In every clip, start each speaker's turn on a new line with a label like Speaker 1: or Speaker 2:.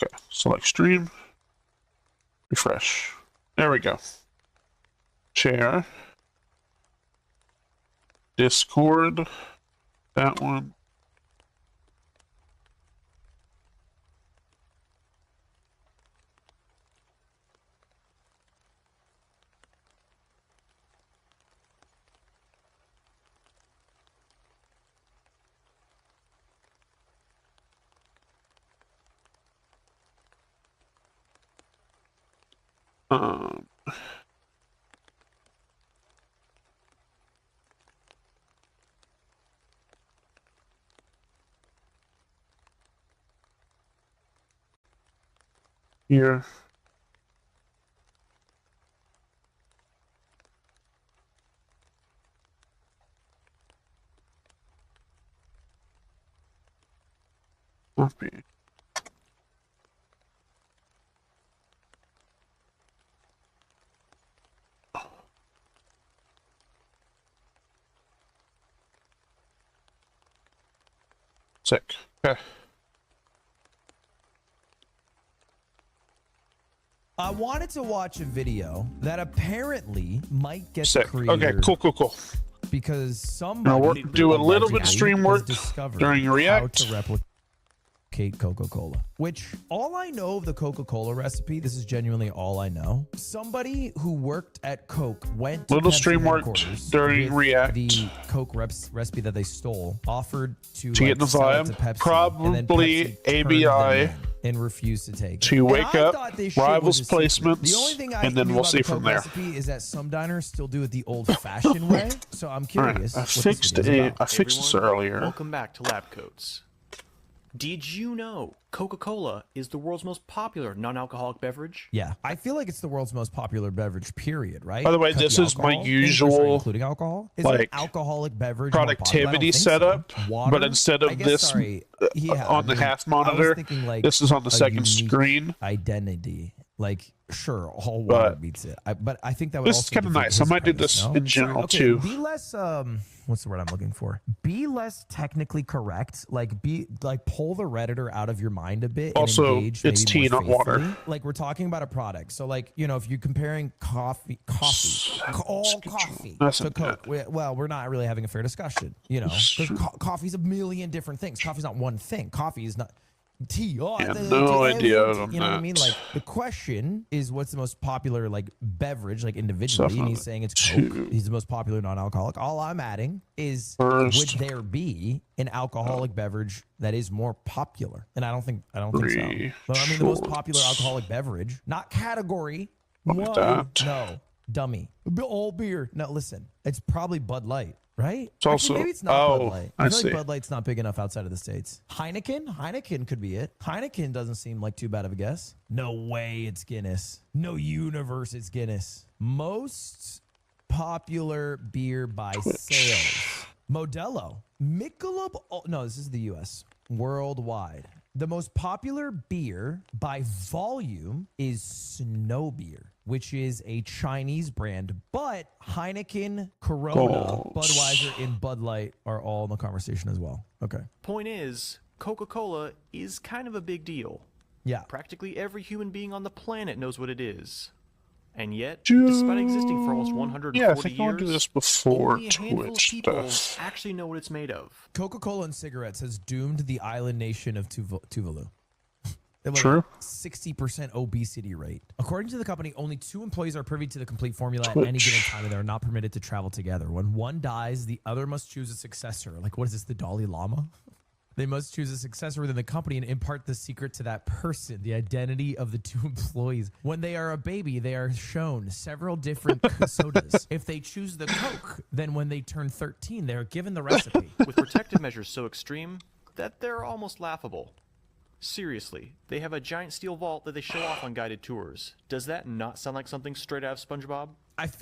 Speaker 1: Okay, select stream. Refresh. There we go. Share. Discord. That one. Um, here. Copy. Sick. Okay.
Speaker 2: I wanted to watch a video that apparently might get
Speaker 1: Sick.
Speaker 2: the creator.
Speaker 1: Okay, cool.
Speaker 2: Because
Speaker 1: Now
Speaker 2: somebody
Speaker 1: do a little bit of
Speaker 2: allegedly
Speaker 1: stream
Speaker 2: has
Speaker 1: work
Speaker 2: discovered
Speaker 1: during
Speaker 2: how
Speaker 1: React.
Speaker 2: to replicate Coca-Cola, which all I know of the Coca-Cola recipe, this is genuinely all I know. Somebody who worked at Coke went to
Speaker 1: Little
Speaker 2: Pepsi
Speaker 1: stream work
Speaker 2: headquarters
Speaker 1: during
Speaker 2: with
Speaker 1: React.
Speaker 2: the Coke recipe that they stole, offered to
Speaker 1: get the
Speaker 2: sell it
Speaker 1: vibe.
Speaker 2: to Pepsi,
Speaker 1: Probably
Speaker 2: and then Pepsi turned
Speaker 1: ABI
Speaker 2: them in and refused to take it.
Speaker 1: to wake
Speaker 2: And I
Speaker 1: up,
Speaker 2: thought this shit
Speaker 1: Rivals
Speaker 2: was a secret.
Speaker 1: Placements,
Speaker 2: The only thing I
Speaker 1: and then
Speaker 2: knew
Speaker 1: we'll
Speaker 2: about
Speaker 1: see
Speaker 2: the
Speaker 1: from
Speaker 2: Coke
Speaker 1: there.
Speaker 2: recipe is that some diners still do it the old-fashioned way. So I'm
Speaker 1: All right,
Speaker 2: curious.
Speaker 1: I
Speaker 2: what this
Speaker 1: fixed
Speaker 2: video's
Speaker 1: it.
Speaker 2: about.
Speaker 1: I fixed this
Speaker 3: Everyone,
Speaker 1: earlier.
Speaker 3: Welcome back to Lab Coats. Did you know Coca-Cola is the world's most popular non-alcoholic beverage?
Speaker 2: Yeah, I feel like it's the world's most popular beverage, period, right?
Speaker 1: By the way,
Speaker 2: Cut
Speaker 1: this
Speaker 2: the
Speaker 1: is my
Speaker 2: alcohol.
Speaker 1: usual,
Speaker 2: Including alcohol. Is an
Speaker 1: like,
Speaker 2: alcoholic beverage more popular? I don't
Speaker 1: productivity
Speaker 2: think so.
Speaker 1: setup,
Speaker 2: Water?
Speaker 1: but instead
Speaker 2: I
Speaker 1: of
Speaker 2: guess,
Speaker 1: this
Speaker 2: sorry, yeah,
Speaker 1: on the
Speaker 2: I mean,
Speaker 1: half
Speaker 2: I was
Speaker 1: monitor,
Speaker 2: thinking, like,
Speaker 1: this is on the
Speaker 2: a
Speaker 1: second
Speaker 2: unique
Speaker 1: screen.
Speaker 2: identity. Like, sure, all water
Speaker 1: But
Speaker 2: beats it. But I think that would
Speaker 1: this is
Speaker 2: also
Speaker 1: kind of
Speaker 2: defeat
Speaker 1: nice. I
Speaker 2: his
Speaker 1: might do
Speaker 2: premise,
Speaker 1: this
Speaker 2: no?
Speaker 1: in general
Speaker 2: okay,
Speaker 1: too.
Speaker 2: Be less what's the word I'm looking for? Be less technically correct. Like pull the Redditor out of your mind a bit.
Speaker 1: Also,
Speaker 2: and engage
Speaker 1: it's
Speaker 2: maybe
Speaker 1: tea,
Speaker 2: more
Speaker 1: not water.
Speaker 2: faithfully. Like we're talking about a product. So like, you know, if you're comparing coffee, all coffee
Speaker 1: That's
Speaker 2: to
Speaker 1: not
Speaker 2: Coke, well, we're not really having a fair discussion, you know, because coffee's a million different things. Coffee's not one thing. Coffee is not tea. Oh,
Speaker 1: Yeah, no idea on
Speaker 2: you know what I
Speaker 1: that.
Speaker 2: mean? Like the question is, what's the most popular like beverage, like individually? And he's saying it's Coke. He's the most popular non-alcoholic. All I'm adding is,
Speaker 1: First,
Speaker 2: would there be an alcoholic beverage that is more popular? And I don't think so. But I mean, the most popular alcoholic beverage, not category.
Speaker 1: Look at that.
Speaker 2: No, dummy. All beer. No, listen, it's probably Bud Light. Right?
Speaker 1: It's also,
Speaker 2: maybe it's not Bud Light. I
Speaker 1: I
Speaker 2: feel
Speaker 1: see.
Speaker 2: like Bud Light's not big enough outside of the States. Heineken could be it. Heineken doesn't seem like too bad of a guess. No way it's Guinness. No universe it's Guinness. Most popular beer by sales. Modelo. Michelob. Oh, no, this is the U.S. Worldwide. The most popular beer by volume is Snow Beer, which is a Chinese brand, but Heineken, Corona, Budweiser, and Bud Light are all in the conversation as well. Okay.
Speaker 3: Point is, Coca-Cola is kind of a big deal.
Speaker 2: Yeah.
Speaker 3: Practically every human being on the planet knows what it is. And yet, despite existing for almost 140
Speaker 1: yeah, I think I want to do
Speaker 3: years,
Speaker 1: this before
Speaker 3: only a handful of
Speaker 1: Twitch
Speaker 3: people
Speaker 1: stuff.
Speaker 3: actually know what it's made of.
Speaker 2: Coca-Cola and cigarettes has doomed the island nation of Tuvalu. They have
Speaker 1: True.
Speaker 2: 60% obesity rate. According to the company, only 2 employees are privy to the complete formula at any given time, and they are not permitted to travel together. When one dies, the other must choose a successor. Like, what is this, the Dalai Lama? They must choose a successor within the company and impart the secret to that person, the identity of the 2 employees. When they are a baby, they are shown several different sodas. If they choose the Coke, then when they turn 13, they are given the recipe.
Speaker 3: With protective measures so extreme that they're almost laughable. Seriously, they have a giant steel vault that they show off on guided tours. Does that not sound like something straight out of SpongeBob?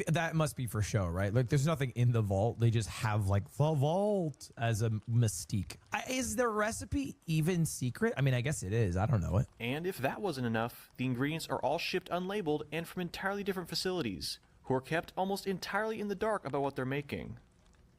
Speaker 2: That must be for show, right? Like, there's nothing in the vault. They just have, like, the vault as a mystique. Is the recipe even secret? I mean, I guess it is. I don't know it.
Speaker 3: And if that wasn't enough, the ingredients are all shipped unlabeled and from entirely different facilities, who are kept almost entirely in the dark about what they're making.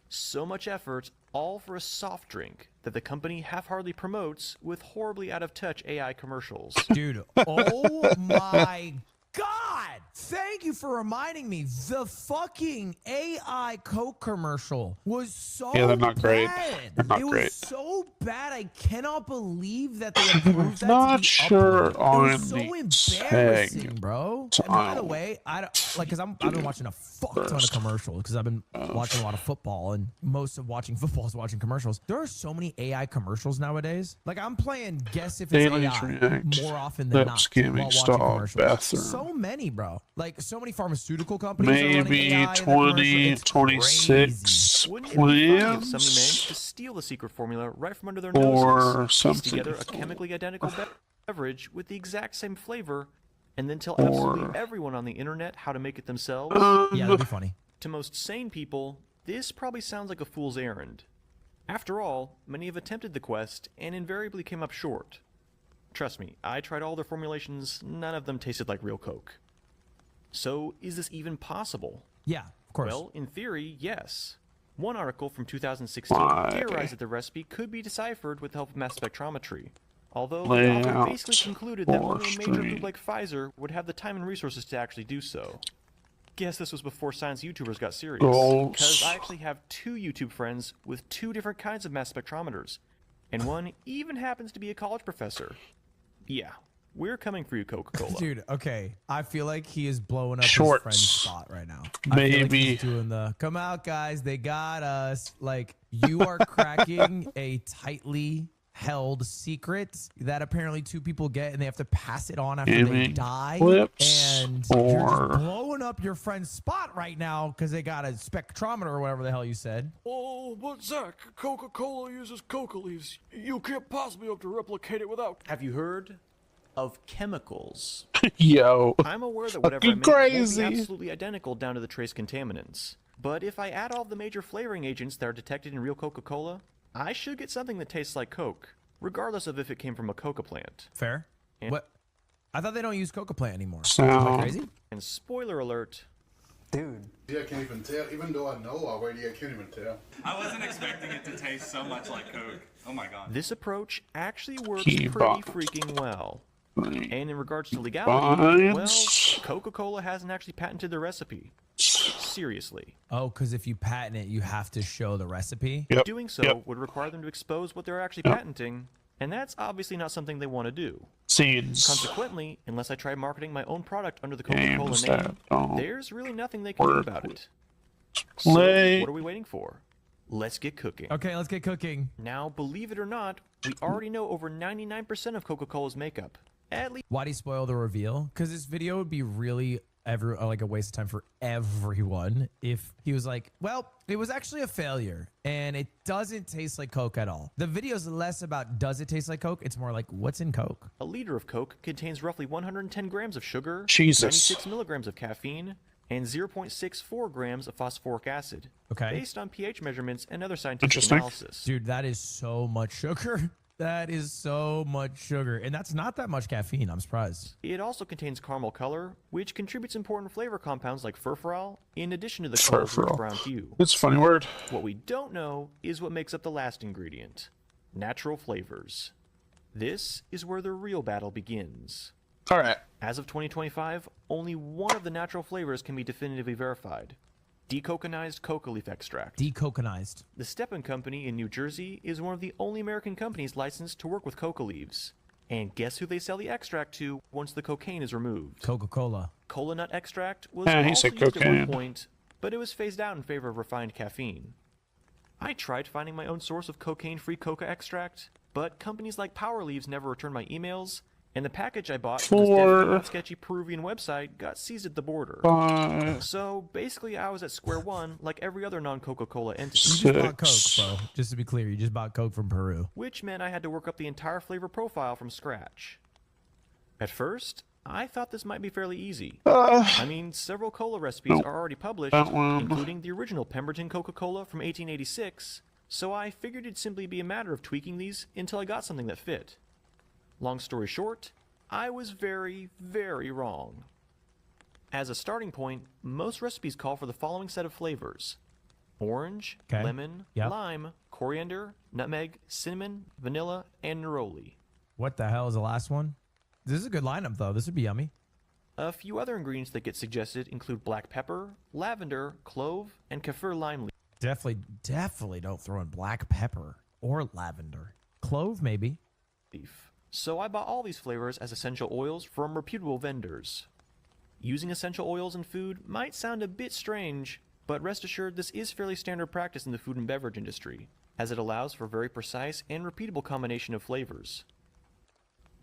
Speaker 3: So much effort, all for a soft drink that the company half-heartedly promotes with horribly out-of-touch AI commercials.
Speaker 2: Dude, oh my God! Thank you for reminding me. The fucking AI Coke commercial was so
Speaker 1: Yeah, they're not great.
Speaker 2: bad.
Speaker 1: They're not
Speaker 2: it
Speaker 1: great.
Speaker 2: was so bad. I cannot believe that they approved that
Speaker 1: Not
Speaker 2: to be
Speaker 1: sure
Speaker 2: uploaded.
Speaker 1: on
Speaker 2: It was so
Speaker 1: the
Speaker 2: embarrassing,
Speaker 1: tag
Speaker 2: bro. And by the
Speaker 1: style.
Speaker 2: way, I don't like because I've been watching a fuck ton of commercials because I've been watching a lot of football, and most of watching football is watching commercials. There are so many AI commercials nowadays. Like I'm playing guess if it's
Speaker 1: Daily
Speaker 2: AI
Speaker 1: React,
Speaker 2: more often than
Speaker 1: lip
Speaker 2: not
Speaker 1: skimming
Speaker 2: while watching
Speaker 1: stall,
Speaker 2: commercials.
Speaker 1: bathroom.
Speaker 2: So many, bro. Like so many pharmaceutical companies are running
Speaker 1: Maybe
Speaker 2: AI in their commercial. It's
Speaker 1: 2026
Speaker 3: Wouldn't it be funny if somebody managed to
Speaker 1: plans
Speaker 3: steal the secret formula right from under their noses,
Speaker 1: or
Speaker 3: piece
Speaker 1: something.
Speaker 3: together a chemically identical beverage with the exact same flavor, and then tell absolutely everyone on the internet how to make it themselves?
Speaker 2: Yeah, that'd be funny.
Speaker 3: To most sane people, this probably sounds like a fool's errand. After all, many have attempted the quest and invariably came up short. Trust me, I tried all their formulations, none of them tasted like real Coke. So, is this even possible?
Speaker 2: Yeah, of course.
Speaker 3: Well, in theory, yes. One article from 2016
Speaker 1: Why?
Speaker 3: theorized that the recipe could be deciphered with the help of mass spectrometry. Although the author
Speaker 1: Layout
Speaker 3: basically concluded that only a major
Speaker 1: stream.
Speaker 3: group like Pfizer would have the time and resources to actually do so. Guess this was before science YouTubers got serious.
Speaker 1: Goals.
Speaker 3: Because I actually have 2 YouTube friends with 2 different kinds of mass spectrometers. And one even happens to be a college professor. Yeah, we're coming for you, Coca-Cola.
Speaker 2: Dude, okay. I feel like he is blowing up
Speaker 1: Shorts.
Speaker 2: his friend's spot right now. I feel like
Speaker 1: Maybe.
Speaker 2: he's doing the come out, guys. They got us. Like you are cracking a tightly held secret that apparently 2 people get, and they have to pass it on after they
Speaker 1: Gaming
Speaker 2: die.
Speaker 1: clips
Speaker 2: And you're
Speaker 1: or-
Speaker 2: just blowing up your friend's spot right now because they got a spectrometer or whatever the hell you said.
Speaker 4: Oh, but Zach, Coca-Cola uses coca leaves. You can't possibly hope to replicate it without.
Speaker 3: Have you heard of chemicals?
Speaker 1: Yo.
Speaker 3: I'm aware that whatever I
Speaker 1: Fucking
Speaker 3: make won't
Speaker 1: crazy.
Speaker 3: be absolutely identical down to the trace contaminants. But if I add all the major flavoring agents that are detected in real Coca-Cola, I should get something that tastes like Coke, regardless of if it came from a coca plant.
Speaker 2: Fair.
Speaker 3: And-
Speaker 2: What? I thought they don't use coca plant anymore.
Speaker 1: Sound.
Speaker 2: Am I crazy?
Speaker 3: And spoiler alert,
Speaker 5: Dude.
Speaker 6: Yeah, I can't even tell. Even though I know already, I can't even tell.
Speaker 7: I wasn't expecting it to taste so much like Coke. Oh my god.
Speaker 3: this approach actually works
Speaker 1: Key
Speaker 3: pretty
Speaker 1: box.
Speaker 3: freaking well.
Speaker 1: Right.
Speaker 3: And in regards to legality, well,
Speaker 1: Binds.
Speaker 3: Coca-Cola hasn't actually patented the recipe. Seriously.
Speaker 2: Oh, because if you patent it, you have to show the recipe.
Speaker 1: Yep.
Speaker 3: Doing so
Speaker 1: Yep.
Speaker 3: would require them to expose what they're actually
Speaker 1: Yep.
Speaker 3: patenting, and that's obviously not something they want to do.
Speaker 1: Scenes.
Speaker 3: Consequently, unless I try marketing my own product under the
Speaker 1: Games
Speaker 3: Coca-Cola
Speaker 1: that
Speaker 3: name,
Speaker 1: don't
Speaker 3: there's really nothing they can do
Speaker 1: work
Speaker 3: about
Speaker 1: with
Speaker 3: it. So,
Speaker 1: play.
Speaker 3: what are we waiting for? Let's get cooking.
Speaker 2: Okay, let's get cooking.
Speaker 3: Now, believe it or not, we already know over 99% of Coca-Cola's makeup. At least
Speaker 2: Why'd he spoil the reveal? Because this video would be really like a waste of time for everyone if he was like, well, it was actually a failure and it doesn't taste like Coke at all. The video's less about does it taste like Coke? It's more like what's in Coke?
Speaker 3: a liter of Coke contains roughly 110 grams of sugar,
Speaker 1: Jesus.
Speaker 3: 96 milligrams of caffeine, and 0.64 grams of phosphoric acid,
Speaker 2: Okay.
Speaker 3: based on pH measurements and other scientific
Speaker 1: Interesting.
Speaker 3: analysis.
Speaker 2: Dude, that is so much sugar. That is so much sugar. And that's not that much caffeine. I'm surprised.
Speaker 3: It also contains caramel color, which contributes important flavor compounds like furfural, in addition to the color's rich
Speaker 1: Furfural.
Speaker 3: brown hue.
Speaker 1: It's a funny word.
Speaker 3: What we don't know is what makes up the last ingredient: natural flavors. This is where the real battle begins.
Speaker 1: All right.
Speaker 3: As of 2025, only one of the natural flavors can be definitively verified: decoconized coca leaf extract.
Speaker 2: Decoconized.
Speaker 3: The Stepan Company in New Jersey is one of the only American companies licensed to work with coca leaves. And guess who they sell the extract to once the cocaine is removed?
Speaker 2: Coca-Cola.
Speaker 3: Cola nut extract was
Speaker 1: he
Speaker 3: also
Speaker 1: said
Speaker 3: used at one
Speaker 1: cocaine.
Speaker 3: point, but it was phased out in favor of refined caffeine. I tried finding my own source of cocaine-free coca extract, but companies like Power Leaves never returned my emails, and the package I bought from this definitely not sketchy Peruvian website got seized at the border. So basically, I was at square one, like every other non-Coca-Cola entity,
Speaker 2: You just bought Coke, bro. Just to be clear, you just bought Coke from Peru.
Speaker 3: which meant I had to work up the entire flavor profile from scratch. At first, I thought this might be fairly easy. I mean, several cola recipes are already published,
Speaker 1: That one.
Speaker 3: including the original Pemberton Coca-Cola from 1886, so I figured it'd simply be a matter of tweaking these until I got something that fit. Long story short, I was very, very wrong. As a starting point, most recipes call for the following set of flavors: orange,
Speaker 2: Okay.
Speaker 3: lemon,
Speaker 2: Yep.
Speaker 3: lime, coriander, nutmeg, cinnamon, vanilla, and neroli.
Speaker 2: What the hell is the last one? This is a good lineup, though. This would be yummy.
Speaker 3: A few other ingredients that get suggested include black pepper, lavender, clove, and kaffir lime
Speaker 2: Definitely don't throw in black pepper or lavender. Clove, maybe.
Speaker 3: leaf. So I bought all these flavors as essential oils from reputable vendors. Using essential oils in food might sound a bit strange, but rest assured this is fairly standard practice in the food and beverage industry, as it allows for very precise and repeatable combination of flavors.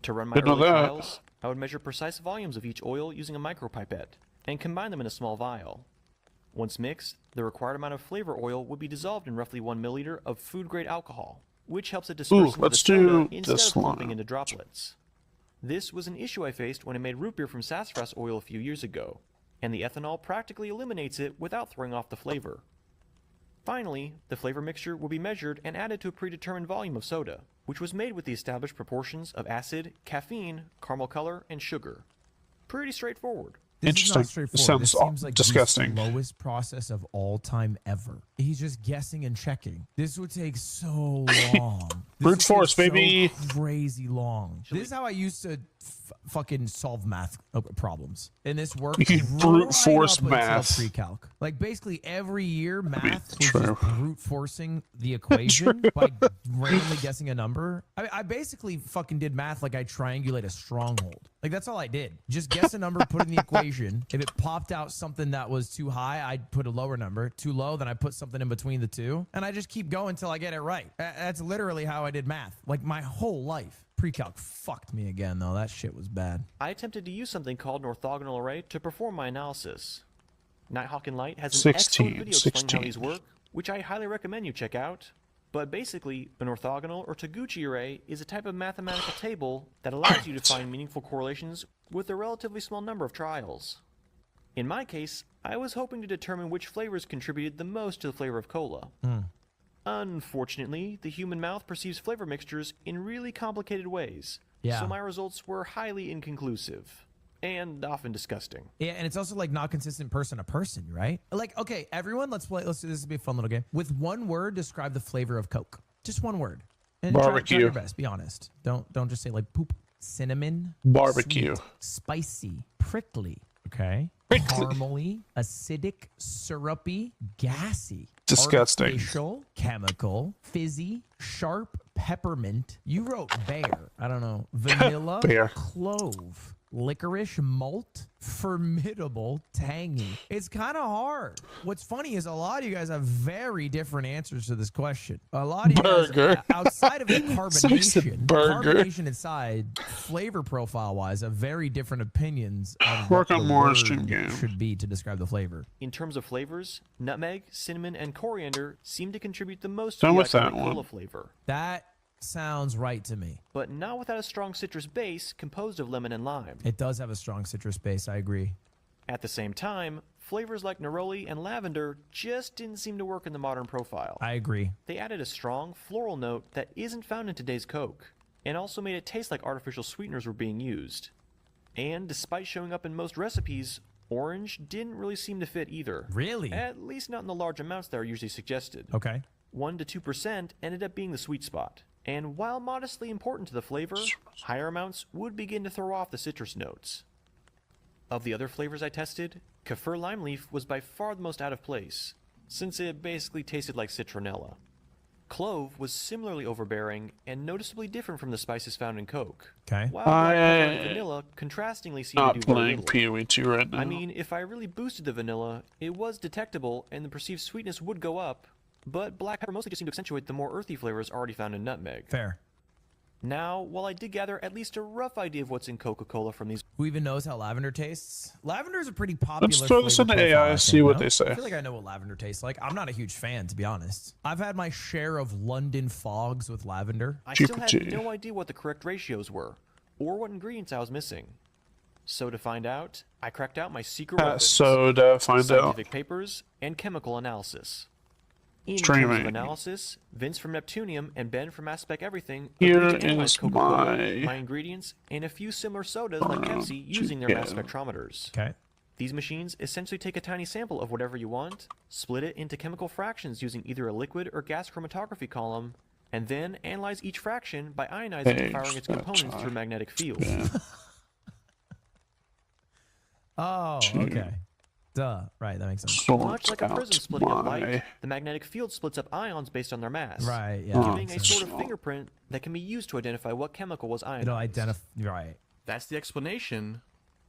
Speaker 3: To run my
Speaker 1: Didn't know
Speaker 3: early
Speaker 1: that.
Speaker 3: trials, I would measure precise volumes of each oil using a micropipette, and combine them in a small vial. Once mixed, the required amount of flavor oil would be dissolved in roughly 1 milliliter of food-grade alcohol, which helps it disperse into the
Speaker 1: let's
Speaker 3: soda
Speaker 1: do
Speaker 3: instead
Speaker 1: this
Speaker 3: of clumping
Speaker 1: one.
Speaker 3: into droplets. This was an issue I faced when I made root beer from sassafras oil a few years ago, and the ethanol practically eliminates it without throwing off the flavor. Finally, the flavor mixture will be measured and added to a predetermined volume of soda, which was made with the established proportions of acid, caffeine, caramel color, and sugar. Pretty straightforward.
Speaker 2: This is not
Speaker 1: Interesting.
Speaker 2: straightforward.
Speaker 1: This sounds
Speaker 2: This seems like
Speaker 1: disgusting.
Speaker 2: the slowest process of all time ever. He's just guessing and checking. This would take so long. This
Speaker 1: Brute
Speaker 2: would take
Speaker 1: force, baby.
Speaker 2: So crazy long. This is how I used to fucking solve math problems. And this worked
Speaker 1: You brute
Speaker 2: right
Speaker 1: force
Speaker 2: up until
Speaker 1: math.
Speaker 2: pre-calc. Like basically every year, math was
Speaker 1: true.
Speaker 2: just brute forcing the equation by randomly guessing a number. I basically fucking did math like I triangulate a stronghold. Like that's all I did. Just guess a number, put it in the equation. If it popped out something that was too high, I'd put a lower number. Too low, then I put something in between the two. And I just keep going until I get it right. That's literally how I did math. Like my whole life. Pre-calc fucked me again, though. That shit was bad.
Speaker 3: I attempted to use something called an orthogonal array to perform my analysis. Nighthawk and Light has an
Speaker 1: 16,
Speaker 3: excellent video explaining how
Speaker 1: 16.
Speaker 3: these work, which I highly recommend you check out. But basically, an orthogonal or Taguchi array is a type of mathematical table that allows you to find meaningful correlations with a relatively small number of trials. In my case, I was hoping to determine which flavors contributed the most to the flavor of cola. Unfortunately, the human mouth perceives flavor mixtures in really complicated ways,
Speaker 2: Yeah.
Speaker 3: so my results were highly inconclusive and often disgusting.
Speaker 2: Yeah, and it's also like not consistent person to person, right? Like, okay, everyone, let's play. Let's do this. Will be a fun little game. With one word, describe the flavor of Coke. Just one word. And try
Speaker 1: Barbecue.
Speaker 2: your best. Be honest. Don't just say like poop. Cinnamon.
Speaker 1: Barbecue.
Speaker 2: Sweet, spicy. Prickly. Okay.
Speaker 1: Prickly.
Speaker 2: Caramely. Acidic. Syrupy. Gassy.
Speaker 1: Disgusting.
Speaker 2: Artificial. Chemical. Fizzy. Sharp. Peppermint. You wrote bear. I don't know. Vanilla.
Speaker 1: Bear.
Speaker 2: Clove. Licorice, malt, formidable, tangy. It's kind of hard. What's funny is a lot of you guys have very different answers to this question. A lot of you
Speaker 1: Burger.
Speaker 2: guys, outside of the
Speaker 1: Somebody said
Speaker 2: carbonation,
Speaker 1: burger.
Speaker 2: carbonation inside, flavor profile-wise, have very different opinions on
Speaker 1: Work
Speaker 2: what
Speaker 1: on
Speaker 2: the
Speaker 1: more
Speaker 2: word
Speaker 1: stream game.
Speaker 2: should be to describe the flavor.
Speaker 3: In terms of flavors, nutmeg, cinnamon, and coriander seem to contribute the most
Speaker 1: Done
Speaker 3: to
Speaker 1: with
Speaker 3: the
Speaker 1: that
Speaker 3: iconic
Speaker 1: one.
Speaker 3: cola flavor,
Speaker 2: That sounds right to me.
Speaker 3: but not without a strong citrus base composed of lemon and lime.
Speaker 2: It does have a strong citrus base. I agree.
Speaker 3: At the same time, flavors like neroli and lavender just didn't seem to work in the modern profile.
Speaker 2: I agree.
Speaker 3: They added a strong floral note that isn't found in today's Coke, and also made it taste like artificial sweeteners were being used. And despite showing up in most recipes, orange didn't really seem to fit either.
Speaker 2: Really?
Speaker 3: At least not in the large amounts that are usually suggested.
Speaker 2: Okay.
Speaker 3: 1 to 2% ended up being the sweet spot. And while modestly important to the flavor, higher amounts would begin to throw off the citrus notes. Of the other flavors I tested, kaffir lime leaf was by far the most out of place, since it basically tasted like citronella. Clove was similarly overbearing and noticeably different from the spices found in Coke.
Speaker 2: Okay.
Speaker 3: While black pepper and vanilla contrastingly seemed
Speaker 1: Not
Speaker 3: to do very
Speaker 1: playing
Speaker 3: little.
Speaker 1: PoE2 right now.
Speaker 3: I mean, if I really boosted the vanilla, it was detectable and the perceived sweetness would go up, but black pepper mostly just seemed to accentuate the more earthy flavors already found in nutmeg.
Speaker 2: Fair.
Speaker 3: Now, while I did gather at least a rough idea of what's in Coca-Cola from these
Speaker 2: Who even knows how lavender tastes? Lavender is a pretty popular
Speaker 1: Let's throw this
Speaker 2: flavor
Speaker 1: into
Speaker 2: profile,
Speaker 1: AI,
Speaker 2: I
Speaker 1: see
Speaker 2: think,
Speaker 1: what
Speaker 2: no?
Speaker 1: they say.
Speaker 2: I feel like I know what lavender tastes like. I'm not a huge fan, to be honest. I've had my share of London fogs with lavender.
Speaker 3: I still had
Speaker 1: GPT.
Speaker 3: no idea what the correct ratios were, or what ingredients I was missing. So to find out, I cracked out my secret weapons,
Speaker 1: Soda, find out.
Speaker 3: scientific papers, and chemical analysis. In terms
Speaker 1: Streaming.
Speaker 3: of analysis, Vince from Neptunium and Ben from Aspect Everything
Speaker 1: Here
Speaker 3: agreed to analyze
Speaker 1: is
Speaker 3: Coca-Cola,
Speaker 1: my
Speaker 3: my ingredients, and a few similar sodas like Pepsi using their mass
Speaker 1: yeah.
Speaker 3: spectrometers.
Speaker 2: Okay.
Speaker 3: These machines essentially take a tiny sample of whatever you want, split it into chemical fractions using either a liquid or gas chromatography column, and then analyze each fraction by ionizing and firing its components through a magnetic field.
Speaker 2: Oh, okay. Duh. Right, that makes sense.
Speaker 3: Much like a prism splitting up light, the magnetic field splits up ions based on their mass,
Speaker 2: Right, yeah.
Speaker 3: giving a sort of fingerprint that can be used to identify what chemical was ionized.
Speaker 2: It'll identify. Right.
Speaker 3: That's the explanation,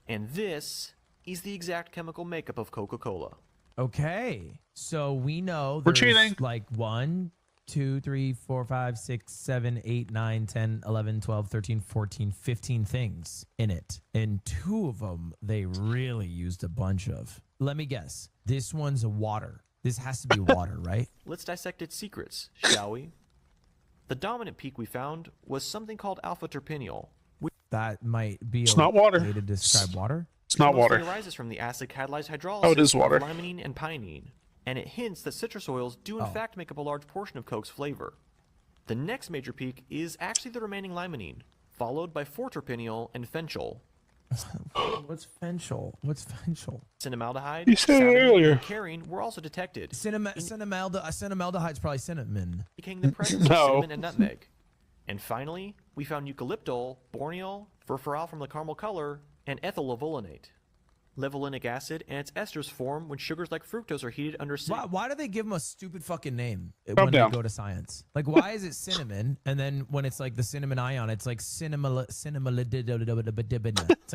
Speaker 3: and this is the exact chemical makeup of Coca-Cola.
Speaker 2: Okay. So we know
Speaker 1: We're
Speaker 2: there's
Speaker 1: cheating.
Speaker 2: like 1, 2, 3, 4, 5, 6, 7, 8, 9, 10, 11, 12, 13, 14, 15 things in it. And 2 of them, they really used a bunch of. Let me guess. This one's water. This has to be water, right?
Speaker 3: Let's dissect its secrets, shall we? The dominant peak we found was something called alpha-terpineol.
Speaker 2: That might be
Speaker 1: It's
Speaker 2: a
Speaker 1: not water.
Speaker 2: way to describe water.
Speaker 1: It's not
Speaker 3: Mostly
Speaker 1: water.
Speaker 3: arises from the acid catalyzed hydrolysis
Speaker 1: Oh, it is
Speaker 3: of
Speaker 1: water.
Speaker 3: limonene and pinene, and it hints that citrus oils do in fact make up a large portion of Coke's flavor. The next major peak is actually the remaining limonene, followed by 4-terpineol and fenchol.
Speaker 2: What's fenchol? What's fenchol?
Speaker 3: Cinnamaldehyde,
Speaker 1: You said it
Speaker 3: saponin,
Speaker 1: earlier.
Speaker 3: and carine were also detected,
Speaker 2: Cinnamaldehyde's probably cinnamon.
Speaker 3: indicating the presence
Speaker 1: No.
Speaker 3: of cinnamon and nutmeg. And finally, we found eucalyptol, borneol, furfural from the caramel color, and ethyl levolinate. Levolinic acid and its esters form when sugars like fructose are heated under
Speaker 2: Why do they give them a stupid fucking name
Speaker 1: Calm
Speaker 2: when
Speaker 1: down.
Speaker 2: they go to science? Like, why is it cinnamon? And then when it's like the cinnamon ion, it's like It's like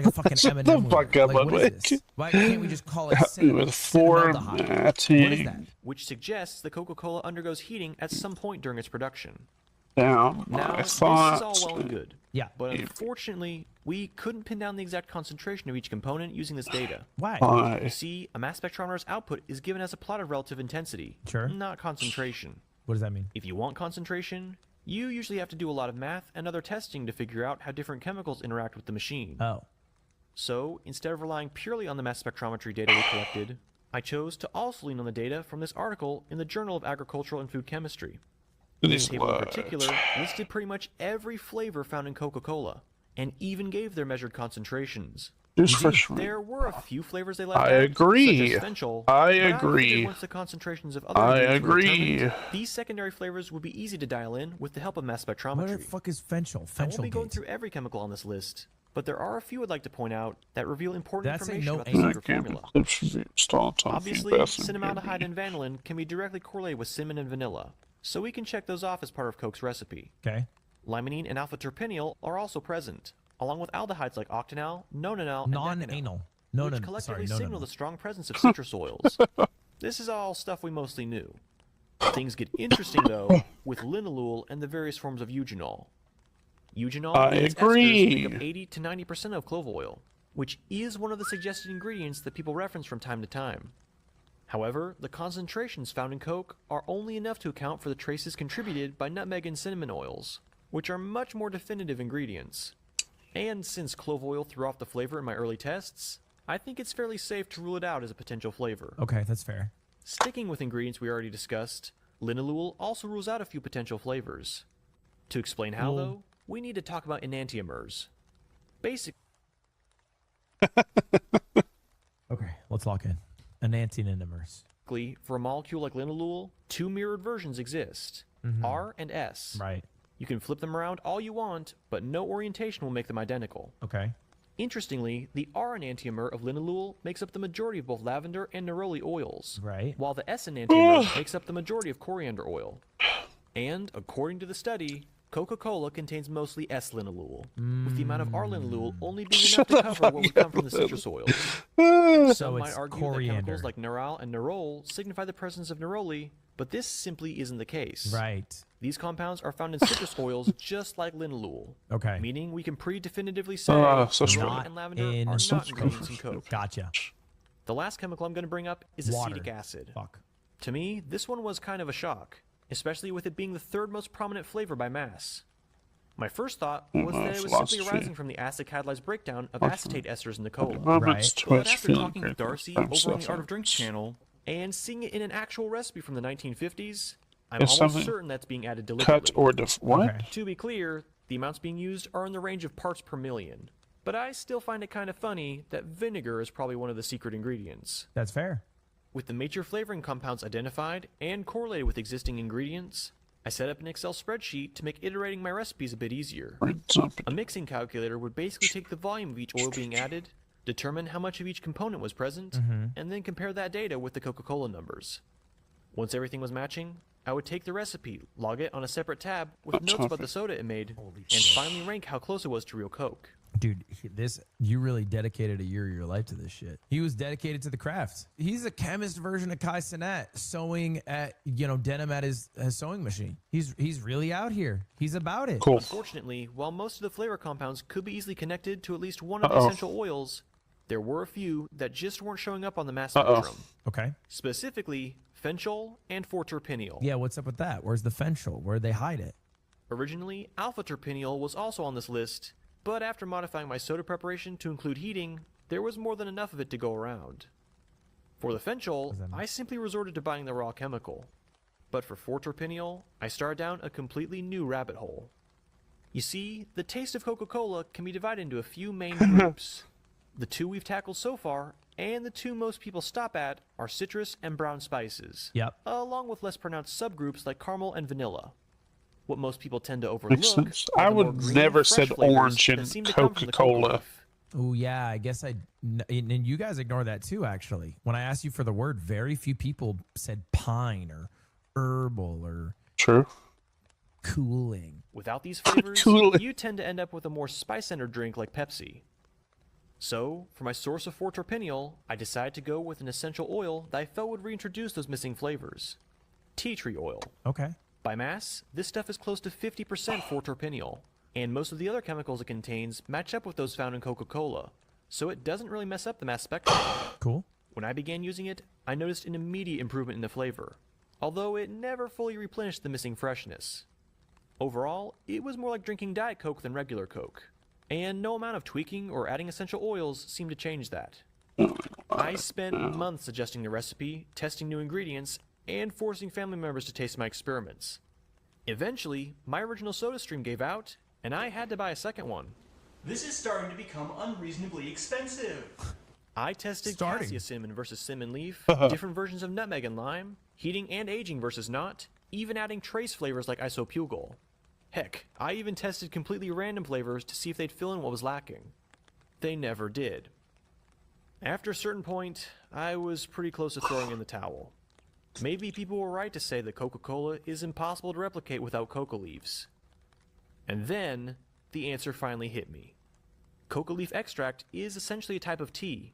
Speaker 2: a fucking
Speaker 1: Shut
Speaker 2: M&M.
Speaker 1: the
Speaker 2: word.
Speaker 1: fuck up,
Speaker 2: Like, what is
Speaker 1: Ludwig.
Speaker 2: this? Why can't we just call it
Speaker 1: Happy with
Speaker 2: cinnamaldehyde? What is
Speaker 1: formatting
Speaker 2: that?
Speaker 3: which suggests the Coca-Cola undergoes heating at some point during its production.
Speaker 1: down
Speaker 3: Now,
Speaker 1: my
Speaker 3: this is all well
Speaker 1: thoughts.
Speaker 3: and good,
Speaker 2: Yeah.
Speaker 3: but unfortunately, we couldn't pin down the exact concentration of each component using this data.
Speaker 2: Why?
Speaker 3: You
Speaker 1: Why?
Speaker 3: see, a mass spectrometer's output is given as a plot of relative intensity,
Speaker 2: Sure.
Speaker 3: not concentration.
Speaker 2: What does that mean?
Speaker 3: If you want concentration, you usually have to do a lot of math and other testing to figure out how different chemicals interact with the machine.
Speaker 2: Oh.
Speaker 3: So, instead of relying purely on the mass spectrometry data we collected, I chose to also lean on the data from this article in the Journal of Agricultural and Food Chemistry.
Speaker 1: This
Speaker 3: The table in
Speaker 1: word.
Speaker 3: particular listed pretty much every flavor found in Coca-Cola, and even gave their measured concentrations.
Speaker 1: Is for sure.
Speaker 3: There were a few flavors they left
Speaker 1: I
Speaker 3: out,
Speaker 1: agree.
Speaker 3: such as fenchol,
Speaker 1: I
Speaker 3: but
Speaker 1: agree.
Speaker 3: figured once the concentrations of other
Speaker 1: I
Speaker 3: ingredients were
Speaker 1: agree.
Speaker 3: determined, these secondary flavors would be easy to dial in with the help of mass
Speaker 2: What the
Speaker 3: spectrometry.
Speaker 2: fuck is fenchol?
Speaker 3: I won't be going
Speaker 2: Fenchel
Speaker 3: through every chemical on this list, but there are a few I'd like to point out that reveal important
Speaker 2: That's a
Speaker 3: information
Speaker 2: no
Speaker 3: about the
Speaker 2: answer.
Speaker 3: secret formula. Obviously,
Speaker 1: Obviously,
Speaker 3: cinnamaldehyde and vanillin can be directly correlated with cinnamon and vanilla, so we can check those off as part of Coke's recipe.
Speaker 2: Okay.
Speaker 3: Limonene and alpha-terpineol are also present, along with aldehydes like octanol, nonanol, and decanol,
Speaker 2: Non-anal.
Speaker 3: which collectively signal the strong presence of citrus oils. This is all stuff we mostly knew. Things get interesting, though, with linalool and the various forms of eugenol. Eugenol
Speaker 1: I
Speaker 3: and its
Speaker 1: agree.
Speaker 3: esters make up 80 to 90% of clove oil, which is one of the suggested ingredients that people reference from time to time. However, the concentrations found in Coke are only enough to account for the traces contributed by nutmeg and cinnamon oils, which are much more definitive ingredients. And since clove oil threw off the flavor in my early tests, I think it's fairly safe to rule it out as a potential flavor.
Speaker 2: Okay, that's fair.
Speaker 3: Sticking with ingredients we already discussed, linalool also rules out a few potential flavors. To explain how, though, we need to talk about enantiomers. Basically,
Speaker 2: Okay, let's lock in. Enantiomers.
Speaker 3: for a molecule like linalool, 2 mirrored versions exist, R and S.
Speaker 2: Right.
Speaker 3: You can flip them around all you want, but no orientation will make them identical.
Speaker 2: Okay.
Speaker 3: Interestingly, the R enantiomer of linalool makes up the majority of both lavender and neroli oils,
Speaker 2: Right.
Speaker 3: while the S enantiomer makes up the majority of coriander oil. And, according to the study, Coca-Cola contains mostly S-linalool, with the amount of R-linalool only being enough to cover what would come from the citrus oils. Some might
Speaker 2: it's
Speaker 3: argue
Speaker 2: coriander.
Speaker 3: that chemicals like neral and nerol signify the presence of neroli, but this simply isn't the case.
Speaker 2: Right.
Speaker 3: These compounds are found in citrus oils just like linalool,
Speaker 2: Okay.
Speaker 3: meaning we can definitively say
Speaker 1: so
Speaker 3: neroli
Speaker 1: strong.
Speaker 3: and lavender
Speaker 2: in
Speaker 3: are not
Speaker 2: citrus.
Speaker 3: ingredients in Coke.
Speaker 2: Gotcha.
Speaker 3: The last chemical I'm going to bring up is
Speaker 2: Water.
Speaker 3: acetic acid.
Speaker 2: Fuck.
Speaker 3: To me, this one was kind of a shock, especially with it being the third most prominent flavor by mass. My first thought was that it was simply
Speaker 1: philosophy.
Speaker 3: arising from the acid catalyzed breakdown of acetate esters in the cola.
Speaker 1: Moments to
Speaker 3: But
Speaker 1: which
Speaker 3: after
Speaker 1: feeling
Speaker 3: talking with
Speaker 1: great
Speaker 3: Darcy
Speaker 1: for
Speaker 3: over on the
Speaker 1: himself.
Speaker 3: Art of Drinks channel and seeing it in an actual recipe from the 1950s, I'm
Speaker 1: Is
Speaker 3: almost
Speaker 1: something
Speaker 3: certain that's being added
Speaker 1: Cut
Speaker 3: deliberately.
Speaker 1: or what?
Speaker 2: Okay.
Speaker 3: To be clear, the amounts being used are in the range of parts per million, But I still find it kind of funny that vinegar is probably one of the secret ingredients.
Speaker 2: That's fair.
Speaker 3: With the major flavoring compounds identified and correlated with existing ingredients, I set up an Excel spreadsheet to make iterating my recipes a bit easier. A mixing calculator would basically take the volume of each oil being added, determine how much of each component was present, and then compare that data with the Coca-Cola numbers. Once everything was matching, I would take the recipe, log it on a separate tab with notes about the soda it made, and finally rank how close it was to real Coke.
Speaker 2: Dude, you really dedicated a year of your life to this shit. He was dedicated to the craft. He's a chemist version of Kai Cenat, sewing at, denim at his sewing machine. He's really out here. He's about it.
Speaker 1: Cool.
Speaker 3: Unfortunately, while most of the flavor compounds could be easily connected to at least one of the essential oils, there were a few that just weren't showing up on the mass spectrum.
Speaker 2: Okay.
Speaker 3: Specifically, fenchol and 4-terpineol.
Speaker 2: Yeah, what's up with that? Where's the fenchol? Where'd they hide it?
Speaker 3: Originally, alpha-terpineol was also on this list, but after modifying my soda preparation to include heating, there was more than enough of it to go around. For the fenchol, I simply resorted to buying the raw chemical. But for 4-terpineol, I started down a completely new rabbit hole. You see, the taste of Coca-Cola can be divided into a few main groups. The two we've tackled so far, and the two most people stop at, are citrus and brown spices.
Speaker 2: Yep.
Speaker 3: Along with less pronounced subgroups like caramel and vanilla. What most people tend to overlook
Speaker 1: Makes sense.
Speaker 3: are
Speaker 1: I
Speaker 3: the more
Speaker 1: would
Speaker 3: green,
Speaker 1: never
Speaker 3: fresh
Speaker 1: said
Speaker 3: flavors
Speaker 1: orange
Speaker 3: that
Speaker 1: in
Speaker 3: seem to come from the coca
Speaker 1: Coca-Cola.
Speaker 3: leaf.
Speaker 2: Oh, yeah, I guess and you guys ignore that too, actually. When I asked you for the word, very few people said pine or herbal or
Speaker 1: True.
Speaker 2: cooling.
Speaker 3: Without these flavors,
Speaker 1: Cool.
Speaker 3: you tend to end up with a more spice-centered drink like Pepsi. So, for my source of 4-terpineol, I decided to go with an essential oil that I felt would reintroduce those missing flavors. Tea tree oil.
Speaker 2: Okay.
Speaker 3: By mass, this stuff is close to 50% 4-terpineol, and most of the other chemicals it contains match up with those found in Coca-Cola, so it doesn't really mess up the mass spectrum.
Speaker 2: Cool.
Speaker 3: When I began using it, I noticed an immediate improvement in the flavor, although it never fully replenished the missing freshness. Overall, it was more like drinking Diet Coke than regular Coke, and no amount of tweaking or adding essential oils seemed to change that. I spent months adjusting the recipe, testing new ingredients, and forcing family members to taste my experiments. Eventually, my original soda stream gave out, and I had to buy a second one.
Speaker 7: This is starting to become unreasonably expensive.
Speaker 3: I tested cassia cinnamon versus cinnamon leaf, different versions of nutmeg and lime, heating and aging versus not, even adding trace flavors like isopugol. Heck, I even tested completely random flavors to see if they'd fill in what was lacking. They never did. After a certain point, I was pretty close to throwing in the towel. Maybe people were right to say that Coca-Cola is impossible to replicate without coca leaves. And then, the answer finally hit me. Coca leaf extract is essentially a type of tea,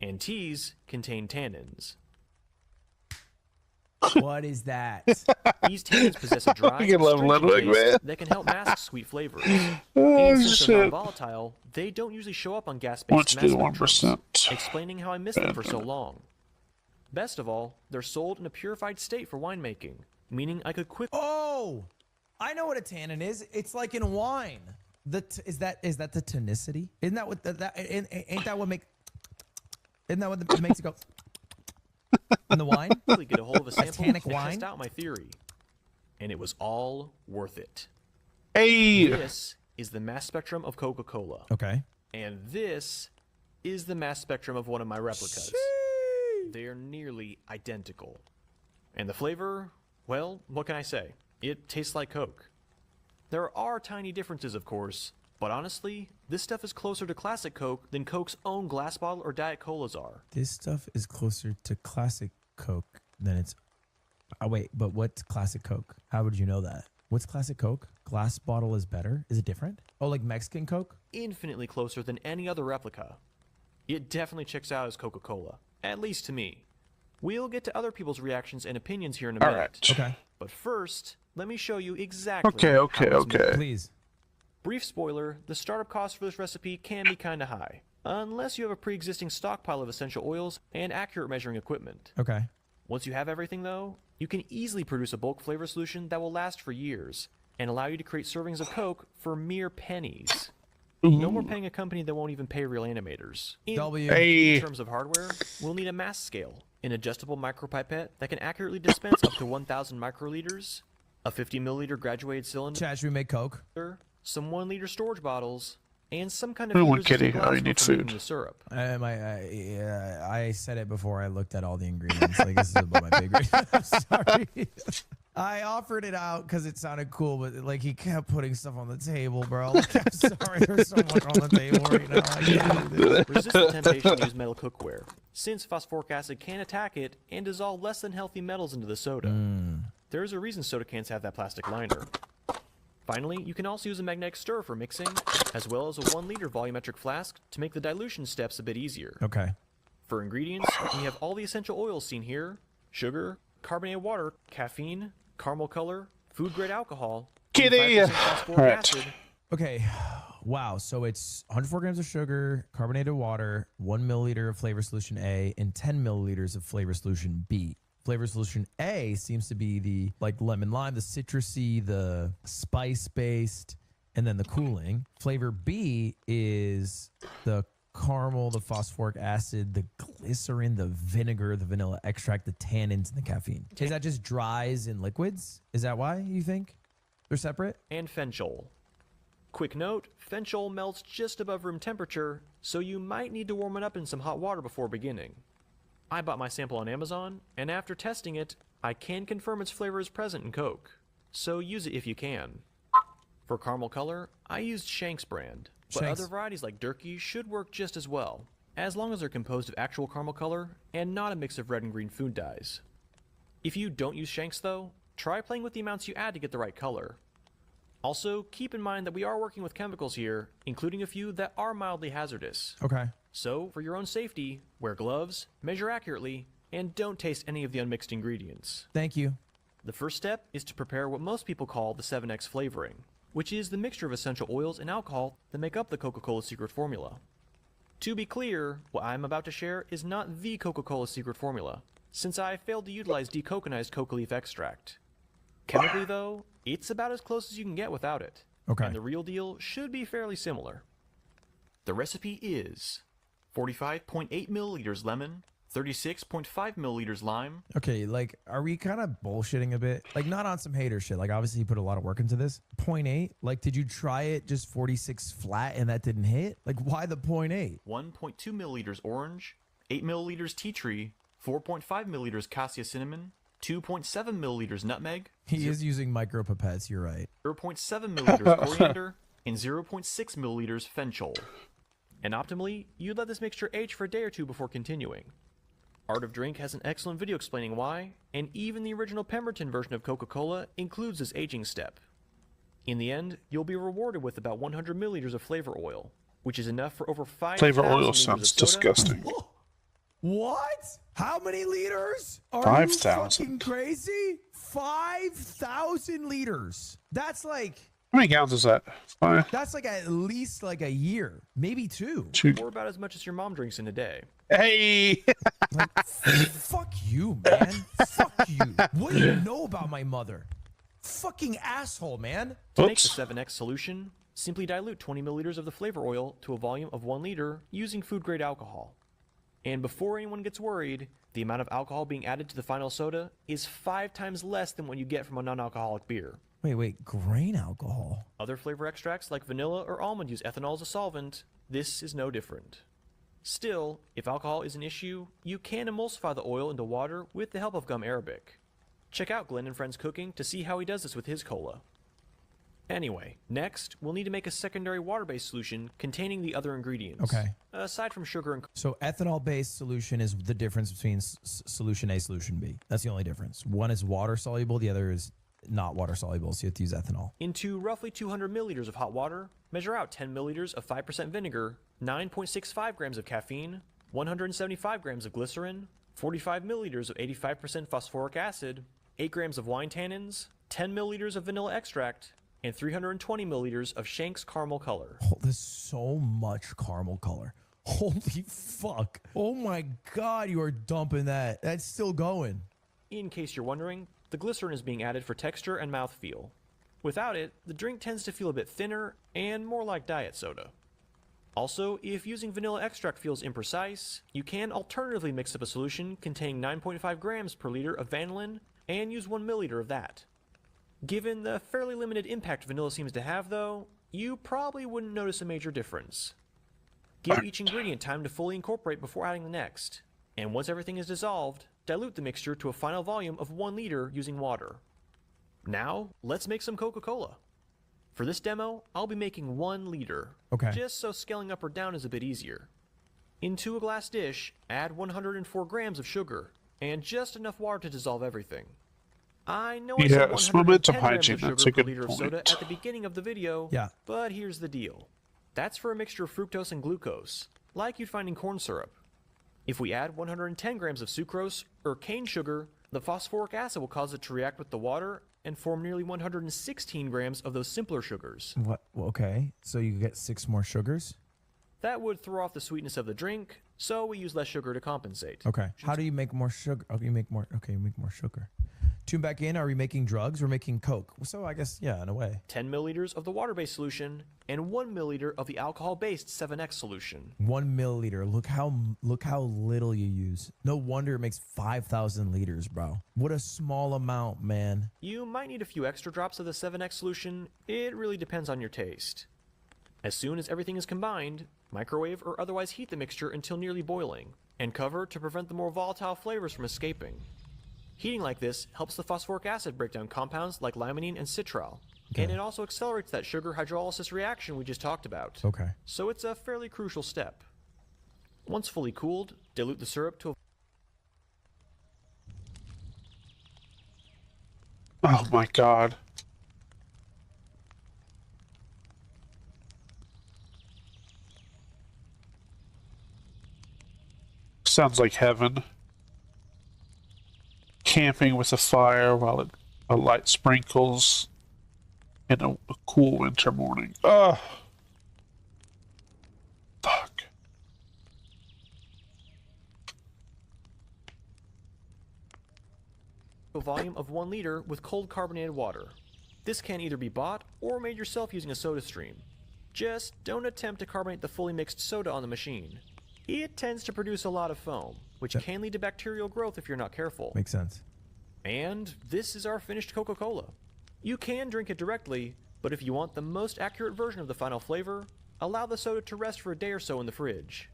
Speaker 3: and teas contain tannins.
Speaker 2: What is that?
Speaker 3: These tannins possess a dry,
Speaker 1: I love
Speaker 3: astringent
Speaker 1: Ludwig,
Speaker 3: taste
Speaker 1: man.
Speaker 3: that can help mask sweet flavors.
Speaker 1: Oh,
Speaker 3: And since they're
Speaker 1: shit.
Speaker 3: non-volatile, they don't usually show up on
Speaker 1: Let's
Speaker 3: gas-based mass
Speaker 1: do
Speaker 3: spectrums,
Speaker 1: 1%.
Speaker 3: explaining how I missed them for so long. Best of all, they're sold in a purified state for winemaking, meaning I could quickly
Speaker 2: Oh, I know what a tannin is. It's like in wine. Is that the tonicity? Isn't that what ain't that what makes it go in the wine?
Speaker 3: get a hold of a sample
Speaker 2: tannic
Speaker 3: to
Speaker 2: wine?
Speaker 3: test out my theory. And it was all worth it.
Speaker 1: Hey.
Speaker 3: This is the mass spectrum of Coca-Cola.
Speaker 2: Okay.
Speaker 3: And this is the mass spectrum of one of my replicas. They are nearly identical. And the flavor, well, what can I say? It tastes like Coke. There are tiny differences, of course, but honestly, this stuff is closer to classic Coke than Coke's own glass bottle or Diet Colas are.
Speaker 2: This stuff is closer to classic Coke than it's. Oh wait, but what's classic Coke? How would you know that? What's classic Coke? Glass bottle is better? Is it different? Oh, like Mexican Coke?
Speaker 3: Infinitely closer than any other replica. It definitely checks out as Coca-Cola, at least to me. We'll get to other people's reactions and opinions here in a minute.
Speaker 1: Alright.
Speaker 2: Okay.
Speaker 3: But first, let me show you exactly
Speaker 1: Okay.
Speaker 3: how it's made.
Speaker 2: Please.
Speaker 3: Brief spoiler, the startup cost for this recipe can be kinda high, unless you have a pre-existing stockpile of essential oils and accurate measuring equipment.
Speaker 2: Okay.
Speaker 3: Once you have everything though, you can easily produce a bulk flavor solution that will last for years, and allow you to create servings of Coke for mere pennies. No more paying a company that won't even pay real animators.
Speaker 2: W.
Speaker 1: Hey.
Speaker 3: In terms of hardware, we'll need a mass scale, an adjustable micropipette that can accurately dispense up to 1,000 microliters, a 50 milliliter graduated cylinder,
Speaker 2: Chad, should we make Coke?
Speaker 3: some 1 liter storage bottles, and some kind of
Speaker 5: I don't want
Speaker 3: heat-resistant
Speaker 5: kitty. Oh, you
Speaker 3: glass
Speaker 5: need
Speaker 3: for making
Speaker 5: food.
Speaker 3: the syrup.
Speaker 2: I said it before I looked at all the ingredients. Like, this is above my pay grade. I'm sorry. I offered it out because it sounded cool, but like he kept putting stuff on the table, bro. Like, I'm sorry, there's so much on the table right now. I can't do this.
Speaker 3: Resist the temptation to use metal cookware, since phosphoric acid can attack it and dissolve less than healthy metals into the soda. There is a reason soda cans have that plastic liner. Finally, you can also use a magnetic stirrer for mixing, as well as a 1-liter volumetric flask to make the dilution steps a bit easier.
Speaker 2: Okay.
Speaker 3: For ingredients, we have all the essential oils seen here: sugar, carbonated water, caffeine, caramel color, food-grade alcohol,
Speaker 5: Kitty!
Speaker 3: 5% phosphoric
Speaker 5: Right.
Speaker 3: acid,
Speaker 2: Okay. Wow. So it's 104 grams of sugar, carbonated water, 1 milliliter of flavor solution A, and 10 milliliters of flavor solution B. Flavor solution A seems to be the like lemon lime, the citrusy, the spice based, and then the cooling. Flavor B is the caramel, the phosphoric acid, the glycerin, the vinegar, the vanilla extract, the tannins, and the caffeine. Is that just dries in liquids? Is that why you think they're separate?
Speaker 3: and fenchol. Quick note, fenchol melts just above room temperature, so you might need to warm it up in some hot water before beginning. I bought my sample on Amazon, and after testing it, I can confirm its flavor is present in Coke, so use it if you can. For caramel color, I used Shank's brand, but
Speaker 2: Shank's.
Speaker 3: other varieties like Durkee should work just as well, as long as they're composed of actual caramel color and not a mix of red and green food dyes. If you don't use Shank's though, try playing with the amounts you add to get the right color. Also, keep in mind that we are working with chemicals here, including a few that are mildly hazardous.
Speaker 2: Okay.
Speaker 3: So, for your own safety, wear gloves, measure accurately, and don't taste any of the unmixed ingredients.
Speaker 2: Thank you.
Speaker 3: The first step is to prepare what most people call the 7X flavoring, which is the mixture of essential oils and alcohol that make up the Coca-Cola secret formula. To be clear, what I'm about to share is not the Coca-Cola secret formula, since I failed to utilize decoconized coca leaf extract. Chemically though, it's about as close as you can get without it.
Speaker 2: Okay.
Speaker 3: And the real deal should be fairly similar. The recipe is 45.8 milliliters lemon, 36.5 milliliters lime.
Speaker 2: Okay, like, are we kind of bullshitting a bit? Like, not on some hater shit. Like, obviously, you put a lot of work into this. 0.8? Like, did you try it just 46 flat and that didn't hit? Like, why the 0.8?
Speaker 3: 1.2 milliliters orange, 8 milliliters tea tree, 4.5 milliliters cassia cinnamon, 2.7 milliliters nutmeg,
Speaker 2: He is using micro pipettes, you're right.
Speaker 3: 0.7 milliliters coriander, and 0.6 milliliters fenchol. And optimally, you'd let this mixture age for a day or two before continuing. Art of Drink has an excellent video explaining why, and even the original Pemberton version of Coca-Cola includes this aging step. In the end, you'll be rewarded with about 100 milliliters of flavor oil, which is enough for over 5,000
Speaker 5: Flavor oil
Speaker 3: liters
Speaker 5: sounds
Speaker 3: of soda.
Speaker 5: disgusting.
Speaker 2: What? How many liters? Are
Speaker 5: 5,000.
Speaker 2: you fucking crazy? 5,000 liters. That's like
Speaker 5: How many gallons is that? Five?
Speaker 2: at least like a year, maybe two.
Speaker 5: Two.
Speaker 3: Or about as much as your mom drinks in a day.
Speaker 5: Hey!
Speaker 2: Like, fuck you, man. Fuck you. What do you know about my mother? Fucking asshole, man.
Speaker 3: To make the
Speaker 5: Oops.
Speaker 3: 7X solution, simply dilute 20 milliliters of the flavor oil to a volume of 1 liter using food-grade alcohol. And before anyone gets worried, the amount of alcohol being added to the final soda is 5 times less than what you get from a non-alcoholic beer.
Speaker 2: Wait, grain alcohol?
Speaker 3: Other flavor extracts like vanilla or almond use ethanol as a solvent. This is no different. Still, if alcohol is an issue, you can emulsify the oil into water with the help of gum arabic. Check out Glenn and Friends Cooking to see how he does this with his cola. Anyway, next, we'll need to make a secondary water-based solution containing the other ingredients.
Speaker 2: Okay.
Speaker 3: Aside from sugar and
Speaker 2: So ethanol-based solution is the difference between solution A, solution B. That's the only difference. One is water-soluble, the other is not water-soluble, so you have to use ethanol.
Speaker 3: into roughly 200 milliliters of hot water, measure out 10 milliliters of 5% vinegar, 9.65 grams of caffeine, 175 grams of glycerin, 45 milliliters of 85% phosphoric acid, 8 grams of wine tannins, 10 milliliters of vanilla extract, and 320 milliliters of Shank's caramel color.
Speaker 2: Oh, there's so much caramel color. Holy fuck. Oh my God, you are dumping that. That's still going.
Speaker 3: In case you're wondering, the glycerin is being added for texture and mouthfeel. Without it, the drink tends to feel a bit thinner and more like diet soda. Also, if using vanilla extract feels imprecise, you can alternatively mix up a solution containing 9.5 grams per liter of vanillin and use 1 milliliter of that. Given the fairly limited impact vanilla seems to have though, you probably wouldn't notice a major difference. Give each ingredient time to fully incorporate before adding the next. And once everything is dissolved, dilute the mixture to a final volume of 1 liter using water. Now, let's make some Coca-Cola. For this demo, I'll be making 1 liter,
Speaker 2: Okay.
Speaker 3: just so scaling up or down is a bit easier. Into a glass dish, add 104 grams of sugar, and just enough water to dissolve everything. I know I said
Speaker 5: Yes, momentum
Speaker 3: 110 grams
Speaker 5: hygiene,
Speaker 3: of
Speaker 5: that's
Speaker 3: sugar
Speaker 5: a
Speaker 3: per
Speaker 5: good
Speaker 3: liter of
Speaker 5: point.
Speaker 3: soda at the beginning of the video,
Speaker 2: Yeah.
Speaker 3: but here's the deal. That's for a mixture of fructose and glucose, like you'd find in corn syrup. If we add 110 grams of sucrose, or cane sugar, the phosphoric acid will cause it to react with the water and form nearly 116 grams of those simpler sugars.
Speaker 2: What? Well, okay. So you get 6 more sugars?
Speaker 3: That would throw off the sweetness of the drink, so we use less sugar to compensate.
Speaker 2: Okay. How do you make more sugar? Okay, you make more sugar. Tune back in. Are we making drugs? We're making Coke. So I guess, yeah, in a way.
Speaker 3: 10 milliliters of the water-based solution and 1 milliliter of the alcohol-based 7X solution.
Speaker 2: 1 milliliter. Look how little you use. No wonder it makes 5,000 liters, bro. What a small amount, man.
Speaker 3: You might need a few extra drops of the 7X solution. It really depends on your taste. As soon as everything is combined, microwave or otherwise heat the mixture until nearly boiling, and cover to prevent the more volatile flavors from escaping. Heating like this helps the phosphoric acid break down compounds like limonene and citral, and it also accelerates that sugar hydrolysis reaction we just talked about.
Speaker 2: Okay.
Speaker 3: So it's a fairly crucial step. Once fully cooled, dilute the syrup to a
Speaker 5: Oh my god. Sounds like heaven. Camping with a fire while a light sprinkles in a cool winter morning. Ugh. Fuck.
Speaker 3: volume of 1 liter with cold carbonated water. This can either be bought or made yourself using a soda stream. Just don't attempt to carbonate the fully mixed soda on the machine. It tends to produce a lot of foam, which can lead to bacterial growth if you're not careful.
Speaker 2: Makes sense.
Speaker 3: And this is our finished Coca-Cola. You can drink it directly, but if you want the most accurate version of the final flavor, allow the soda to rest for a day or so in the fridge.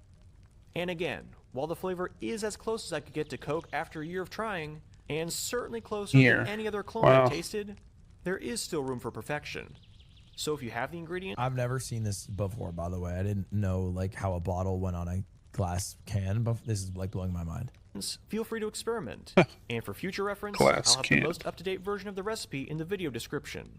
Speaker 3: And again, while the flavor is as close as I could get to Coke after a year of trying, and certainly closer than any other clone I've tasted, there is still room for perfection. So if you have the ingredient...
Speaker 2: I've never seen this before, by the way. I didn't know like how a bottle went on a glass can, but this is like blowing my mind.
Speaker 3: Feel free to experiment. And for future reference,
Speaker 5: Glass
Speaker 3: I'll have
Speaker 5: can.
Speaker 3: the most up-to-date version of the recipe in the video description.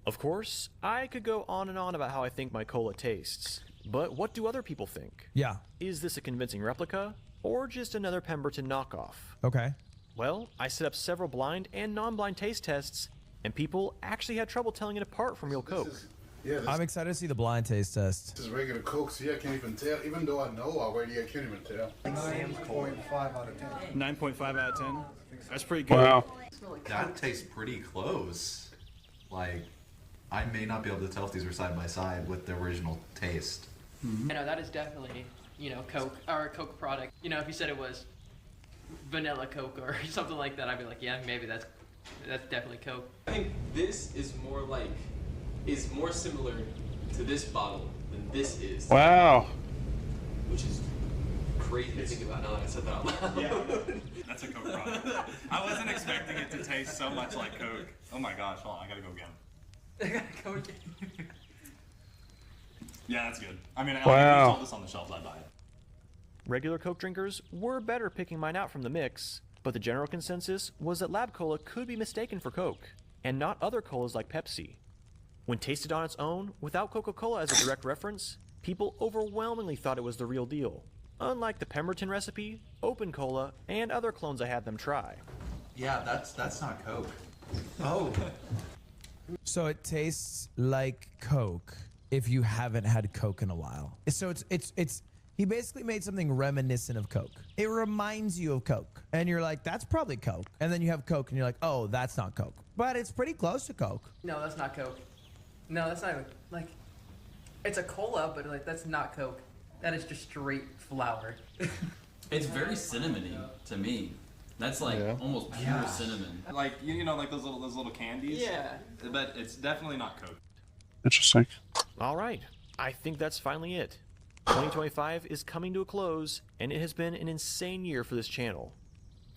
Speaker 3: Of course, I could go on and on about how I think my cola tastes, but what do other people think?
Speaker 2: Yeah.
Speaker 3: Is this a convincing replica, or just another Pemberton knockoff?
Speaker 2: Okay.
Speaker 3: Well, I set up several blind and non-blind taste tests, and people actually had trouble telling it apart from real Coke.
Speaker 2: I'm excited to see the blind taste test.
Speaker 6: This is regular Coke, see, I can't even tell. Even though I know already, I can't even tell.
Speaker 4: 9.5 out of 10.
Speaker 7: 9.5 out of 10. That's pretty good.
Speaker 5: Wow.
Speaker 8: That tastes pretty close. Like, I may not be able to tell if these are side by side with the original taste.
Speaker 9: You know, that is definitely, you know, Coke, or a Coke product. You know, if you said it was vanilla Coke or something like that, I'd be like, yeah, maybe that's definitely Coke.
Speaker 10: I think this is more similar to this bottle than this is.
Speaker 5: Wow.
Speaker 10: Which is crazy to think about now that I said that out loud.
Speaker 7: Yeah, that's a Coke product. I wasn't expecting it to taste so much like Coke. Oh my gosh, hold on, I gotta go again.
Speaker 9: I gotta go again.
Speaker 7: Yeah, that's good. I mean,
Speaker 5: Wow.
Speaker 7: I saw this on the shelves, I'd buy it.
Speaker 3: Regular Coke drinkers were better picking mine out from the mix, but the general consensus was that Lab Cola could be mistaken for Coke, and not other colas like Pepsi. When tasted on its own, without Coca-Cola as a direct reference, people overwhelmingly thought it was the real deal, unlike the Pemberton recipe, Open Cola, and other clones I had them try.
Speaker 8: Yeah, that's not Coke. Oh.
Speaker 2: So it tastes like Coke if you haven't had Coke in a while. So it's he basically made something reminiscent of Coke. It reminds you of Coke. And you're like, that's probably Coke. And then you have Coke and you're like, oh, that's not Coke. But it's pretty close to Coke.
Speaker 9: No, that's not Coke. No, that's not even, like, it's a cola, but like that's not Coke. That is just straight flour.
Speaker 11: It's very cinnamony to me. That's like almost pure cinnamon.
Speaker 7: Like, you know, like those little candies?
Speaker 9: Yeah.
Speaker 7: But it's definitely not Coke.
Speaker 5: Interesting.
Speaker 3: All right, I think that's finally it. 2025 is coming to a close, and it has been an insane year for this channel.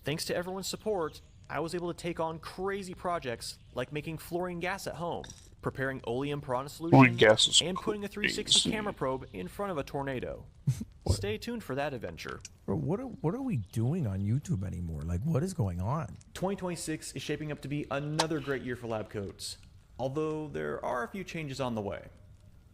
Speaker 3: Thanks to everyone's support, I was able to take on crazy projects like making fluorine gas at home, preparing oleum piranha
Speaker 5: Fluorine
Speaker 3: solution,
Speaker 5: gas is
Speaker 3: and putting a 360
Speaker 5: crazy.
Speaker 3: camera probe in front of a tornado. Stay tuned for that adventure.
Speaker 2: Bro, what are we doing on YouTube anymore? Like, what is going on?
Speaker 3: 2026 is shaping up to be another great year for lab coats, although there are a few changes on the way.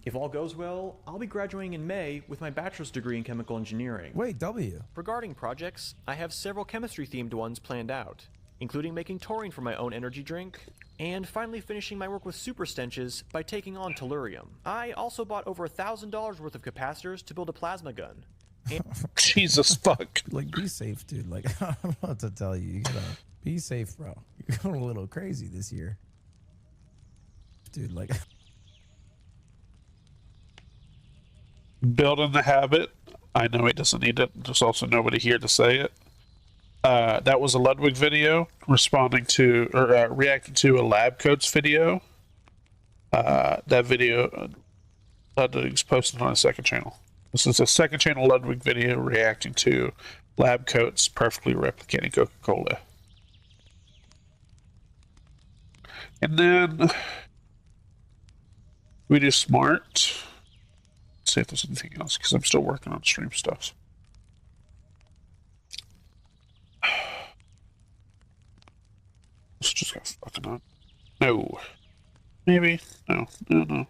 Speaker 3: If all goes well, I'll be graduating in May with my bachelor's degree in chemical engineering.
Speaker 2: Wait, W.
Speaker 3: Regarding projects, I have several chemistry-themed ones planned out, including making taurine for my own energy drink, and finally finishing my work with super stenches by taking on tellurium. I also bought over $1,000 worth of capacitors to build a plasma gun.
Speaker 5: Jesus fuck.
Speaker 2: Like, be safe, dude. Like, I don't know what to tell you. You gotta be safe, bro. You're going a little crazy this year. Dude, like...
Speaker 5: Building the habit. I know he doesn't need it. There's also nobody here to say it. That was a Ludwig video responding to or reacting to a lab coats video. That video Ludwig's posted on his second channel. This is a second channel Ludwig video reacting to lab coats perfectly replicating Coca-Cola. And then we do smart. See if there's anything else because I'm still working on stream stuff. This just got fucking on. No. Maybe. No. No.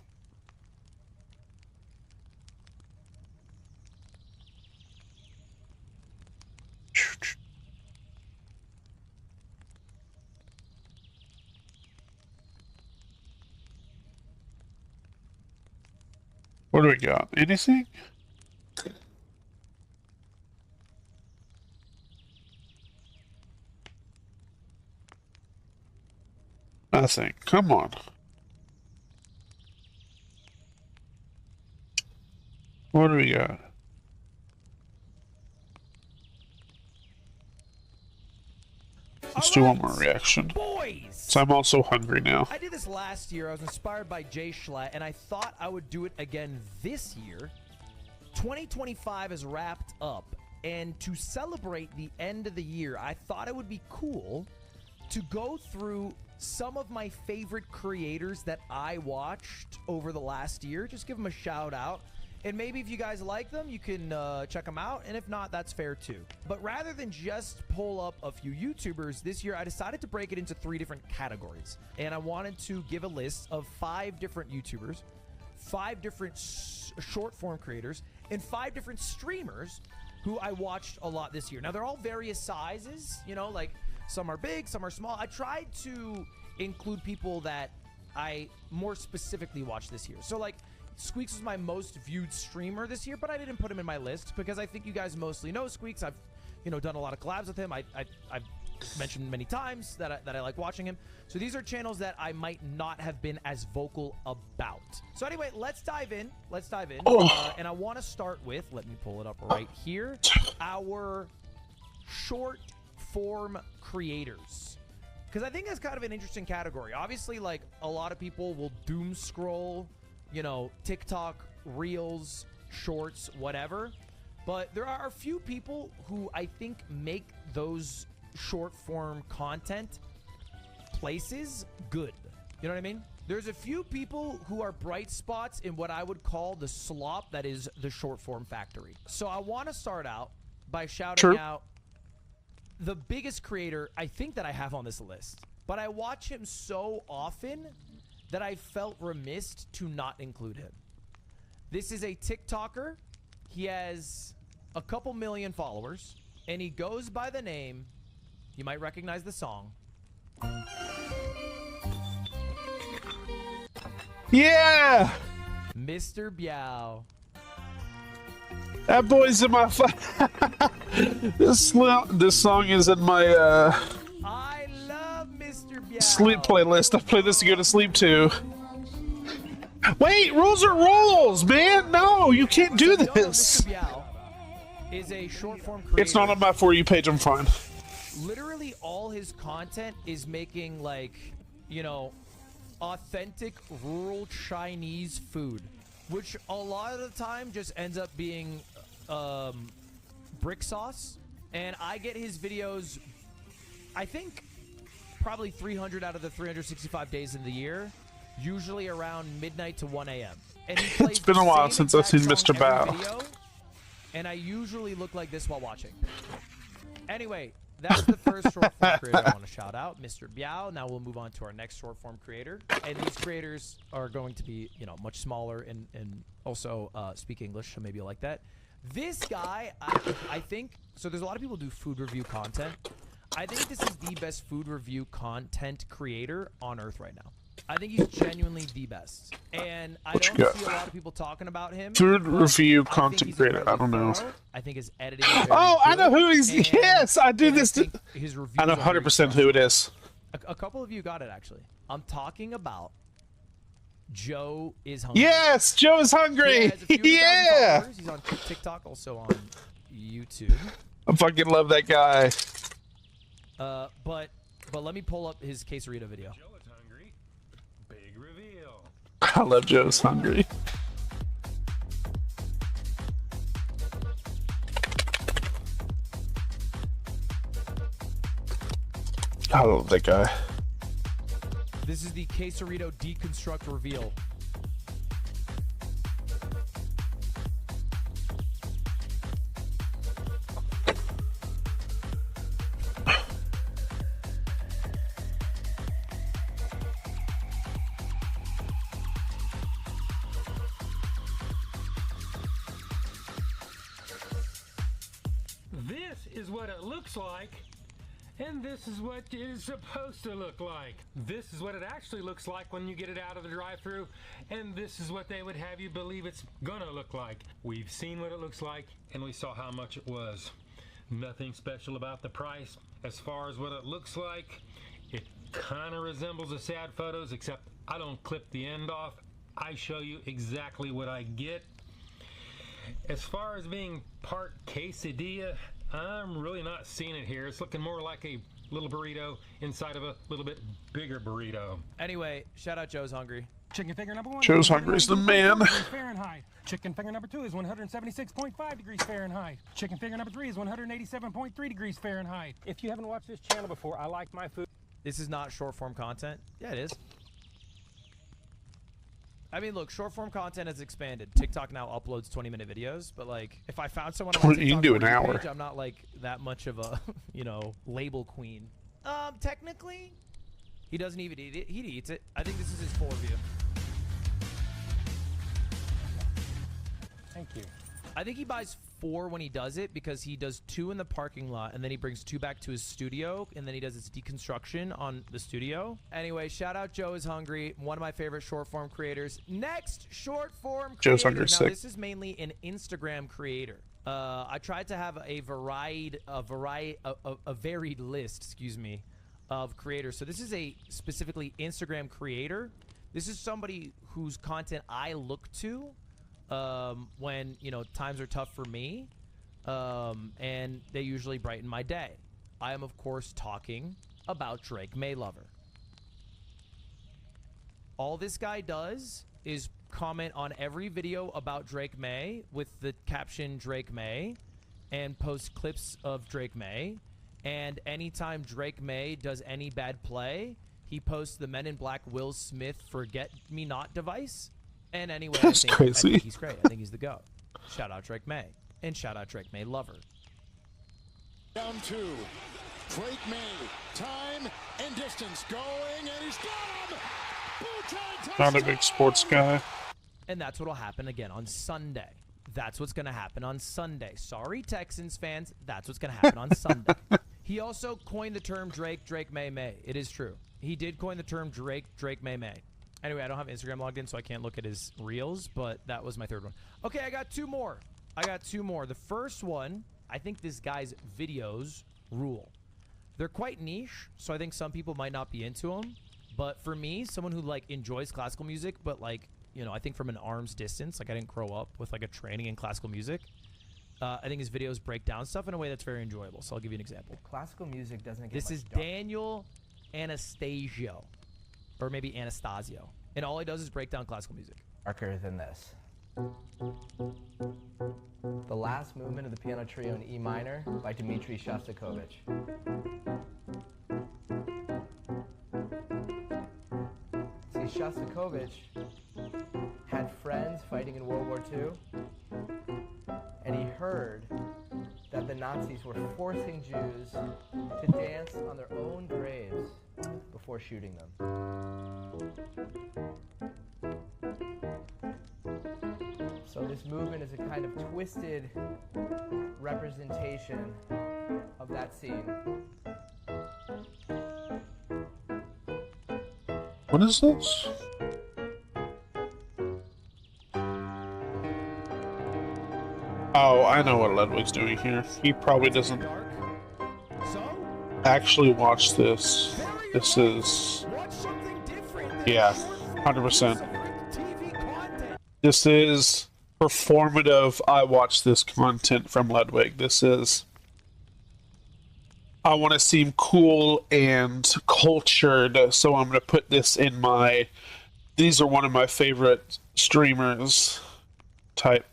Speaker 5: What do we got? Anything? Nothing. Come on. What do we got? Let's do one more reaction.
Speaker 2: Boys!
Speaker 5: So I'm also hungry now.
Speaker 2: I did this last year. I was inspired by Jay Schlatt, and I thought I would do it again this year. 2025 is wrapped up, and to celebrate the end of the year, I thought it would be cool to go through some of my favorite creators that I watched over the last year. Just give them a shout out. And maybe if you guys like them, you can check them out. And if not, that's fair too. But rather than just pull up a few YouTubers, this year I decided to break it into 3 different categories. And I wanted to give a list of 5 different YouTubers, 5 different short form creators, and 5 different streamers who I watched a lot this year. Now, they're all various sizes, you know, like some are big, some are small. I tried to include people that I more specifically watched this year. So like, Squeaks was my most viewed streamer this year, but I didn't put him in my list because I think you guys mostly know Squeaks. I've, you know, done a lot of collabs with him. I've mentioned many times that I like watching him. So these are channels that I might not have been as vocal about. So anyway, let's dive in. Let's dive in. And I want to start with, let me pull it up right here, our short form creators. Because I think that's kind of an interesting category. Obviously, like, a lot of people will doom scroll, you know, TikTok, Reels, Shorts, whatever. But there are a few people who I think make those short form content places good. You know what I mean? There's a few people who are bright spots in what I would call the slop that is the short form factory. So I want to start out by shouting out the biggest creator I think that I have on this list. But I watch him so often that I felt remiss to not include him. This is a TikToker. He has a couple million followers, and he goes by the name, you might recognize the song.
Speaker 5: Yeah!
Speaker 2: Mr. Biao.
Speaker 5: That boy's in my this song is in my
Speaker 2: I love Mr. Biao.
Speaker 5: sleep playlist. I play this to go to sleep too. Wait, rules are rules, man. No, you can't do this.
Speaker 2: Mr. Biao is a short form creator.
Speaker 5: It's not on my For You page. I'm fine.
Speaker 2: Literally all his content is making, like, you know, authentic rural Chinese food, which a lot of the time just ends up being brick sauce. And I get his videos, I think, probably 300 out of the 365 days in the year, usually around midnight to 1 a.m. And he plays
Speaker 5: It's been a while since I've seen Mr. Bao.
Speaker 2: Video, and I usually look like this while watching. Anyway, that's the first short form creator I want to shout out, Mr. Biao. Now we'll move on to our next short form creator. And these creators are going to be, you know, much smaller and also speak English, so maybe you like that. This guy, I think, so there's a lot of people who do food review content. I think this is the best food review content creator on earth right now. I think he's genuinely the best. And I don't see a lot of people talking about him.
Speaker 5: Food review content creator. I don't know.
Speaker 2: I think his editing is very
Speaker 5: I know
Speaker 2: good,
Speaker 5: who he's. Yes, I do this.
Speaker 2: His reviews
Speaker 5: I know 100% who it is.
Speaker 2: A couple of you got it, actually. I'm talking about Joe is Hungry.
Speaker 5: Yes, Joe is Hungry. Yeah.
Speaker 2: He's on TikTok, also on YouTube.
Speaker 5: I fucking love that guy.
Speaker 2: But let me pull up his quesarito video.
Speaker 1: Joe is hungry. Big reveal.
Speaker 5: I love Joe's Hungry. I love that guy.
Speaker 2: This is the quesarito deconstruct reveal.
Speaker 12: This is what it looks like, and this is what it is supposed to look like. This is what it actually looks like when you get it out of the drive-thru, and this is what they would have you believe it's gonna look like. We've seen what it looks like, and we saw how much it was. Nothing special about the price. As far as what it looks like, it kind of resembles the sad photos, except I don't clip the end off. I show you exactly what I get. As far as being part quesadilla, I'm really not seeing it here. It's looking more like a little burrito inside of a little bit bigger burrito.
Speaker 2: Anyway, shout out Joe's Hungry.
Speaker 12: Chicken finger number 1.
Speaker 5: Joe's Hungry is the man.
Speaker 12: Fahrenheit. Chicken finger number 2 is 176.5 degrees Fahrenheit. Chicken finger number 3 is 187.3 degrees Fahrenheit. If you haven't watched this channel before, I like my food.
Speaker 2: This is not short form content. Yeah, it is. I mean, look, short form content has expanded. TikTok now uploads 20-minute videos, but like, if I found someone on my TikTok
Speaker 5: you can do an hour.
Speaker 2: page, I'm not like that much of a, you know, label queen. Technically, he doesn't even eat it. He eats it. I think this is his full review.
Speaker 12: Thank you.
Speaker 2: I think he buys 4 when he does it because he does 2 in the parking lot and then he brings 2 back to his studio and then he does his deconstruction on the studio. Anyway, shout out Joe is Hungry, one of my favorite short form creators. Next short form creator.
Speaker 5: Joe's Hungry
Speaker 2: now,
Speaker 5: sick.
Speaker 2: This is mainly an Instagram creator. I tried to have a varied list, excuse me, of creators. So this is a specifically Instagram creator. This is somebody whose content I look to when, you know, times are tough for me, and they usually brighten my day. I am, of course, talking about Drake May Lover. All this guy does is comment on every video about Drake May with the caption Drake May and post clips of Drake May. And anytime Drake May does any bad play, he posts the Men in Black Will Smith Forget Me Not device. And anyway, I think he's great. I think he's the GOAT. Shout out Drake May. And shout out Drake May Lover.
Speaker 13: Down 2. Drake May. Time and distance going, and he's got him!
Speaker 5: Not a big sports guy.
Speaker 2: And that's what will happen again on Sunday. That's what's going to happen on Sunday. Sorry, Texans fans. That's what's going to happen on Sunday. He also coined the term Drake May May. It is true. He did coin the term Drake May May. Anyway, I don't have Instagram logged in, so I can't look at his reels, but that was my third one. Okay, I got 2 more. The first one, I think this guy's videos rule. They're quite niche, so I think some people might not be into them. But for me, someone who like enjoys classical music, but like, you know, I think from an arm's distance, like I didn't grow up with like a training in classical music. I think his videos break down stuff in a way that's very enjoyable. So I'll give you an example.
Speaker 14: Classical music doesn't get
Speaker 2: This is Daniel Anastasio. or maybe Anastasio. And all he does is break down classical music.
Speaker 14: Darker than this. The last movement of the piano trio in E minor by Dmitri Shostakovich. See, Shostakovich had friends fighting in World War II, and he heard that the Nazis were forcing Jews to dance on their own graves before shooting them. So this movement is a kind of twisted representation of that scene.
Speaker 5: What is this? Oh, I know what Ludwig's doing here. He probably doesn't actually watch this. This is... Yeah, 100%. This is performative, I watch this content from Ludwig. This is... I want to seem cool and cultured, so I'm going to put this in my... These are one of my favorite streamers type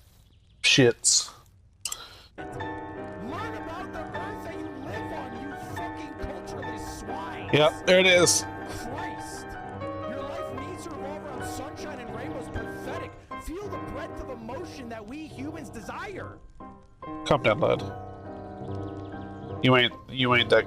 Speaker 5: shits. Yep, there it is.
Speaker 13: Christ! Your life needs to revolve around sunshine and rainbows. Pathetic. Feel the breadth of emotion that we humans desire.
Speaker 5: Calm down, lad. You ain't that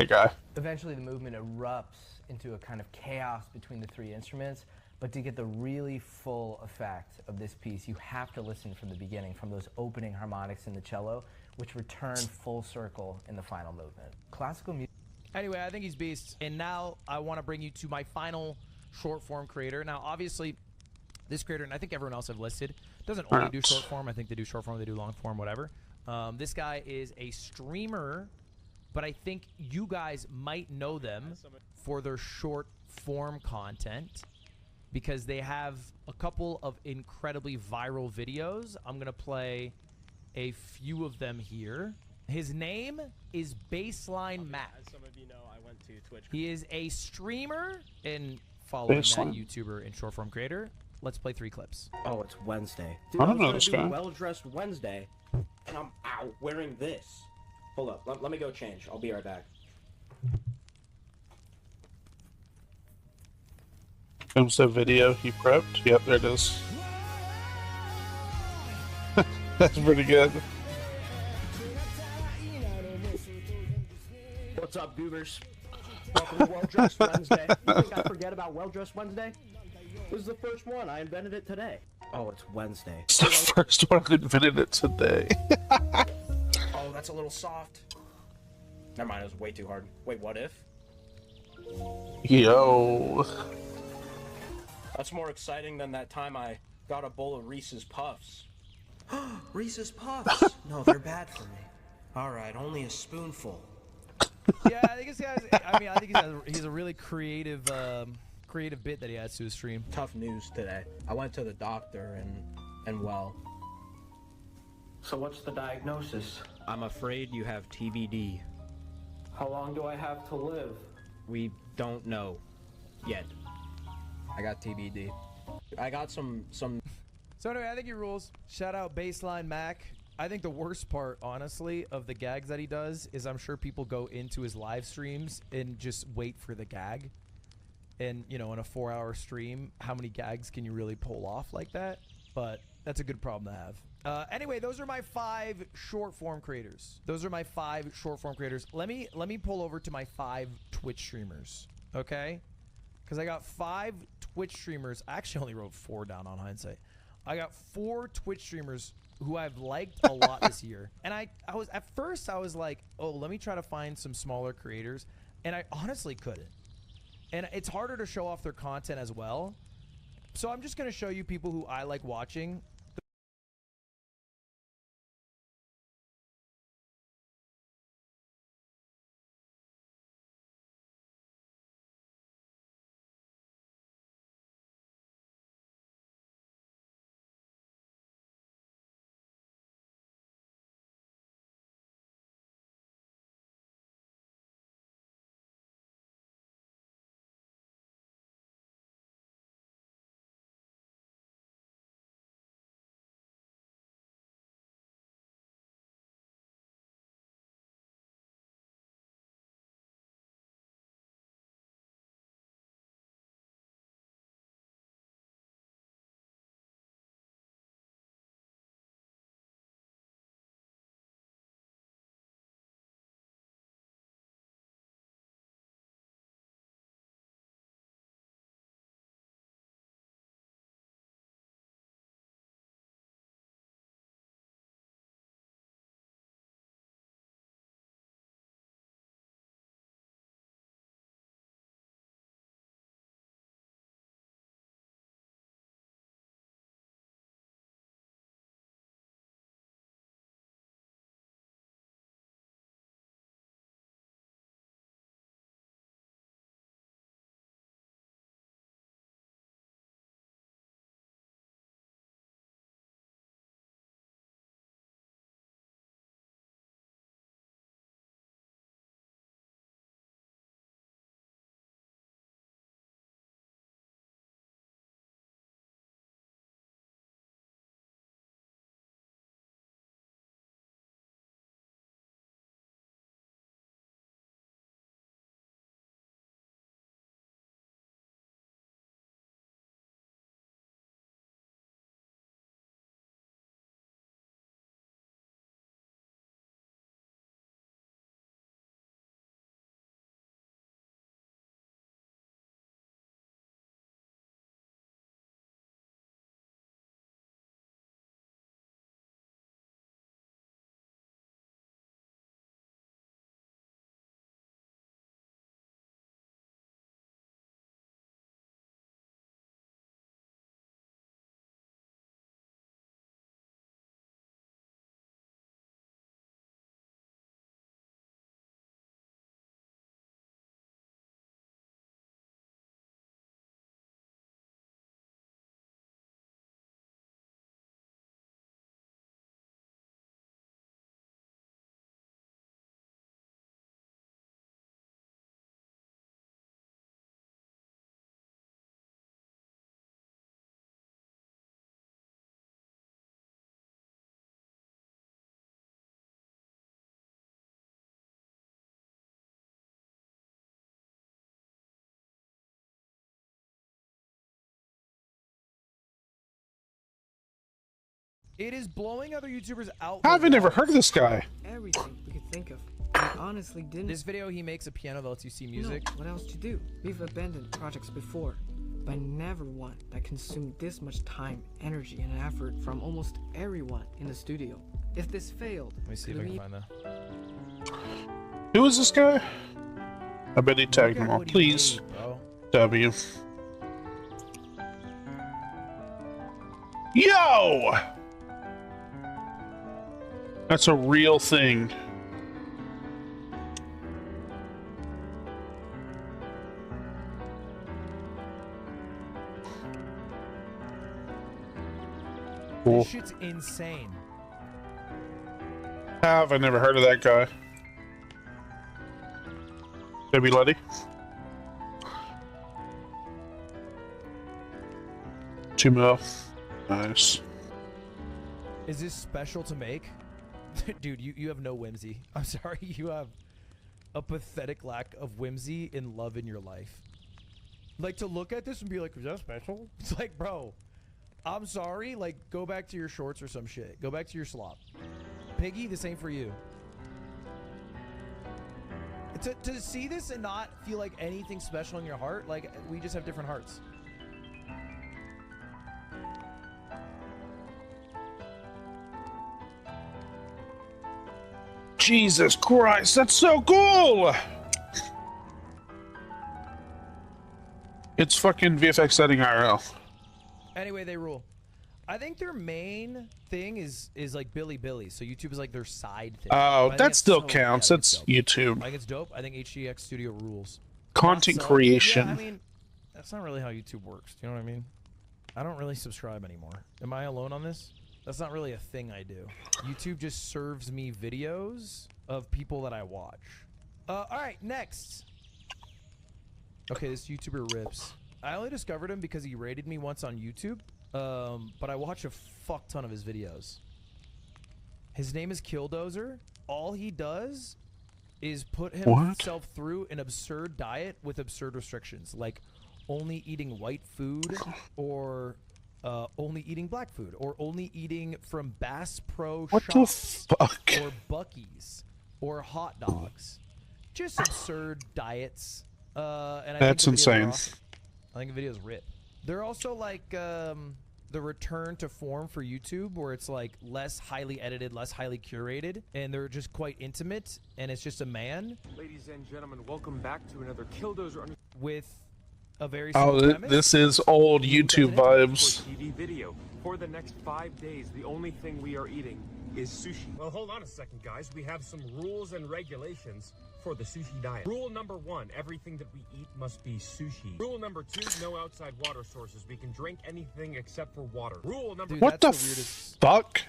Speaker 5: guy.
Speaker 14: Eventually the movement erupts into a kind of chaos between the three instruments, but to get the really full effect of this piece, you have to listen from the beginning, from those opening harmonics in the cello, which return full circle in the final movement. Classical music.
Speaker 2: Anyway, I think he's beast. And now I want to bring you to my final short form creator. Now, obviously, this creator, and I think everyone else I've listed, doesn't only do short form. I think they do short form, they do long form, whatever. This guy is a streamer, but I think you guys might know them for their short form content because they have a couple of incredibly viral videos. I'm going to play a few of them here. His name is Baseline Mac.
Speaker 15: As some of you know, I went to Twitch.
Speaker 2: He is a streamer and following
Speaker 15: Baseline.
Speaker 2: that YouTuber and short form creator. Let's play 3 clips.
Speaker 15: Oh, it's Wednesday.
Speaker 5: I don't know this guy.
Speaker 15: Well-dressed Wednesday, and I'm out wearing this. Hold up, let me go change. I'll be right back.
Speaker 5: Comes the video he prepped. Yep, there it is. That's pretty good.
Speaker 15: What's up, goobers? Welcome to Well-Dressed Wednesday. You think I forget about Well-Dressed Wednesday? This is the first one. I invented it today. Oh, it's Wednesday.
Speaker 5: It's the first one I invented it today.
Speaker 15: Oh, that's a little soft. Never mind, it was way too hard. Wait, what if?
Speaker 5: Yo.
Speaker 15: That's more exciting than that time I got a bowl of Reese's Puffs. Reese's Puffs? No, they're bad for me. Alright, only a spoonful.
Speaker 2: Yeah, I think this guy's. I mean, I think he's a really creative, creative bit that he adds to his stream.
Speaker 15: Tough news today. I went to the doctor and well. So what's the diagnosis? I'm afraid you have TBD. How long do I have to live? We don't know yet. I got TBD. I got some.
Speaker 2: So anyway, I think he rules. Shout out Baseline Mac. I think the worst part, honestly, of the gags that he does is I'm sure people go into his live streams and just wait for the gag. And, you know, in a 4-hour stream, how many gags can you really pull off like that? But that's a good problem to have. Anyway, those are my 5 short form creators. Those are my 5 short form creators. Let me pull over to my 5 Twitch streamers, okay? Because I got 5 Twitch streamers. I actually only wrote 4 down on hindsight. I got 4 Twitch streamers who I've liked a lot this year. And I was at first I was like, oh, let me try to find some smaller creators. And I honestly couldn't. And it's harder to show off their content as well. So I'm just going to show you people who I like watching. It is blowing other YouTubers out.
Speaker 5: How have I never heard of this guy?
Speaker 16: Everything we could think of. We honestly didn't.
Speaker 2: This video, he makes a piano that lets you see music.
Speaker 16: What else to do? We've abandoned projects before, but never one that consumed this much time, energy, and effort from almost everyone in the studio. If this failed,
Speaker 2: let me see if I can find that.
Speaker 5: Who is this guy? I bet he tagged them all. Please. W. Yo! That's a real thing. Cool.
Speaker 2: This shit's insane.
Speaker 5: Have I never heard of that guy? Debbie Letty. 2 mil. Nice.
Speaker 2: Is this special to make? Dude, you have no whimsy. I'm sorry, you have a pathetic lack of whimsy and love in your life. Like, to look at this and be like, is that special? It's like, bro, I'm sorry, like, go back to your shorts or some shit. Go back to your slop. Piggy, this ain't for you. To see this and not feel like anything special in your heart, like, we just have different hearts.
Speaker 5: Jesus Christ, that's so cool! It's fucking VFX setting IRL.
Speaker 2: Anyway, they rule. I think their main thing is like Billy. So YouTube is like their side thing.
Speaker 5: Oh, that still counts. That's YouTube.
Speaker 2: Like, it's dope. I think HGX Studio rules.
Speaker 5: Content creation.
Speaker 2: Yeah, I mean, that's not really how YouTube works. Do you know what I mean? I don't really subscribe anymore. Am I alone on this? That's not really a thing I do. YouTube just serves me videos of people that I watch. All right, next. Okay, this YouTuber rips. I only discovered him because he rated me once on YouTube, but I watch a fuck ton of his videos. His name is Killdozer. All he does is put himself through an absurd diet with absurd restrictions, like only eating white food or only eating black food, or only eating from Bass Pro Shops, or Buc-ee's, or hot dogs. Just absurd diets. And
Speaker 5: That's insane.
Speaker 2: I think the videos rip. They're also like the return to form for YouTube, where it's like less highly edited, less highly curated, and they're just quite intimate, and it's just a man.
Speaker 17: Ladies and gentlemen, welcome back to another Killdozer
Speaker 2: with a very
Speaker 5: this is old YouTube vibes.
Speaker 17: TV video. For the next 5 days, the only thing we are eating is sushi. Well, hold on a second, guys. We have some rules and regulations for the sushi diet. Rule number 1, everything that we eat must be sushi. Rule number 2, no outside water sources. We can drink anything except for water. Rule number
Speaker 5: What the fuck?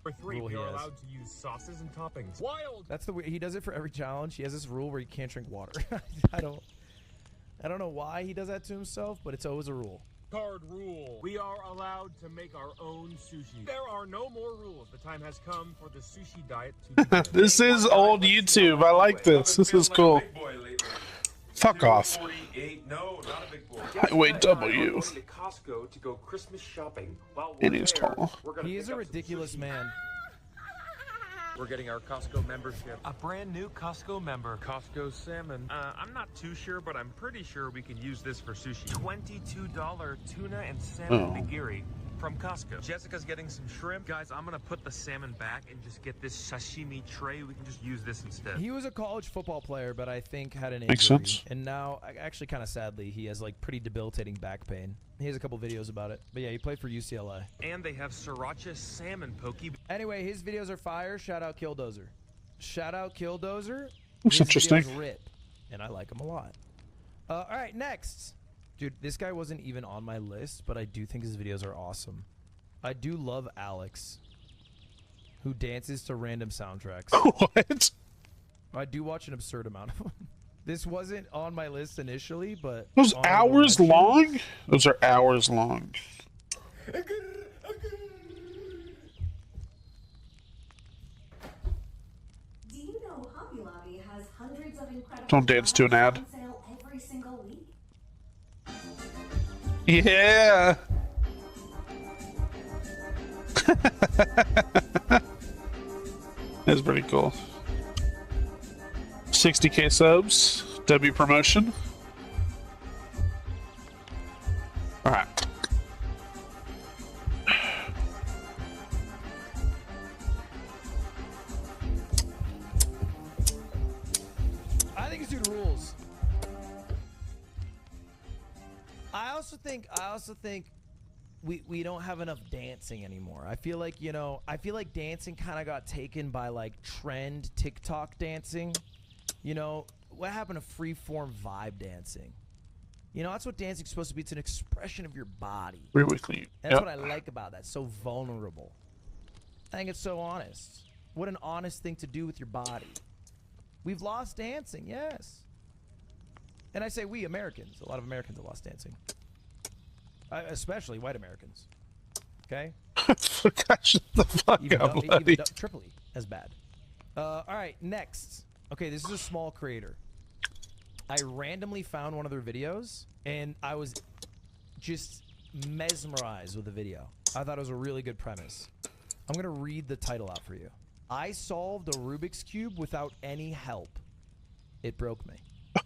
Speaker 17: Number 3, we are allowed to use sauces and toppings. Wild!
Speaker 2: That's the way he does it for every challenge. He has this rule where you can't drink water. I don't know why he does that to himself, but it's always a rule.
Speaker 17: Card rule. We are allowed to make our own sushi. There are no more rules. The time has come for the sushi diet to begin.
Speaker 5: This is old YouTube. I like this. This is cool. Fuck off.
Speaker 17: No, not a big boy.
Speaker 5: Highway W.
Speaker 17: We're going to Costco to go Christmas shopping. While
Speaker 5: It is tall.
Speaker 2: He is a ridiculous man.
Speaker 17: We're getting our Costco membership. A brand new Costco member. Costco salmon. I'm not too sure, but I'm pretty sure we can use this for sushi. $22 tuna and salmon nigiri from Costco. Jessica's getting some shrimp. Guys, I'm gonna put the salmon back and just get this sashimi tray. We can just use this instead.
Speaker 2: He was a college football player, but I think had an injury.
Speaker 5: Makes sense.
Speaker 2: And now, actually kind of sadly, he has like pretty debilitating back pain. He has a couple videos about it. But yeah, he played for UCLA.
Speaker 17: And they have sriracha salmon poke.
Speaker 2: Anyway, his videos are fire. Shout out Killdozer. Shout out Killdozer.
Speaker 5: That's
Speaker 2: His
Speaker 5: interesting.
Speaker 2: videos rip, and I like him a lot. All right, next. Dude, this guy wasn't even on my list, but I do think his videos are awesome. I do love Alex, who dances to random soundtracks.
Speaker 5: What?
Speaker 2: I do watch an absurd amount of them. This wasn't on my list initially, but...
Speaker 5: Those hours long? Those are hours long.
Speaker 18: Do you know Hobby Lobby has hundreds of incredible
Speaker 5: Don't dance to an ad.
Speaker 18: on sale every single week?
Speaker 5: Yeah. That's pretty cool. 60K subs. W promotion. Alright.
Speaker 2: I think this dude rules. I also think we don't have enough dancing anymore. I feel like, you know, dancing kind of got taken by like trend TikTok dancing. You know, what happened to freeform vibe dancing? You know, that's what dancing's supposed to be. It's an expression of your body.
Speaker 5: Really clean.
Speaker 2: That's what I like about that. So vulnerable. I think it's so honest. What an honest thing to do with your body. We've lost dancing, yes. And I say we Americans. A lot of Americans have lost dancing. Especially white Americans. Okay?
Speaker 5: Shut the fuck up, buddy.
Speaker 2: Even Tripoli as bad. All right, next. Okay, this is a small creator. I randomly found one of their videos, and I was just mesmerized with the video. I thought it was a really good premise. I'm going to read the title out for you. I solved a Rubik's Cube without any help. It broke me.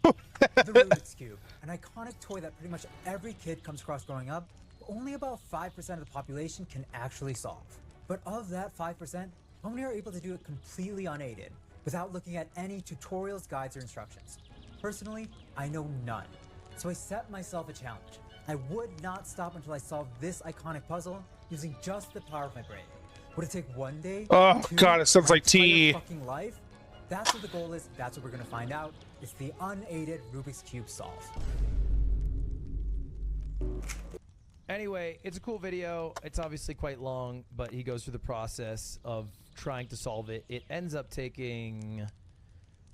Speaker 19: The Rubik's Cube, an iconic toy that pretty much every kid comes across growing up, but only about 5% of the population can actually solve. But of that 5%, how many are able to do it completely unaided, without looking at any tutorials, guides, or instructions? Personally, I know none. So I set myself a challenge. I would not stop until I solved this iconic puzzle using just the power of my brain. Would it take one day?
Speaker 5: Oh,
Speaker 19: two,
Speaker 5: God, it sounds
Speaker 19: my
Speaker 5: like tea.
Speaker 19: entire fucking life? That's what the goal is. That's what we're gonna find out. It's the unaided Rubik's Cube solve.
Speaker 2: Anyway, it's a cool video. It's obviously quite long, but he goes through the process of trying to solve it. It ends up taking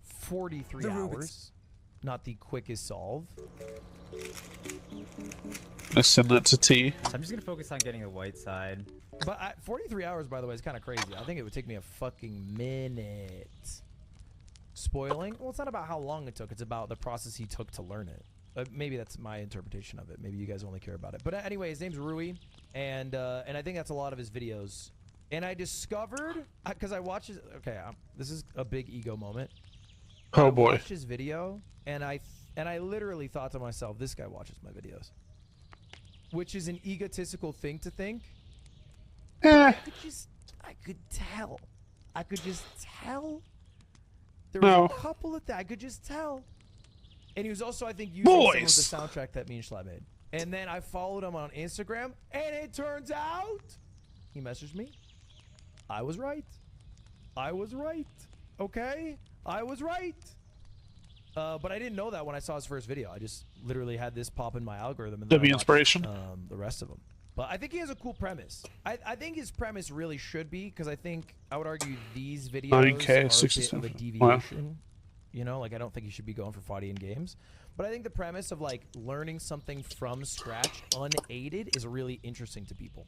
Speaker 2: 43 hours. Not the quickest solve.
Speaker 5: I send that to T.
Speaker 20: So I'm just gonna focus on getting the white side.
Speaker 2: But 43 hours, by the way, is kind of crazy. I think it would take me a fucking minute. Spoiling? Well, it's not about how long it took. It's about the process he took to learn it. Maybe that's my interpretation of it. Maybe you guys only care about it. But anyway, his name's Rui, and I think that's a lot of his videos. And I discovered, because I watched his, okay, this is a big ego moment.
Speaker 5: Oh
Speaker 2: I
Speaker 5: boy.
Speaker 2: watched his video, and I literally thought to myself, this guy watches my videos. Which is an egotistical thing to think. I could tell. I could just tell. There was a couple of things. I could just tell. And he was also, I think, using some of the soundtrack that me and Schlatt made. And then I followed him on Instagram, and it turns out he messaged me. I was right. I was right. Okay? I was right. But I didn't know that when I saw his first video. I just literally had this pop in my algorithm. And then
Speaker 5: W inspiration.
Speaker 2: The rest of them. But I think he has a cool premise. I think his premise really should be, because I think, I would argue these videos are a bit of a deviation.
Speaker 5: Wow.
Speaker 2: You know, like I don't think he should be going for fighting games. But I think the premise of like learning something from scratch unaided is really interesting to people.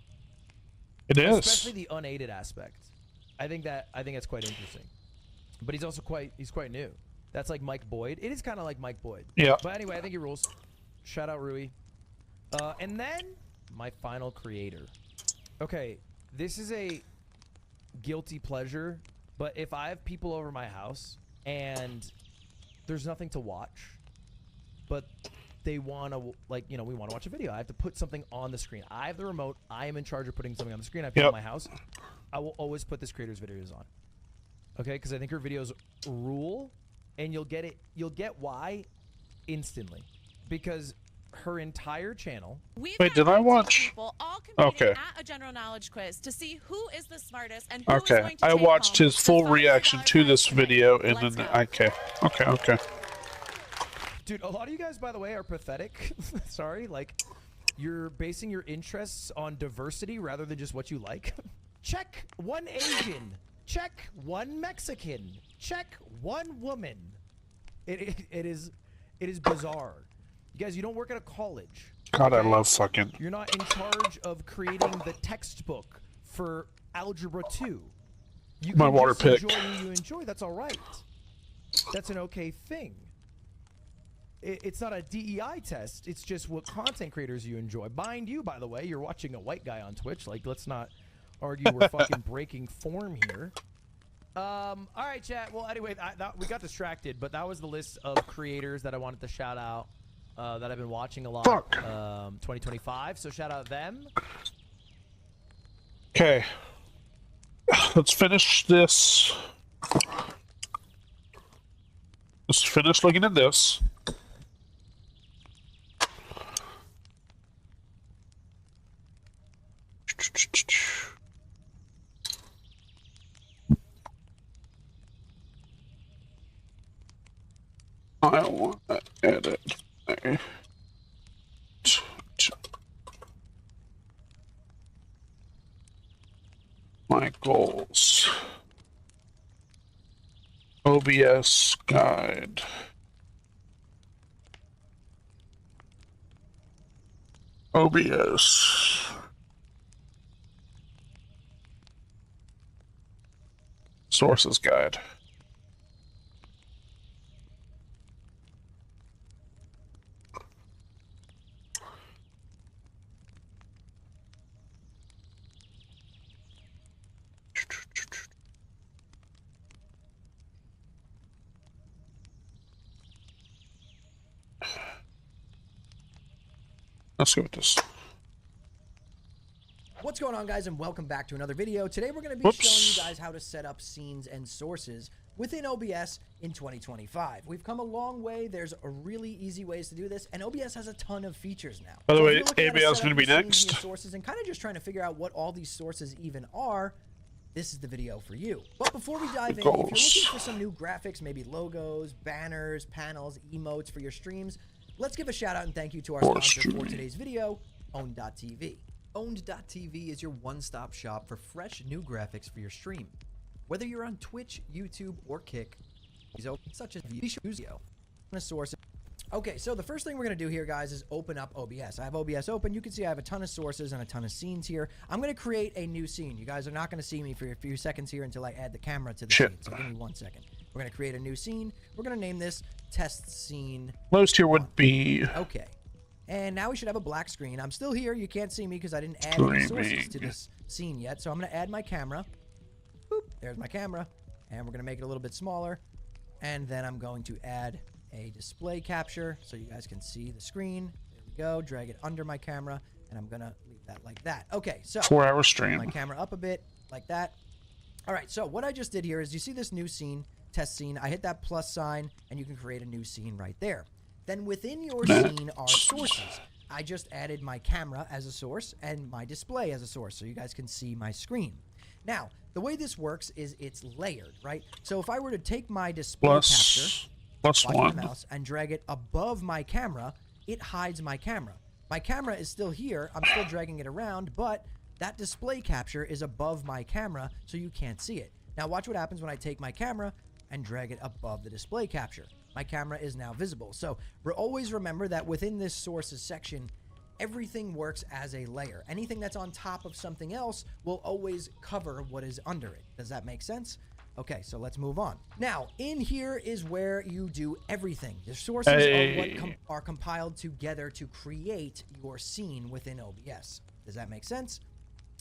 Speaker 5: It is.
Speaker 2: Especially the unaided aspect. I think that's quite interesting. But he's also quite new. That's like Mike Boyd. It is kind of like Mike Boyd.
Speaker 5: Yeah.
Speaker 2: But anyway, I think he rules. Shout out Rui. And then my final creator. Okay, this is a guilty pleasure, but if I have people over my house and there's nothing to watch, but they want to, like, you know, we want to watch a video, I have to put something on the screen. I have the remote. I am in charge of putting something on the screen. I have people in my house. I will always put this creator's videos on. Okay, because I think her videos rule, and you'll get it. You'll get why instantly, because her entire channel.
Speaker 5: Wait, did I watch? Okay.
Speaker 21: At a general knowledge quiz to see who is the smartest and who is
Speaker 5: Okay.
Speaker 21: going to
Speaker 5: I
Speaker 21: take
Speaker 5: watched
Speaker 21: home
Speaker 5: his full reaction to this video, and then okay.
Speaker 2: Dude, a lot of you guys, by the way, are pathetic. Sorry, like you're basing your interests on diversity rather than just what you like. Check one Asian. Check one Mexican. Check one woman. It is bizarre. You guys, you don't work at a college.
Speaker 5: God, I love fucking.
Speaker 2: You're not in charge of creating the textbook for Algebra 2. You
Speaker 5: My
Speaker 2: can
Speaker 5: water
Speaker 2: just
Speaker 5: pick.
Speaker 2: enjoy who you enjoy. That's all right. That's an okay thing. It's not a DEI test. It's just what content creators you enjoy. Mind you, by the way, you're watching a white guy on Twitch. Like, let's not argue we're fucking breaking form here. All right, chat. Well, anyway, we got distracted, but that was the list of creators that I wanted to shout out that I've been watching a lot. 2025. So shout out them.
Speaker 5: Okay. Let's finish this. Let's finish looking at this. I want to edit my goals. OBS guide. OBS. Sources guide. Let's go with this.
Speaker 6: What's going on, guys, and welcome back to another video. Today we're going to be showing you guys how to set up scenes and sources within OBS in 2025. We've come a long way. There's a really easy ways to do this, and OBS has a ton of features now.
Speaker 5: By the way, ABS is going to be next.
Speaker 6: Sources and kind of just trying to figure out what all these sources even are. This is the video for you. But before we dive in, if you're looking for some new graphics, maybe logos, banners, panels, emotes for your streams, let's give a shout out and thank you to our sponsor for today's video, Owned.tv. Owned.tv is your one-stop shop for fresh new graphics for your stream. Whether you're on Twitch, YouTube, or Kick, such as video, a source. Okay, so the first thing we're going to do here, guys, is open up OBS. I have OBS open. You can see I have a ton of sources and a ton of scenes here. I'm going to create a new scene. You guys are not going to see me for a few seconds here until I add the camera to the scene. So give me 1 second. We're going to create a new scene. We're going to name this Test Scene.
Speaker 5: Lowest here would be...
Speaker 6: Okay. And now we should have a black screen. I'm still here. You can't see me because I didn't add any sources to this scene yet. So I'm going to add my camera. Boop. There's my camera. And we're going to make it a little bit smaller. And then I'm going to add a display capture so you guys can see the screen. There we go. Drag it under my camera. And I'm going to leave that like that. Okay, so
Speaker 5: 4-hour stream.
Speaker 6: My camera up a bit like that. All right, so what I just did here is you see this new scene, test scene. I hit that plus sign, and you can create a new scene right there. Then within your scene are sources. I just added my camera as a source and my display as a source so you guys can see my screen. Now, the way this works is it's layered, right? So if I were to take my display capture, watch my mouse, and drag it above my camera, it hides my camera. My camera is still here. I'm still dragging it around, but that display capture is above my camera, so you can't see it. Now watch what happens when I take my camera and drag it above the display capture. My camera is now visible. So always remember that within this sources section, everything works as a layer. Anything that's on top of something else will always cover what is under it. Does that make sense? Okay, so let's move on. Now, in here is where you do everything. The sources are what are compiled together to create your scene within OBS. Does that make sense?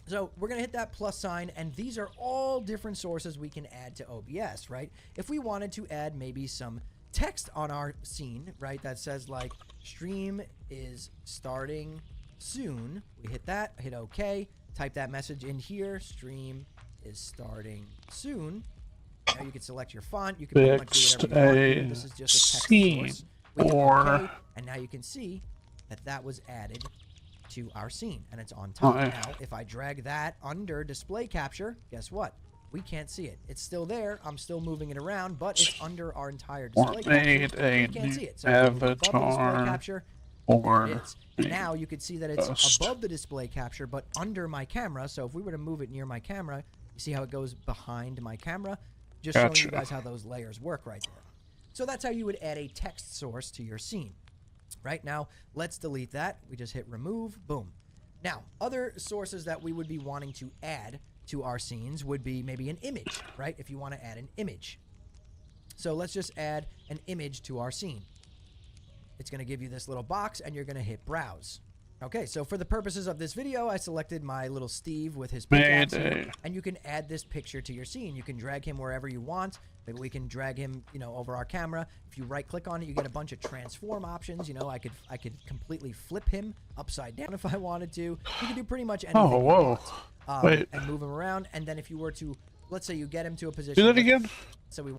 Speaker 6: So we're going to hit that plus sign, and these are all different sources we can add to OBS, right? If we wanted to add maybe some text on our scene, right, that says like stream is starting soon, we hit that, hit OK, type that message in here, stream is starting soon. Now you can select your font, you can pretty much do whatever you want. This is just a text source. We hit OK, and now you can see that that was added to our scene, and it's on top. Now, if I drag that under display capture, guess what? We can't see it. It's still there. I'm still moving it around, but it's under our entire display capture. You can't see it. So above the display capture, there it is. Now you can see that it's above the display capture, but under my camera. So if we were to move it near my camera, you see how it goes behind my camera? Just showing you guys how those layers work right there. So that's how you would add a text source to your scene. Right now, let's delete that. We just hit remove, boom. Now, other sources that we would be wanting to add to our scenes would be maybe an image, right? If you want to add an image. So let's just add an image to our scene. It's going to give you this little box, and you're going to hit browse. Okay, so for the purposes of this video, I selected my little Steve with his pickaxe here, and you can add this picture to your scene. You can drag him wherever you want. Maybe we can drag him, you know, over our camera. If you right-click on it, you get a bunch of transform options. You know, I could completely flip him upside down if I wanted to. You can do pretty much anything you want.
Speaker 5: Wait.
Speaker 6: And move him around. And then if you were to, let's say you get him to a position.
Speaker 5: Do that again?
Speaker 6: So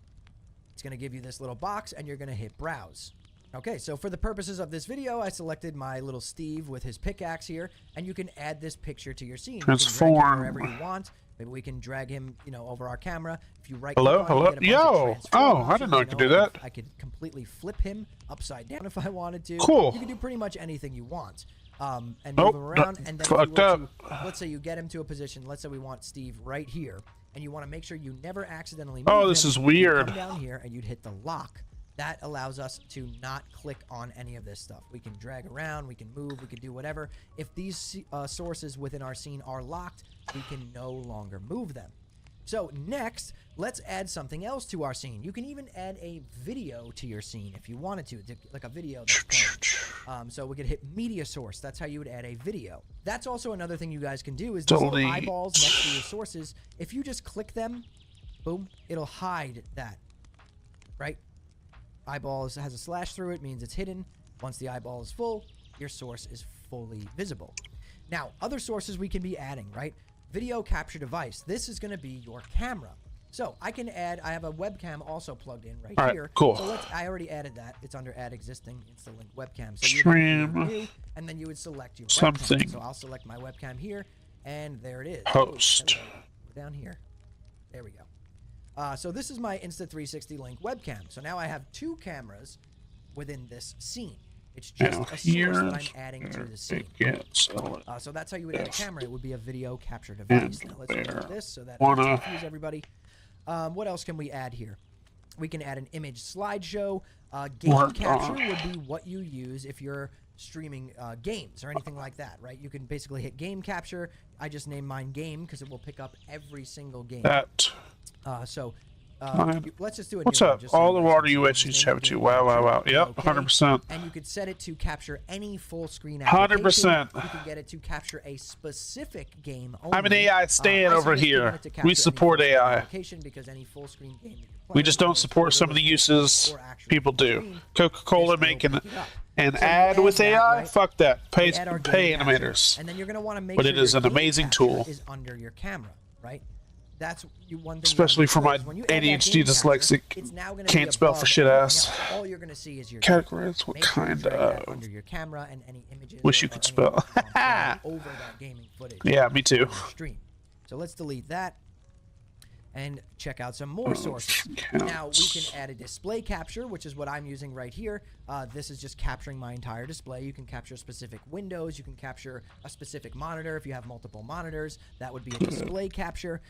Speaker 6: it's going to give you this little box, and you're going to hit browse. Okay, so for the purposes of this video, I selected my little Steve with his pickaxe here, and you can add this picture to your scene.
Speaker 5: Transform.
Speaker 6: You can drag him wherever you want. Maybe we can drag him, you know, over our camera. If you right-click
Speaker 5: Hello,
Speaker 6: on it,
Speaker 5: hello,
Speaker 6: you get a bunch of
Speaker 5: yo!
Speaker 6: transform
Speaker 5: Oh, I
Speaker 6: options.
Speaker 5: didn't know I
Speaker 6: You
Speaker 5: could do that.
Speaker 6: I could completely flip him upside down if I wanted to.
Speaker 5: Cool.
Speaker 6: You can do pretty much anything you want. And
Speaker 5: Nope,
Speaker 6: move him around, and then if you
Speaker 5: fucked
Speaker 6: were
Speaker 5: up.
Speaker 6: to, let's say you get him to a position. Let's say we want Steve right here, and you want to make sure you never accidentally move
Speaker 5: Oh, this
Speaker 6: him,
Speaker 5: is
Speaker 6: you'd
Speaker 5: weird.
Speaker 6: Come down here, and you'd hit the lock. That allows us to not click on any of this stuff. We can drag around, we can move, we can do whatever. If these sources within our scene are locked, we can no longer move them. So next, let's add something else to our scene. You can even add a video to your scene if you wanted to, like a video that's playing. So we could hit media source. That's how you would add a video. That's also another thing you guys can do is these little eyeballs next to your sources. If you just click them, boom, it'll hide that, right? Eyeball has a slash through it, means it's hidden. Once the eyeball is full, your source is fully visible. Now, other sources we can be adding, right? Video capture device. This is going to be your camera. So I can add, I have a webcam also plugged in right here.
Speaker 5: Cool.
Speaker 6: So I already added that. It's under add existing. It's the link webcam. So you
Speaker 5: Stream
Speaker 6: would new, and then you would select your
Speaker 5: something.
Speaker 6: webcam. So I'll select my webcam here, and there it is.
Speaker 5: Host.
Speaker 6: We're down here. There we go. So this is my Insta360 Link webcam. So now I have two cameras within this scene. It's just a source that I'm adding to the scene. So that's how you would add a camera. It would be a video capture device. Now let's do this so that I don't confuse everybody. What else can we add here? We can add an image slideshow. Game capture would be what you use if you're streaming games or anything like that, right? You can basically hit game capture. I just named mine game because it will pick up every single game. Let's just do it.
Speaker 5: What's up? All the water UHCs have to. Wow, wow, wow. Yep, 100%.
Speaker 6: And you could set it to capture any full screen
Speaker 5: 100%.
Speaker 6: You can get it to capture a specific game only.
Speaker 5: I'm an AI stand over here. We support AI.
Speaker 6: Because any full screen game
Speaker 5: we just don't support some of the uses people do. Coca-Cola making an ad with AI? Right? Fuck that. Pay animators.
Speaker 6: And then you're going to want to make
Speaker 5: but it is an amazing tool.
Speaker 6: Is under your camera, right? That's one thing.
Speaker 5: Especially for my ADHD dyslexic, can't spell for shit ass.
Speaker 6: All you're gonna see is your
Speaker 5: categories. What kind of?
Speaker 6: Under your camera and any images.
Speaker 5: Wish you could spell.
Speaker 6: Over that gaming footage.
Speaker 5: Yeah, me too.
Speaker 6: Stream. So let's delete that. And check out some more sources. Now we can add a display capture, which is what I'm using right here. This is just capturing my entire display. You can capture specific windows. You can capture a specific monitor. If you have multiple monitors, that would be a display capture.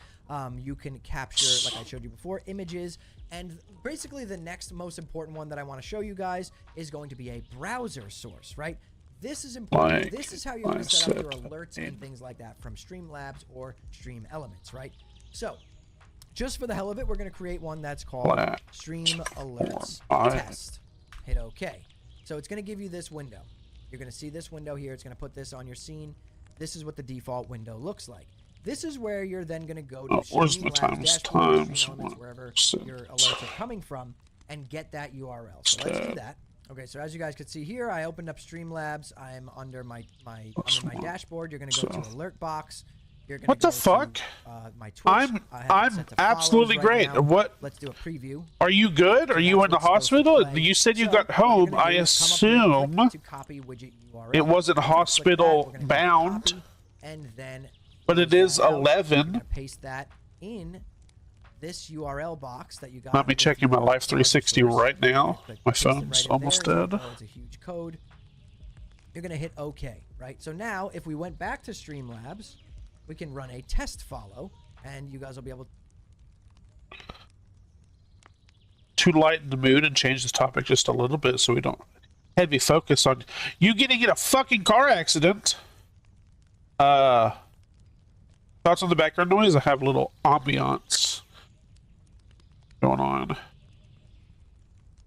Speaker 6: You can capture, like I showed you before, images. And basically the next most important one that I want to show you guys is going to be a browser source, right? This is important. This is how you're going to set up your alerts and things like that from Streamlabs or Stream Elements, right? So just for the hell of it, we're going to create one that's called Stream Alerts Test. Hit OK. So it's going to give you this window. You're going to see this window here. It's going to put this on your scene. This is what the default window looks like. This is where you're then going to go to Streamlabs dashboard, Stream Elements, wherever your alerts are coming from, and get that URL. So let's do that. Okay, so as you guys can see here, I opened up Streamlabs. I'm under my dashboard. You're going to go to Alert Box.
Speaker 5: What the fuck?
Speaker 6: My Twitch.
Speaker 5: I'm absolutely great. What?
Speaker 6: Let's do a preview.
Speaker 5: Are you good? Are you in the hospital? You said you got home. I assume it wasn't hospital bound.
Speaker 6: And then,
Speaker 5: but it is 11.
Speaker 6: Paste that in this URL box that you got.
Speaker 5: Let me checking my Life 360 right now. My phone's almost dead.
Speaker 6: It's a huge code. You're gonna hit OK, right? So now, if we went back to Streamlabs, we can run a test follow, and you guys will be able
Speaker 5: to lighten the mood and change this topic just a little bit so we don't heavy focus on you getting in a fucking car accident. Thoughts on the background noise? I have a little ambiance going on.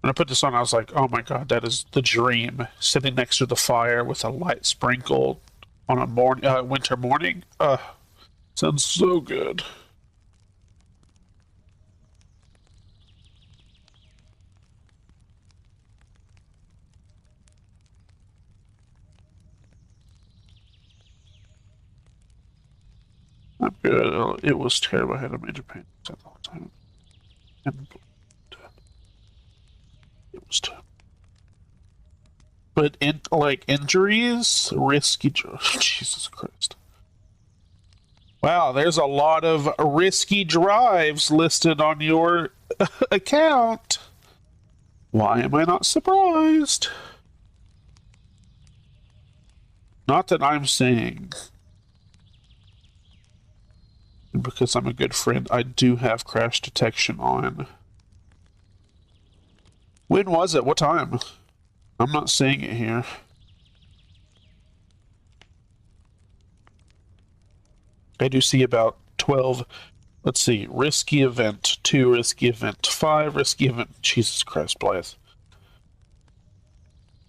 Speaker 5: When I put this on, I was like, oh my god, that is the dream. Sitting next to the fire with a light sprinkled on a winter morning. Sounds so good. I'm good. It was terrible. I had a major pain the whole time. And it was tough. But injuries, risky. Jesus Christ! Wow, there's a lot of risky drives listed on your account. Why am I not surprised? Not that I'm saying. Because I'm a good friend, I do have crash detection on. When was it? What time? I'm not saying it here. I do see about 12. Let's see. Risky event. 2 risky event. 5 risky event. Jesus Christ, Blythe.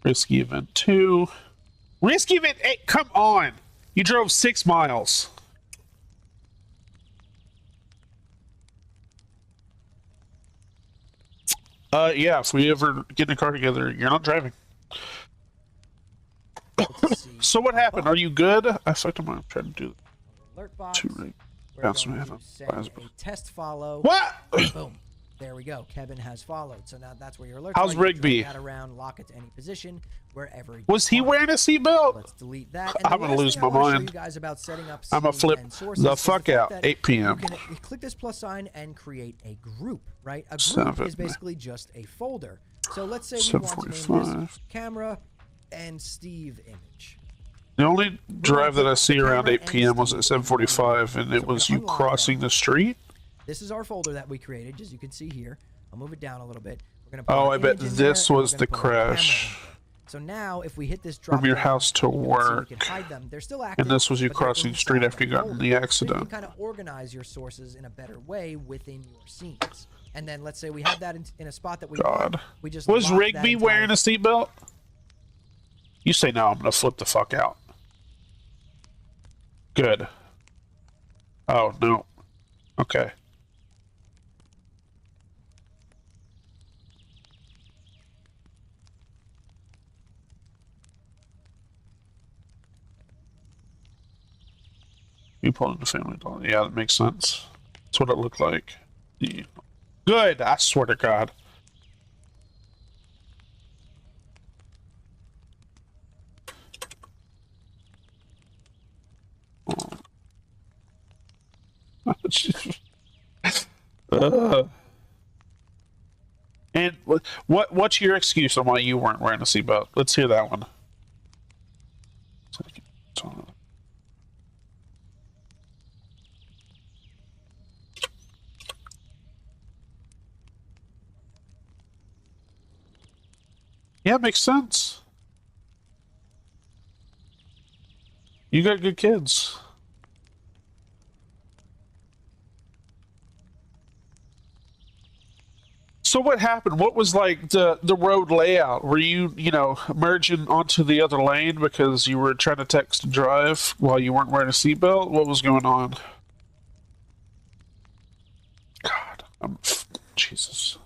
Speaker 5: Risky event 2. Risky event 8. Come on. You drove 6 miles. Yeah, if we ever get in a car together, you're not driving. So what happened? Are you good? I fucked up. I'm trying to do
Speaker 6: Alert box.
Speaker 5: We're
Speaker 6: going to send a test follow.
Speaker 5: What?
Speaker 6: Boom. There we go. Kevin has followed. So now that's where your alerts
Speaker 5: How's
Speaker 6: are.
Speaker 5: Rigby?
Speaker 6: That around, lock it to any position, wherever you
Speaker 5: Was he wearing a seatbelt?
Speaker 6: Let's delete that.
Speaker 5: I'm gonna lose my mind. I'm gonna flip the fuck out. 8 p.m.
Speaker 6: You can click this plus sign and create a group, right? A group is basically just a folder. So let's say we want to name this camera and Steve image.
Speaker 5: The only drive that I see around 8 p.m. was at 7:45, and it was you crossing the street.
Speaker 6: This is our folder that we created, as you can see here. I'll move it down a little bit. We're gonna
Speaker 5: Oh, I bet this was the crash.
Speaker 6: So now, if we hit this drop
Speaker 5: From your
Speaker 6: down,
Speaker 5: house to work.
Speaker 6: we can hide them. They're still active,
Speaker 5: And this was you
Speaker 6: but they're
Speaker 5: crossing the street
Speaker 6: inside
Speaker 5: after you
Speaker 6: the
Speaker 5: got in
Speaker 6: folder.
Speaker 5: the
Speaker 6: So you
Speaker 5: accident.
Speaker 6: can kind of organize your sources in a better way within your scenes. And then let's say we have that in a spot that we want. We just
Speaker 5: Was
Speaker 6: lock that
Speaker 5: Rigby
Speaker 6: entire
Speaker 5: wearing a seatbelt? You say no, I'm gonna flip the fuck out. Good. Oh, no. Okay. You pulled in the family dollar. Yeah, that makes sense. That's what it looked like. Yeah. Good, I swear to God. And what's your excuse on why you weren't wearing a seatbelt? Let's hear that one. Yeah, it makes sense. You got good kids. So what happened? What was like the road layout? Were you merging onto the other lane because you were trying to text and drive while you weren't wearing a seatbelt? What was going on? God, Jesus.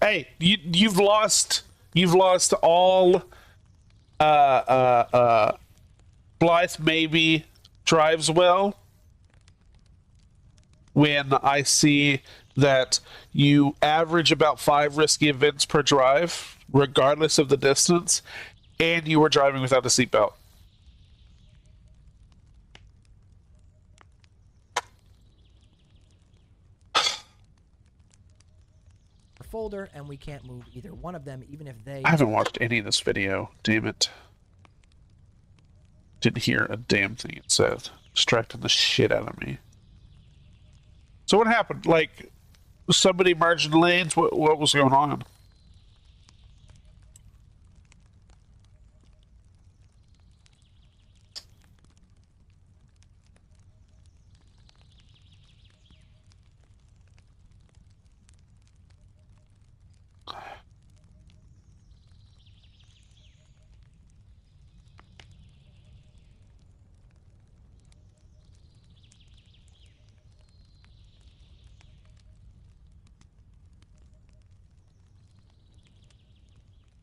Speaker 5: Hey, you've lost all Blythe maybe drives well when I see that you average about 5 risky events per drive, regardless of the distance, and you were driving without a seatbelt.
Speaker 6: folder, and we can't move either one of them, even if they...
Speaker 5: I haven't watched any of this video. Damn it. Didn't hear a damn thing it said. Distracting the shit out of me. So what happened? Like, somebody merging lanes? What was going on?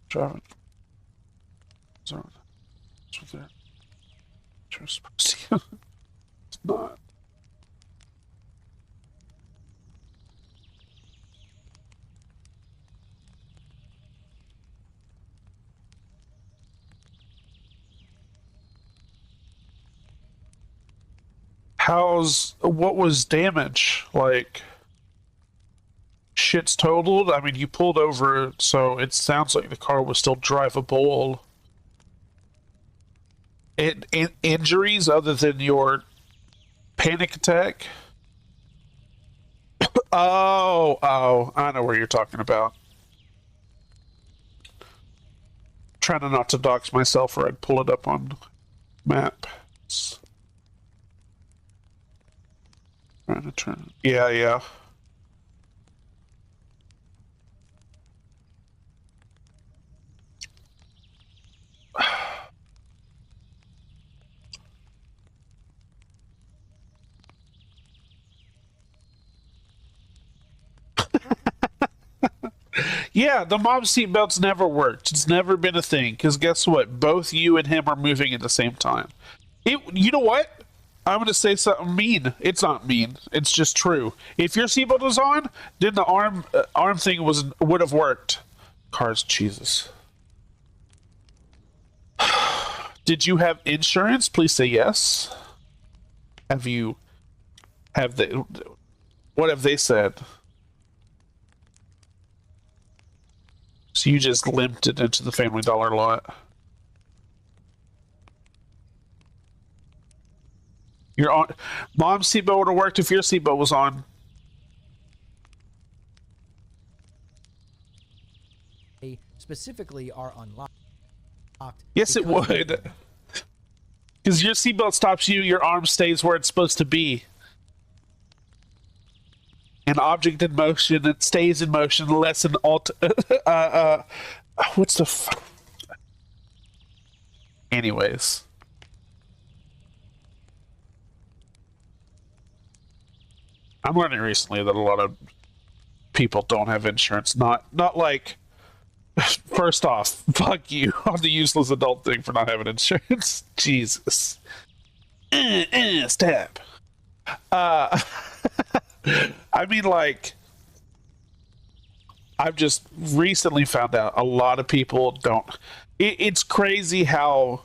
Speaker 5: Driving. So, that's what they're supposed to. It's not. What was damage? Like, shit's totaled? I mean, you pulled over, so it sounds like the car was still drivable. Injuries other than your panic attack? Oh, I know where you're talking about. Trying not to dox myself, or I'd pull it up on maps. Trying to turn. Yeah. Yeah, the mom seatbelt's never worked. It's never been a thing. Because guess what? Both you and him are moving at the same time. You know what? I'm going to say something mean. It's not mean. It's just true. If your seatbelt was on, then the arm thing would have worked. Cars, Jesus. Did you have insurance? Please say yes. What have they said? So you just limped it into the Family Dollar lot. Your mom's seatbelt would have worked if your seatbelt was on.
Speaker 6: They specifically are unlocked.
Speaker 5: Yes, it would. Because your seatbelt stops you, your arm stays where it's supposed to be. An object in motion, it stays in motion unless an what's the anyways. I'm learning recently that a lot of people don't have insurance. Not like, first off, fuck you on the useless adult thing for not having insurance. Jesus. Stab. I mean, like, I've just recently found out a lot of people don't. It's crazy how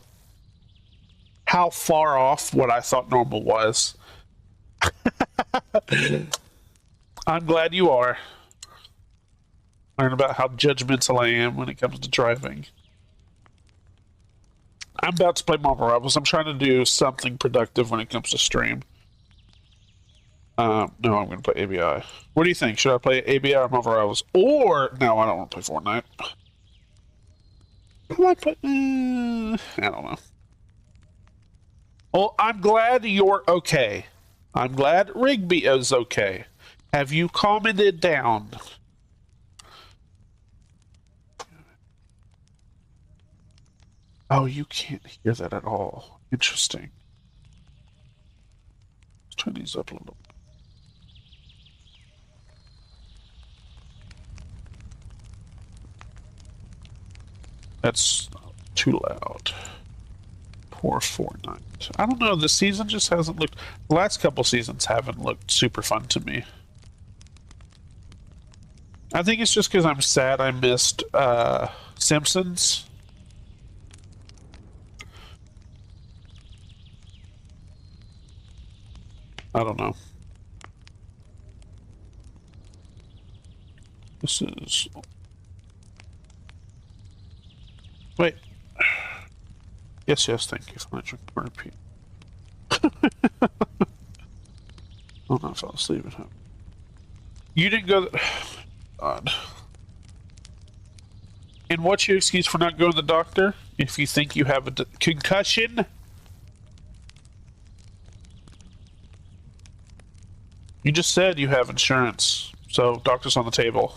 Speaker 5: far off what I thought normal was. I'm glad you are. Learn about how judgmental I am when it comes to driving. I'm about to play Marvel Rivals. I'm trying to do something productive when it comes to stream. No, I'm going to play ABI. What do you think? Should I play ABI or Marvel Rivals? Or, no, I don't want to play Fortnite. I might play, I don't know. Well, I'm glad you're okay. I'm glad Rigby is okay. Have you commented down? Oh, you can't hear that at all. Interesting. Let's turn these up a little. That's too loud. Poor Fortnite. I don't know, this season just hasn't looked... The last couple seasons haven't looked super fun to me. I think it's just because I'm sad I missed Simpsons. I don't know. This is... Wait. Yes, thank you for my drink. Repeat. Oh no, I fell asleep at home. You didn't go. God. And what's your excuse for not going to the doctor? If you think you have a concussion? You just said you have insurance, so doctor's on the table.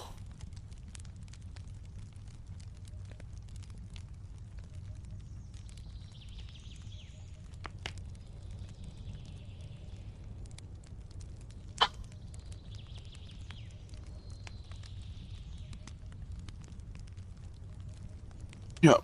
Speaker 5: Yep.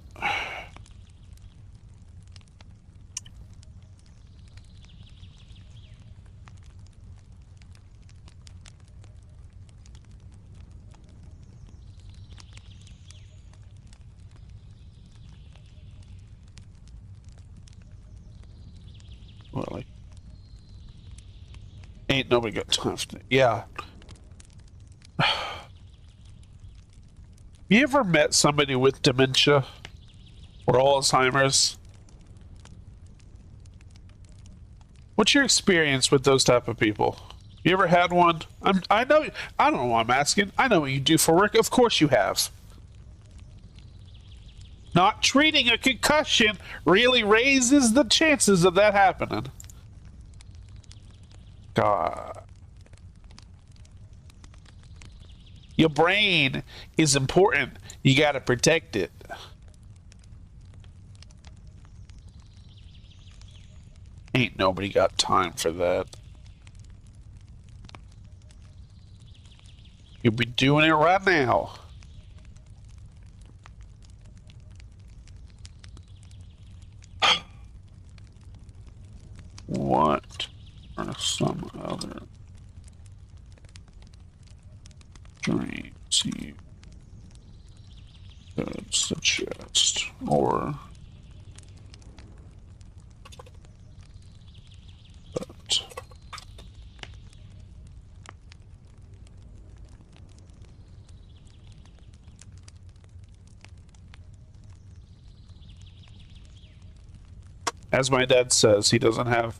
Speaker 5: Well, like, ain't nobody got time for that. Yeah. You ever met somebody with dementia or Alzheimer's? What's your experience with those type of people? You ever had one? I know. I don't know why I'm asking. I know what you do for work. Of course you have. Not treating a concussion really raises the chances of that happening. God. Your brain is important. You gotta protect it. Ain't nobody got time for that. You'll be doing it right now. What are some other dreams you could suggest? Or that as my dad says, he doesn't have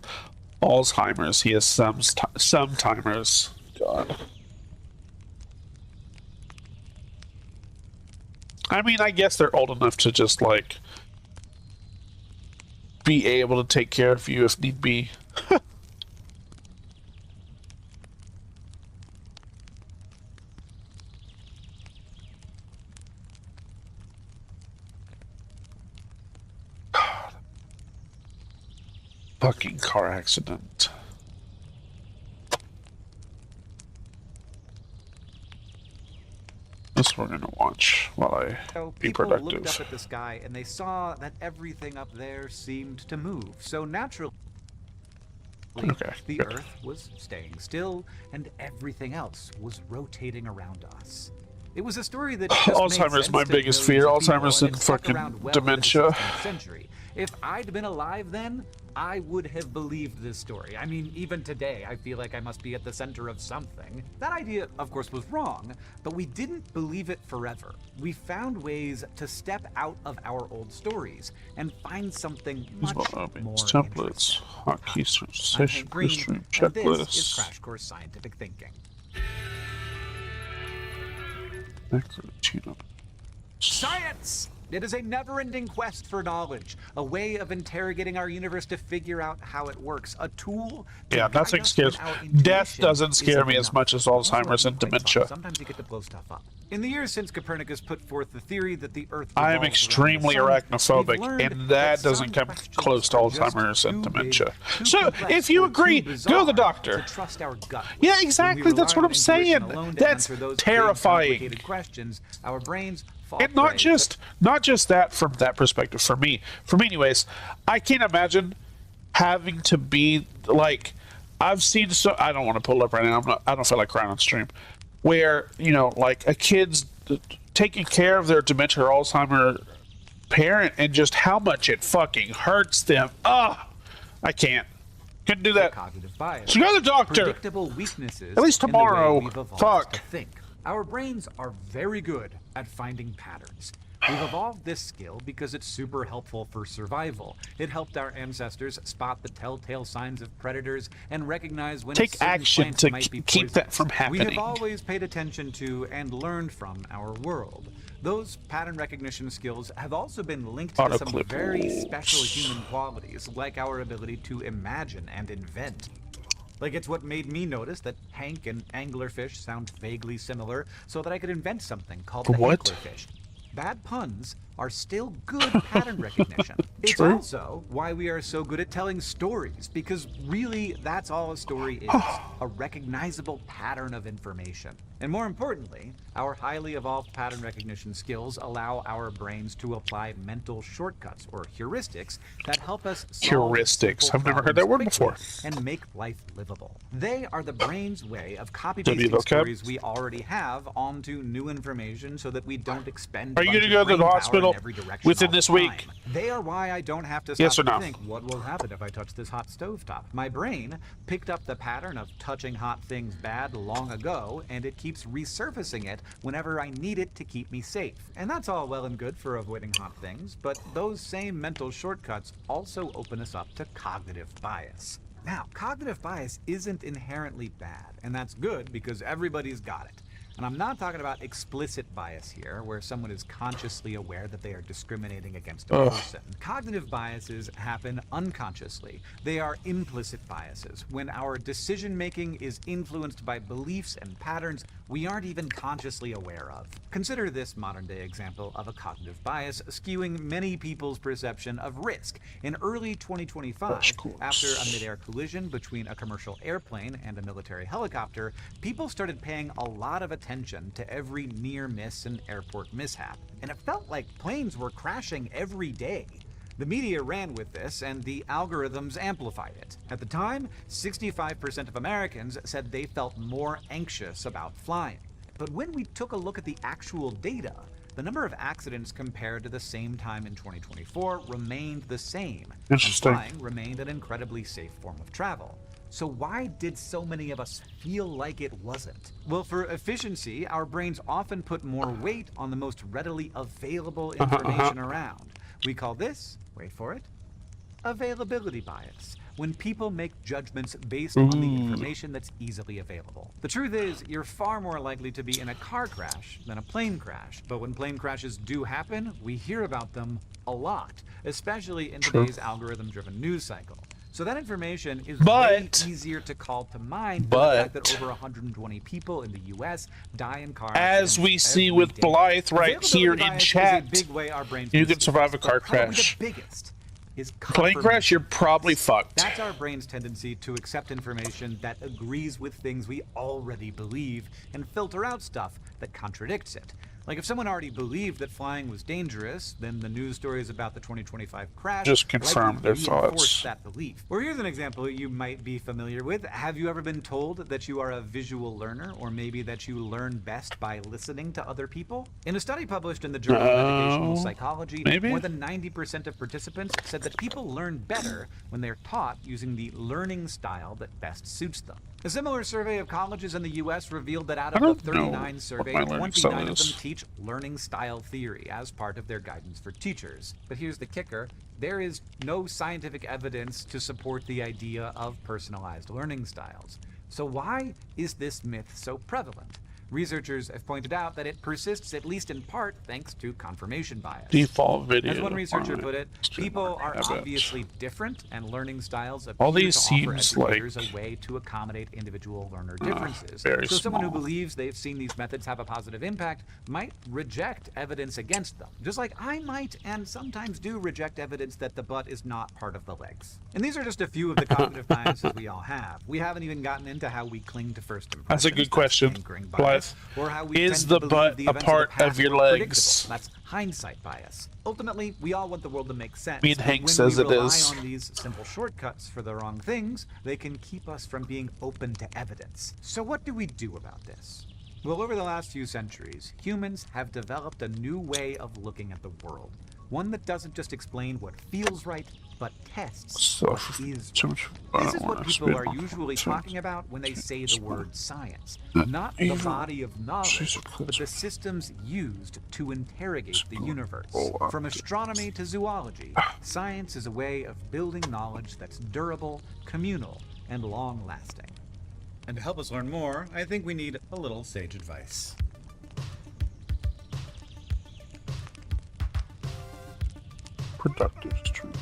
Speaker 5: Alzheimer's. He has some timers. God. I mean, I guess they're old enough to just, like, be able to take care of you if need be. God. Fucking car accident. This we're gonna watch while I be
Speaker 4: people
Speaker 5: productive.
Speaker 4: looked up at the sky and they saw that everything up there seemed to move. So naturally,
Speaker 5: Okay,
Speaker 4: the
Speaker 5: good.
Speaker 4: Earth was staying still and everything else was rotating around us. It was a story that just made
Speaker 5: Alzheimer's
Speaker 4: sense
Speaker 5: is my
Speaker 4: to
Speaker 5: biggest
Speaker 4: millions
Speaker 5: fear.
Speaker 4: of people,
Speaker 5: Alzheimer's
Speaker 4: and
Speaker 5: and
Speaker 4: it stuck
Speaker 5: fucking
Speaker 4: around well
Speaker 5: dementia.
Speaker 4: into the 16th century. If I'd been alive then, I would have believed this story. I mean, even today, I feel like I must be at the center of something. That idea, of course, was wrong, but we didn't believe it forever. We found ways to step out of our old stories and find something much more
Speaker 5: Templates, hotkeys,
Speaker 4: I'm
Speaker 5: session
Speaker 4: Hank Green,
Speaker 5: history,
Speaker 4: and this is
Speaker 5: checklists.
Speaker 4: Crash Course Scientific Thinking. Science! It is a never-ending quest for knowledge, a way of interrogating our universe to figure out how it works, a tool to
Speaker 5: Yeah,
Speaker 4: guide
Speaker 5: nothing
Speaker 4: us
Speaker 5: scares.
Speaker 4: when our intuition
Speaker 5: Death doesn't scare
Speaker 4: isn't
Speaker 5: me as
Speaker 4: enough.
Speaker 5: much as
Speaker 4: Also,
Speaker 5: Alzheimer's and
Speaker 4: quite fun.
Speaker 5: dementia.
Speaker 4: Sometimes you get to blow stuff up. In the years since Copernicus put forth the theory that the Earth
Speaker 5: I am
Speaker 4: revolves
Speaker 5: extremely
Speaker 4: around the sun, we've
Speaker 5: arachnophobic,
Speaker 4: learned
Speaker 5: and that doesn't
Speaker 4: some
Speaker 5: come
Speaker 4: questions
Speaker 5: close to
Speaker 4: are just
Speaker 5: Alzheimer's and
Speaker 4: too
Speaker 5: dementia.
Speaker 4: big, too
Speaker 5: So,
Speaker 4: complex,
Speaker 5: if you
Speaker 4: or
Speaker 5: agree,
Speaker 4: too
Speaker 5: go to the
Speaker 4: bizarre
Speaker 5: doctor.
Speaker 4: to trust our gut with.
Speaker 5: Yeah,
Speaker 4: When we
Speaker 5: exactly. That's
Speaker 4: rely
Speaker 5: what
Speaker 4: on
Speaker 5: I'm saying.
Speaker 4: intuition alone to
Speaker 5: That's
Speaker 4: answer those big,
Speaker 5: terrifying.
Speaker 4: complicated questions, our brains fall
Speaker 5: And not
Speaker 4: prey
Speaker 5: just that from that perspective. For me anyways, I can't imagine having to be like, I've seen so, I don't want to pull it up right now. I don't feel like crying on stream, where, you know, like a kid's taking care of their dementia or Alzheimer parent and just how much it fucking hurts them. I can't. Couldn't do that.
Speaker 4: cognitive bias.
Speaker 5: So go to the doctor.
Speaker 4: Predictable weaknesses.
Speaker 5: At least
Speaker 4: in the way
Speaker 5: tomorrow.
Speaker 4: we've evolved
Speaker 5: Fuck.
Speaker 4: to think. Our brains are very good at finding patterns. We've evolved this skill because it's super helpful for survival. It helped our ancestors spot the telltale signs of predators and recognize when
Speaker 5: Take
Speaker 4: certain
Speaker 5: action
Speaker 4: plants
Speaker 5: to
Speaker 4: might be
Speaker 5: keep that from
Speaker 4: poisonous. We have
Speaker 5: happening.
Speaker 4: always paid attention to and learned from our world. Those pattern recognition skills have also been linked to some
Speaker 5: Autoclippers.
Speaker 4: very special human qualities, like our ability to imagine and invent. Like, it's what made me notice that Hank and anglerfish sound vaguely similar, so that I could invent something called the
Speaker 5: What?
Speaker 4: Hanklerfish. Bad puns are still good pattern recognition. It's
Speaker 5: True.
Speaker 4: also why we are so good at telling stories, because really, that's all a story is, a recognizable pattern of information. And more importantly, our highly evolved pattern recognition skills allow our brains to apply mental shortcuts, or heuristics, that help us solve
Speaker 5: Heuristics.
Speaker 4: simple
Speaker 5: I've never heard that word
Speaker 4: problems quickly
Speaker 5: before.
Speaker 4: and make life livable. They are the brain's way of
Speaker 5: W
Speaker 4: copy-pasting
Speaker 5: vocab?
Speaker 4: stories we already have onto new information so that we don't expend
Speaker 5: Are you
Speaker 4: going
Speaker 5: gonna go to the hospital within this week?
Speaker 4: They are why I don't have to stop
Speaker 5: Yes or
Speaker 4: to
Speaker 5: no?
Speaker 4: think, what will happen if I touch this hot stovetop? My brain picked up the pattern of touching hot things bad long ago, and it keeps resurfacing it whenever I need it to keep me safe. And that's all well and good for avoiding hot things, but those same mental shortcuts also open us up to cognitive bias. Now, cognitive bias isn't inherently bad, and that's good because everybody's got it. And I'm not talking about explicit bias here, where someone is consciously aware that they are discriminating against a
Speaker 5: Ugh.
Speaker 4: person. Cognitive biases happen unconsciously. They are implicit biases, when our decision-making is influenced by beliefs and patterns we aren't even consciously aware of. Consider this modern-day example of a cognitive bias skewing many people's perception of risk. In early 2025, after a mid-air collision between a commercial airplane and a military helicopter, people started paying a lot of attention to every near miss and airport mishap, and it felt like planes were crashing every day. The media ran with this, and the algorithms amplified it. At the time, 65% of Americans said they felt more anxious about flying. But when we took a look at the actual data, the number of accidents compared to the same time in 2024 remained the same.
Speaker 5: Interesting.
Speaker 4: And flying remained an incredibly safe form of travel. So why did so many of us feel like it wasn't? Well, for efficiency, our brains often put more weight on the most readily available information around. We call this, wait for it, availability bias, when people make judgments based on the information that's easily available. The truth is, you're far more likely to be in a car crash than a plane crash. But when plane crashes do happen, we hear about them a lot, especially in today's algorithm-driven news cycle. So that information is way easier to call to mind than the fact that over 120 people in the U.S. die in car accidents
Speaker 5: As we see
Speaker 4: every
Speaker 5: with
Speaker 4: day.
Speaker 5: Blythe right here in
Speaker 4: Availability bias is a
Speaker 5: chat,
Speaker 4: big way our brains
Speaker 5: you
Speaker 4: do
Speaker 5: can survive a
Speaker 4: this,
Speaker 5: car
Speaker 4: but probably
Speaker 5: crash.
Speaker 4: The biggest is
Speaker 5: Plane crash, you're probably fucked.
Speaker 4: That's our brain's tendency to accept information that agrees with things we already believe and filter out stuff that contradicts it. Like, if someone already believed that flying was dangerous, then the news stories about the 2025 crash
Speaker 5: Just confirm
Speaker 4: likely
Speaker 5: their
Speaker 4: reinforce
Speaker 5: thoughts.
Speaker 4: that belief. Or here's an example you might be familiar with. Have you ever been told that you are a visual learner, or maybe that you learn best by listening to other people? In a study published in the Journal of Educational Psychology,
Speaker 5: maybe?
Speaker 4: more than 90% of participants said that people learn better when they're taught using the learning style that best suits them. A similar survey of colleges in the U.S. revealed that out
Speaker 5: I
Speaker 4: of the
Speaker 5: don't know
Speaker 4: 39
Speaker 5: what
Speaker 4: surveyed,
Speaker 5: my learning style
Speaker 4: 29 of them
Speaker 5: is.
Speaker 4: teach learning style theory as part of their guidance for teachers. But here's the kicker. There is no scientific evidence to support the idea of personalized learning styles. So why is this myth so prevalent? Researchers have pointed out that it persists at least in part thanks to confirmation bias.
Speaker 5: Default video.
Speaker 4: As one researcher
Speaker 5: on
Speaker 4: put it, people are obviously different, and learning styles appear
Speaker 5: All these
Speaker 4: to offer
Speaker 5: seems
Speaker 4: educators
Speaker 5: like-
Speaker 4: a way to accommodate individual learner differences.
Speaker 5: very
Speaker 4: So someone who
Speaker 5: small.
Speaker 4: believes they've seen these methods have a positive impact might reject evidence against them, just like I might and sometimes do reject evidence that the butt is not part of the legs. And these are just a few of the cognitive biases we all have. We haven't even gotten into how we cling to first impressions.
Speaker 5: That's a good question.
Speaker 4: anchoring
Speaker 5: Blythe.
Speaker 4: bias, or how we
Speaker 5: Is
Speaker 4: tend
Speaker 5: the
Speaker 4: to believe
Speaker 5: butt
Speaker 4: the
Speaker 5: a
Speaker 4: events
Speaker 5: part
Speaker 4: of, the
Speaker 5: of
Speaker 4: past
Speaker 5: your
Speaker 4: were
Speaker 5: legs?
Speaker 4: predictable. That's hindsight bias. Ultimately, we all want the world to make sense.
Speaker 5: Me and
Speaker 4: but
Speaker 5: Hank
Speaker 4: when
Speaker 5: says
Speaker 4: we
Speaker 5: it
Speaker 4: rely
Speaker 5: is.
Speaker 4: on these simple shortcuts for the wrong things, they can keep us from being open to evidence. So what do we do about this? Well, over the last few centuries, humans have developed a new way of looking at the world. One that doesn't just explain what feels right, but tests
Speaker 5: So,
Speaker 4: what is.
Speaker 5: too much.
Speaker 4: This is what people are usually talking about when they say the word science. Not the body of knowledge, but the systems used to interrogate the universe. From astronomy to zoology, science is a way of building knowledge that's durable, communal, and long-lasting.
Speaker 10: And to help us learn more, I think we need a little sage advice.
Speaker 5: Productive stream.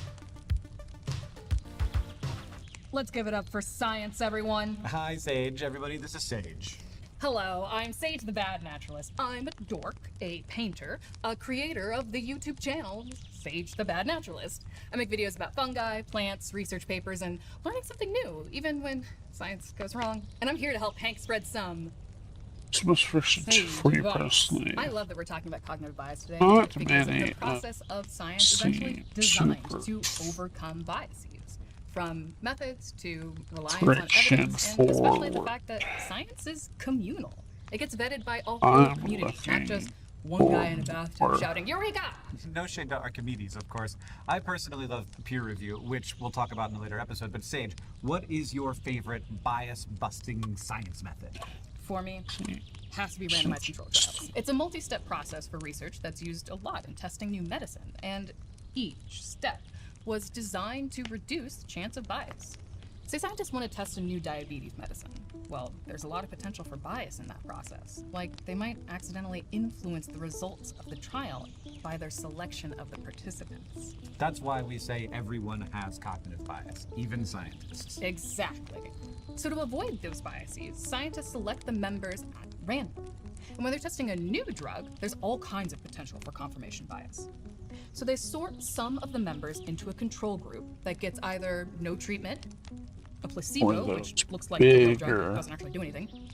Speaker 22: Let's give it up for science, everyone.
Speaker 10: Hi, Sage. Everybody, this is Sage.
Speaker 22: Hello, I'm Sage the Bad Naturalist. I'm Dork, a painter, a creator of the YouTube channel Sage the Bad Naturalist. I make videos about fungi, plants, research papers, and learning something new, even when science goes wrong. And I'm here to help Hank spread some
Speaker 5: Sage for you personally.
Speaker 22: I love that we're talking about cognitive bias today
Speaker 5: Not
Speaker 22: because
Speaker 5: many,
Speaker 22: the process of science is actually designed to overcome biases. From methods to reliance on evidence, and especially the fact that science is communal. It gets vetted by a whole community, not just one guy in a bathtub shouting, Eureka!
Speaker 10: No shade to Archimedes, of course. I personally love peer review, which we'll talk about in a later episode. But Sage, what is your favorite bias-busting science method?
Speaker 22: For me, has to be randomized controlled trials. It's a multi-step process for research that's used a lot in testing new medicine, and each step was designed to reduce the chance of bias. Say scientists want to test a new diabetes medicine. Well, there's a lot of potential for bias in that process. Like, they might accidentally influence the results of the trial by their selection of the participants.
Speaker 10: That's why we say everyone has cognitive bias, even scientists.
Speaker 22: Exactly. So to avoid those biases, scientists select the members at random. And when they're testing a new drug, there's all kinds of potential for confirmation bias. So they sort some of the members into a control group that gets either no treatment, a placebo, which looks like a drug that doesn't actually do anything,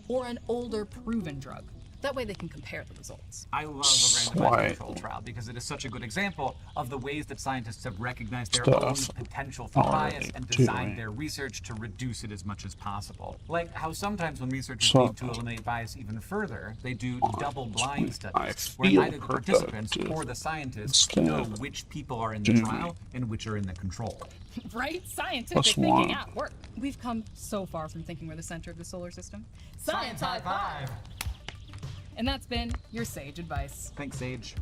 Speaker 22: or an older proven drug. That way they can compare the results.
Speaker 10: I love a randomized control trial because it is such a good example of the ways that scientists have recognized their own potential for bias and designed their research to reduce it as much as possible. Like how sometimes when researchers need to eliminate bias even further, they do double-blind studies where neither the participants or the scientists know which people are in the trial and which are in the control.
Speaker 22: Right? Scientific thinking at work. We've come so far from thinking we're the center of the solar system. Science high five! And that's been your Sage advice.
Speaker 4: Thanks, Sage.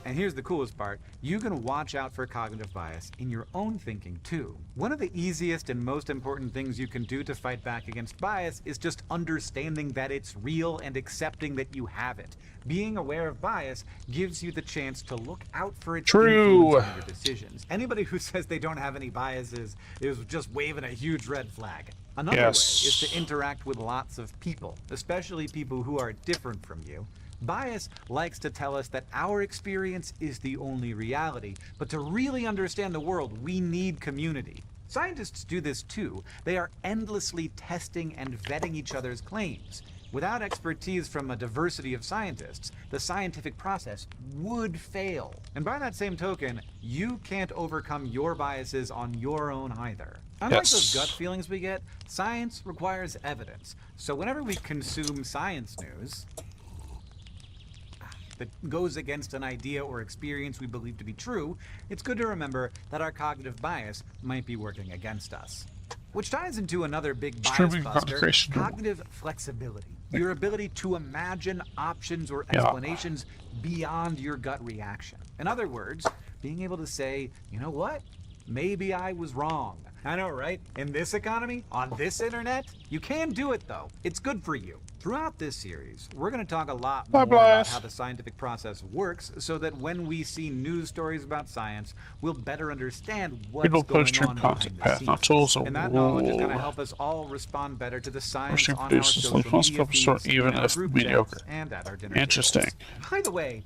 Speaker 4: And here's the coolest part. You can watch out for cognitive bias in your own thinking, too. One of the easiest and most important things you can do to fight back against bias is just understanding that it's real and accepting that you have it. Being aware of bias gives you the chance to look out for its influence on your decisions. Anybody who says they don't have any biases is just waving a huge red flag. Another way is to interact with lots of people, especially people who are different from you. Bias likes to tell us that our experience is the only reality, but to really understand the world, we need community. Scientists do this too. They are endlessly testing and vetting each other's claims. Without expertise from a diversity of scientists, the scientific process would fail. And by that same token, you can't overcome your biases on your own either. Unlike those gut feelings we get, science requires evidence. So whenever we consume science news that goes against an idea or experience we believe to be true, it's good to remember that our cognitive bias might be working against us. Which ties into another big bias buster, cognitive flexibility. Your ability to imagine options or explanations beyond your gut reaction. In other words, being able to say, you know what? Maybe I was wrong. I know, right? In this economy, on this internet, you can do it though. It's good for you. Throughout this series, we're going to talk a lot more about how the scientific process works so that when we see news stories about science, we'll better understand what's going on behind the scenes. And that knowledge is going to help us all respond better to the science on our social media feeds, in our group chats, and at our dinner tables. By the way,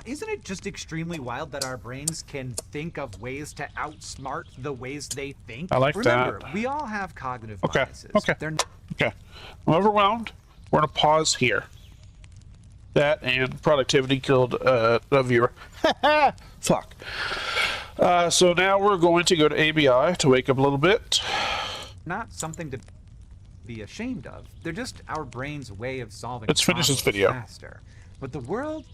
Speaker 4: isn't it just extremely wild that our brains can think of ways to outsmart the ways they think?
Speaker 5: I like
Speaker 4: Remember,
Speaker 5: that.
Speaker 4: we all have cognitive biases.
Speaker 5: Okay. I'm overwhelmed. We're going to pause here. That and productivity killed a viewer. Fuck. So now we're going to go to ABI to wake up a little bit.
Speaker 4: Not something to be ashamed of. They're just our brain's way of solving
Speaker 5: Let's finish this
Speaker 4: problems
Speaker 5: video.
Speaker 4: faster. But the world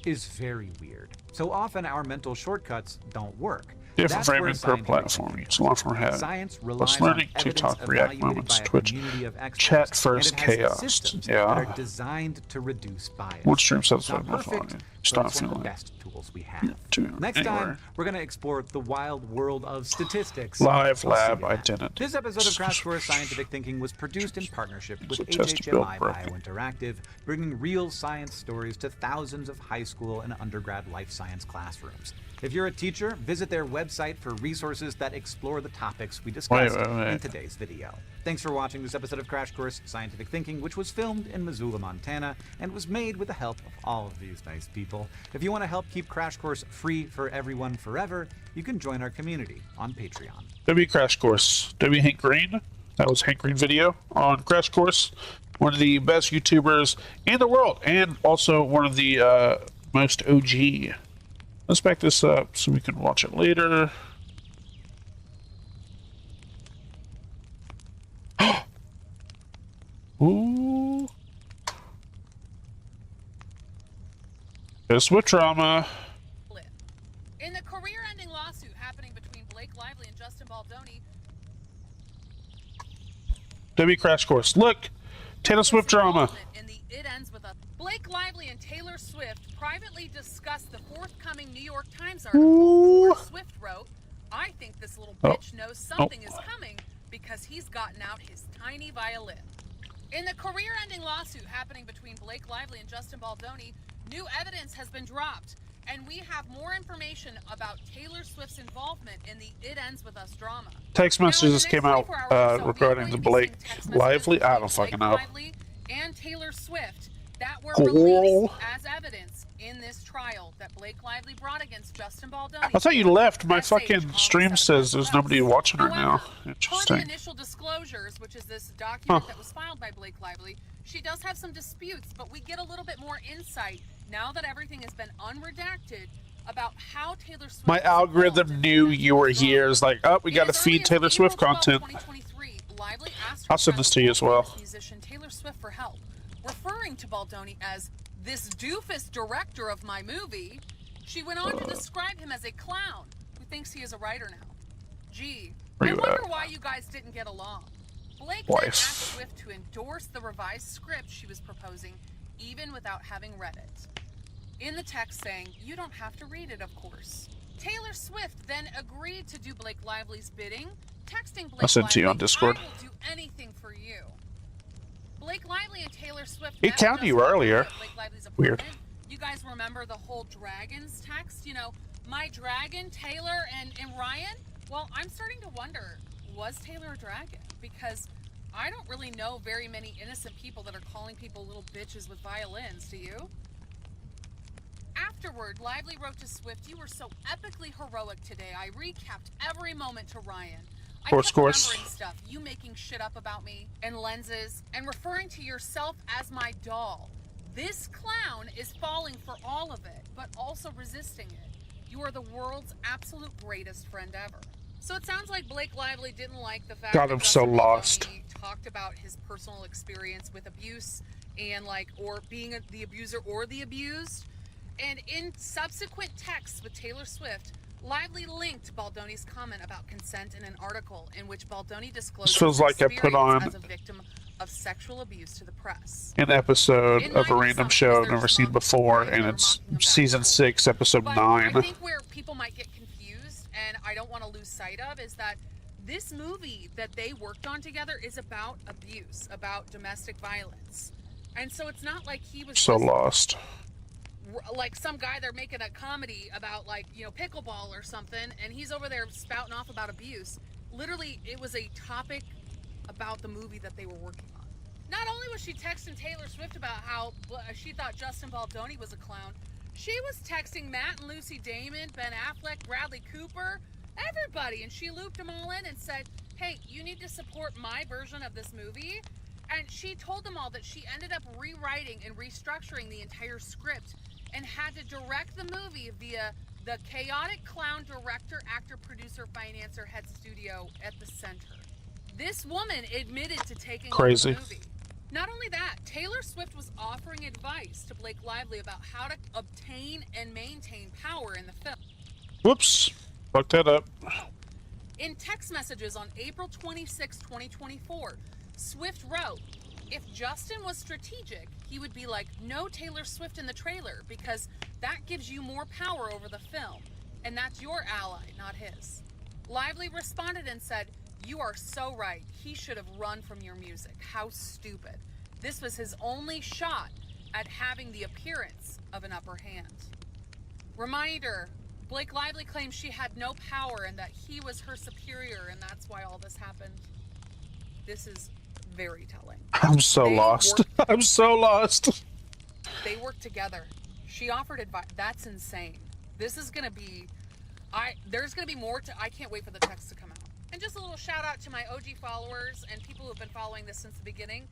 Speaker 4: is very weird. So often our mental shortcuts don't work.
Speaker 5: Different
Speaker 10: That's where
Speaker 5: framing per
Speaker 10: scientific
Speaker 5: platform. Each platform has
Speaker 10: Science
Speaker 5: less
Speaker 10: relies on
Speaker 5: learning,
Speaker 10: evidence
Speaker 5: TikTok, React
Speaker 10: evaluated
Speaker 5: moments,
Speaker 10: by a
Speaker 5: Twitch,
Speaker 10: community of experts,
Speaker 5: chat first
Speaker 10: and it has
Speaker 5: chaos.
Speaker 10: systems that are
Speaker 5: Yeah.
Speaker 10: designed to reduce bias.
Speaker 5: One stream
Speaker 10: It's
Speaker 5: satisfied
Speaker 10: not
Speaker 5: my
Speaker 10: perfect,
Speaker 5: phone.
Speaker 10: but
Speaker 5: Stop
Speaker 10: it's one of the
Speaker 5: feeling
Speaker 10: best tools we have.
Speaker 5: to
Speaker 10: Next
Speaker 5: anywhere.
Speaker 10: time, we're going to explore the wild world of statistics.
Speaker 5: Live
Speaker 10: I'll see
Speaker 5: lab
Speaker 10: you then.
Speaker 5: identity.
Speaker 10: This episode of Crash Course Scientific Thinking was produced in partnership with
Speaker 5: So test to build
Speaker 10: HHMI
Speaker 5: broken.
Speaker 10: Biointeractive, bringing real science stories to thousands of high school and undergrad life science classrooms. If you're a teacher, visit their website for resources that explore the topics we discussed in today's video. Thanks for watching this episode of Crash Course Scientific Thinking, which was filmed in Missoula, Montana, and was made with the help of all of these nice people. If you want to help keep Crash Course free for everyone forever, you can join our community on Patreon.
Speaker 5: W Crash Course. W Hank Green. That was Hank Green video on Crash Course. One of the best YouTubers in the world, and also one of the most OG. Let's back this up so we can watch it later. Ooh. This with drama.
Speaker 8: In the career-ending lawsuit happening between Blake Lively and Justin Baldoni,
Speaker 5: W Crash Course. Look, Taylor Swift drama.
Speaker 8: it ends with a Blake Lively and Taylor Swift privately discussed the forthcoming New York Times article where Swift wrote, "I think this little bitch knows something is coming because he's gotten out his tiny violin." In the career-ending lawsuit happening between Blake Lively and Justin Baldoni, new evidence has been dropped, and we have more information about Taylor Swift's involvement in the It Ends With Us drama.
Speaker 5: Text messages came out regarding the Blake Lively. I don't fucking know.
Speaker 8: Lively and Taylor Swift that were
Speaker 5: Cool.
Speaker 8: released as evidence in this trial that Blake Lively brought against Justin Baldoni.
Speaker 5: I thought you left. My fucking stream says there's nobody watching right now.
Speaker 8: Per the
Speaker 5: Interesting.
Speaker 8: initial disclosures, which is this document that was filed by Blake Lively, she does have some disputes, but we get a little bit more insight now that everything has been unredacted about how Taylor Swift.
Speaker 5: My algorithm knew you were here. It's like, oh, we got to feed Taylor Swift content.
Speaker 8: Lively asked her
Speaker 5: I'll send this to you as well.
Speaker 8: musician Taylor Swift for help, referring to Baldoni as this doofus director of my movie. She went on to describe him as a clown who thinks he is a writer now. Gee, I wonder why you guys didn't get along. Blake then asked Swift to endorse the revised script she was proposing, even without having read it. In the text saying, "You don't have to read it, of course." Taylor Swift then agreed to do Blake Lively's bidding, texting Blake
Speaker 5: I'll send it to you on
Speaker 8: Lively,
Speaker 5: Discord.
Speaker 8: "I will do anything for you." Blake Lively and Taylor Swift
Speaker 5: He
Speaker 8: met
Speaker 5: counted you
Speaker 8: Justin
Speaker 5: earlier.
Speaker 8: at Blake Lively's
Speaker 5: Weird.
Speaker 8: apartment. You guys remember the whole dragons text? You know, my dragon, Taylor, and Ryan? Well, I'm starting to wonder, was Taylor a dragon? Because I don't really know very many innocent people that are calling people little bitches with violins, do you? Afterward, Lively wrote to Swift, "You were so epically heroic today. I recapped every moment to Ryan. I kept remembering stuff, you making shit up about me, and lenses, and referring to yourself as my doll. This clown is falling for all of it, but also resisting it. You are the world's absolute greatest friend ever." So it sounds like Blake Lively didn't like the fact
Speaker 5: God,
Speaker 8: that
Speaker 5: I'm so
Speaker 8: Justin
Speaker 5: lost.
Speaker 8: Baldoni talked about his personal experience with abuse and or being the abuser or the abused. And in subsequent texts with Taylor Swift, Lively linked Baldoni's comment about consent in an article in which Baldoni disclosed
Speaker 5: This feels like I put on
Speaker 8: as a victim of sexual abuse to the press.
Speaker 5: an episode of a random show I've never seen before, and it's season 6, episode 9.
Speaker 8: I think where people might get confused, and I don't want to lose sight of, is that this movie that they worked on together is about abuse, about domestic violence. And so it's not like he was
Speaker 5: So
Speaker 8: just
Speaker 5: lost.
Speaker 8: like some guy they're making a comedy about, like, you know, pickleball or something, and he's over there spouting off about abuse. Literally, it was a topic about the movie that they were working on. Not only was she texting Taylor Swift about how she thought Justin Baldoni was a clown, she was texting Matt and Lucy Damon, Ben Affleck, Bradley Cooper, everybody, and she looped them all in and said, "Hey, you need to support my version of this movie." And she told them all that she ended up rewriting and restructuring the entire script and had to direct the movie via the chaotic clown director, actor, producer, financer, head studio at the center. This woman admitted to taking over
Speaker 5: Crazy.
Speaker 8: the movie. Not only that, Taylor Swift was offering advice to Blake Lively about how to obtain and maintain power in the film.
Speaker 5: Whoops. Fuck that up.
Speaker 8: In text messages on April 26, 2024, Swift wrote, if Justin was strategic, he would be like, no Taylor Swift in the trailer because that gives you more power over the film. And that's your ally, not his. Lively responded and said, you are so right. He should have run from your music. How stupid. This was his only shot at having the appearance of an upper hand. Reminder, Blake Lively claims she had no power and that he was her superior and that's why all this happened. This is very telling.
Speaker 5: I'm so lost. I'm so lost.
Speaker 8: They worked together. She offered advice. That's insane. This is going to be... There's going to be more to... I can't wait for the text to come out. And just a little shout out to my OG followers and people who have been following this since the beginning.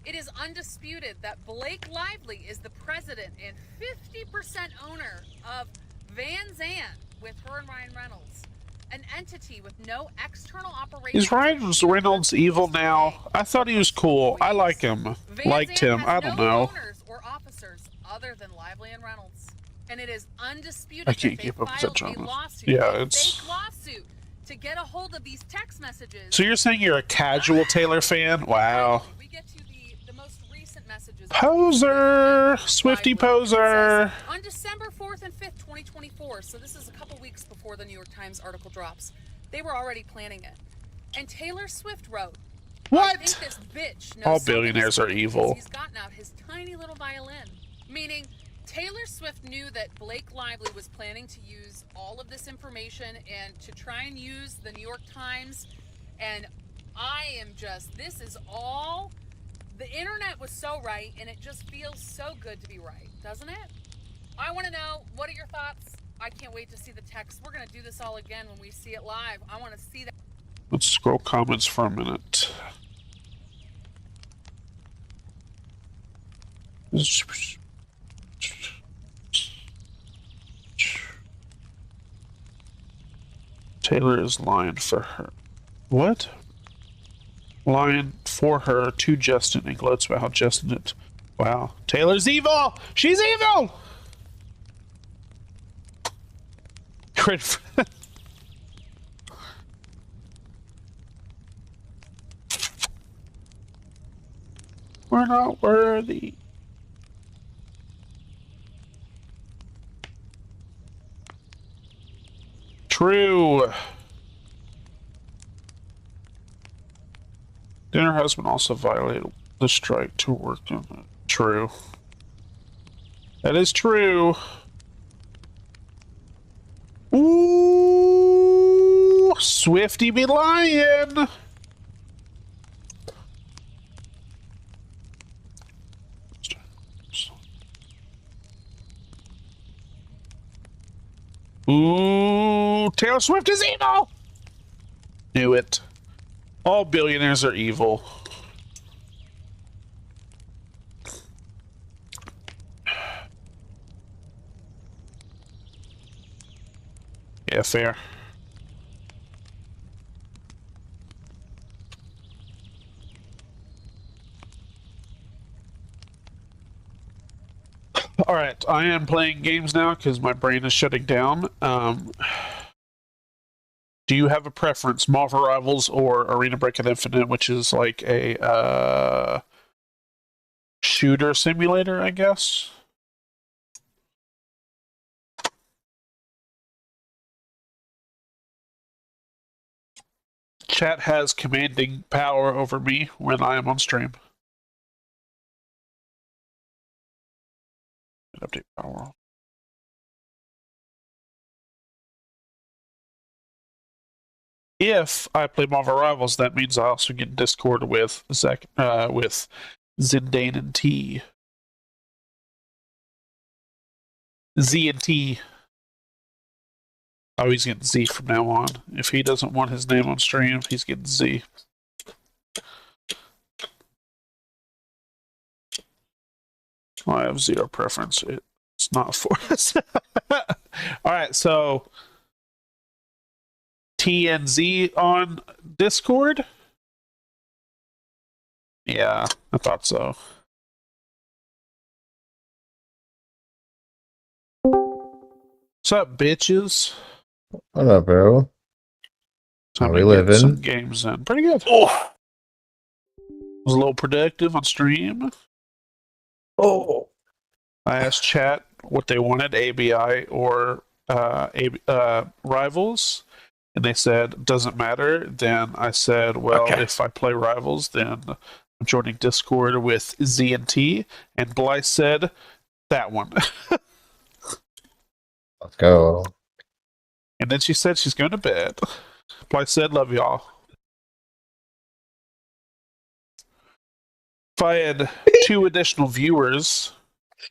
Speaker 8: It is undisputed that Blake Lively is the president and 50% owner of Van Zandt with her and Ryan Reynolds, an entity with no external operations.
Speaker 5: Is Ryan Reynolds evil now? I thought he was cool. I like him. Liked him. I don't know.
Speaker 8: Owners or officers other than Lively and Reynolds, and it is undisputed
Speaker 5: I can't
Speaker 8: that they
Speaker 5: keep up with that
Speaker 8: filed a
Speaker 5: drama.
Speaker 8: lawsuit,
Speaker 5: Yeah,
Speaker 8: a
Speaker 5: it's.
Speaker 8: fake lawsuit, to get a hold of these text messages.
Speaker 5: So you're saying you're a casual Taylor fan? Wow.
Speaker 8: We get to the most recent messages.
Speaker 5: Poser! Swifty poser!
Speaker 8: On December 4th and 5th, 2024, so this is a couple weeks before the New York Times article drops, they were already planning it. And Taylor Swift wrote,
Speaker 5: what?
Speaker 8: I think this bitch knows
Speaker 5: All
Speaker 8: something
Speaker 5: billionaires are
Speaker 8: because
Speaker 5: evil.
Speaker 8: He's gotten out his tiny little violin. Meaning, Taylor Swift knew that Blake Lively was planning to use all of this information and to try and use the New York Times. And I am just, this is all, the internet was so right and it just feels so good to be right, doesn't it? I want to know, what are your thoughts? I can't wait to see the text. We're going to do this all again when we see it live. I want to see that.
Speaker 5: Let's scroll comments for a minute. Taylor is lying for her. What? Lying for her to Justin and gloats about how Justin did. Wow. Taylor's evil! She's evil! Crit. We're not worthy. True. Then her husband also violated the strike to work on it. True. That is true. Ooh, Swifty be lying. Ooh, Taylor Swift is evil. Knew it. All billionaires are evil. Yeah, fair. All right, I am playing games now because my brain is shutting down. Do you have a preference, Marvel Rivals or Arena Breakout Infinite, which is like a shooter simulator, I guess? Chat has commanding power over me when I am on stream. Update power. If I play Marvel Rivals, that means I also get Discord with with Zindane and T. Z and T. Oh, he's getting Z from now on. If he doesn't want his name on stream, he's getting Z. I have zero preference. It's not for us. Alright, so T and Z on Discord? Yeah, I thought so. What's up, bitches?
Speaker 9: What up, bro?
Speaker 5: Time
Speaker 9: How
Speaker 5: to
Speaker 9: we
Speaker 5: get some
Speaker 9: living?
Speaker 5: games in. Pretty good. Oh, was a little productive on stream.
Speaker 9: Oh,
Speaker 5: I asked chat what they wanted, ABI or Rivals, and they said doesn't matter. Then I said, well, if I play Rivals, then I'm joining Discord with Z and T, and Blythe said that one.
Speaker 9: let's go.
Speaker 5: And then she said she's going to bed. Blythe said, love y'all. If I had 2 additional viewers,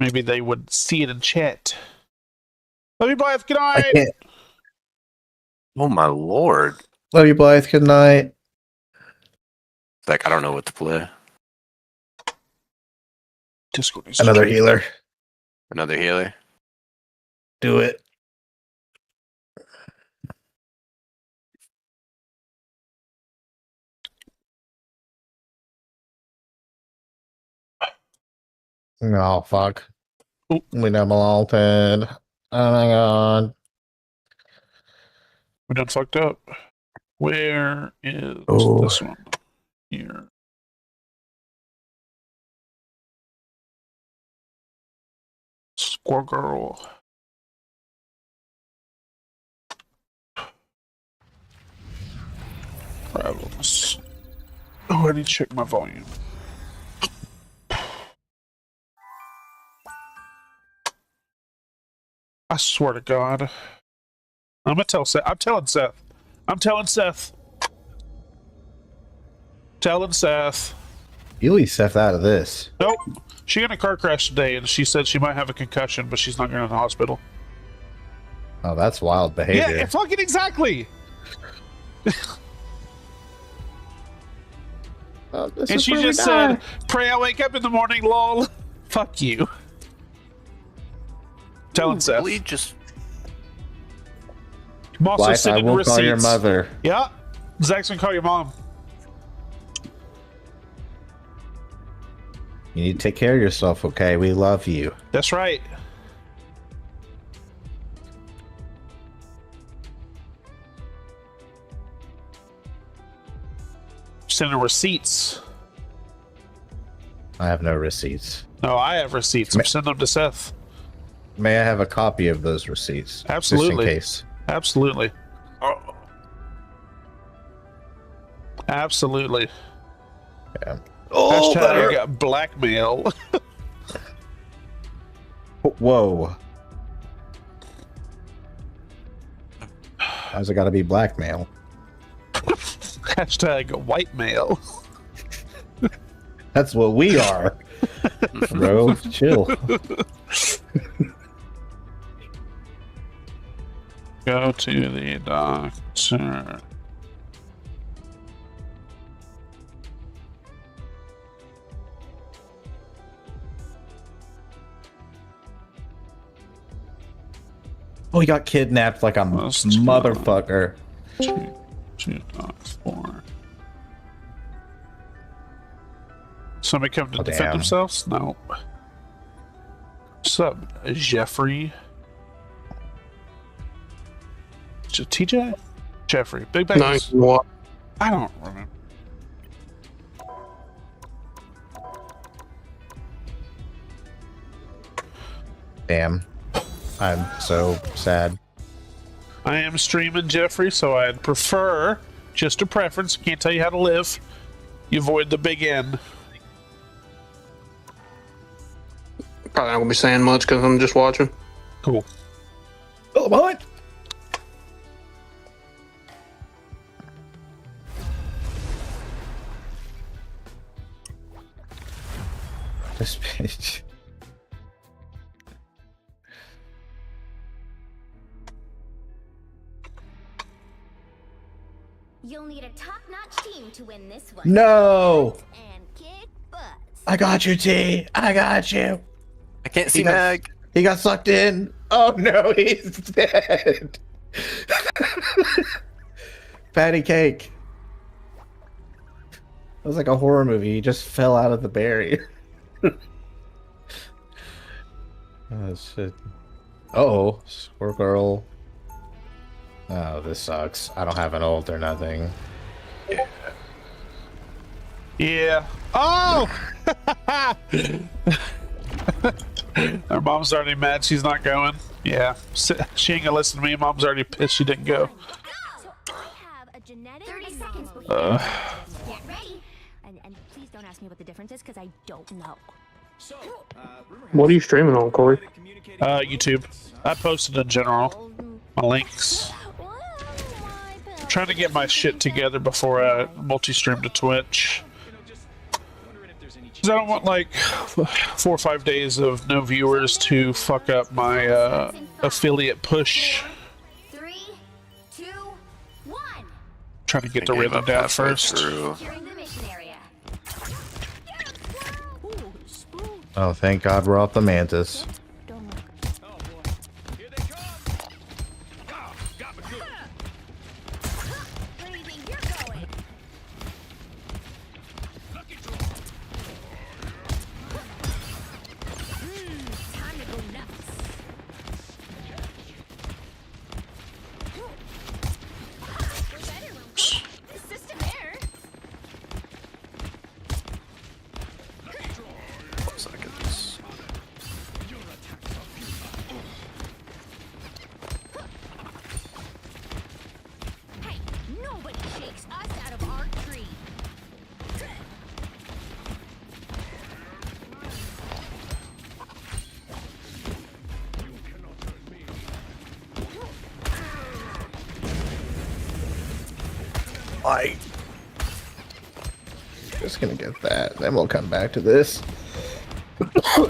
Speaker 5: maybe they would see it in chat. Love you, Blythe. Good night.
Speaker 9: I can't.
Speaker 11: Oh my lord.
Speaker 9: Love you, Blythe. Good night.
Speaker 11: Like, I don't know what to play.
Speaker 5: Discord is
Speaker 9: Another healer.
Speaker 11: Another healer.
Speaker 9: Do it. No, fuck. We double ulted. Oh my god.
Speaker 5: We done fucked up. Where is this one? Here. Squirrel girl. Problems. Oh, I need to check my volume. I swear to God. I'm gonna tell Seth. I'm telling Seth. I'm telling Seth. Telling Seth.
Speaker 9: You leave Seth out of this.
Speaker 5: Nope. She got in a car crash today, and she said she might have a concussion, but she's not going to the hospital.
Speaker 9: Oh, that's wild behavior.
Speaker 5: Yeah, fucking exactly. And she just said, "Pray I wake up in the morning, lol." Fuck you. Telling Seth.
Speaker 11: Really just.
Speaker 5: I'm also
Speaker 9: Wife, I
Speaker 5: sending
Speaker 9: will
Speaker 5: receipts.
Speaker 9: call your mother.
Speaker 5: Yeah. Zach's gonna call your mom.
Speaker 9: You need to take care of yourself, okay? We love you.
Speaker 5: That's right. Sending receipts.
Speaker 9: I have no receipts.
Speaker 5: No, I have receipts. I'm sending them to Seth.
Speaker 9: May I have a copy of those receipts?
Speaker 5: Absolutely.
Speaker 9: Just in case.
Speaker 5: Absolutely. Absolutely.
Speaker 9: Yeah.
Speaker 5: Hashtag blackmail.
Speaker 9: Whoa. How's it got to be blackmail?
Speaker 5: Hashtag white male.
Speaker 9: That's what we are. Bro, chill.
Speaker 5: Go to the doctor.
Speaker 9: Oh, he got kidnapped like a motherfucker.
Speaker 5: 2.4. Somebody come to defend
Speaker 9: damn.
Speaker 5: themselves? No. What's up, Jeffrey? TJ? Jeffrey. Big Bang.
Speaker 23: Nice. What?
Speaker 5: I don't remember.
Speaker 9: Damn. I'm so sad.
Speaker 5: I am streaming, Jeffrey, so I'd prefer, just a preference, can't tell you how to live, you avoid the big N.
Speaker 23: Probably not gonna be saying much because I'm just watching.
Speaker 5: Cool.
Speaker 9: Oh, what? This page.
Speaker 24: You'll need a top-notch team to win this one.
Speaker 9: No!
Speaker 24: And kick butt.
Speaker 9: I got you, T. I got you.
Speaker 11: I can't see Mag.
Speaker 9: He got sucked in. Oh no, he's dead. Patty cake. It was like a horror movie. He just fell out of the barrier. Oh shit. Uh-oh. Squirrel girl. Oh, this sucks. I don't have an ult or nothing.
Speaker 5: Yeah. Oh! Her mom's already mad she's not going. Yeah. She ain't gonna listen to me. Mom's already pissed she didn't go.
Speaker 24: So I have a genetic 30 seconds before get ready. And please don't ask me what the difference is because I don't know.
Speaker 23: What are you streaming on, Corey?
Speaker 5: YouTube. I posted in general. My links. I'm trying to get my shit together before I multi-stream to Twitch. Because I don't want like 4 or 5 days of no viewers to fuck up my affiliate push.
Speaker 24: 3, 2, 1.
Speaker 5: Trying to get the rhythm down first.
Speaker 24: Securing the mission area.
Speaker 9: Oh, thank God we're off the Mantis.
Speaker 24: Nobody shakes us out of our tree.
Speaker 9: I just gonna get that, then we'll come back to this.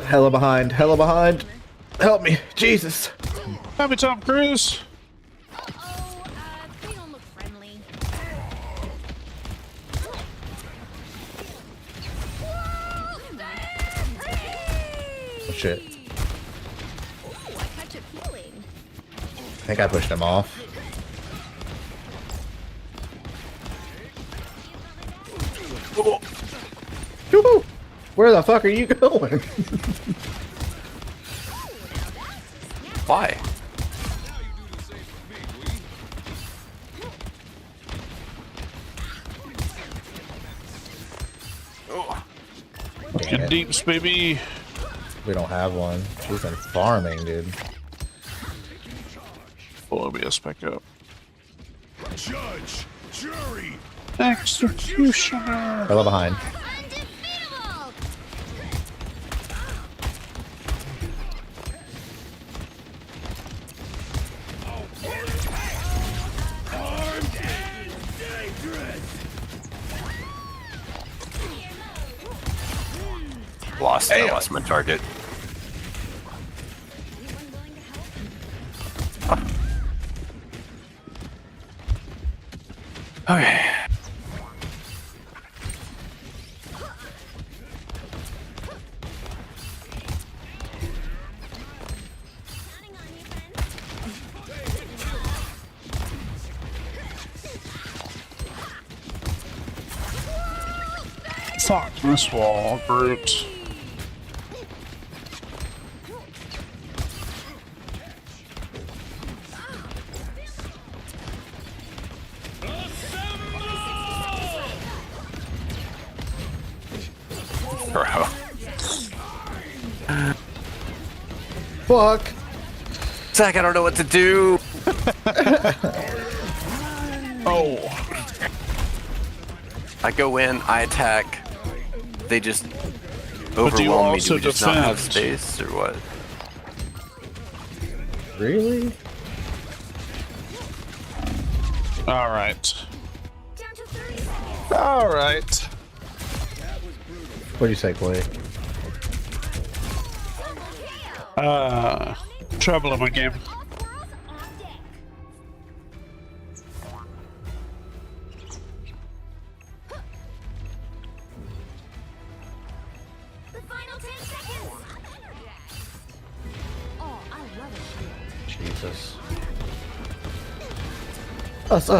Speaker 9: Hella behind, hella behind. Help me, Jesus.
Speaker 5: Help me, Tom Cruise.
Speaker 24: They don't look friendly.
Speaker 9: Oh, shit.
Speaker 24: Ooh, I catch it healing.
Speaker 9: I think I pushed him off. Woo-hoo! Where the fuck are you going?
Speaker 11: Why?
Speaker 5: Get deeps, baby.
Speaker 9: We don't have one. We've been farming, dude.
Speaker 5: Full OBS back up.
Speaker 1: Judge, jury,
Speaker 5: executioner.
Speaker 9: Hella behind.
Speaker 11: I lost my target. Okay.
Speaker 5: Fuck this wall, Groot.
Speaker 11: Bro.
Speaker 9: Fuck.
Speaker 11: Zach, I don't know what to do.
Speaker 5: Oh.
Speaker 11: I go in, I attack. They just
Speaker 5: But do you
Speaker 11: overwhelm me.
Speaker 5: also
Speaker 11: Do we just not have
Speaker 5: defend?
Speaker 11: space or what?
Speaker 9: Really?
Speaker 5: All right. All right.
Speaker 9: What do you say, Clay?
Speaker 5: Trouble in my game.
Speaker 9: Jesus. Us.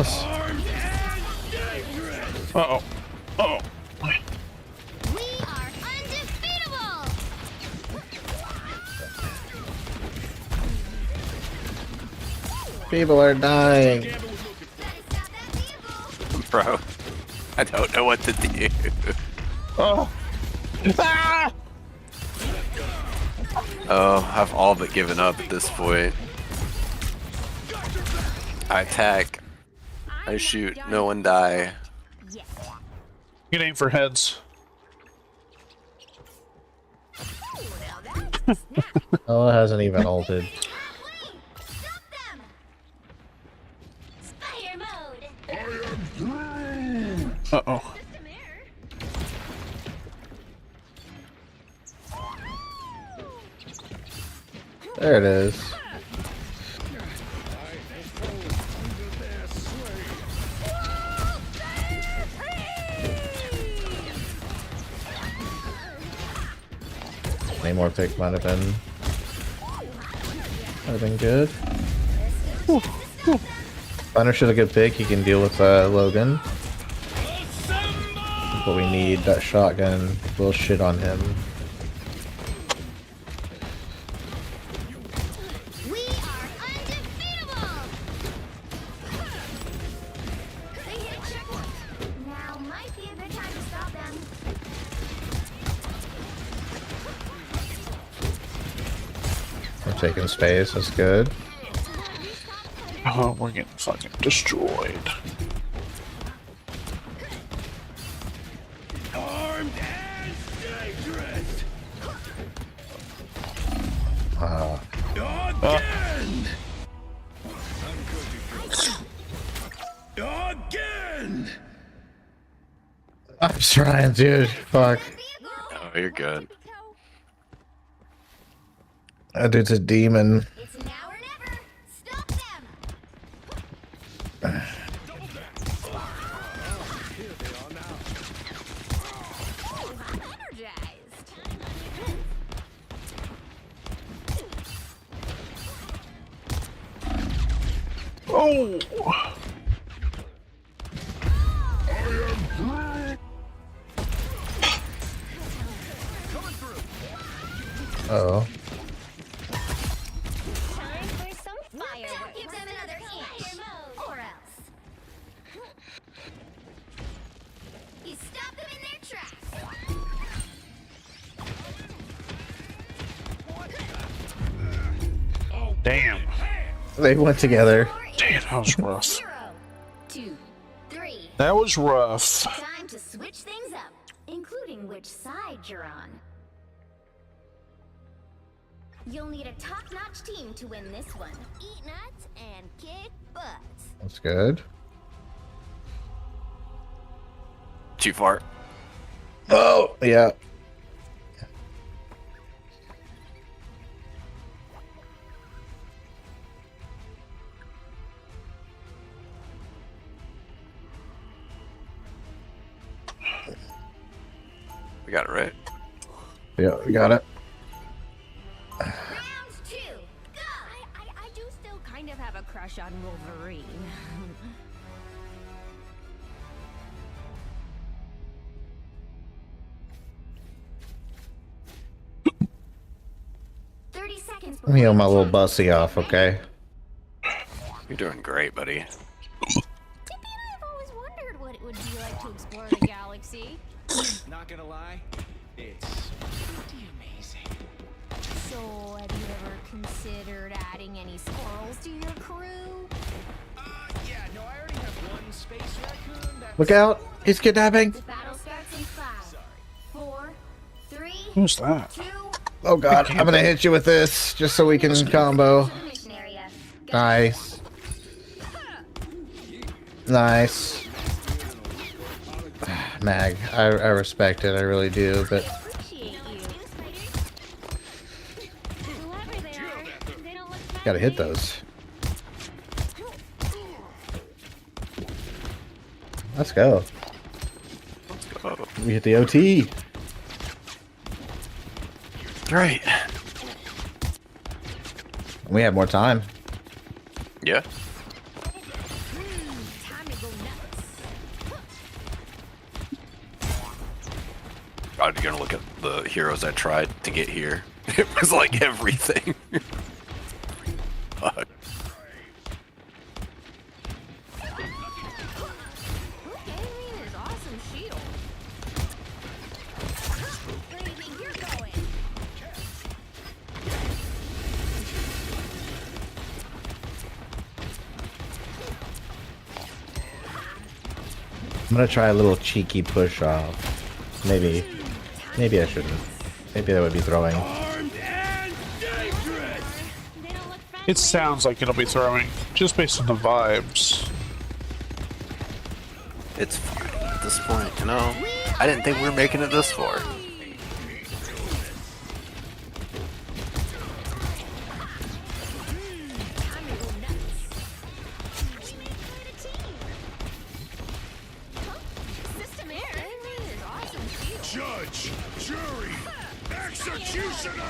Speaker 5: Uh-oh. Uh-oh.
Speaker 24: We are undefeatable.
Speaker 9: People are dying.
Speaker 11: Bro, I don't know what to do.
Speaker 5: Oh. Ah!
Speaker 11: Oh, I've all but given up at this point. I attack. I shoot. No one die.
Speaker 5: You can aim for heads.
Speaker 9: Oh, it hasn't even ulted.
Speaker 5: Uh-oh.
Speaker 9: There it is. Any more pick might have been good. Finder should a good pick. He can deal with Logan. But we need that shotgun. We'll shit on him. We're taking space. That's good.
Speaker 5: Oh, we're getting fucking destroyed.
Speaker 13: Armed and dangerous. Again. Again.
Speaker 9: I'm trying, dude. Fuck.
Speaker 11: Oh, you're good.
Speaker 9: That dude's a demon.
Speaker 5: Oh!
Speaker 9: Uh-oh.
Speaker 5: Damn.
Speaker 9: They went together.
Speaker 5: Damn, that was rough.
Speaker 24: 2, 3.
Speaker 5: That was rough.
Speaker 24: Time to switch things up, including which side you're on. You'll need a top-notch team to win this one. Eat nuts and kick butt.
Speaker 9: That's good.
Speaker 11: Too far.
Speaker 9: Oh, yeah.
Speaker 11: We got it right.
Speaker 9: Yeah, we got it.
Speaker 24: Round 2, go! I do still kind of have a crush on Wolverine.
Speaker 9: Let me heal my little bussy off, okay?
Speaker 11: You're doing great, buddy.
Speaker 24: I've always wondered what it would be like to explore the galaxy.
Speaker 13: Not gonna lie, it's pretty amazing.
Speaker 24: So, have you ever considered adding any squirrels to your crew?
Speaker 13: Yeah, no, I already have one space raccoon that...
Speaker 9: Look out! He's kidnapping!
Speaker 24: The battle starts in 5, 4, 3,
Speaker 5: Who's that?
Speaker 24: 2.
Speaker 9: Oh god, I'm gonna hit you with this just so we can combo. Nice. Nice. Mag, I respect it, I really do, but gotta hit those. Let's go.
Speaker 11: Let's go.
Speaker 9: We hit the OT.
Speaker 11: Right.
Speaker 9: We have more time.
Speaker 11: Yeah. I'm gonna look at the heroes I tried to get here. It was like everything. Fuck.
Speaker 9: I'm gonna try a little cheeky push off. Maybe I shouldn't. Maybe that would be throwing.
Speaker 5: It sounds like it'll be throwing, just based on the vibes.
Speaker 11: It's fine at this point, you know? I didn't think we were making it this far.
Speaker 1: Judge, jury, executioner!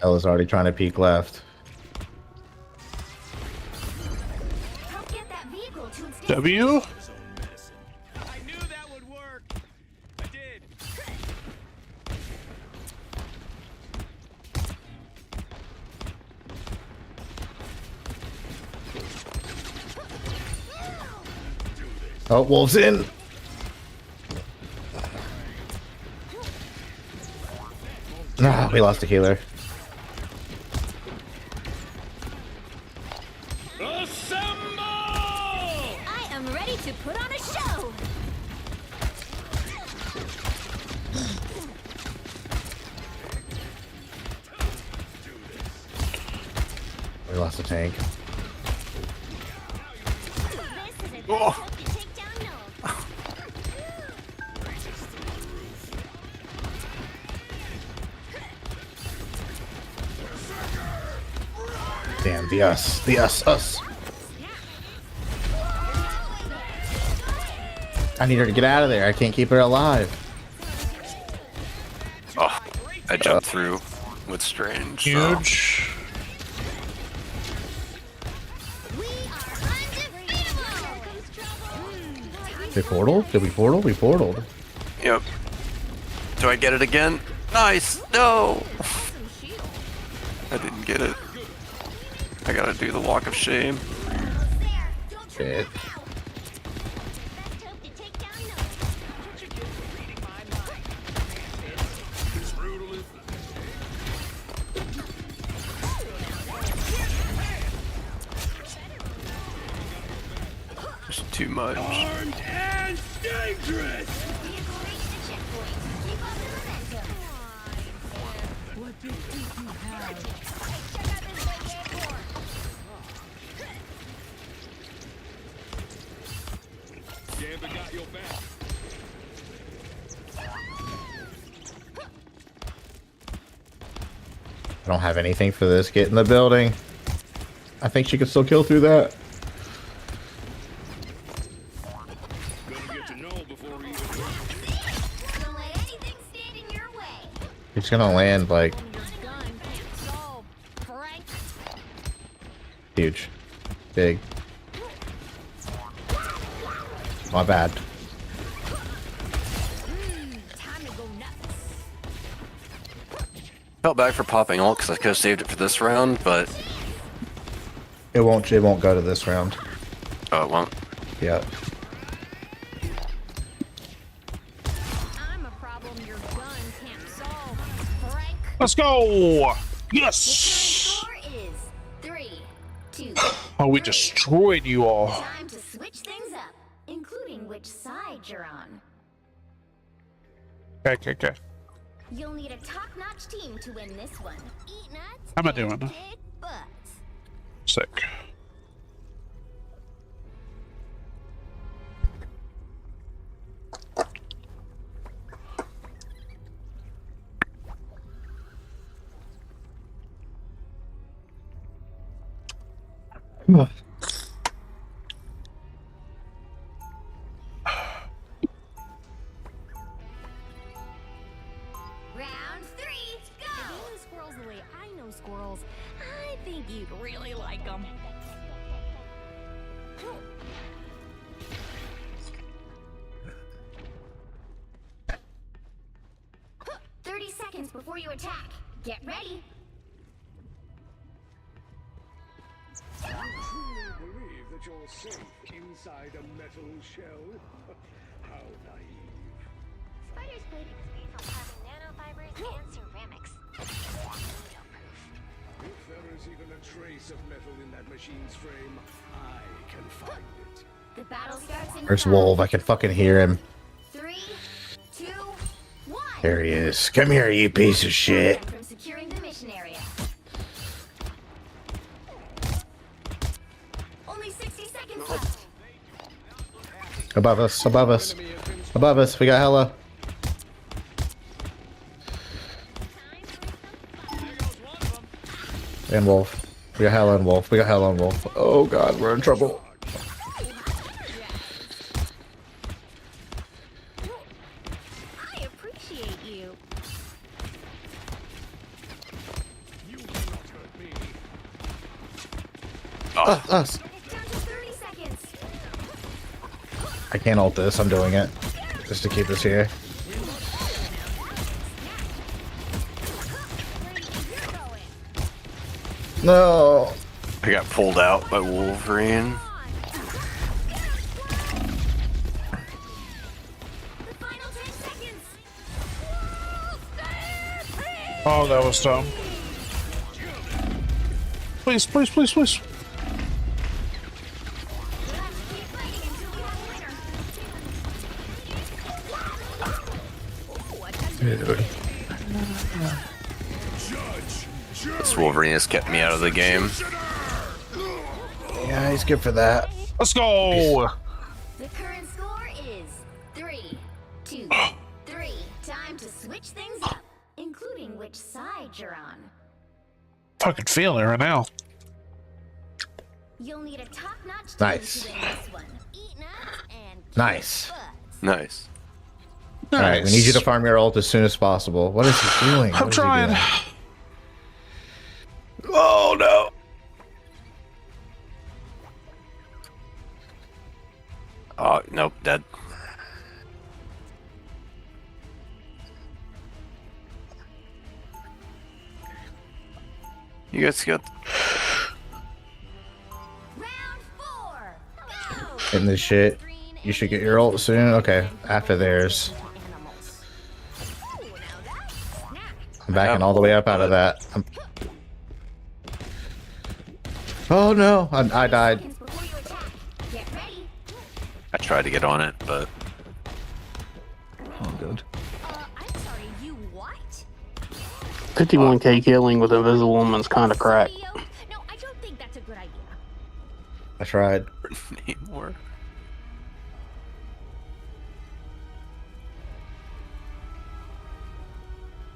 Speaker 9: Ella's already trying to peek left.
Speaker 5: W?
Speaker 9: Oh, Wolf's in. Ah, we lost a healer.
Speaker 24: I am ready to put on a show.
Speaker 9: We lost a tank.
Speaker 11: Oh.
Speaker 9: Damn, the us. I need her to get out of there. I can't keep her alive.
Speaker 11: Oh, I jumped through with Strange.
Speaker 5: Huge.
Speaker 9: They portal? Did we portal? We portaled.
Speaker 11: Yep. Do I get it again? Nice! No! I didn't get it. I gotta do the walk of shame.
Speaker 9: Shit.
Speaker 11: There's too much.
Speaker 1: Armed and dangerous!
Speaker 24: What do you think you have?
Speaker 1: Gambit got your back.
Speaker 9: I don't have anything for this. Get in the building. I think she could still kill through that. He's gonna land like huge, big. My bad.
Speaker 11: Felt bad for popping ult because I could have saved it for this round, but
Speaker 9: It won't go to this round.
Speaker 11: oh, it won't.
Speaker 9: Yeah.
Speaker 5: Let's go! Yes! Oh, we destroyed you all.
Speaker 24: Time to switch things up, including which side you're on.
Speaker 5: Okay.
Speaker 24: You'll need a top-notch team to win this one. Eat nuts.
Speaker 5: How am I doing?
Speaker 24: Kick butts.
Speaker 5: Sick.
Speaker 24: Round 3, go! If you know squirrels the way I know squirrels, I think you'd really like them. "30 seconds before you attack. Get ready."
Speaker 1: You truly believe that you're safe inside a metal shell? How naive.
Speaker 24: Spiders play because we don't have
Speaker 18: fibers and ceramics.
Speaker 1: If there is even a trace of metal in that machine's frame, I can find it.
Speaker 18: The battle starts in
Speaker 9: Where's Wolf? I can fucking hear him.
Speaker 18: 3, 2, 1.
Speaker 9: There he is. Come here, you piece of shit.
Speaker 18: From securing the mission area. Only 60 seconds left.
Speaker 9: Above us, above us. Above us, we got Hella. And Wolf. We got Hella and Wolf. We got Hella and Wolf. Oh god, we're in trouble.
Speaker 18: I appreciate you.
Speaker 9: Us.
Speaker 18: Down to 30 seconds.
Speaker 9: I can't ult this, I'm doing it. Just to keep us here. No.
Speaker 11: I got pulled out by Wolverine.
Speaker 5: Oh, that was dumb. Please, please, please, please.
Speaker 11: This Wolverine has kept me out of the game.
Speaker 9: Yeah, he's good for that.
Speaker 5: Let's go!
Speaker 18: The current score is 3, 2, 3. Time to switch things up, including which side you're on.
Speaker 5: Fucking feeling it right now.
Speaker 18: You'll need a top-notch
Speaker 9: Nice.
Speaker 18: team to win this one. Eat nuts and
Speaker 9: Nice.
Speaker 11: Nice.
Speaker 9: Alright, we need you to farm your ult as soon as possible. What is he doing?
Speaker 5: I'm trying.
Speaker 9: Oh no!
Speaker 11: Oh, nope, dead. You guys got...
Speaker 9: In this shit. You should get your ult soon. Okay, after theirs. I'm backing all the way up out of that. Oh no, I died.
Speaker 11: I tried to get on it, but...
Speaker 9: Oh, good.
Speaker 23: 51k killing with Invisible Woman's kind of crack.
Speaker 18: No, I don't think that's a good idea.
Speaker 9: I tried.
Speaker 11: Need more.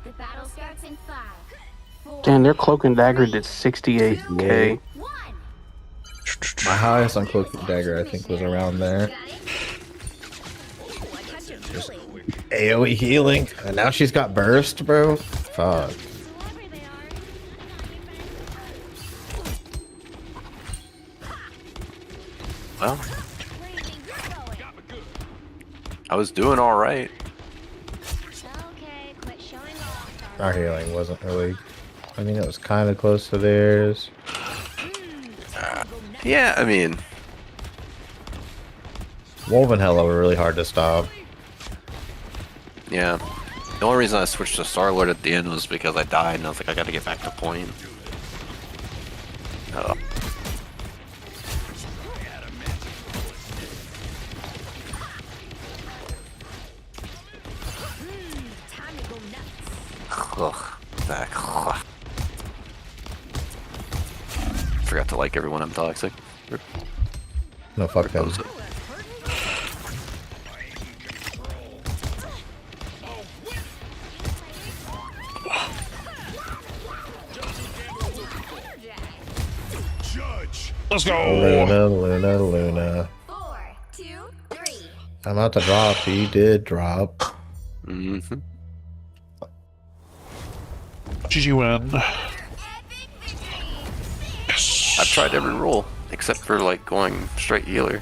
Speaker 18: The battle starts in 5, 4,
Speaker 23: Damn, their Cloak and Dagger did 68k.
Speaker 9: My highest on Cloak and Dagger, I think, was around there. Just AoE healing. And now she's got burst, bro. Fuck.
Speaker 11: Well... I was doing alright.
Speaker 9: Our healing wasn't really... I mean, it was kind of close to theirs.
Speaker 11: Yeah, I mean...
Speaker 9: Wolf and Hella were really hard to stop.
Speaker 11: Yeah. The only reason I switched to Star-Lord at the end was because I died and I was like, I gotta get back to point. Oh. Ugh. Back. Ugh. Forgot to like everyone I'm toxic.
Speaker 9: No, fuck them.
Speaker 5: Let's go!
Speaker 9: Luna.
Speaker 18: 4, 2, 3.
Speaker 9: I'm about to drop. He did drop.
Speaker 11: Mm-hmm.
Speaker 5: GG win.
Speaker 11: I've tried every role except for like going straight healer.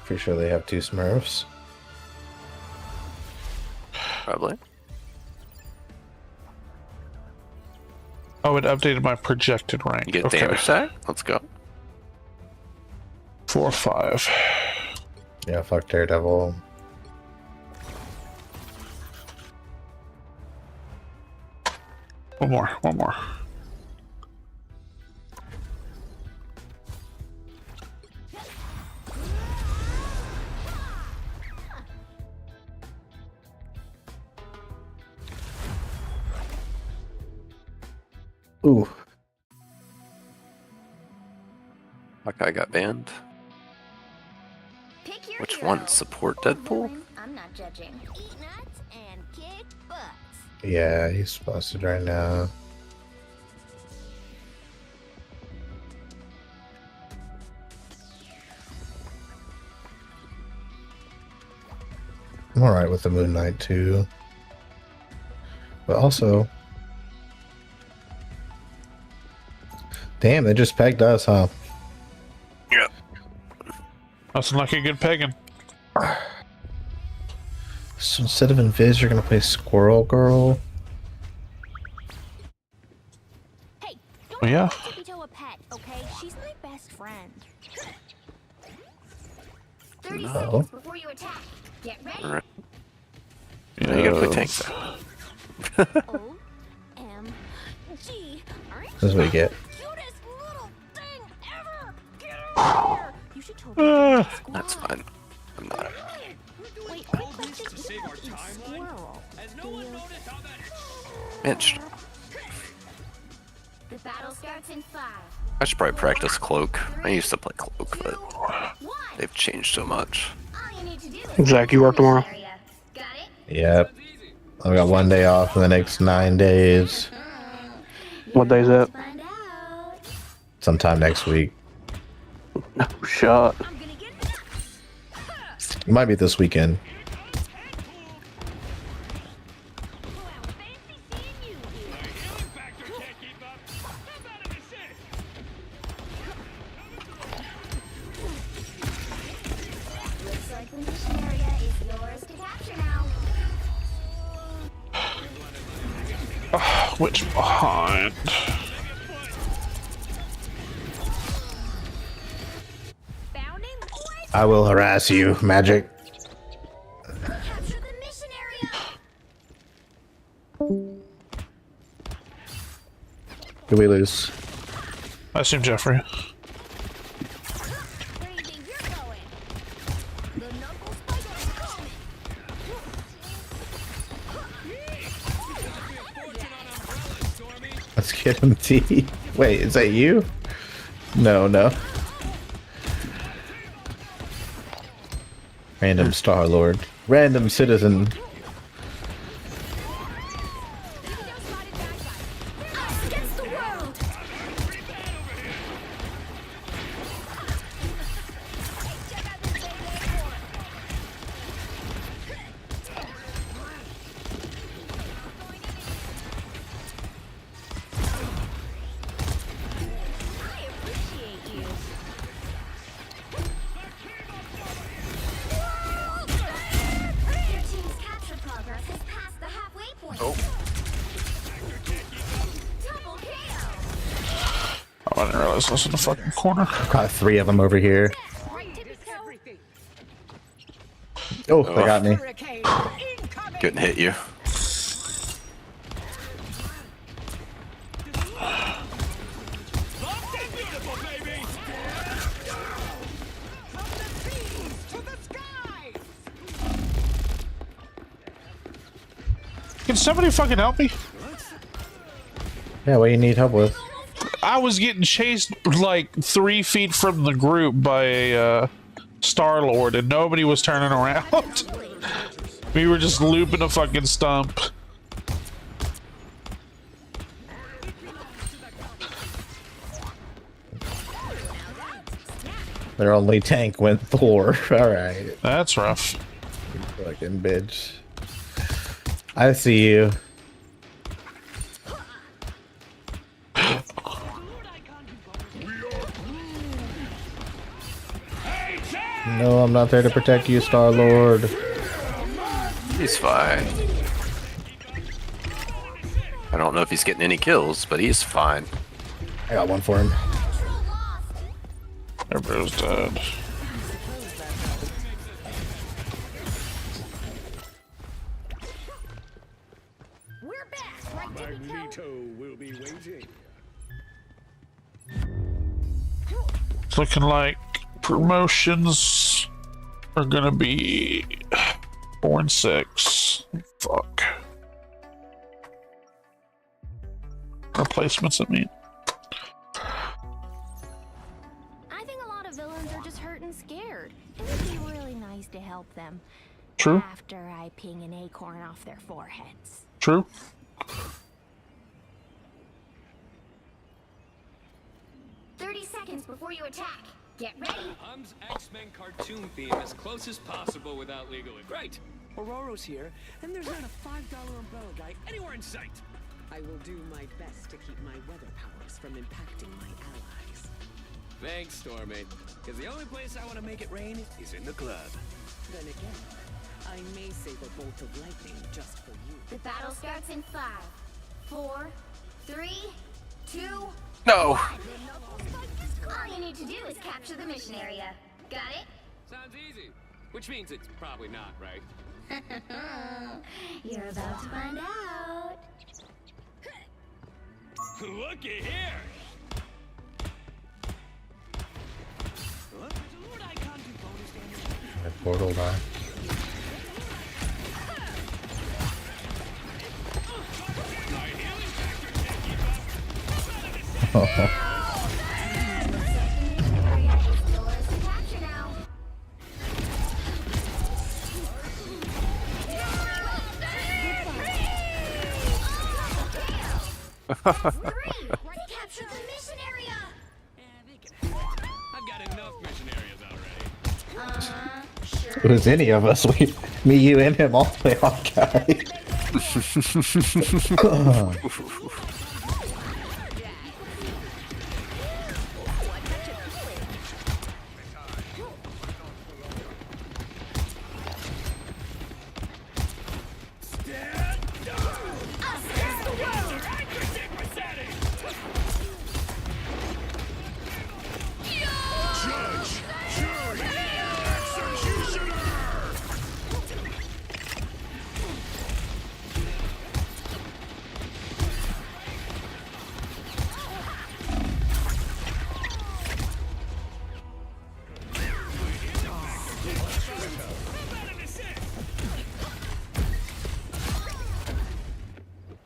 Speaker 9: Pretty sure they have 2 Smurfs.
Speaker 11: Probably.
Speaker 5: Oh, it updated my projected rank.
Speaker 11: You get damage tag? Let's go.
Speaker 5: 4 or 5.
Speaker 9: Yeah, fuck Daredevil.
Speaker 5: One more.
Speaker 9: Ooh.
Speaker 11: Hawkeye got banned.
Speaker 18: Pick your
Speaker 11: Which
Speaker 18: hero.
Speaker 11: one? Support
Speaker 18: Or
Speaker 11: Deadpool?
Speaker 18: villain, I'm not judging. Eat nuts and kick butts.
Speaker 9: Yeah, he's busted right now. I'm alright with the Moon Knight too. But also... Damn, they just pegged us, huh?
Speaker 11: Yep.
Speaker 5: Nothing like a good pegging.
Speaker 9: So instead of Invis, you're gonna play Squirrel Girl?
Speaker 18: Hey,
Speaker 5: Oh, yeah.
Speaker 18: tippy toe a pet, okay? She's my best friend. 30
Speaker 9: No.
Speaker 18: seconds before you attack. Get ready.
Speaker 11: Alright. Yeah, you gotta play tank though.
Speaker 18: O-M-G.
Speaker 9: This is what you get.
Speaker 18: Cutest little thing ever. Get over here. You should totally do that, squirrel.
Speaker 11: That's fine. I'm not.
Speaker 18: Wait, quick question. Who eats squirrel?
Speaker 11: Mitch.
Speaker 18: The battle starts in 5.
Speaker 11: I should probably practice Cloak. I used to play Cloak, but they've changed so much.
Speaker 18: All you need to do is
Speaker 23: Zach, you work tomorrow?
Speaker 18: got it?
Speaker 9: Yep. I've got 1 day off for the next 9 days.
Speaker 23: What day is that?
Speaker 9: Sometime next week.
Speaker 23: No shot.
Speaker 9: It might be this weekend.
Speaker 18: Looks like the mission area is yours to capture now.
Speaker 5: Which behind?
Speaker 9: I will harass you, Magic.
Speaker 18: Capture the mission area.
Speaker 9: Did we lose?
Speaker 5: I assume Jeffrey.
Speaker 18: Where do you think you're going? The knuckle spider is coming.
Speaker 9: Let's get him T. Wait, is that you? No. Random Star Lord. Random citizen.
Speaker 18: Us against the world. I appreciate you. Your team's capture progress has passed the halfway point.
Speaker 5: Oh.
Speaker 18: Double KO.
Speaker 5: Oh, I didn't realize I was in the fucking corner.
Speaker 9: Got 3 of them over here. Oh, they got me.
Speaker 11: Couldn't hit you.
Speaker 5: Can somebody fucking help me?
Speaker 9: Yeah, what do you need help with?
Speaker 5: I was getting chased like 3 feet from the group by a Star Lord, and nobody was turning around. We were just looping a fucking stump.
Speaker 9: Their only tank went Thor. Alright.
Speaker 5: That's rough.
Speaker 9: You fucking bitch. I see you. No, I'm not there to protect you, Star Lord.
Speaker 11: He's fine. I don't know if he's getting any kills, but he's fine.
Speaker 9: I got one for him.
Speaker 5: Everybody's dead.
Speaker 18: We're back, right
Speaker 1: Magneto will be waiting.
Speaker 5: It's looking like promotions are gonna be 4 and 6. Fuck. Replacements, I mean.
Speaker 18: I think a lot of villains are just hurt and scared. It would be really nice to help them.
Speaker 5: True.
Speaker 18: After I ping an acorn off their foreheads.
Speaker 5: True.
Speaker 18: 30 seconds before you attack. Get ready.
Speaker 3: Hum's X-Men cartoon theme as close as possible without legal. Great.
Speaker 7: Aurora's here, and there's not a $5 umbrella guy
Speaker 3: Anywhere in sight.
Speaker 7: I will do my best to keep my weather powers from impacting my allies.
Speaker 3: Thanks, Stormy. Because the only place I want to make it rain is in the club.
Speaker 7: Then again, I may save a bolt of lightning just for you.
Speaker 18: The battle starts in 5, 4, 3, 2,
Speaker 11: No.
Speaker 18: 1. All you need to do is capture the mission area. Got it?
Speaker 3: Sounds easy. Which means it's probably not, right?
Speaker 18: You're about to find out.
Speaker 3: Looky here!
Speaker 9: My portal die.
Speaker 18: Capture the mission area.
Speaker 3: I've got enough mission areas already.
Speaker 9: If it was any of us, me, you, and him all play Hawkeye.
Speaker 1: Judge, jury, executioner!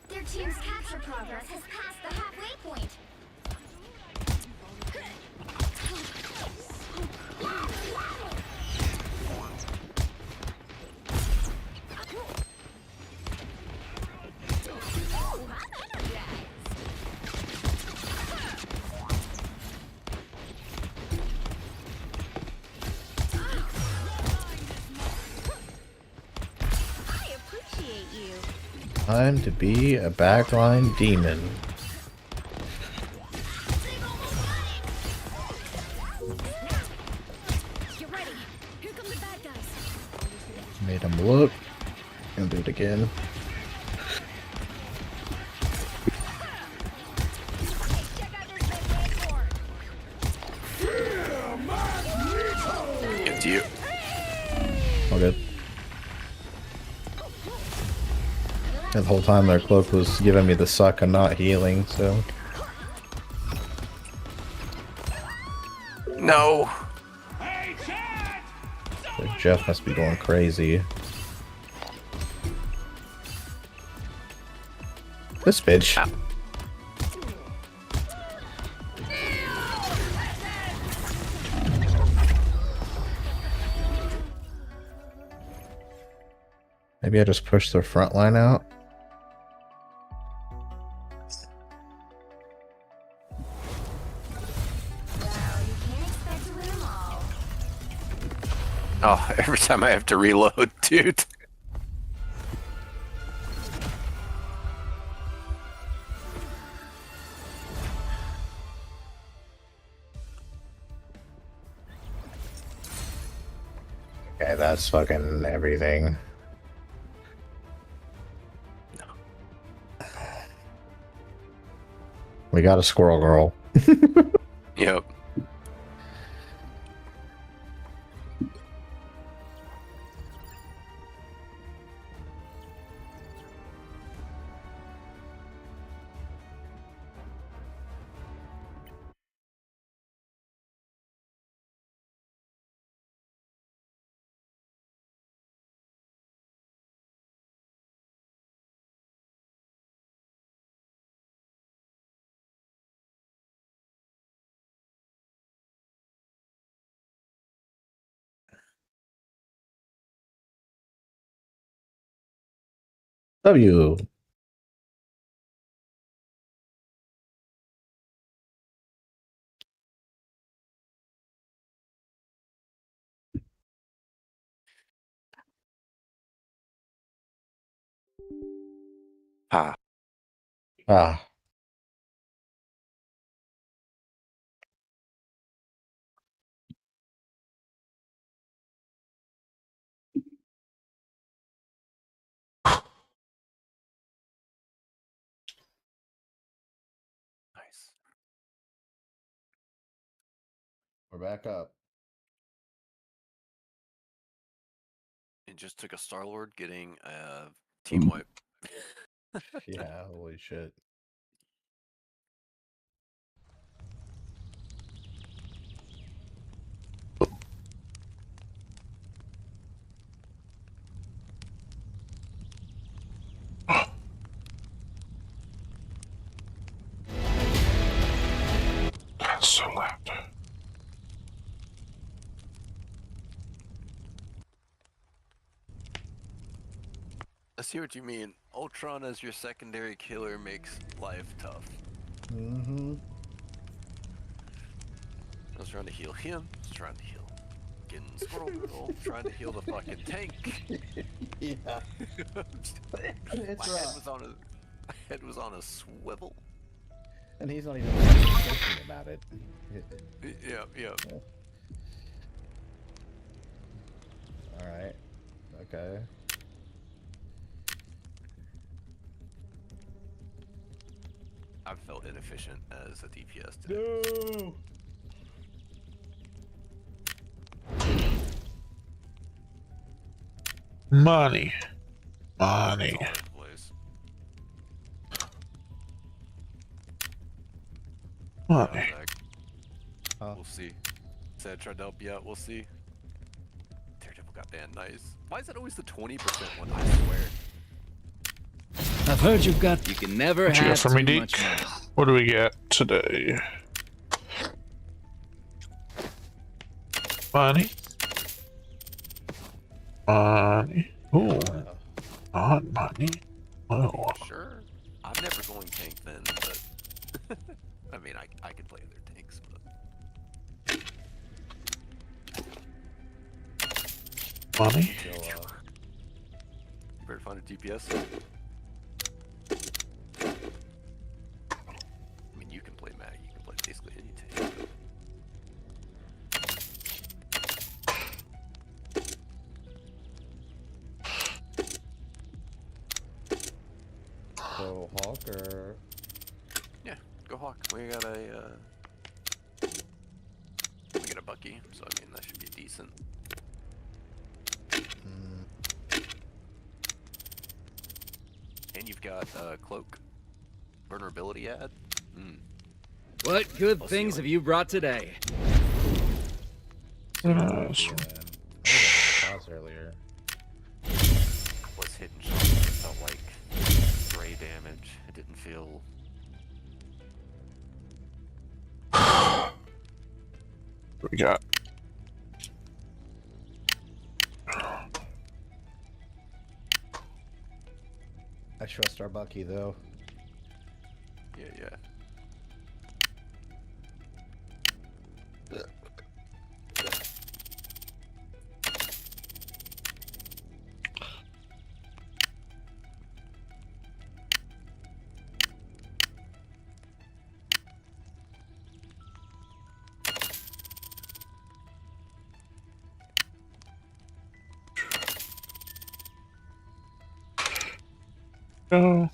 Speaker 18: Their team's capture progress has passed the halfway point. I appreciate you.
Speaker 9: Time to be a backline demon.
Speaker 18: Get ready. Here come the bad guys.
Speaker 9: Made him look. Gonna do it again.
Speaker 11: It's you.
Speaker 9: All good. The whole time their cloak was giving me the suck and not healing, so.
Speaker 11: No.
Speaker 9: Jeff must be going crazy. This bitch. Maybe I just push their front line out.
Speaker 11: Oh, every time I have to reload, dude.
Speaker 9: Okay, that's fucking everything. We got a squirrel girl.
Speaker 11: Yep.
Speaker 9: W.
Speaker 11: Ah.
Speaker 9: Ah.
Speaker 11: Nice.
Speaker 9: We're back up.
Speaker 11: It just took a Star-Lord getting a team wipe.
Speaker 9: Yeah, holy shit.
Speaker 5: That's so loud.
Speaker 11: I see what you mean. Ultron as your secondary killer makes life tough.
Speaker 9: Mm-hmm.
Speaker 11: I was trying to heal him. I was trying to heal getting Squirrel Girl. Trying to heal the fucking tank.
Speaker 9: Yeah. It's rough.
Speaker 11: My head was on a swivel.
Speaker 9: And he's not even thinking about it.
Speaker 11: Yeah.
Speaker 9: Alright. Okay.
Speaker 11: I've felt inefficient as a DPS today.
Speaker 9: No!
Speaker 5: Money. Money.
Speaker 11: We'll see. Said tried to help you out. We'll see. Daredevil got banned. Nice. Why is it always the 20% one? I swear.
Speaker 3: I've heard you've got. You can never
Speaker 5: What you got
Speaker 3: have
Speaker 5: for
Speaker 3: too
Speaker 5: me, Deke?
Speaker 3: much money.
Speaker 5: What do we get today? Money. Ooh. Not money. Oh.
Speaker 11: Sure. I'm never going tank then, but I mean, I could play other tanks, but
Speaker 5: Money.
Speaker 11: You better find a DPS. I mean, you can play Mag. You can play basically any tank.
Speaker 9: So, Hawker.
Speaker 11: Yeah, go Hawk. We got a Bucky, so I mean that should be decent. And you've got cloak, vulnerability ad.
Speaker 3: What good things have you brought today?
Speaker 9: Pause earlier.
Speaker 11: Was hitting shots that felt like spray damage. It didn't feel.
Speaker 5: What we got?
Speaker 9: I trust our Bucky though.
Speaker 11: Yeah.
Speaker 5: Go.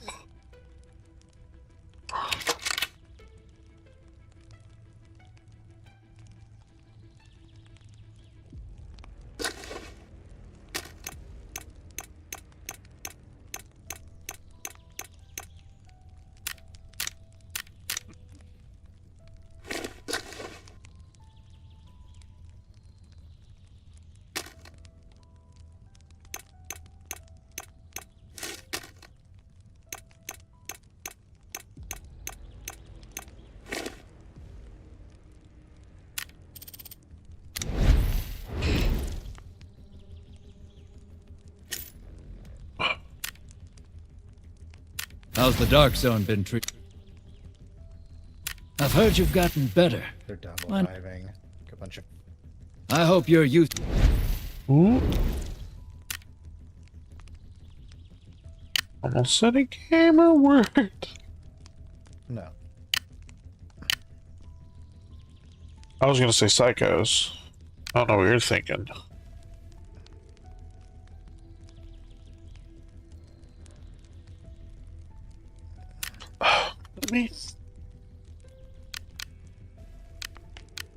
Speaker 12: How's the Dark Zone been treated? I've heard you've gotten better.
Speaker 9: They're double diving. A bunch of.
Speaker 12: I hope you're used.
Speaker 5: Ooh. Almost said a gamer word.
Speaker 9: No.
Speaker 5: I was gonna say psychos. I don't know what you're thinking. Let me.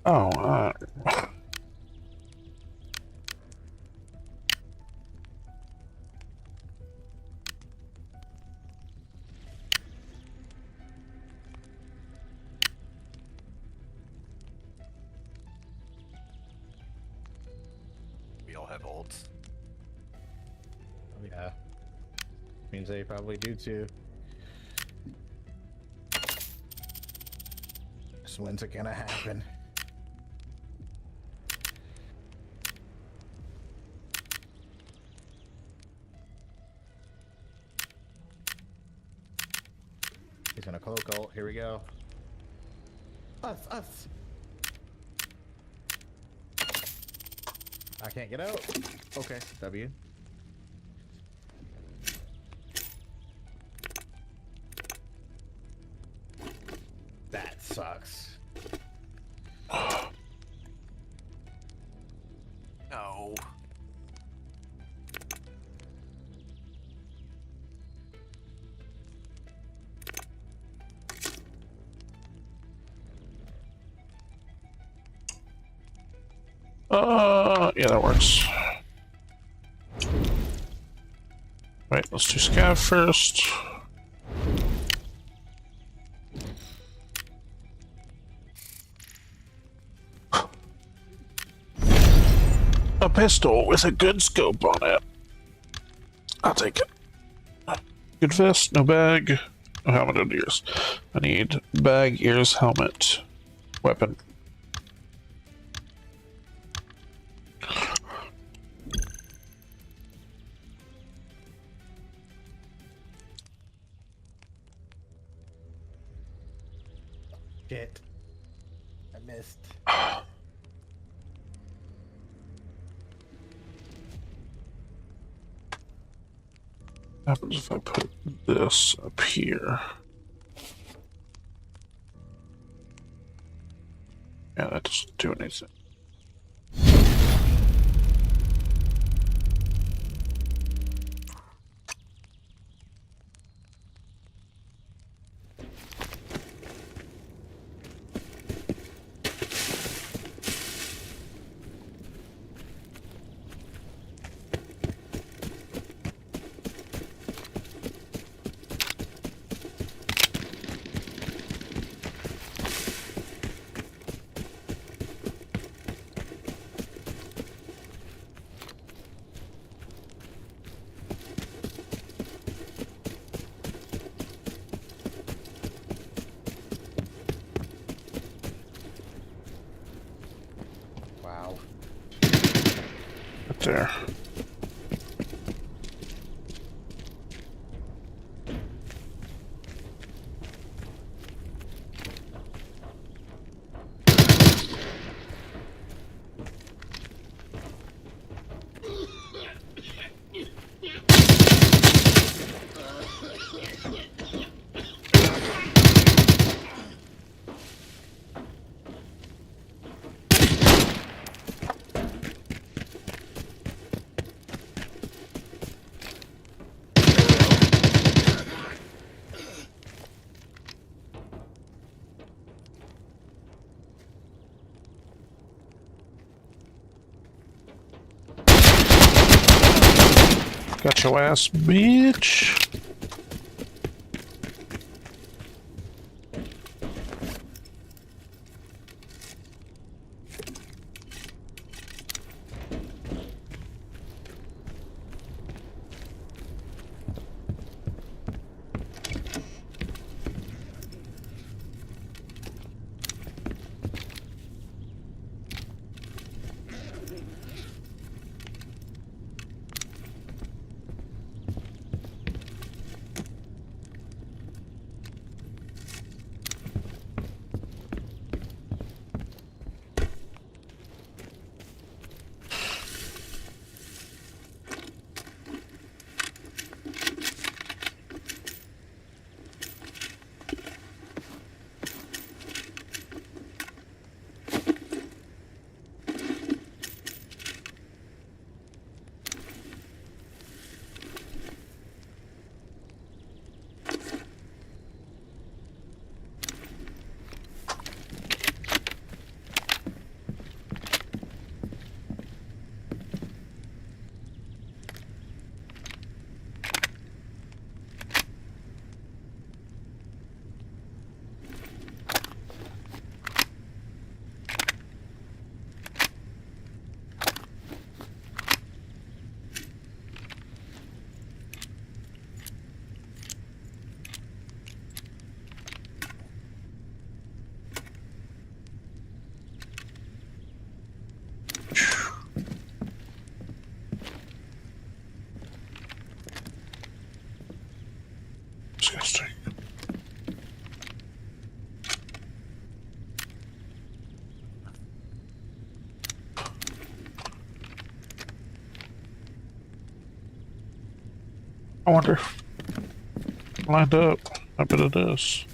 Speaker 5: Oh,
Speaker 11: We all have ults.
Speaker 9: Oh, yeah. Means they probably do too. So when's it gonna happen? He's gonna cloak ult. Here we go. Us. I can't get out. Okay, W. That sucks.
Speaker 11: No.
Speaker 5: Yeah, that works. Right, let's do scav first. A pistol with a good scope on it. I'll take it. Good vest, no bag, no helmet, no ears. I need bag, ears, helmet, weapon.
Speaker 9: Shit. I missed.
Speaker 5: What happens if I put this up here? Yeah, that doesn't do anything.
Speaker 9: Wow.
Speaker 5: Right there. Got your ass, bitch. wonder. Lined up. I bet it is.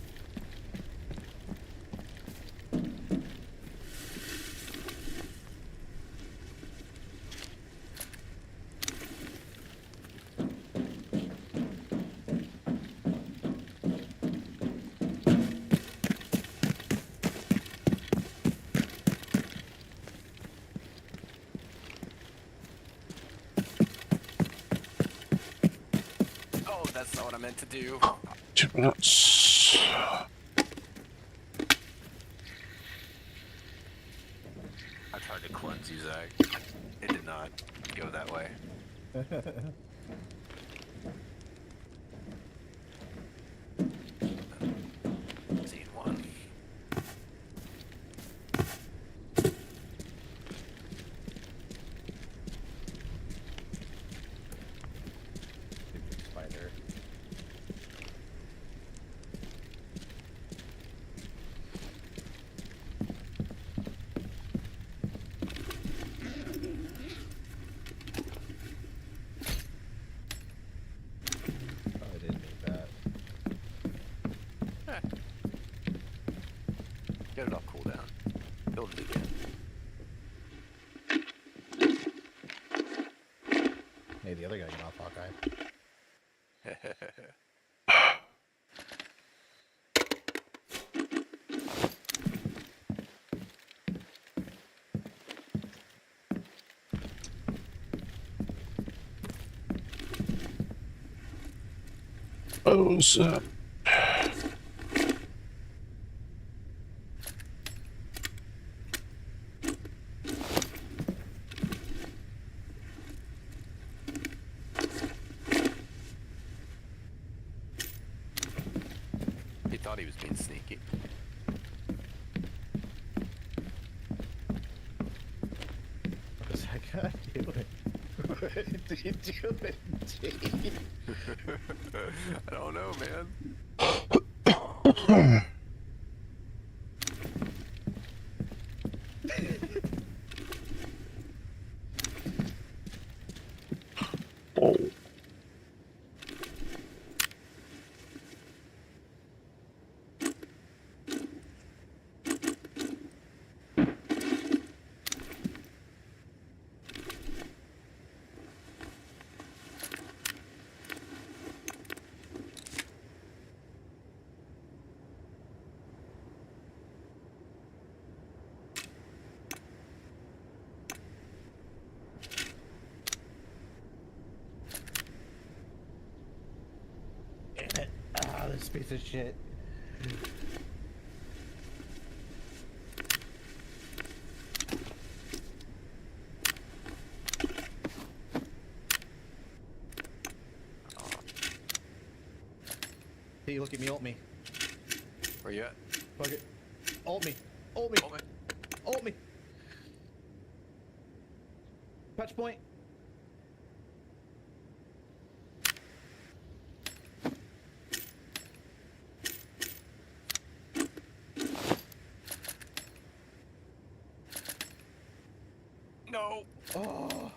Speaker 11: Oh, that's not what I meant to do.
Speaker 5: 2 minutes.
Speaker 11: I tried to cleanse you, Zach. It did not go that way. Scene 1.
Speaker 9: Spider. I didn't need that.
Speaker 11: Get it off cooldown. Build it again.
Speaker 9: Hey, the other guy got off Hawkeye.
Speaker 5: Oh,
Speaker 11: He thought he was being sneaky.
Speaker 9: What is that guy doing? What are you doing, Gene?
Speaker 11: I don't know, man.
Speaker 5: oh.
Speaker 9: Damn it. Ah, this piece of shit. Hey, look at me, ult me.
Speaker 11: Where you at?
Speaker 9: Fuck it. Ult me. Ult me.
Speaker 11: Ult me.
Speaker 9: Ult me. Touch point.
Speaker 11: No.
Speaker 9: Oh.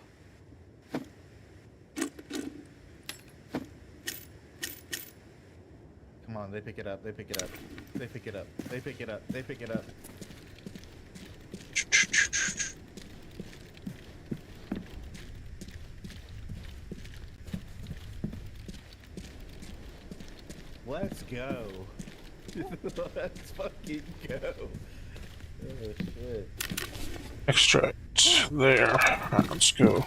Speaker 9: Come on, they pick it up. They pick it up. They pick it up. They pick it up. They pick it up. Let's go. Let's fucking go. Oh shit.
Speaker 5: Extract. There. Alright, let's go.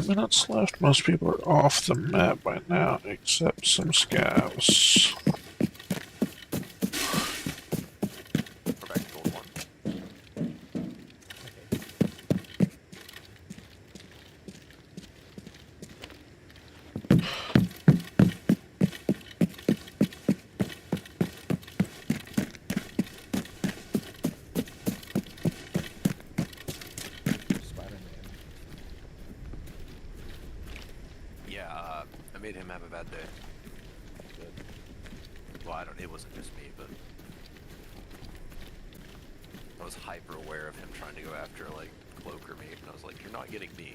Speaker 5: Minutes left. Most people are off the map by now, except some scavs.
Speaker 11: We're back to gold 1. Yeah, I made him have a bad day. I don't. It wasn't just me, but I was hyper aware of him trying to go after like Cloaker me, and I was like, "You're not getting me."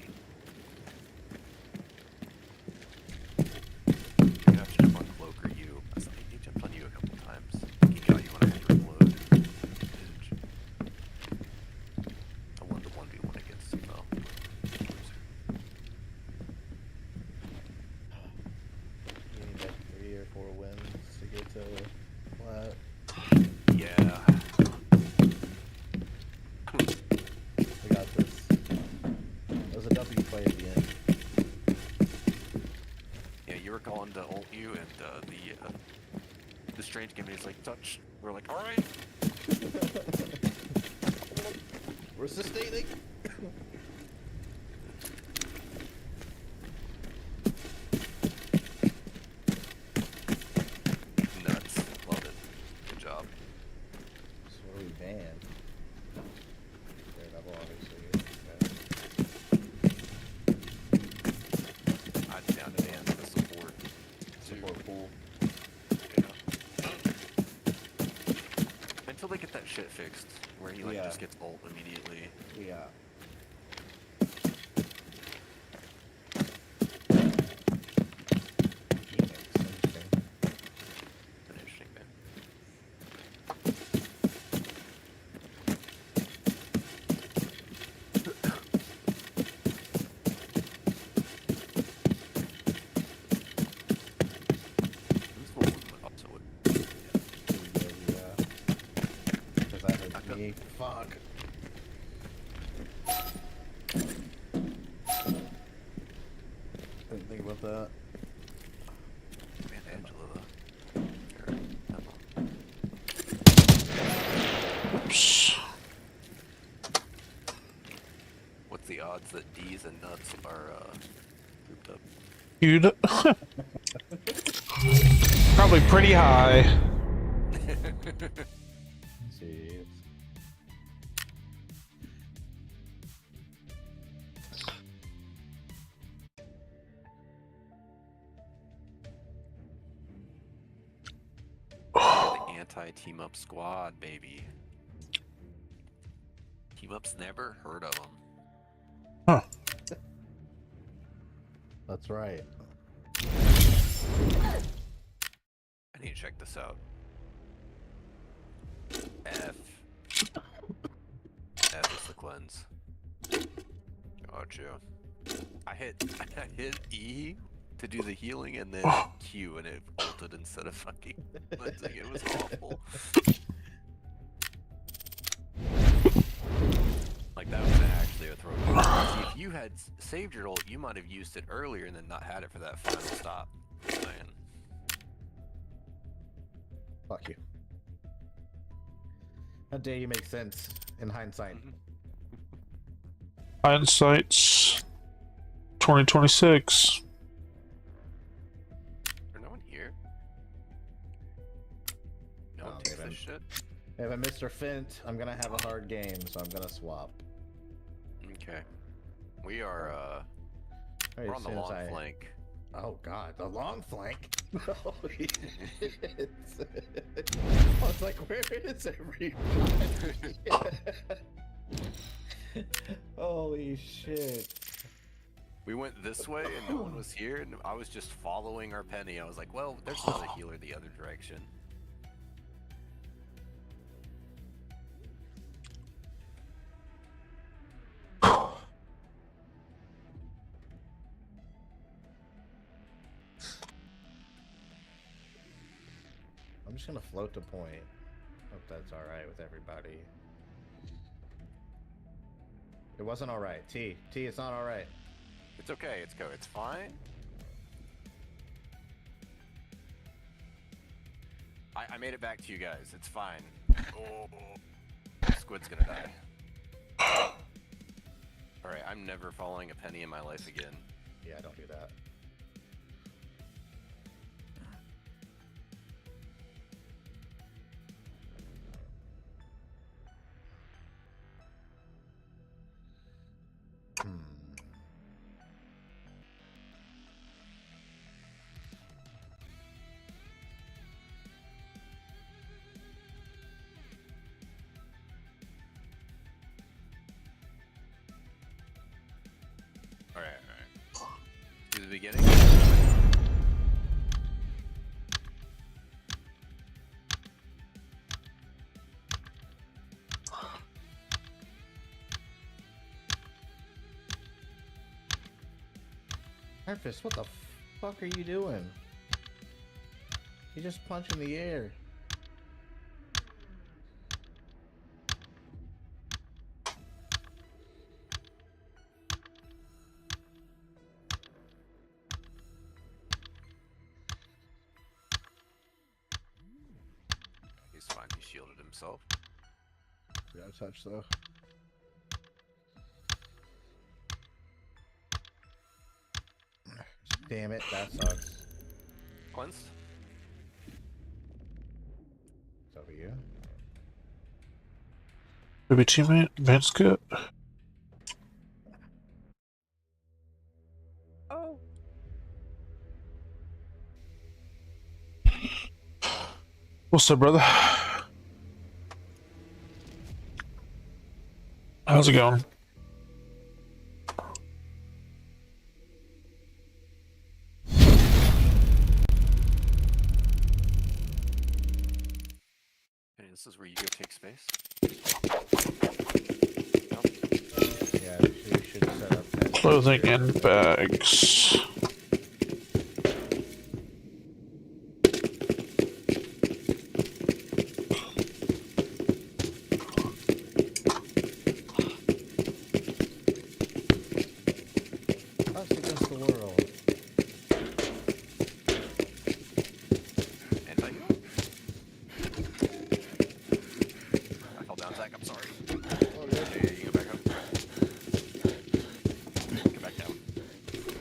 Speaker 11: You have to jump on Cloaker you. I was like, he jumped on you a couple times. He got you when I had to reload. I won the 1v1 against him though.
Speaker 9: You need like 3 or 4 wins to get to flat.
Speaker 11: Yeah.
Speaker 9: We got this. That was a W play at the end.
Speaker 11: Yeah, you were calling to ult you, and the strange game is like touch. We're like, all right.
Speaker 9: We're sustaining.
Speaker 11: Nuts. Love it. Good job.
Speaker 9: So what are we banned? Daredevil, obviously.
Speaker 11: I'm down to ban the support.
Speaker 9: Support pool.
Speaker 11: Yeah. Until they get that shit fixed, where he like just gets ult immediately.
Speaker 9: Yeah.
Speaker 11: An interesting ban.
Speaker 9: Because I heard me. Fuck. Didn't think about that.
Speaker 11: Man, Angela. What's the odds that D's and nuts are grouped up?
Speaker 5: Dude. Probably pretty high.
Speaker 9: Jeez.
Speaker 11: The anti-team up squad, baby. Team up's never heard of them.
Speaker 5: Huh.
Speaker 9: That's right.
Speaker 11: I need to check this out. F is the cleanse. Gotcha. I hit E to do the healing and then Q and it ulted instead of fucking cleansing. It was awful. Like that was actually a throw. See, if you had saved your ult, you might have used it earlier and then not had it for that final stop. Man.
Speaker 9: Fuck you. How dare you make sense in hindsight?
Speaker 5: Hindsight's 2026.
Speaker 11: There's no one here. No one takes this shit.
Speaker 9: If I Mr. Fint, I'm gonna have a hard game, so I'm gonna swap.
Speaker 11: Okay. We are
Speaker 9: Right,
Speaker 11: we're
Speaker 9: as
Speaker 11: on the
Speaker 9: soon as
Speaker 11: long
Speaker 9: I-
Speaker 11: flank.
Speaker 9: Oh god, the long flank? Holy shit. I was like, where is everybody? Holy shit.
Speaker 11: We went this way and no one was here, and I was just following our penny. I was like, well, there's another healer the other direction.
Speaker 9: I'm just gonna float to point. Hope that's alright with everybody. It wasn't alright. T, it's not alright.
Speaker 11: It's okay, it's fine. I made it back to you guys, it's fine. Oh, Squid's gonna die. Alright, I'm never following a penny in my life again.
Speaker 9: Yeah, don't do that.
Speaker 11: the beginning.
Speaker 9: Harfist, what the fuck are you doing? You just punch in the air.
Speaker 11: He's fine. He shielded himself.
Speaker 9: Got a touch though. Damn it, that sucks.
Speaker 11: Cleansed.
Speaker 9: It's over you.
Speaker 5: Maybe teammate, advanced kit.
Speaker 11: Oh.
Speaker 5: What's up, brother? How's it going?
Speaker 11: And this is where you go take space.
Speaker 9: Yeah, we should set up that.
Speaker 5: Clothing and bags.
Speaker 9: Us against the world.
Speaker 11: And I fell down, Zach. I'm sorry. Yeah, you go back up. Come back down.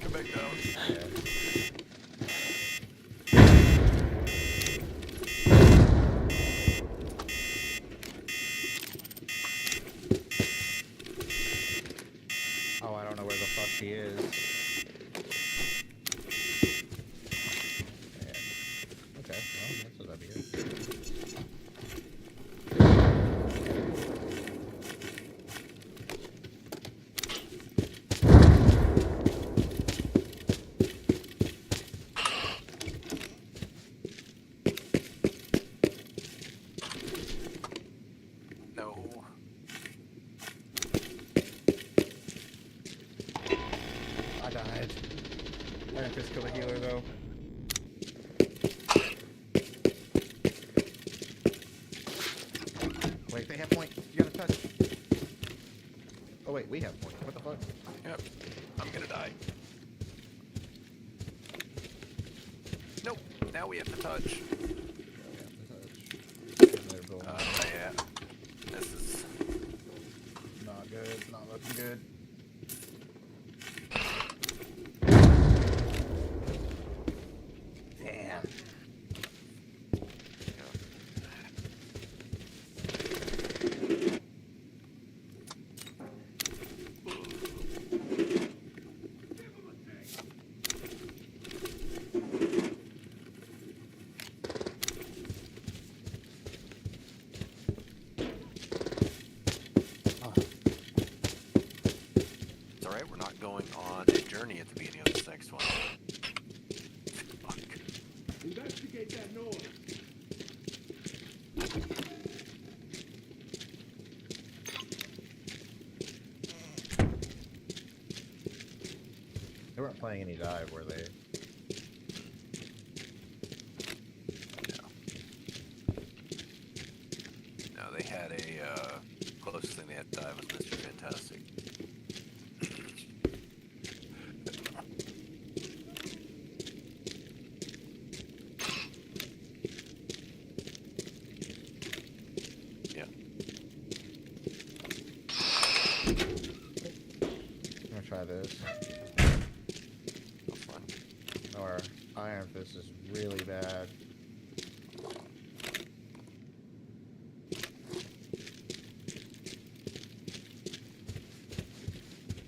Speaker 11: Come back down.
Speaker 9: Oh, I don't know where the fuck he is. Man. Okay, well, that's what that'd be good.
Speaker 11: No.
Speaker 9: I died. I didn't just kill a healer though. Wait, they have point. You gotta touch. Oh wait, we have point. What the fuck?
Speaker 11: Yep. I'm gonna die. Nope. Now we have to touch. Yeah. This is
Speaker 9: not good. Not looking good. Damn.
Speaker 11: It's alright, we're not going on a journey at the beginning of this next one. Fuck.
Speaker 1: Investigate that noise.
Speaker 9: They weren't playing any dive, were they?
Speaker 11: No, they had a, closest thing they had to dive was Mr. Fantastic. Yeah.
Speaker 9: I'm gonna try this. Or Iron Fist is really bad.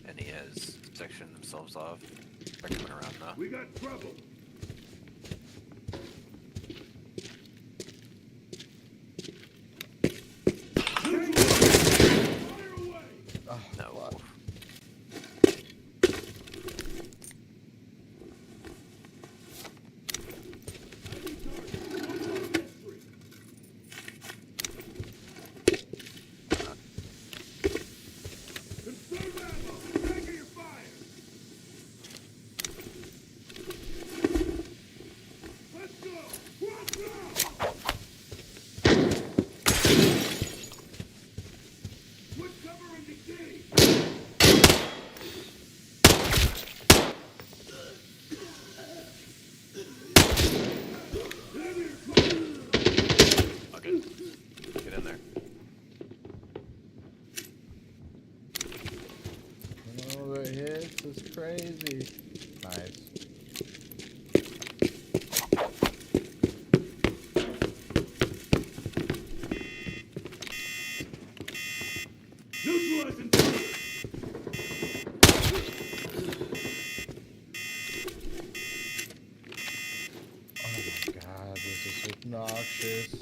Speaker 11: And he has sectioned themselves off. They're coming around now.
Speaker 1: We got trouble.
Speaker 11: No.
Speaker 9: This is crazy. Nice.
Speaker 1: Neutralizing
Speaker 9: Oh my god, this is obnoxious.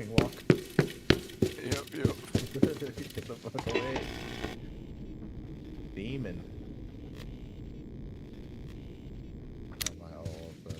Speaker 9: Walk.
Speaker 11: Yep.
Speaker 9: Get the fuck away. Demon. Oh my old, but...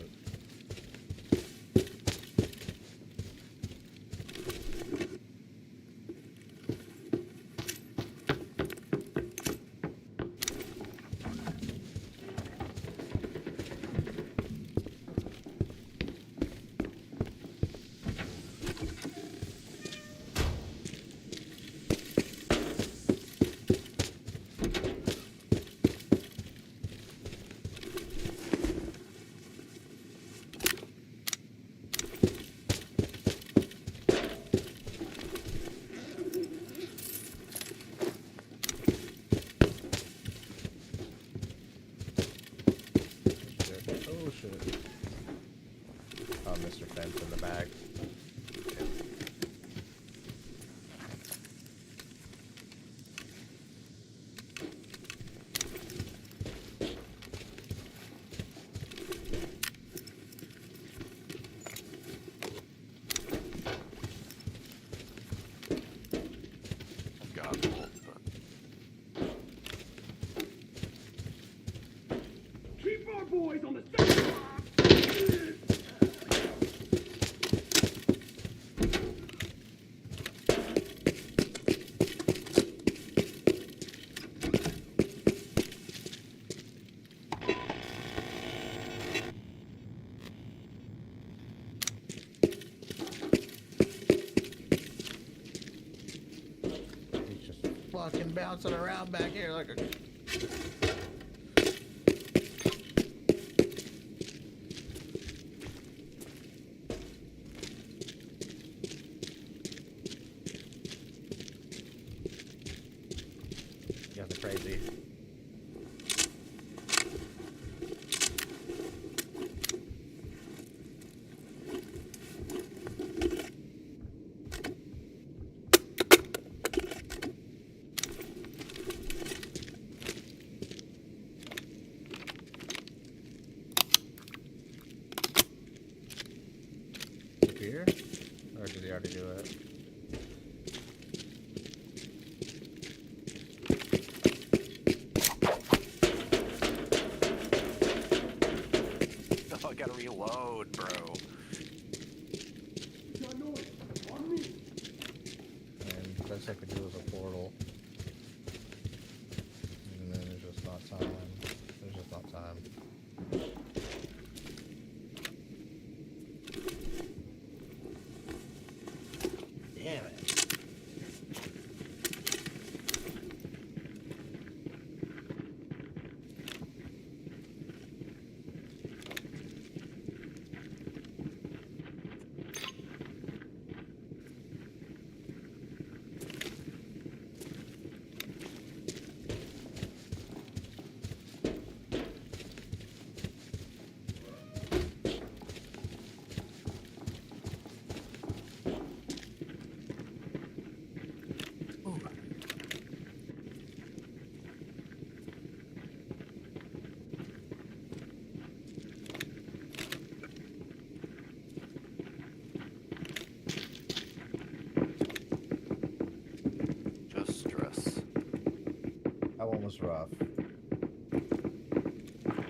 Speaker 9: Oh shit. Oh, Mr. Fence in the back.
Speaker 11: God,
Speaker 1: Keep our boys on the same.
Speaker 9: He's just fucking bouncing around back here like a... You guys are crazy. Here? Or did he already do it?
Speaker 11: Oh, I gotta reload, bro.
Speaker 9: And the best I could do was a portal. And then there's just not time. There's just not time. Damn it.
Speaker 11: Just stress.
Speaker 9: That one was rough.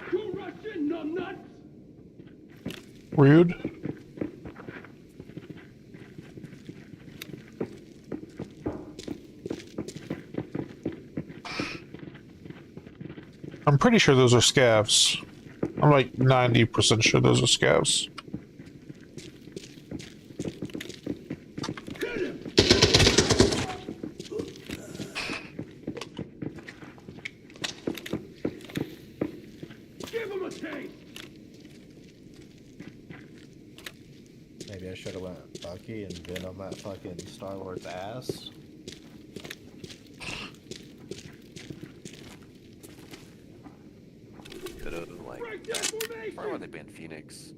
Speaker 1: Who rushed in, numbnuts?
Speaker 5: Rude. I'm pretty sure those are scavs. I'm like 90% sure those are scavs.
Speaker 1: Give him a taste.
Speaker 9: Maybe I should have went Bucky and Venom that fucking Star-Lord's ass.
Speaker 11: Could have, like, why would they ban Phoenix?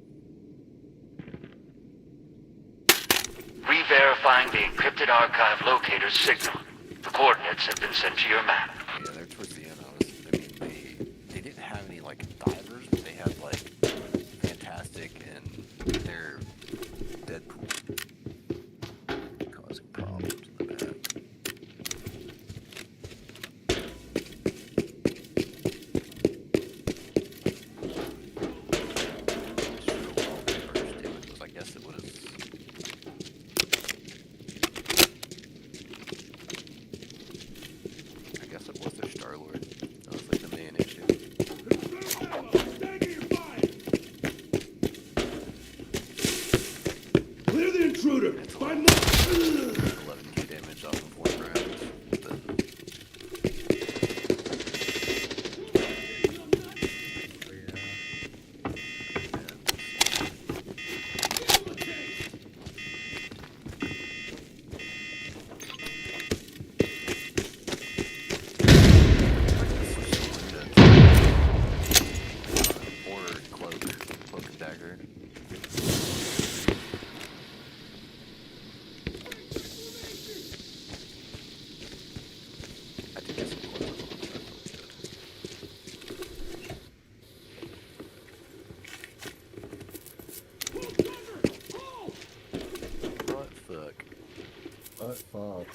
Speaker 14: Re-verifying the encrypted archive locator signal. The coordinates have been sent to your map.
Speaker 11: Yeah, they're towards the end. They didn't have any, like, divers, but they had, like, Fantastic and their Deadpool causing problems in the map. I guess it would have. I guess it was their Star-Lord. That was like the main issue.
Speaker 1: Clear the intruder. Find
Speaker 11: 11k damage off of 1 round. Cloak and dagger. I did get some cloak. What fuck?
Speaker 9: What fuck?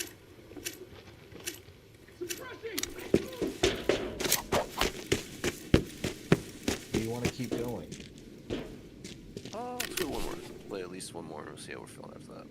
Speaker 9: Do you want to keep going?
Speaker 11: Let's do one more. Play at least one more and we'll see how we're feeling after that.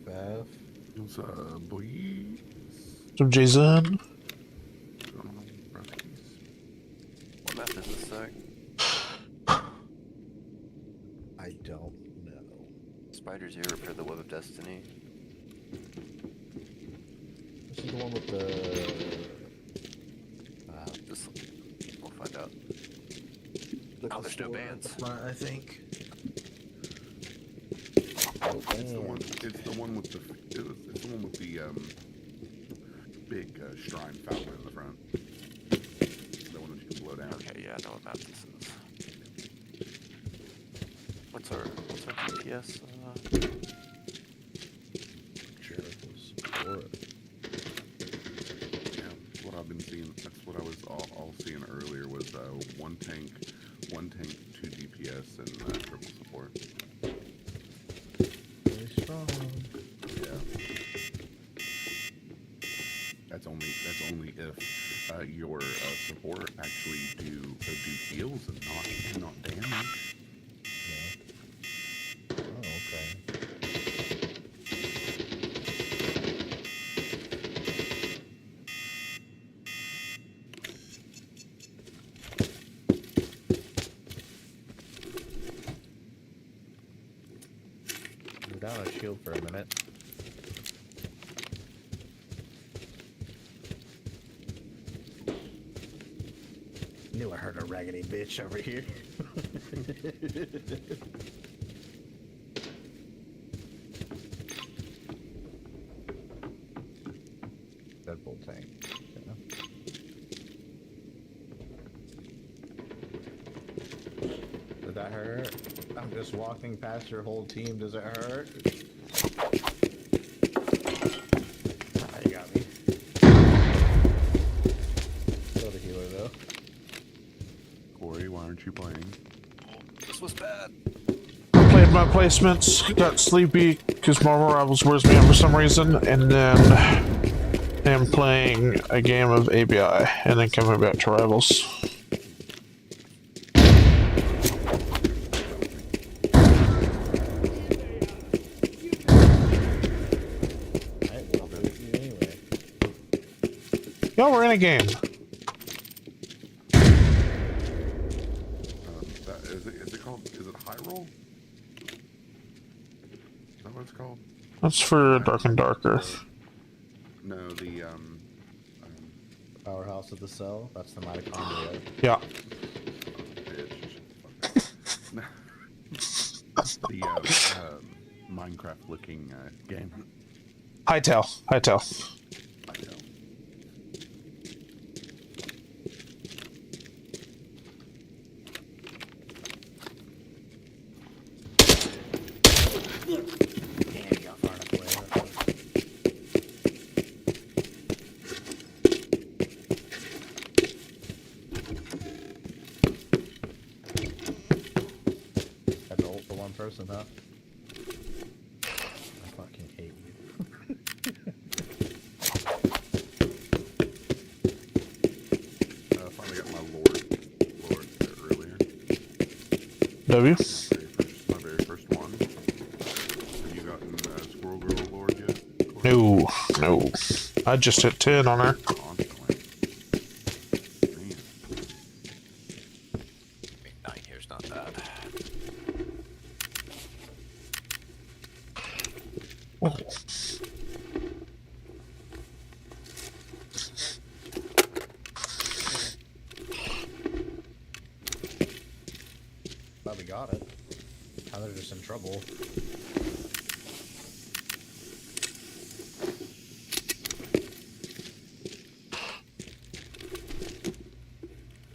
Speaker 9: Bev.
Speaker 15: What's up, boy?
Speaker 5: What's up, Jason?
Speaker 11: What map is this, Zach?
Speaker 9: I don't know.
Speaker 11: Spider's Ear, Repair the Web of Destiny.
Speaker 9: This is the one with the.
Speaker 11: Just, we'll find out.
Speaker 9: Oh,
Speaker 11: there's no bands.
Speaker 9: Front, I think.
Speaker 15: It's the one. It's the one with the. It's the one with the big shrine fountain in the front. The one that you can blow down.
Speaker 11: Okay, yeah, I know what map this is. What's our DPS?
Speaker 15: Yeah, what I've been seeing. That's what I was all seeing earlier was one tank, 2 DPS, and triple support.
Speaker 9: Very strong.
Speaker 15: Yeah. That's only if your support actually do heals and not damage.
Speaker 9: Oh, okay. You're down a shield for a minute. Knew I heard a raggedy bitch over here. Deadpool tank. Yeah. Would that hurt? I'm just walking past your whole team. Does it hurt? Ah, you got me. Still the healer though.
Speaker 15: Corey, why aren't you playing?
Speaker 11: This was bad.
Speaker 5: Played my placements, got sleepy because Marvel Rivals wears me out for some reason, and then am playing a game of ABI, and then coming back to Rivals. Y'all were in a game.
Speaker 15: Is it called? Is it High Roll? Is that what it's called?
Speaker 5: That's for Dark and Darker.
Speaker 15: No, the
Speaker 9: Powerhouse of the Cell. That's the mitochondria.
Speaker 5: Yeah.
Speaker 15: The Minecraft-looking game.
Speaker 5: Hightail.
Speaker 9: That's ult for one person, huh? I fucking hate you.
Speaker 15: Finally got my Lord there earlier.
Speaker 5: W?
Speaker 15: My very first one. Have you gotten Squirrel Girl Lord yet?
Speaker 5: No. I just hit 10 on her.
Speaker 11: Here's not bad.
Speaker 5: Oh.
Speaker 9: Glad we got it. Now they're just in trouble.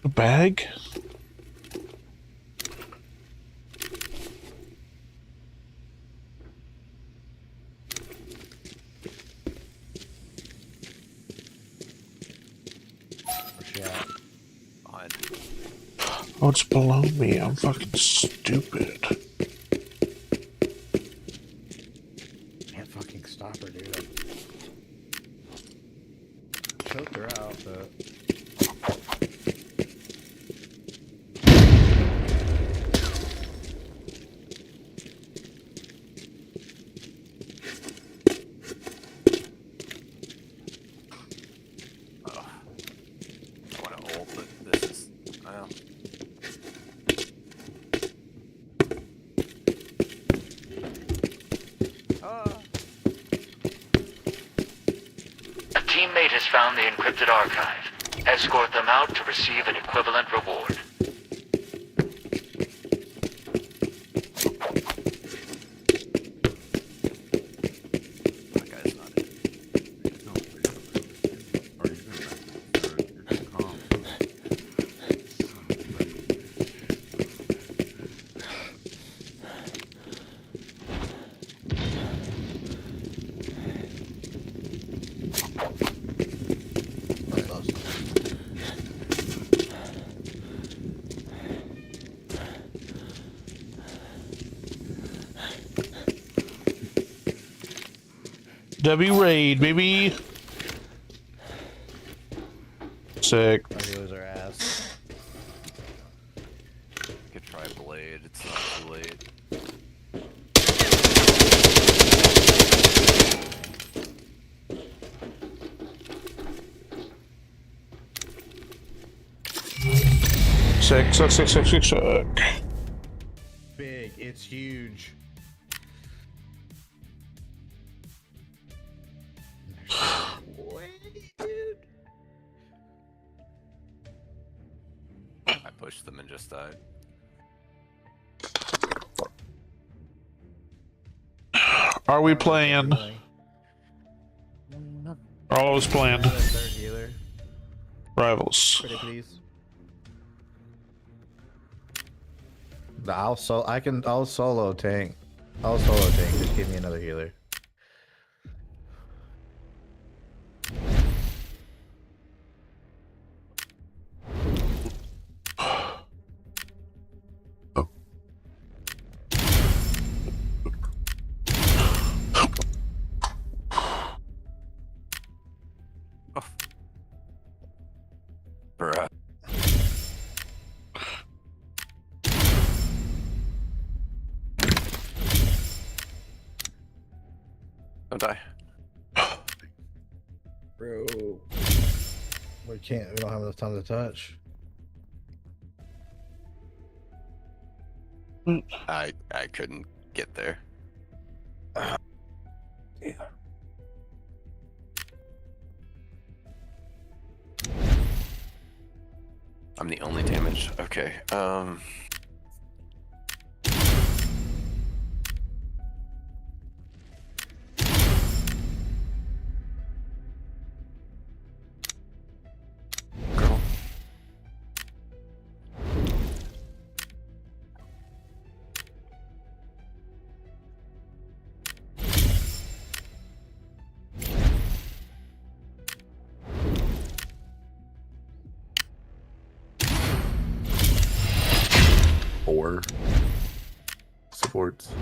Speaker 5: A bag? Oh, it's below me. I'm fucking stupid.
Speaker 9: Can't fucking stop her, dude. I choked her out, but...
Speaker 11: I want to ult, but this is... Well...
Speaker 14: A teammate has found the encrypted archive. Escort them out to receive an equivalent reward.
Speaker 5: W raid, baby. Sick.
Speaker 9: Our healers are ass.
Speaker 11: Could try Blade, it's not too late.
Speaker 5: Sick.
Speaker 9: Big, it's huge.
Speaker 11: I pushed them and just died.
Speaker 5: Are we playing? Always playing.
Speaker 9: Third healer.
Speaker 5: Rivals.
Speaker 9: Pretty please. I'll solo tank. I'll solo tank. Just give me another healer.
Speaker 11: Bruh. Don't die.
Speaker 9: Bro. We don't have enough time to touch.
Speaker 11: I couldn't get there.
Speaker 9: Yeah.
Speaker 11: I'm the only damage. Okay. Girl.
Speaker 15: Four supports.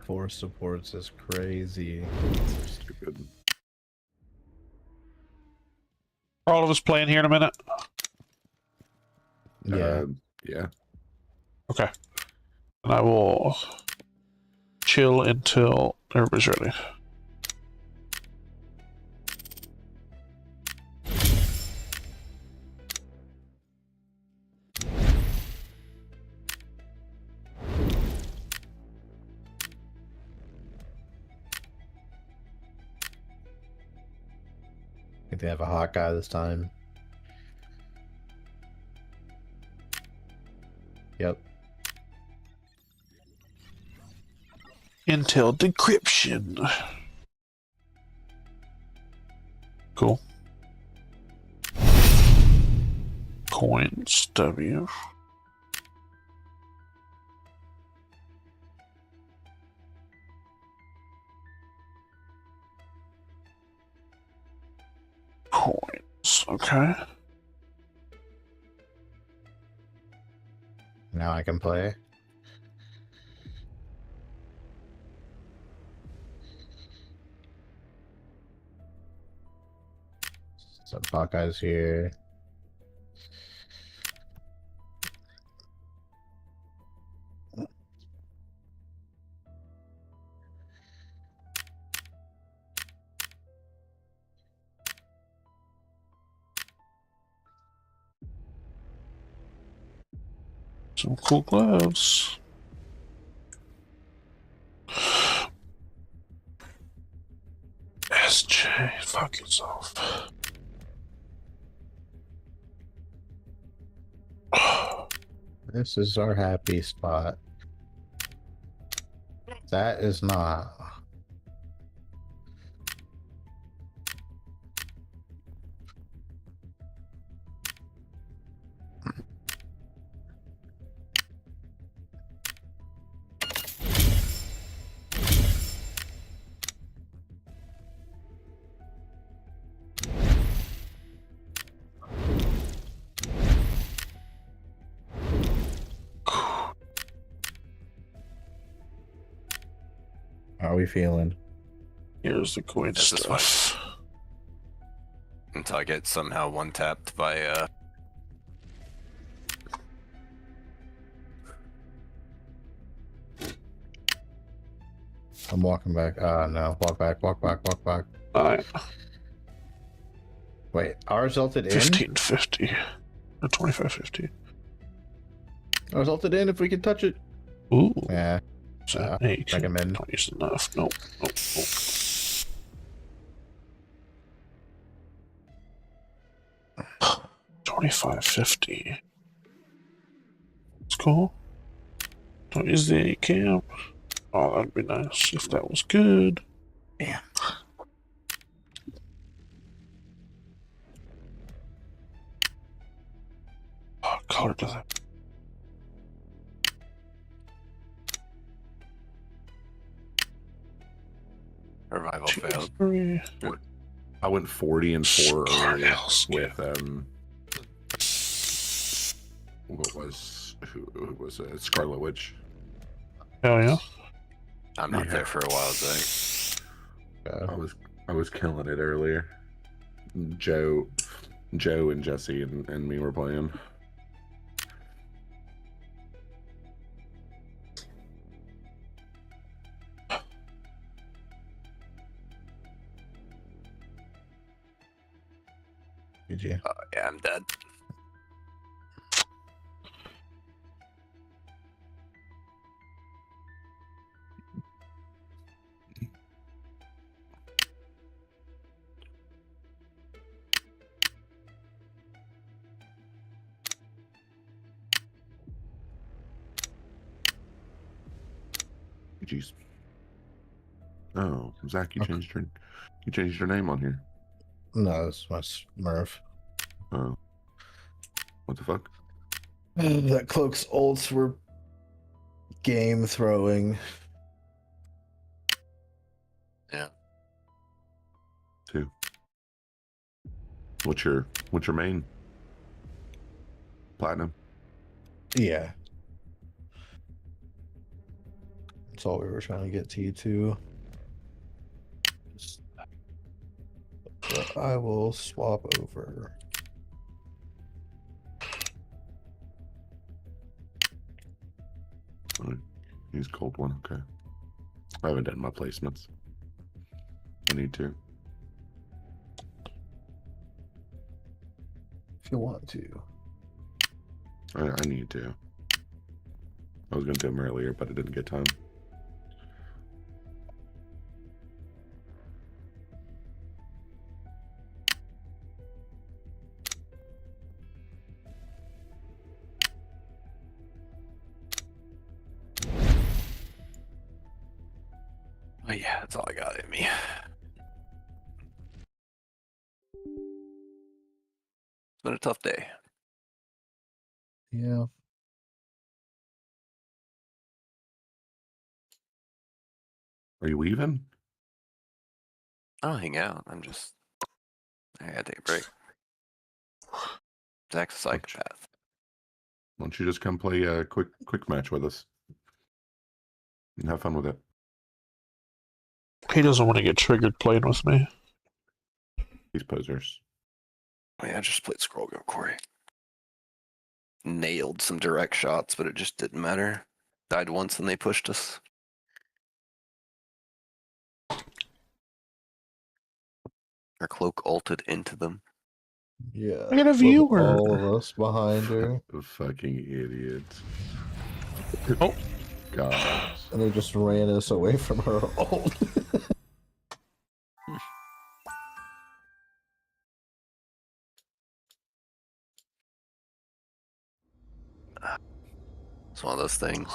Speaker 9: Four supports is crazy.
Speaker 15: So stupid.
Speaker 5: Are all of us playing here in a minute?
Speaker 9: Yeah.
Speaker 15: Yeah.
Speaker 5: Okay. And I will chill until everybody's ready.
Speaker 9: I think they have a hot guy this time. Yep.
Speaker 5: Intel decryption. Cool. Coins, W. Coins, okay.
Speaker 9: Now I can play. Some Hawkeyes here.
Speaker 5: Some cool gloves. SJ, fuck yourself.
Speaker 9: This is our happy spot. That is not. How are we feeling?
Speaker 5: Here's the coin stuff.
Speaker 11: Until I get somehow one tapped by
Speaker 9: I'm walking back. No. Walk back, walk back, walk back.
Speaker 5: Alright.
Speaker 9: Wait, ours ulted in?
Speaker 5: 1550. Or 2550.
Speaker 9: Ours ulted in if we can touch it.
Speaker 5: Ooh.
Speaker 9: Yeah.
Speaker 5: Recommend. Don't use enough. Nope. Nope. Nope. 2550. It's cool. Don't use the 8 camp. Oh, that'd be nice if that was good.
Speaker 9: Yeah.
Speaker 5: color does it?
Speaker 11: Revival failed.
Speaker 15: I went 40 and 4 earlier with who was it? Scarlet Witch.
Speaker 5: Oh yeah.
Speaker 11: I'm not there for a while, Zach.
Speaker 15: I was killing it earlier. Joe and Jesse and me were playing.
Speaker 16: GG.
Speaker 11: Oh yeah, I'm dead.
Speaker 15: Jeez. Oh, Zach, you changed your name on here.
Speaker 16: No, it's my Smurf.
Speaker 15: Oh. What the fuck?
Speaker 16: That cloak's ults were game throwing.
Speaker 11: Yeah.
Speaker 15: 2. What's your main? Platinum?
Speaker 16: Yeah. That's all we were trying to get to you too. So I will swap over.
Speaker 15: Alright. He's cold one, okay. I haven't done my placements. I need to.
Speaker 16: If you want to.
Speaker 15: I need to. I was going to do them earlier, but I didn't get time.
Speaker 11: Oh yeah, that's all I got in me. It's been a tough day.
Speaker 16: Yeah.
Speaker 15: Are you leaving?
Speaker 11: I don't hang out. I gotta take a break. Zach's a psychopath.
Speaker 15: Why don't you just come play a quick match with us? And have fun with it.
Speaker 5: He doesn't want to get triggered playing with me.
Speaker 15: These posers.
Speaker 11: Oh yeah, I just played Scroll Go, Corey. Nailed some direct shots, but it just didn't matter. Died once and they pushed us. Our cloak ulted into them.
Speaker 16: Yeah.
Speaker 5: I got a
Speaker 16: with
Speaker 5: viewer.
Speaker 16: All of us behind her.
Speaker 15: Fucking idiot.
Speaker 5: Oh.
Speaker 15: God.
Speaker 16: And they just ran us away from her ult.
Speaker 11: It's one of those things.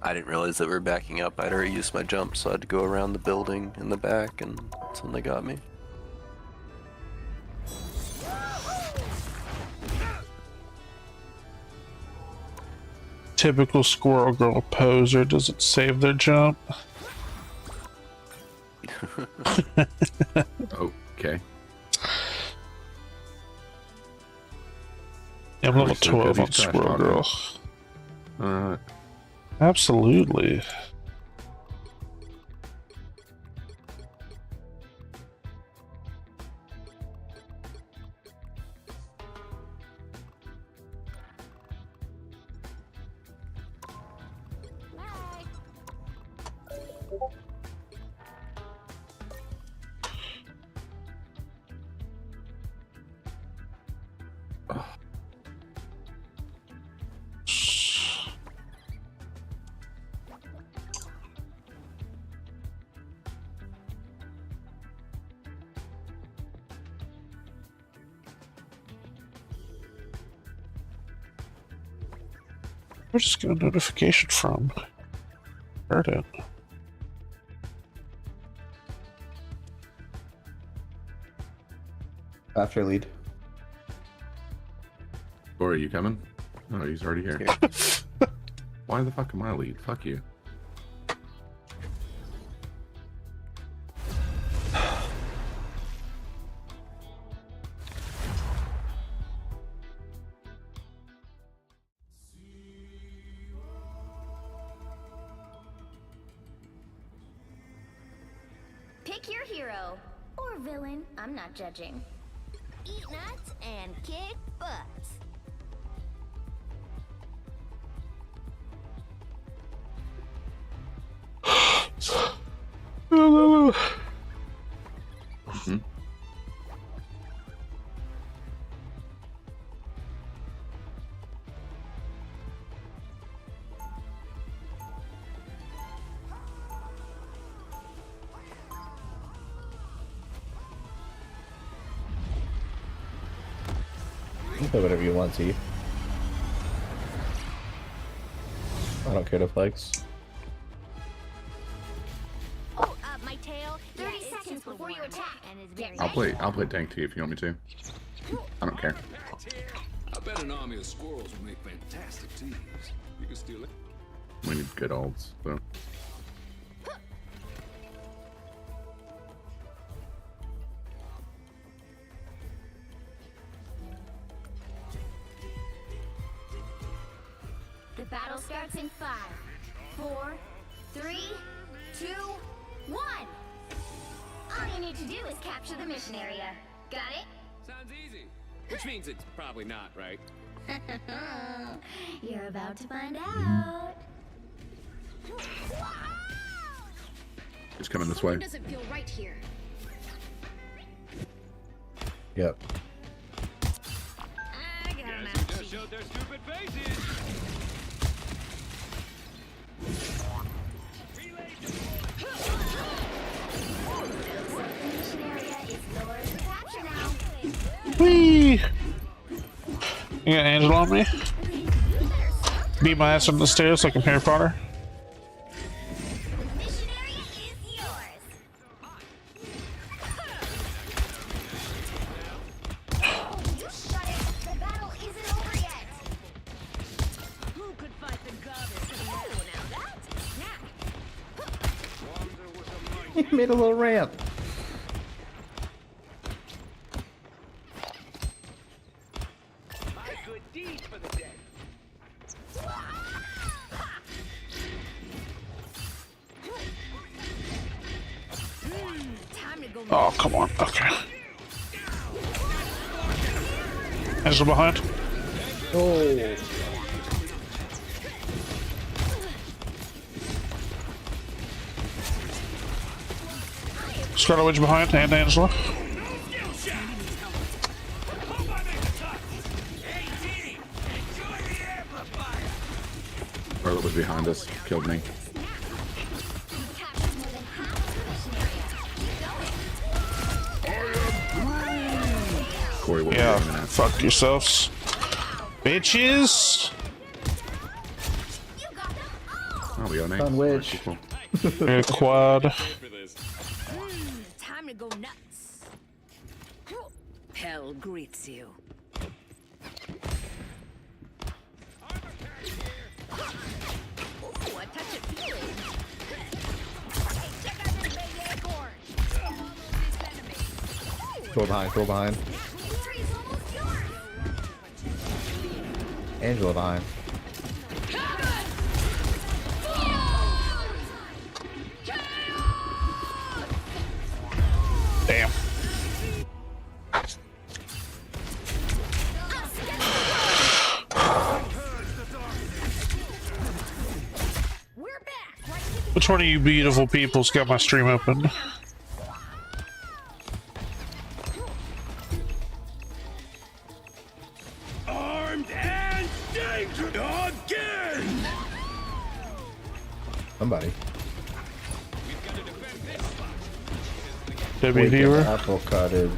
Speaker 11: I didn't realize that we were backing up. I'd already used my jump, so I had to go around the building in the back, and that's when they got me.
Speaker 5: Typical Squirrel Girl poser doesn't save their jump.
Speaker 15: Okay.
Speaker 5: I'm level 12 on Squirrel Girl.
Speaker 15: Alright.
Speaker 5: Absolutely. Where's just get a notification from? Heard it.
Speaker 16: After lead.
Speaker 15: Or are you coming? Oh, he's already here. Why the fuck am I lead? Fuck you.
Speaker 18: Pick your hero. Or villain. I'm not judging. Eat nuts and kick butts.
Speaker 16: You can play whatever you want, T. I don't care to flex.
Speaker 18: Oh, my tail. 30 seconds before you attack. And is very
Speaker 15: I'll play tank T if you want me to. I don't care.
Speaker 1: I bet an army of squirrels would make fantastic teams. You can steal it.
Speaker 15: We need good ults, so.
Speaker 18: The battle starts in 5, 4, 3, 2, 1. All you need to do is capture the mission area. Got it?
Speaker 3: Sounds easy. Which means it's probably not, right?
Speaker 18: You're about to find out.
Speaker 15: It's coming this way.
Speaker 18: Doesn't feel right here.
Speaker 16: Yep.
Speaker 18: I got him
Speaker 3: Guess who just showed their stupid faces?
Speaker 5: Whee! You got Angela on me? Beat my ass on the stairs like a Harry Potter.
Speaker 16: He made a little ramp.
Speaker 5: Oh, come on. Okay. Angela behind.
Speaker 16: Oh.
Speaker 5: Scarlet Witch behind and Angela.
Speaker 15: Scarlet was behind us. Killed me. Corey, what
Speaker 5: Yeah, fuck yourselves. Bitches!
Speaker 15: Oh, we got an
Speaker 16: Fun witch.
Speaker 15: Cool.
Speaker 5: Yeah, quad.
Speaker 18: Time to go nuts.
Speaker 7: Hell greets you.
Speaker 18: Ooh, a touch of feeling. Hey, check out this big acorn.
Speaker 16: Go behind, go behind. Angela behind.
Speaker 5: Damn. Which one of you beautiful people's got my stream open?
Speaker 1: Armed and dangerous again!
Speaker 16: Somebody.
Speaker 5: Debbie viewer.
Speaker 16: Apple cutted.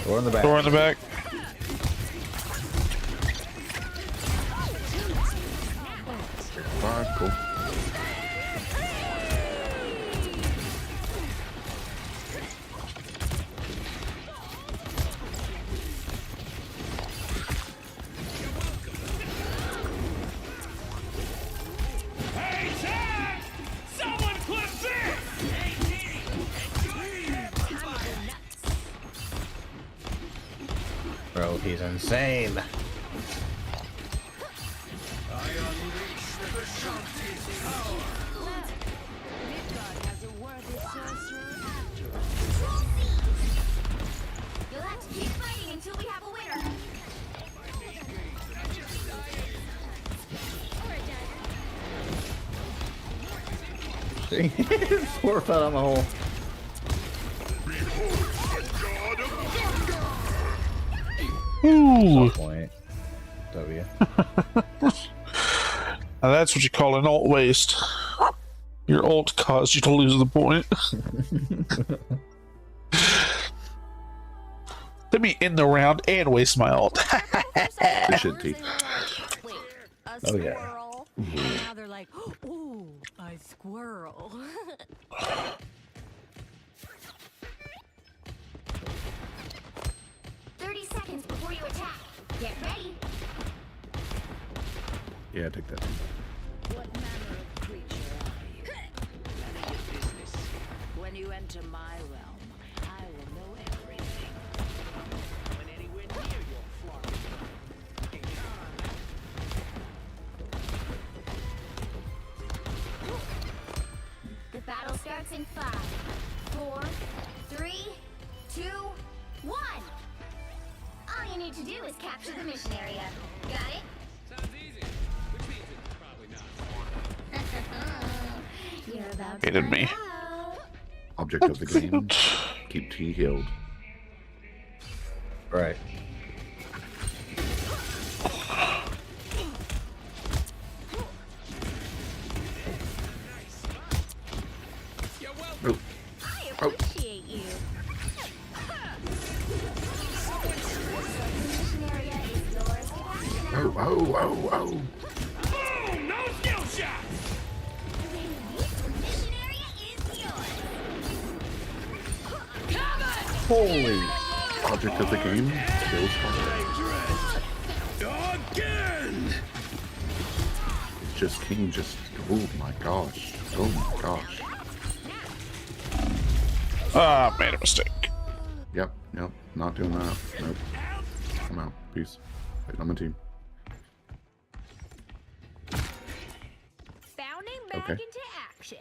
Speaker 16: Door in the back.
Speaker 5: Door in the back.
Speaker 15: Cool.
Speaker 1: Hey, Chad! Someone clip this!
Speaker 16: Bro, he's insane.
Speaker 1: I unleash the Shanti's power!
Speaker 18: Midgard has a worthy sorcerer after all. You'll have to keep fighting until we have a winner.
Speaker 16: Four fell down the hole.
Speaker 5: Ooh.
Speaker 16: Point. W.
Speaker 5: Now that's what you call an alt waste. Your alt caused you to lose the point. Let me end the round and waste my alt.
Speaker 15: They should be.
Speaker 16: Oh yeah.
Speaker 24: Now they're like, ooh, a squirrel.
Speaker 18: 30 seconds before you attack. Get ready.
Speaker 15: Yeah, take that.
Speaker 7: What manner of creature are you? None of your business. When you enter my realm, I will know everything. When anywhere near your flock, you can count on that.
Speaker 18: The battle starts in 5, 4, 3, 2, 1. All you need to do is capture the mission area. Got it?
Speaker 3: Sounds easy. Which means it's probably not.
Speaker 18: You're about
Speaker 5: Hated me.
Speaker 15: Object of the game. Keep T healed.
Speaker 16: Right.
Speaker 15: Oh.
Speaker 18: I appreciate you. Mission area is yours.
Speaker 15: Oh, oh, oh, oh.
Speaker 1: Boom! No skill shot!
Speaker 18: Mission area is yours.
Speaker 16: Holy.
Speaker 15: Object of the game. Kills
Speaker 1: Again!
Speaker 15: It's just King just. Oh my gosh. Oh my gosh.
Speaker 5: Ah, made a mistake.
Speaker 15: Yep, not doing that. Nope. I'm out. Peace. Wait, I'm a team.
Speaker 18: Bounding back
Speaker 15: Okay.
Speaker 18: into action.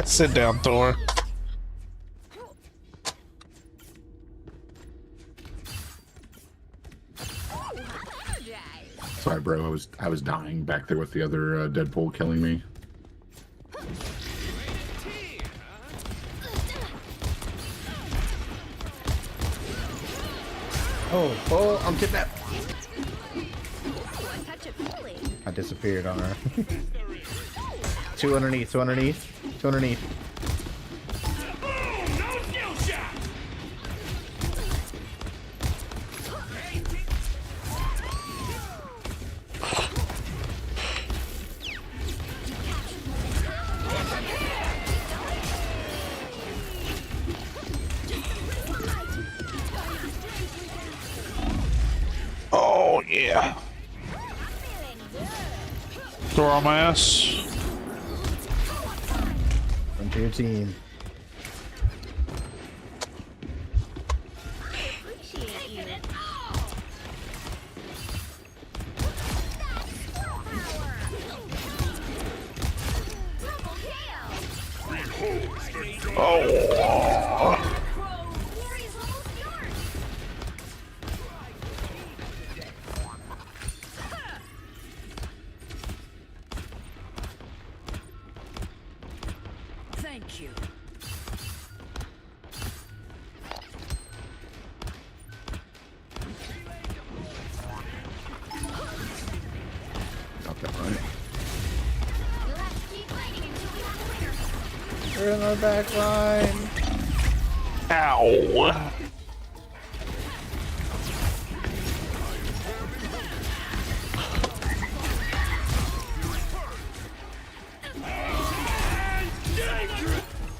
Speaker 5: Sit down, Thor.
Speaker 15: Sorry, bro. I was dying back there with the other Deadpool killing me.
Speaker 16: Oh, I'm kidnapped.
Speaker 18: I touch it fully.
Speaker 16: I disappeared on her. Two underneath.
Speaker 1: Boom! No skill shot!
Speaker 5: Oh yeah. Throw on my ass.
Speaker 16: Come to your team.
Speaker 18: Appreciate you.
Speaker 5: Oh.
Speaker 7: Thank you.
Speaker 16: We're in our back line.
Speaker 5: Ow.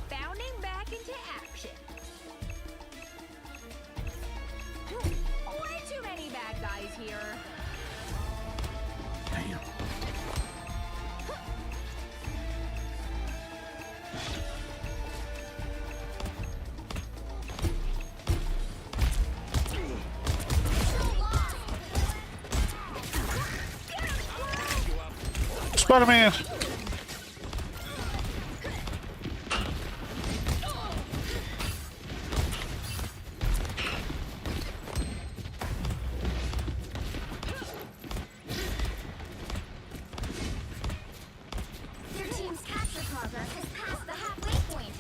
Speaker 18: Bounding back into action. Way too many bad guys here.
Speaker 15: Damn.
Speaker 5: Spider-Man.
Speaker 18: Your team's capture progress has passed the halfway point.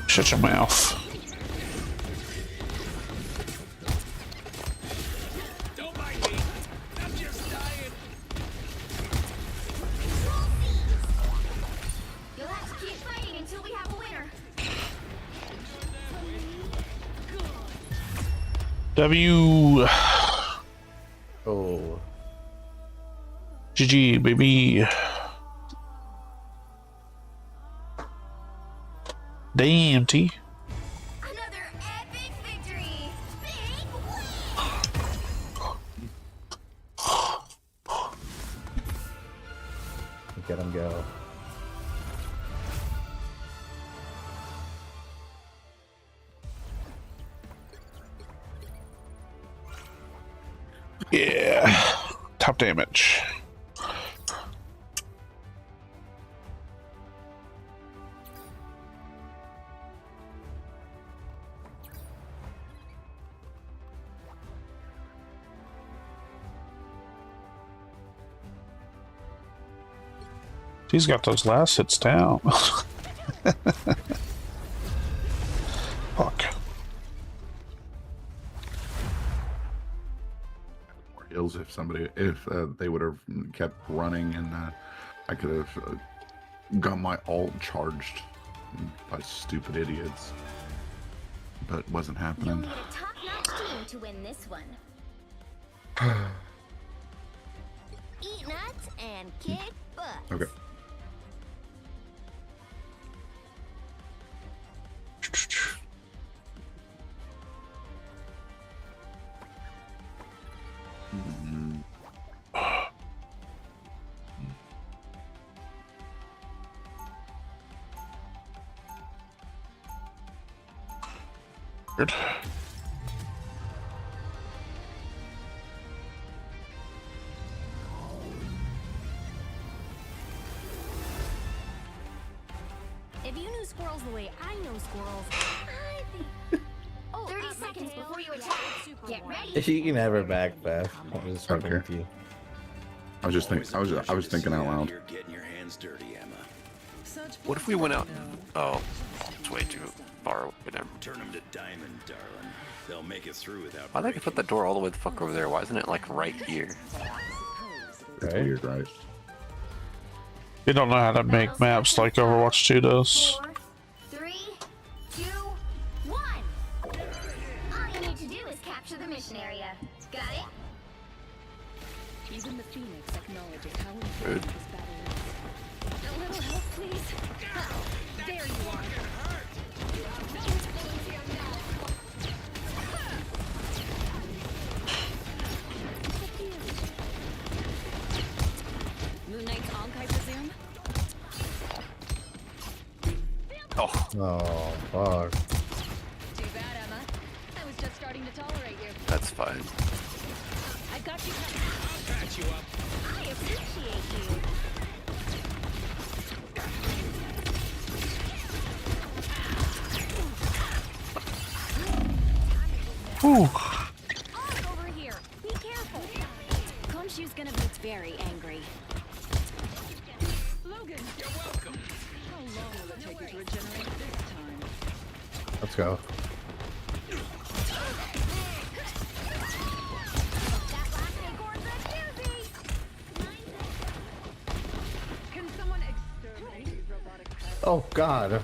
Speaker 5: Shut your mouth.
Speaker 1: Don't mind me. I'm just dying.
Speaker 18: You'll have to keep fighting until we have a winner.
Speaker 5: W.
Speaker 16: Oh.
Speaker 5: GG, baby. Damn, T.
Speaker 18: Another epic victory. Big win.
Speaker 16: Look at him go.
Speaker 5: Yeah. Top damage. He's got those last hits down. Fuck.
Speaker 15: More heals if they would have kept running, and I could have got my ult charged by stupid idiots, but it wasn't
Speaker 18: You'll
Speaker 15: happening.
Speaker 18: need a top-notch team to win this one. Eat nuts and kick butt.
Speaker 15: Okay.
Speaker 5: Good.
Speaker 18: If you knew squirrels the way I know squirrels, I think. 30 seconds before you attack. Get ready.
Speaker 16: You can have her back, Beth. I'm just fucking with you.
Speaker 15: I was just thinking. I was thinking out loud.
Speaker 1: You're getting your hands dirty, Emma.
Speaker 11: What if we went out? Oh, it's way too far away. Never.
Speaker 1: Turn them to diamond, darling. They'll make it through without.
Speaker 11: Why'd I put that door all the way the fuck over there? Why isn't it like right here?
Speaker 15: It's weird, right?
Speaker 5: You don't know how to make maps like Overwatch 2 does.
Speaker 18: 4, 3, 2, 1. All you need to do is capture the mission area. Got it?
Speaker 7: Even the Phoenix acknowledges how important this battle is. A little help, please. There you are. Moon Knight's Honk, I presume?
Speaker 11: Oh.
Speaker 16: Oh, fuck.
Speaker 7: Too bad, Emma. I was just starting to tolerate you.
Speaker 11: That's fine.
Speaker 7: I got you covered. I'll patch you up.
Speaker 18: I appreciate you.
Speaker 5: Whew.
Speaker 18: Over here. Be careful.
Speaker 24: very angry.
Speaker 7: Logan, you're welcome. How long will it take you to regenerate this time?
Speaker 16: Let's go.
Speaker 7: Can someone exterminate these robotic pests?
Speaker 16: Oh God.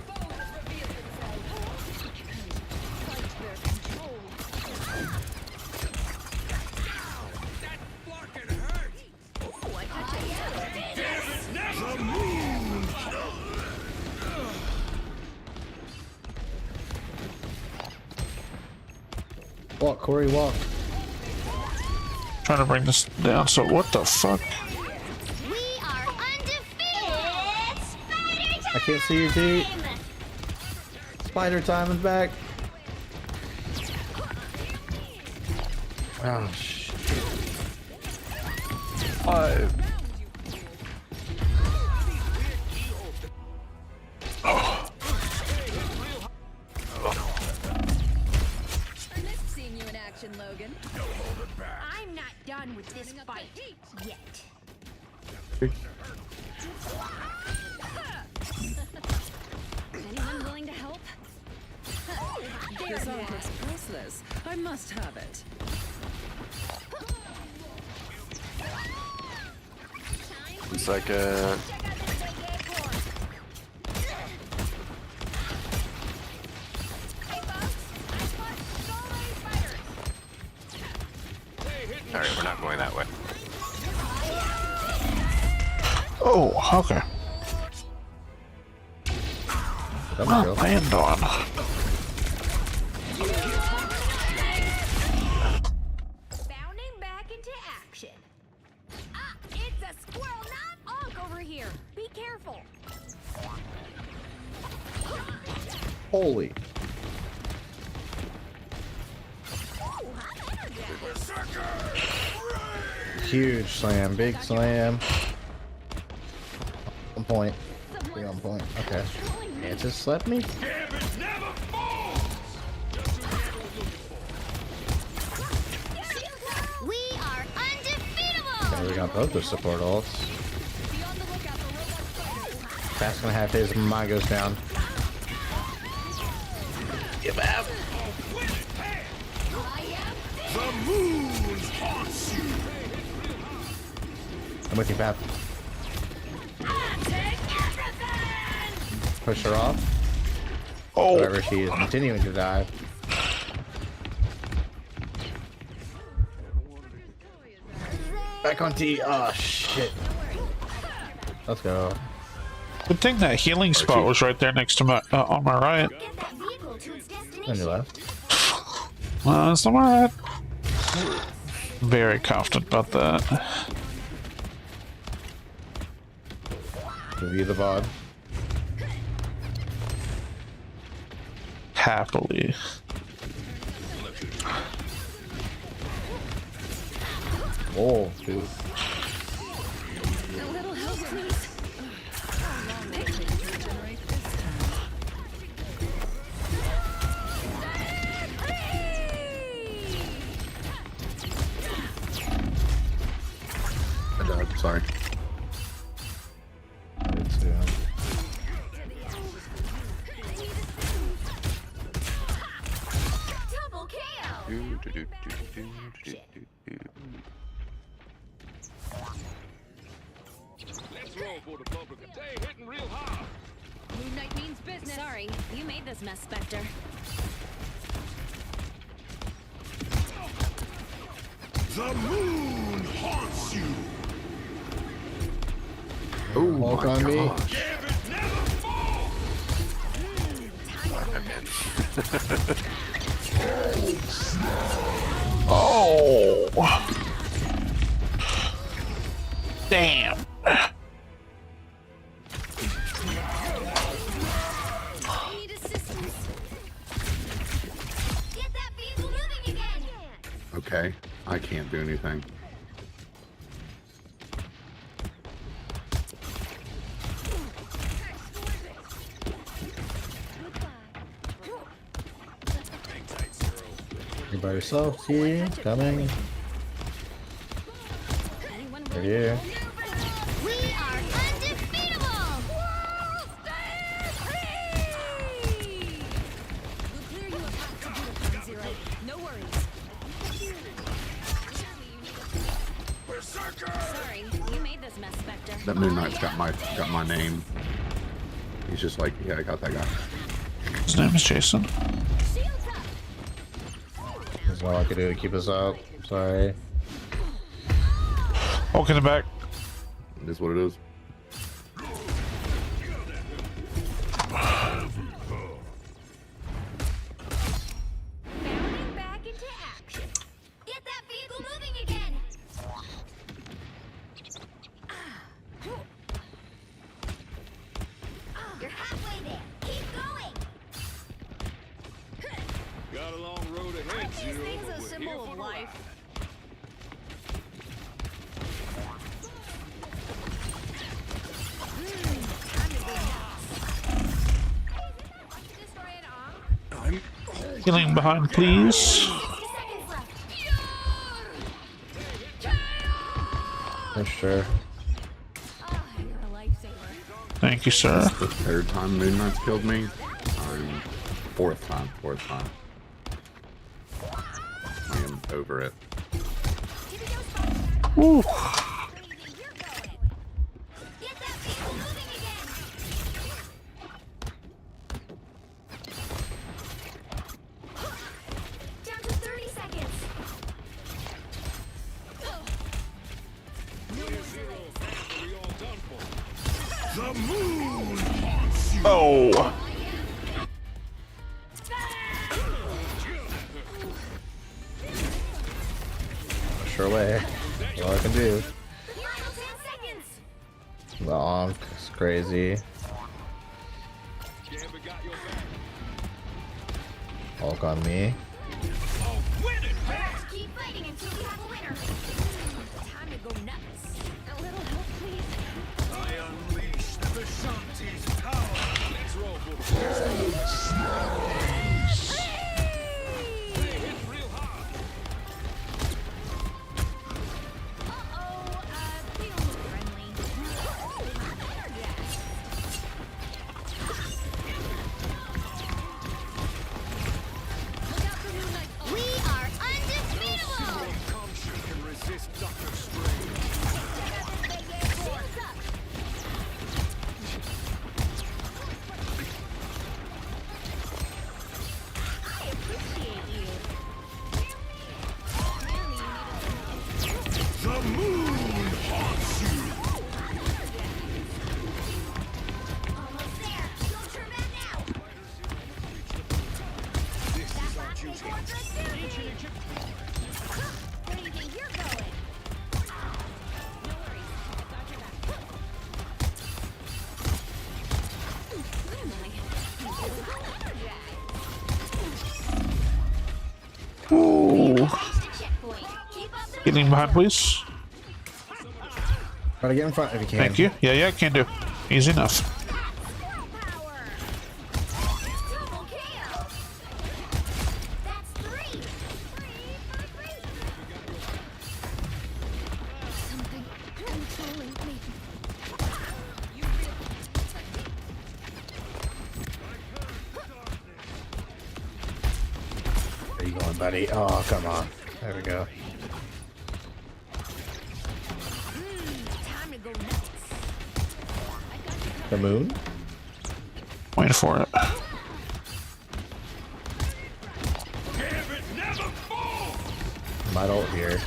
Speaker 16: Walk, Corey, walk.
Speaker 5: Trying to bring this down. So what the fuck?
Speaker 18: We are undefeated! Spider time!
Speaker 16: I can't see your feet. Spider time is back. Oh shit.
Speaker 24: Seeing you in action, Logan. I'm not done with this fight yet.
Speaker 7: Anyone willing to help? This art looks priceless. I must have it.
Speaker 11: It's like a. Alright, we're not going that way.
Speaker 5: Oh, okay. Oh, land on.
Speaker 24: Bounding back into action. Ah, it's a squirrel, not Unk over here. Be careful.
Speaker 16: Holy. Huge slam, big slam. On point. Big on point. Okay. It just slept me.
Speaker 18: We are undefeatable!
Speaker 16: Okay, we got both the support ults. That's gonna have his. Mine goes down.
Speaker 1: Give out. The moon haunts you.
Speaker 16: I'm with you, Pap. Push her off.
Speaker 5: Oh.
Speaker 16: Whatever, she is continuing to dive. Back on T. Oh shit. Let's go.
Speaker 5: Good thing that healing spot was right there next to my on my right.
Speaker 16: On your left.
Speaker 5: It's on my right. Very confident about that.
Speaker 16: Review the VOD.
Speaker 5: Happily.
Speaker 16: Oh, dude.
Speaker 7: A little help, please. How long will it take you to regenerate this time?
Speaker 15: I died, sorry.
Speaker 24: Double KO.
Speaker 7: Let's roll for the public. They hitting real hard.
Speaker 24: Moon Knight means business. Sorry, you made this mess, Spectre.
Speaker 1: The moon haunts you.
Speaker 16: Oh, walk on me.
Speaker 5: Oh. Damn.
Speaker 24: I need assistance. Get that vehicle moving again.
Speaker 15: Okay, I can't do anything.
Speaker 16: You by yourself here, coming.
Speaker 24: Anyone
Speaker 16: We're here.
Speaker 18: We are undefeatable!
Speaker 7: We'll clear you a path to Budokan, Zero. No worries. Sorry, you made this mess, Spectre.
Speaker 15: That Moon Knight's got my name. He's just like, yeah, I got that guy.
Speaker 5: His name is Jason.
Speaker 16: There's all I could do to keep us up. Sorry.
Speaker 5: Walking it back.
Speaker 15: It is what it is.
Speaker 18: Bounding back into action. Get that vehicle moving again. You're halfway there. Keep going.
Speaker 1: Got a long road ahead,
Speaker 7: These
Speaker 1: Zero.
Speaker 7: things
Speaker 1: but
Speaker 7: a
Speaker 1: we're
Speaker 7: symbol
Speaker 1: here
Speaker 7: of
Speaker 1: for the
Speaker 7: life.
Speaker 1: ride.
Speaker 5: Healing behind, please.
Speaker 16: For sure.
Speaker 5: Thank you, sir.
Speaker 15: This is the third time Moon Knight's killed me. Fourth time. I am over it.
Speaker 5: Woo.
Speaker 18: Down to 30 seconds.
Speaker 1: The moon haunts you.
Speaker 5: Oh.
Speaker 16: Sure way. That's all I can do. The onk is crazy. Hulk on me.
Speaker 18: Keep fighting until we have a winner. Time to go nuts. A little help, please.
Speaker 1: I unleash the Vishanti's power. Let's roll for the They hit real hard.
Speaker 18: We are undefeatable!
Speaker 1: Conscience can resist Dr. Strange.
Speaker 18: I appreciate you.
Speaker 1: The moon haunts you.
Speaker 18: Almost there. Don't turn back now.
Speaker 1: This is our duty.
Speaker 18: Where do you think you're going? No worries. I got your back. Where am I?
Speaker 5: Ooh.
Speaker 18: Checkpoint. Keep up the
Speaker 5: Getting behind, please.
Speaker 16: Try to get in front if you can.
Speaker 5: Thank you. Yeah, can do. Easy enough.
Speaker 18: double KO. That's 3. Something controlling me.
Speaker 16: Where you going, buddy? Oh, come on. There we go.
Speaker 18: Time to go nuts.
Speaker 16: The moon?
Speaker 5: Waiting for it.
Speaker 16: Might ult here.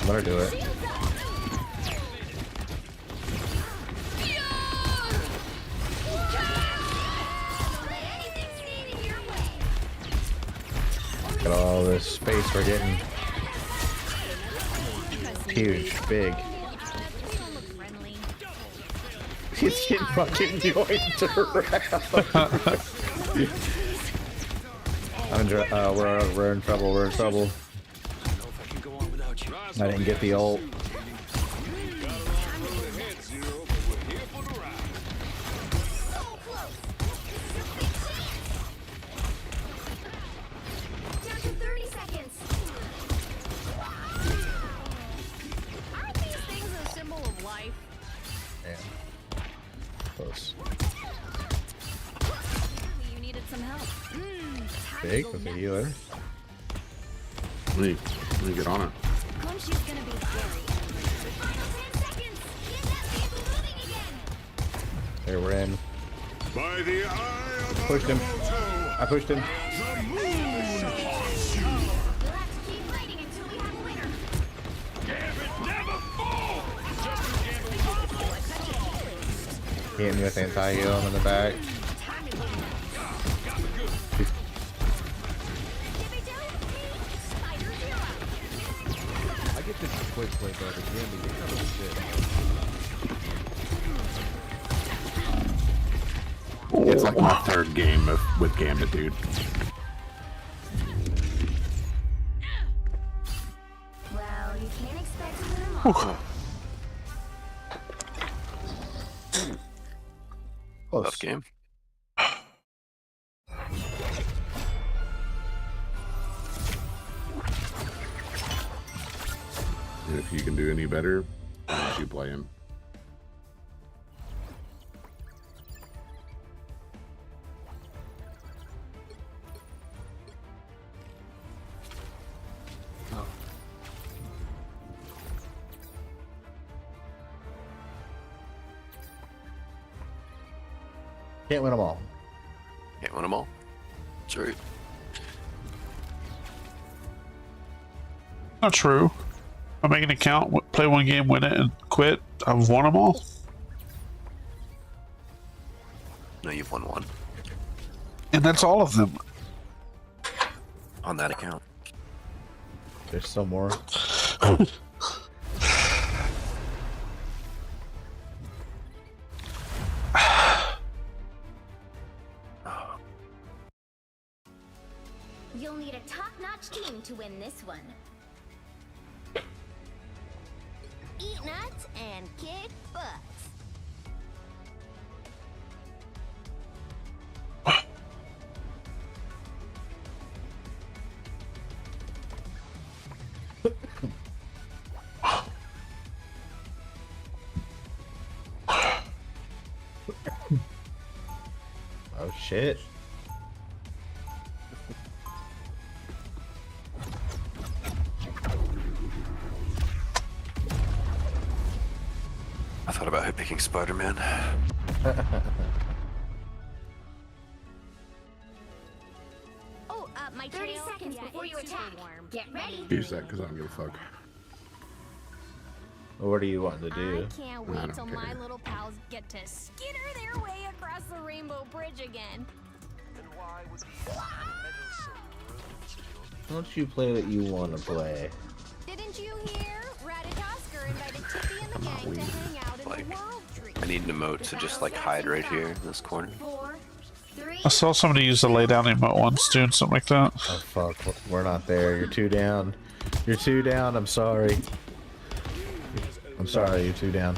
Speaker 16: Let her do it. Look at all this space we're getting. Huge, big. He's getting fucking yoinked around. We're in trouble. We're in trouble. I didn't get the ult.
Speaker 18: Down to 30 seconds. Aren't these things a
Speaker 24: some help.
Speaker 16: Big with the healer.
Speaker 15: Let me get on it.
Speaker 24: Gumshoe's gonna be scary. Final 10 seconds. Get that vehicle moving again.
Speaker 16: There, we're in.
Speaker 1: By the eye of
Speaker 16: Pushed him. I pushed him.
Speaker 1: the moon haunts you.
Speaker 24: We'll have to keep fighting until we have a winner.
Speaker 16: Hit me with anti-heal. I'm in the back.
Speaker 17: I get this quick play by the game, but you're not shit.
Speaker 15: It's like my third game with Gambit, dude.
Speaker 24: Well, you can't expect to win them all.
Speaker 11: Tough game.
Speaker 15: And if you can do any better, why don't you play him?
Speaker 16: Can't win them all.
Speaker 11: Can't win them all. That's right.
Speaker 5: Not true. I make an account, play one game, win it, and quit. I've won them all.
Speaker 11: No, you've won one.
Speaker 5: And that's all of them.
Speaker 11: On that account.
Speaker 16: There's still more.
Speaker 24: You'll need a top-notch team to win this one. Eat nuts and kick butts.
Speaker 16: Oh shit.
Speaker 11: I thought about picking Spider-Man.
Speaker 24: Oh, my 30 seconds before you attack. Get ready.
Speaker 15: Use that because I don't give a fuck.
Speaker 16: What do you want to do?
Speaker 24: I can't wait till my little pals get to skitter their way across the Rainbow Bridge again.
Speaker 16: Don't you play what you want to play?
Speaker 24: Didn't you hear? Ratatosker invited Tippy and the gang to hang out in the World Tree.
Speaker 11: I need an emote to just like hide right here in this corner.
Speaker 24: 4, 3.
Speaker 5: I saw somebody use the lay down emote once doing something like that.
Speaker 16: Oh fuck, we're not there. You're two down. You're two down. I'm sorry. I'm sorry, you're two down.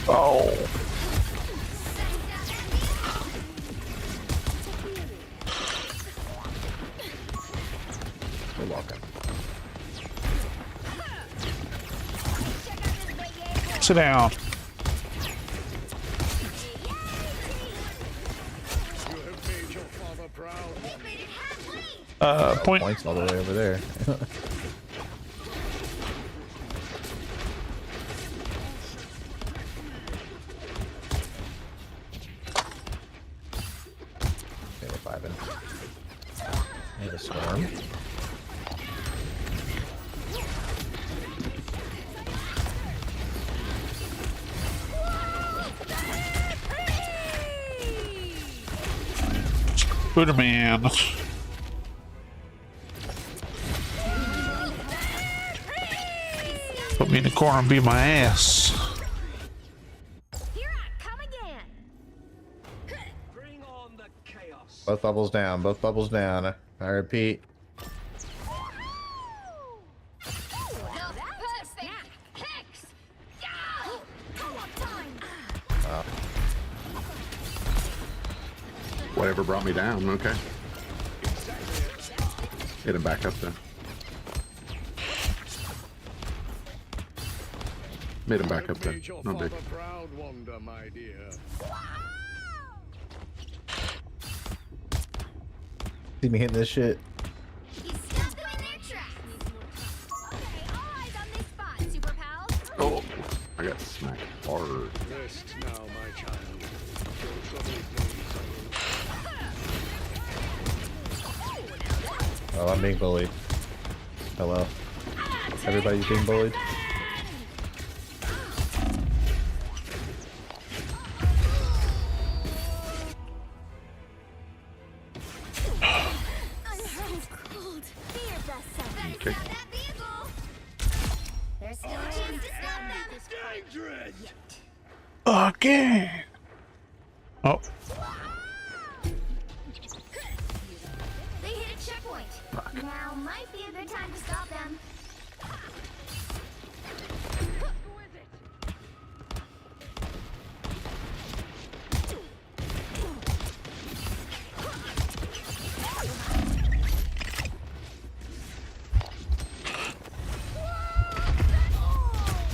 Speaker 5: Oh.
Speaker 16: You're welcome.
Speaker 5: Sit down. Point.
Speaker 16: Points all the way over there. Okay, we're vibing. Need a storm.
Speaker 5: Booterman. Put me in the corner and beat my ass.
Speaker 24: Here I come again.
Speaker 16: Both bubbles down. Both bubbles down. I repeat.
Speaker 15: Whatever brought me down, okay. Get him back up then. Made him back up there.
Speaker 1: Made your
Speaker 15: No big.
Speaker 1: father proud, Wanda, my dear.
Speaker 16: See me hitting this shit.
Speaker 18: You stuck them in their tracks. Okay, all eyes on this spot, super pals.
Speaker 15: Oh, I got smacked hard.
Speaker 1: Rest now, my child. Your troubled days are over.
Speaker 16: Oh, I'm being bullied. Hello. Everybody's being bullied.
Speaker 15: Okay.
Speaker 18: There's still a chance to stop them.
Speaker 1: Dangerous!
Speaker 5: Again. Oh,
Speaker 18: They hit a checkpoint. Now might be a good time to stop them.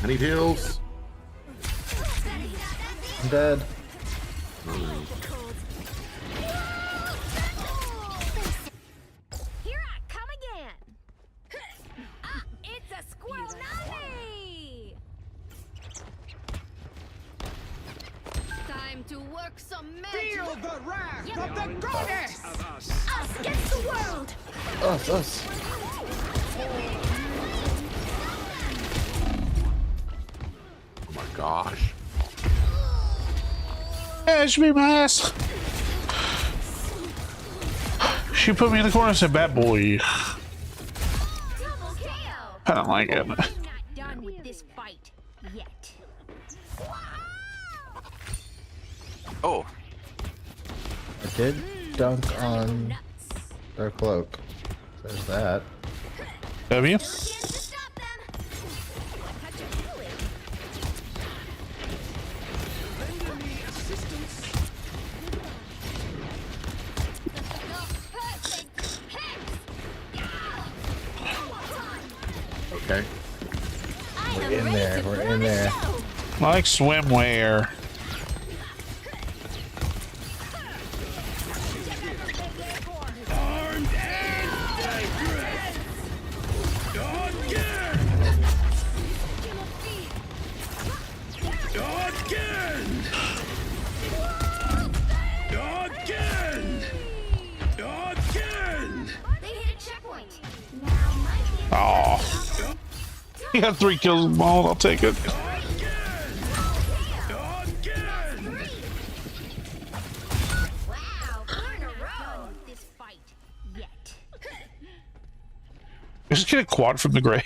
Speaker 15: I need heals.
Speaker 16: I'm dead.
Speaker 18: Here I come again. It's a squirrel nani. Time to work some magic.
Speaker 13: Feel the wrath of the goddess!
Speaker 18: Us against the world.
Speaker 16: Us.
Speaker 15: Oh my gosh.
Speaker 5: Catch me, my ass. She put me in the corner and said, "Bad boy."
Speaker 18: Double KO.
Speaker 5: I don't like it.
Speaker 18: I'm not done with this fight yet.
Speaker 11: Oh,
Speaker 16: I did dunk on their cloak. There's that.
Speaker 5: W.
Speaker 15: Okay.
Speaker 16: We're in there. We're in there.
Speaker 5: Like swimwear.
Speaker 1: Armed and dangerous! Again! Again! Again! Again!
Speaker 18: They hit a checkpoint. Now might be
Speaker 5: Oh, he had 3 kills with ball. I'll take it.
Speaker 18: wow, we're in a row. This fight yet.
Speaker 5: Just get a quad from the grave.
Speaker 15: I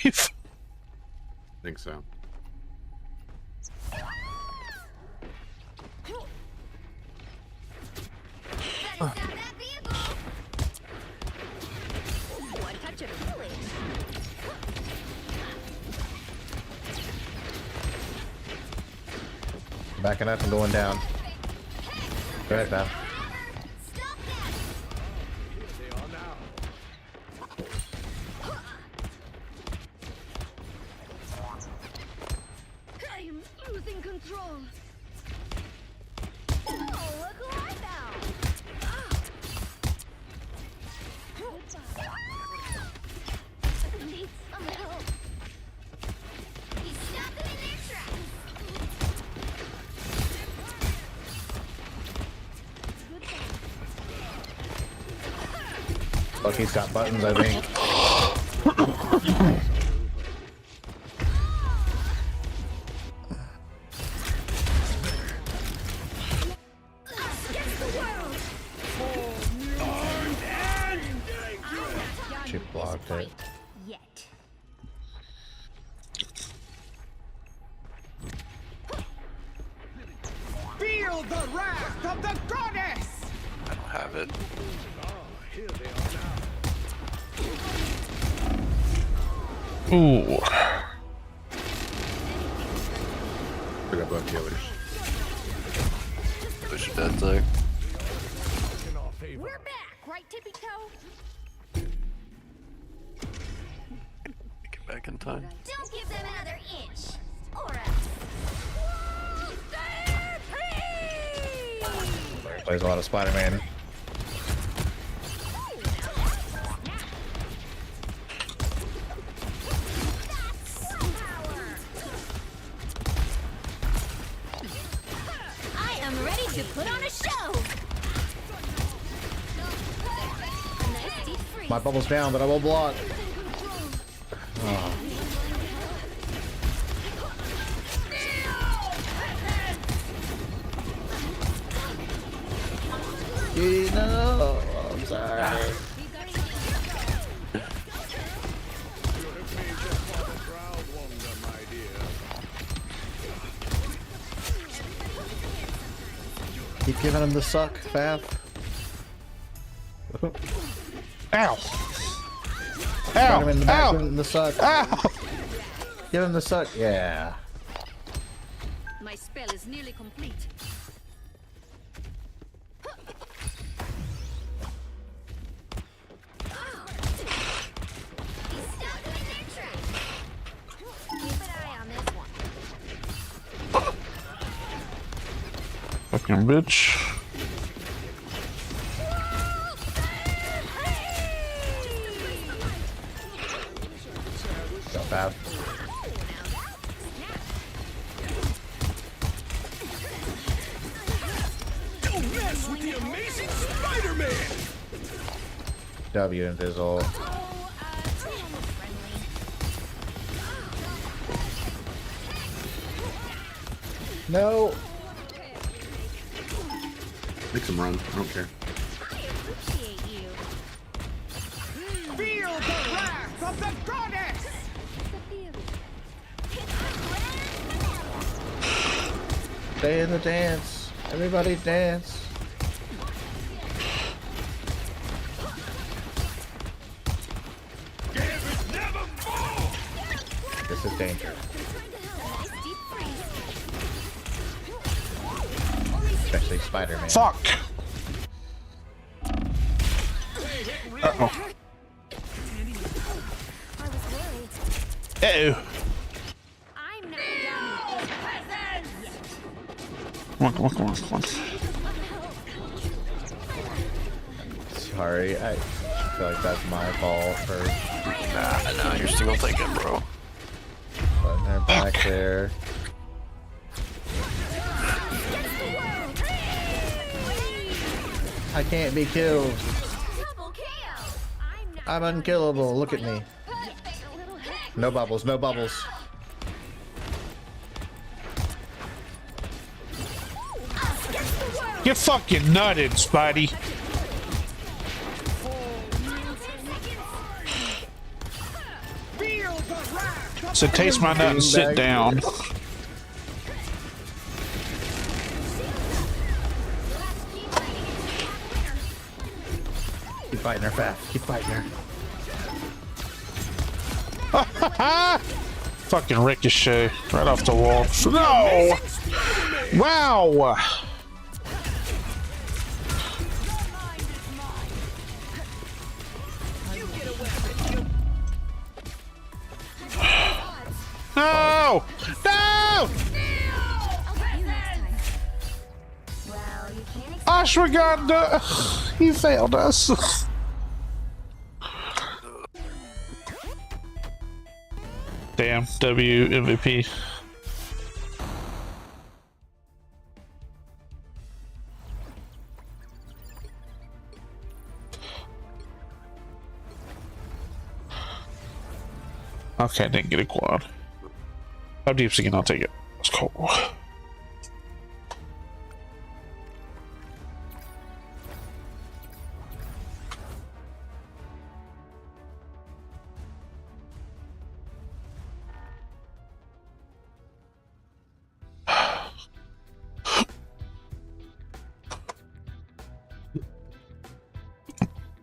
Speaker 15: think so.
Speaker 18: One touch of village.
Speaker 16: Backing up and going down. Go ahead, man.
Speaker 18: I am losing control. Oh, look who I found. Need some help. He stopped them in their tracks.
Speaker 16: Lucky's got buttons, I think. She blocked it.
Speaker 18: Yet.
Speaker 13: Feel the wrath of the goddess!
Speaker 11: I don't have it.
Speaker 5: Ooh.
Speaker 15: Pick up both healers.
Speaker 11: Push it dead, Zach.
Speaker 18: We're back, right, Tippy Toe?
Speaker 11: Get back in time.
Speaker 18: Don't give them another inch.
Speaker 16: Plays a lot of Spider-Man.
Speaker 18: I am ready to put on a show. A nice deep freeze.
Speaker 16: My bubble's down, but I will block. Oh. No, I'm sorry. Keep giving him the suck, Fab.
Speaker 5: Ow!
Speaker 16: Ow! Him in the back,
Speaker 5: Ow!
Speaker 16: give him the suck.
Speaker 5: Ow!
Speaker 16: Give him the suck. Yeah.
Speaker 7: My spell is nearly complete.
Speaker 5: Fucking bitch.
Speaker 16: Go Fab.
Speaker 1: Don't mess with the amazing Spider-Man!
Speaker 16: W Invisil. No.
Speaker 15: Make some run. I don't care.
Speaker 1: Feel the wrath of the goddess!
Speaker 16: Stay in the dance. Everybody dance. This is danger. Especially Spider-Man.
Speaker 5: Fuck! Uh-oh. Uh-oh. Come on.
Speaker 16: Sorry, I feel like that's my fault for...
Speaker 11: Nah, you're still thinking, bro.
Speaker 16: Putting her back there. I can't be killed. I'm unkillable. Look at me. No bubbles, no bubbles.
Speaker 5: Get fucking nutted, Spidey. So taste my nut and sit down.
Speaker 16: Keep fighting her fast. Keep fighting her.
Speaker 5: Fucking ricochet right off the wall. No! Wow! No! No! Ashwagandha! He failed us. Damn, W MVP. Okay, I didn't get a quad. How deep's again? I'll take it. Let's go.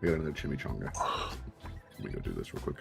Speaker 15: We got another chimichanga. Let me go do this real quick.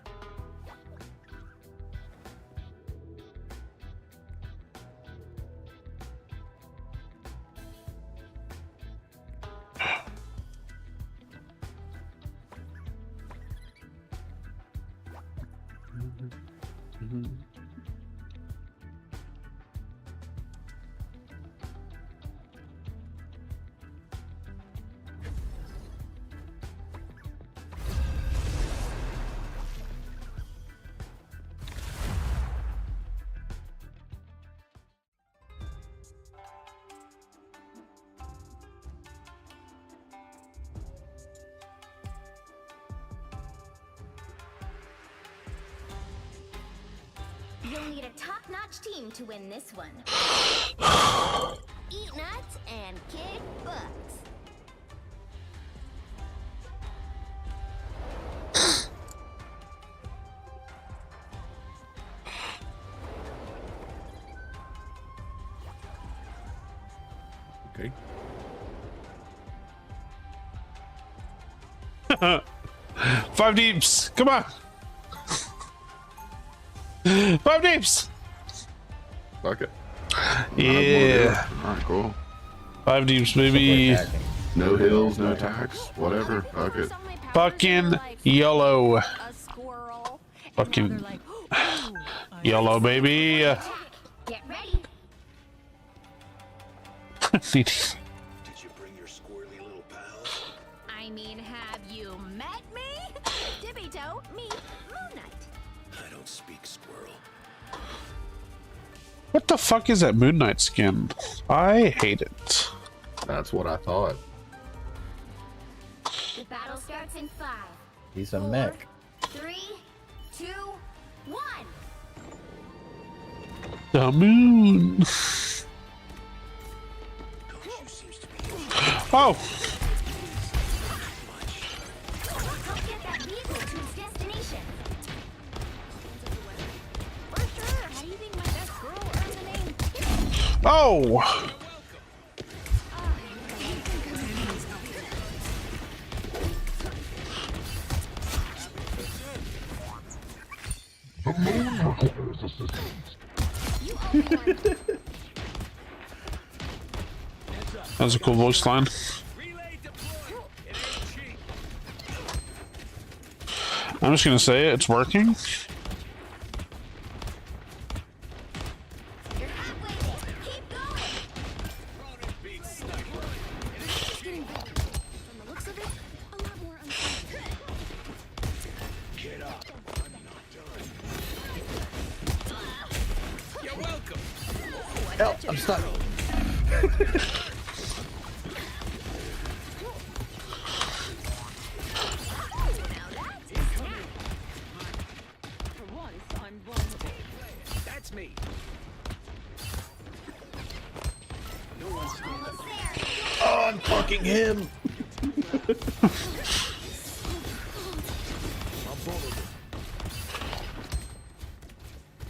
Speaker 18: You'll need a top-notch team to win this one. Eat nuts and kick butts.
Speaker 15: Okay.
Speaker 5: 5 deeps. Come on. 5 deeps.
Speaker 15: Fuck it.
Speaker 5: Yeah.
Speaker 15: Alright, cool.
Speaker 5: 5 deeps, baby.
Speaker 15: No hills, no attacks, whatever. Fuck it.
Speaker 5: Fucking YOLO. Fucking YOLO, baby.
Speaker 18: Get ready. I mean, have you met me? Dippy-toe, me, Moon Knight.
Speaker 1: I don't speak squirrel.
Speaker 5: What the fuck is that Moon Knight skin? I hate it.
Speaker 15: That's what I thought.
Speaker 18: The battle starts in 5.
Speaker 16: He's a mech.
Speaker 18: 3, 2, 1.
Speaker 5: The moon. Oh.
Speaker 18: Help get that vehicle to its destination. For sure. How do you think my best girl earned the name?
Speaker 5: Oh. That's a cool voice line. I'm just gonna say it, it's working.
Speaker 16: Help! I'm stuck.
Speaker 1: That's me.
Speaker 16: Oh, I'm fucking him.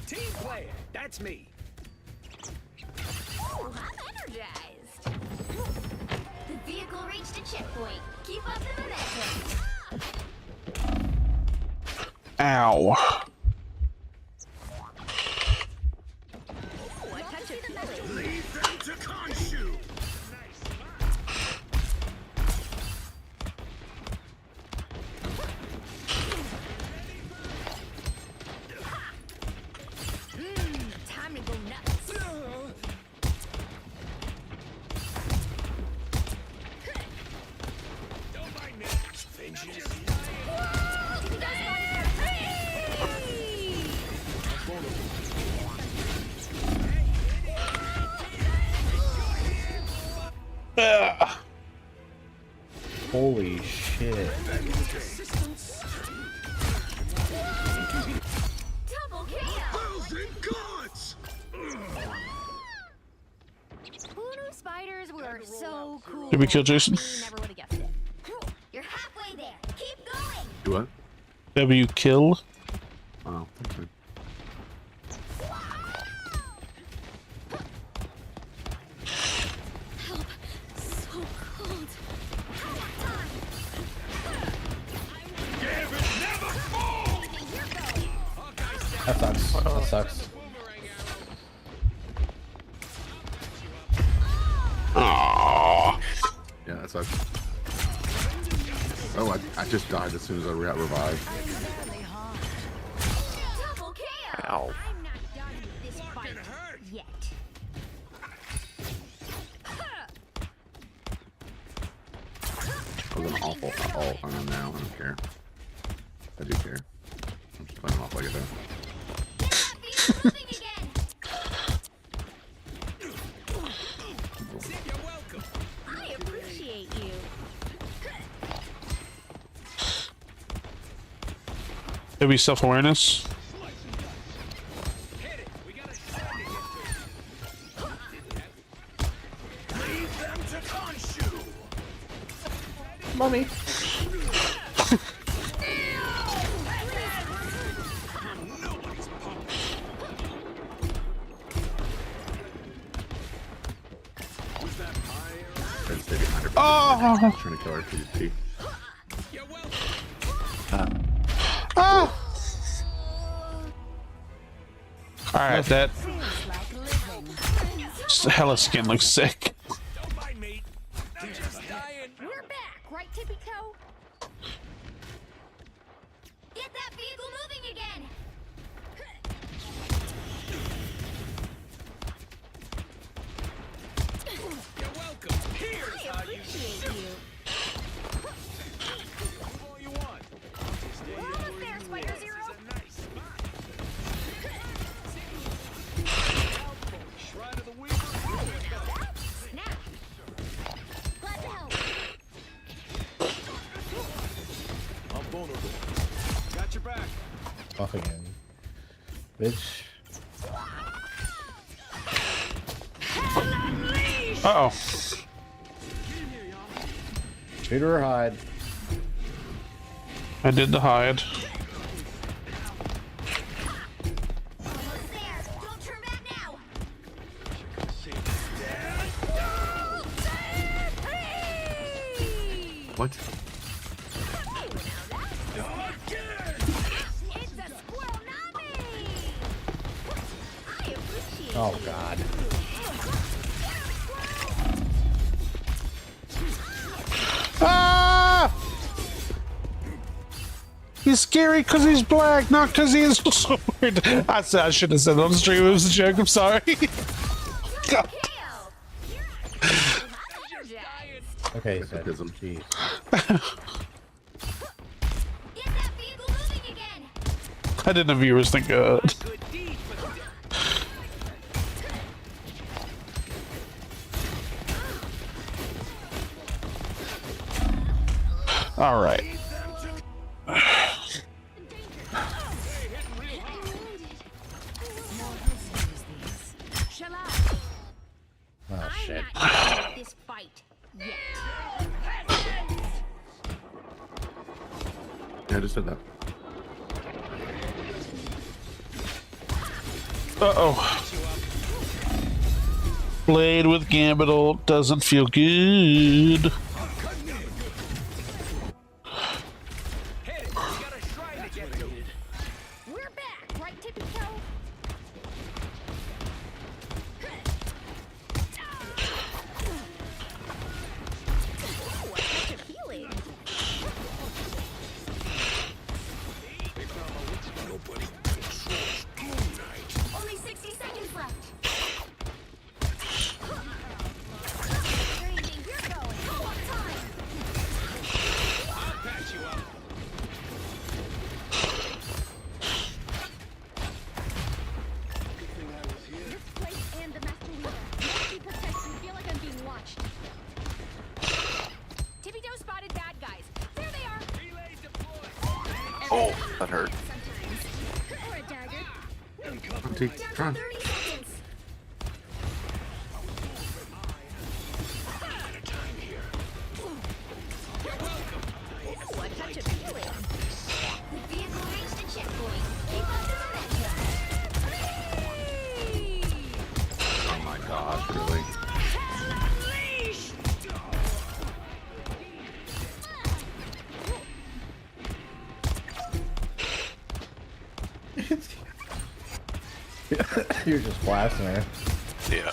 Speaker 1: Team player. That's me.
Speaker 18: Ooh, I'm energized. The vehicle reached a checkpoint. Keep up the momentum.
Speaker 5: Ow.
Speaker 18: Ooh, a touch of healing.
Speaker 1: Leave them to Khonshu.
Speaker 18: Time to go nuts.
Speaker 1: Don't mind me. Vengeance.
Speaker 16: Holy shit.
Speaker 18: Double KO. Who knew spiders were so cool?
Speaker 5: Did we kill Jason?
Speaker 18: Never would have guessed it. You're halfway there. Keep going.
Speaker 15: Do what?
Speaker 5: W kill.
Speaker 15: Oh, okay.
Speaker 18: Help. So cold.
Speaker 16: That sucks. That sucks.
Speaker 5: Aww.
Speaker 15: Yeah, that sucks. Oh, I just died as soon as I got revived.
Speaker 18: Double KO.
Speaker 11: Ow.
Speaker 18: I'm not done with this fight yet.
Speaker 15: I was an awful. Oh, I know now. I don't care. I do care. I'm just playing off like I do.
Speaker 18: Moving again.
Speaker 1: You're welcome.
Speaker 18: I appreciate you.
Speaker 5: W self-awareness.
Speaker 1: Hit them to Khonshu.
Speaker 16: Mommy.
Speaker 15: Oh! Trying to kill RPG.
Speaker 5: Alright, that hella skin looks sick.
Speaker 18: We're back, right, Tippy Toe? Get that vehicle moving again!
Speaker 1: You're welcome. Here's how you shoot. All you want.
Speaker 18: We're almost there, Spider Zero.
Speaker 1: Right of the weaver.
Speaker 18: Snap. Glad to help.
Speaker 1: I'm vulnerable. Got your back.
Speaker 16: Off again. Bitch.
Speaker 5: Uh-oh.
Speaker 16: Shoot her or hide.
Speaker 5: I did the hide.
Speaker 18: Almost there. Don't turn back now.
Speaker 15: What?
Speaker 18: It's a squirrel nami. I appreciate
Speaker 16: Oh god.
Speaker 5: Ah! He's scary because he's black, not because he is a sword. I should have said it on stream. It was a joke. I'm sorry. God.
Speaker 16: Okay, so jeez.
Speaker 5: I didn't know viewers think good. All right.
Speaker 16: Oh shit.
Speaker 18: this fight yet.
Speaker 15: Yeah, I just said that.
Speaker 5: Uh-oh. Blade with Gambit doesn't feel good.
Speaker 18: We're back, right, Tippy Toe? Ooh, I catch a feeling.
Speaker 1: Nobody controls Moon Knight.
Speaker 18: Only 60 seconds left. You're going. How on time?
Speaker 1: I'll patch you up. Good thing I was here.
Speaker 18: This place and the Master Leader must be protected. I feel like I'm being watched. Tippy Toe spotted bad guys. There they are.
Speaker 1: Relay deployed.
Speaker 11: Oh, that hurt.
Speaker 18: Or a dagger.
Speaker 15: Take
Speaker 18: Down to 30 seconds. Ooh, I catch a feeling. The vehicle reached the checkpoint. Keep up the momentum.
Speaker 15: Oh my gosh, really?
Speaker 16: You're just blasting her.
Speaker 11: Yeah.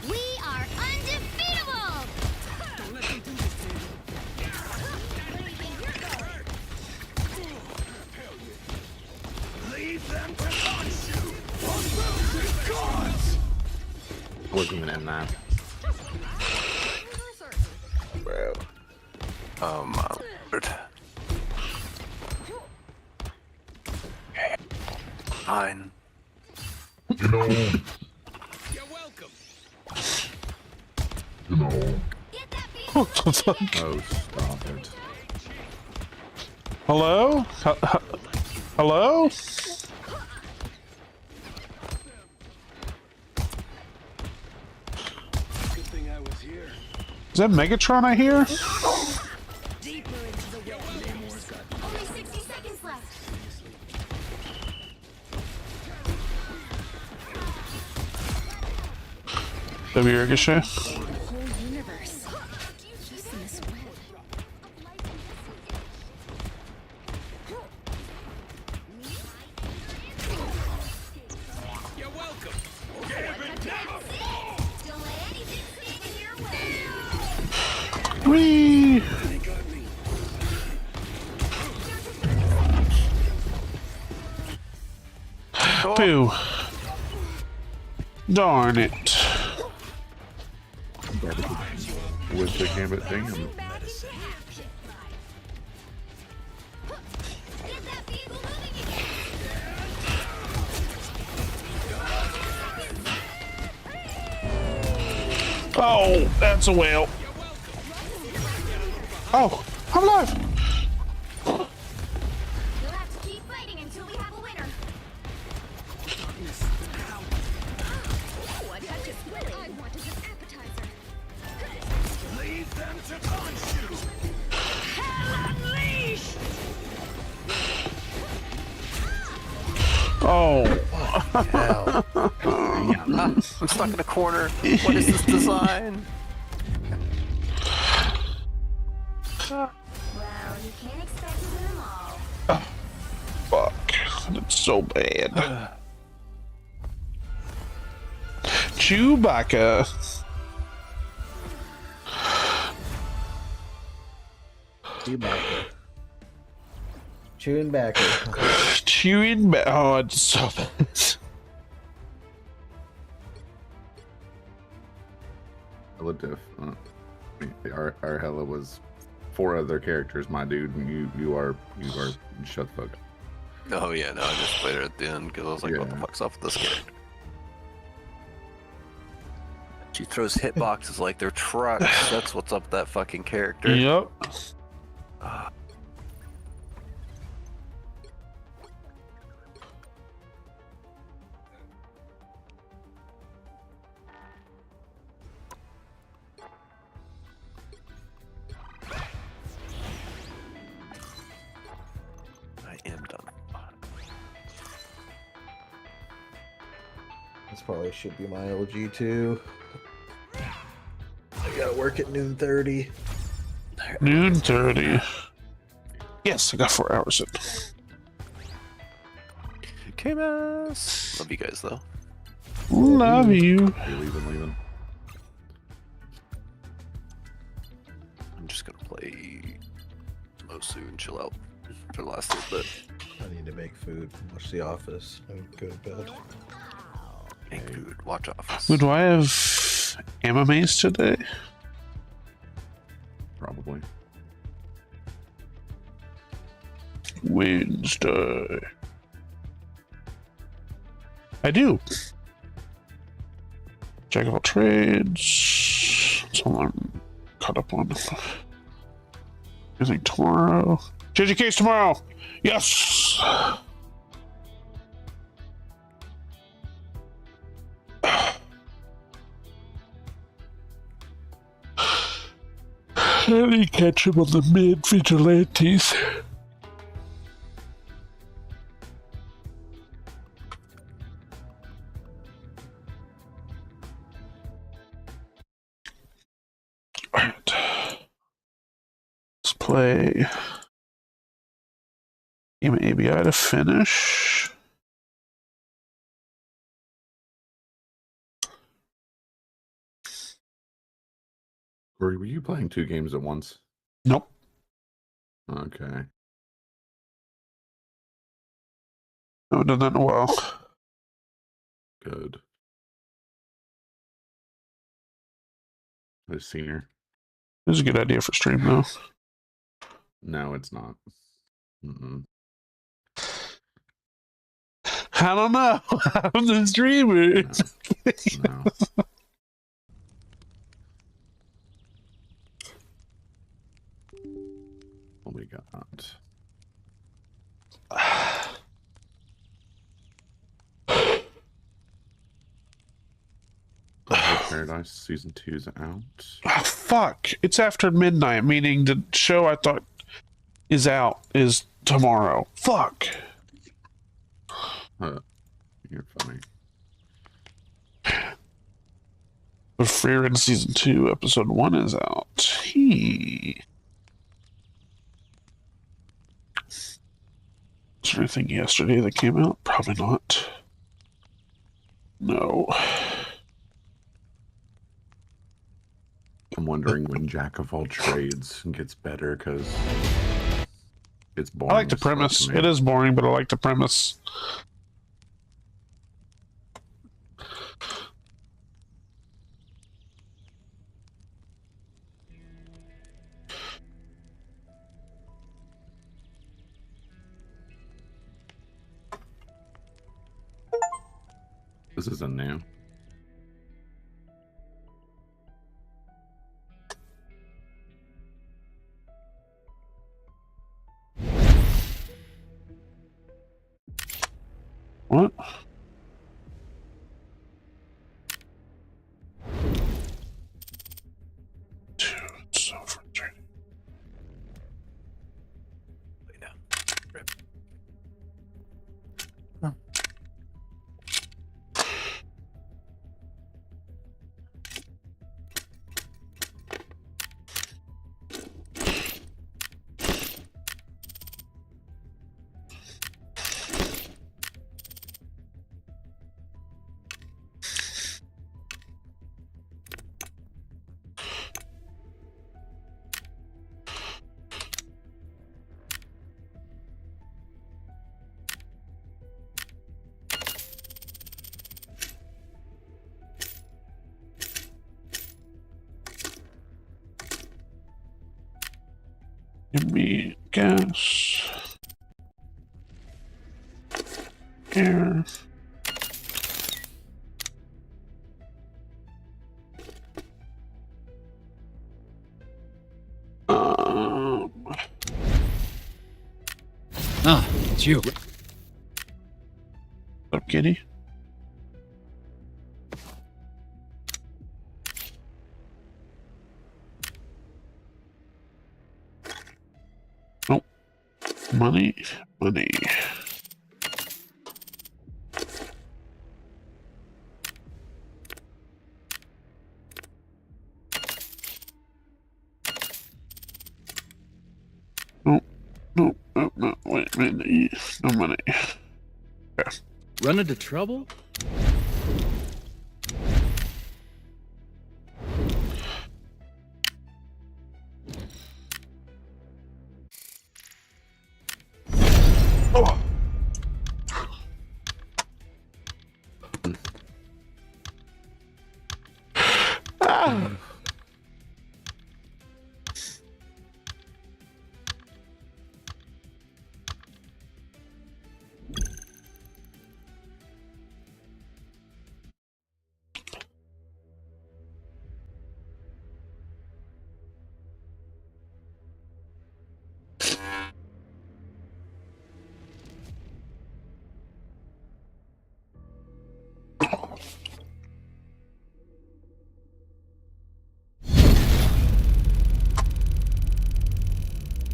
Speaker 18: We are undefeatable!
Speaker 1: Don't let me do this to you. Leave them to Khonshu. Unbounded gods.
Speaker 15: Wasn't even in that.
Speaker 11: Bro. Oh my lord. Okay. Fine.
Speaker 15: You know.
Speaker 1: You're welcome.
Speaker 15: You know.
Speaker 5: What the fuck?
Speaker 15: Oh, stop it.
Speaker 5: Hello? Hello? that Megatron I hear?
Speaker 18: Deeper into the web. Only 60 seconds left.
Speaker 5: W Ricochet.
Speaker 18: Whole universe. Just in this web.
Speaker 3: You're welcome.
Speaker 18: Don't let anything stand in your way.
Speaker 5: Whee! Pooh. Darn it.
Speaker 15: With the gambit thing. And
Speaker 5: Oh, that's a whale. Oh, I'm alive.
Speaker 18: You'll have to keep fighting until we have a winner. Ooh, I got you squilly. I wanted an appetizer.
Speaker 1: Leave them to punch you.
Speaker 18: Hell unleashed!
Speaker 5: Oh.
Speaker 11: I'm stuck in a corner. What is this design?
Speaker 18: Well, you can't expect to win them all.
Speaker 5: Fuck. That's so bad. Chewbacca.
Speaker 16: Chewbacca. Chewing back.
Speaker 5: Chewing back. Oh, it's so bad.
Speaker 15: Hella diff. Our Hella was 4 other characters, my dude, and you are shut the fuck up.
Speaker 11: Oh yeah, no, I just played it at the end because I was like, what the fuck's up with this character? She throws hitboxes like they're trucks. That's what's up with that fucking character.
Speaker 5: Yep.
Speaker 11: I am done.
Speaker 16: This probably should be my LG too. I gotta work at noon 30.
Speaker 5: Noon 30. Yes, I got 4 hours in.
Speaker 11: K-Mass! Love you guys though.
Speaker 5: Love you.
Speaker 15: You're leaving.
Speaker 11: I'm just gonna play Mosu and chill out for the last little bit.
Speaker 16: I need to make food, watch The Office, and go to bed.
Speaker 11: Make food, watch Office.
Speaker 5: Who do I have MMAs today?
Speaker 15: Probably.
Speaker 5: Wednesday. I do. Jack of all trades. That's all I'm caught up on. I think tomorrow. Change your case tomorrow. Yes. I need to catch him on the mid vigilantes. Alright. Let's play game of ABI to finish.
Speaker 15: Or were you playing 2 games at once?
Speaker 5: Nope.
Speaker 15: Okay.
Speaker 5: I haven't done that in a while.
Speaker 15: Good. I've seen her.
Speaker 5: This is a good idea for stream, though.
Speaker 15: No, it's not.
Speaker 5: I don't know. I'm the streamer.
Speaker 15: No. What we got? Paradise season 2's out.
Speaker 5: Oh, fuck! It's after midnight, meaning the show I thought is out is tomorrow. Fuck!
Speaker 15: You're funny.
Speaker 5: But Freer season 2, episode 1 is out. Was there anything yesterday that came out? Probably not. No.
Speaker 15: I'm wondering when Jack of all trades gets better, because it's boring.
Speaker 5: I like the premise. It is boring, but I like the premise.
Speaker 15: This isn't new.
Speaker 5: What? It's so frustrating.
Speaker 11: Lay down. Rip.
Speaker 5: Give me gas. Air.
Speaker 12: Ah, it's you.
Speaker 5: What's up, kitty? Nope. Money. No, wait a minute. No money. Okay.
Speaker 12: Run into trouble?
Speaker 5: Oh. Ah.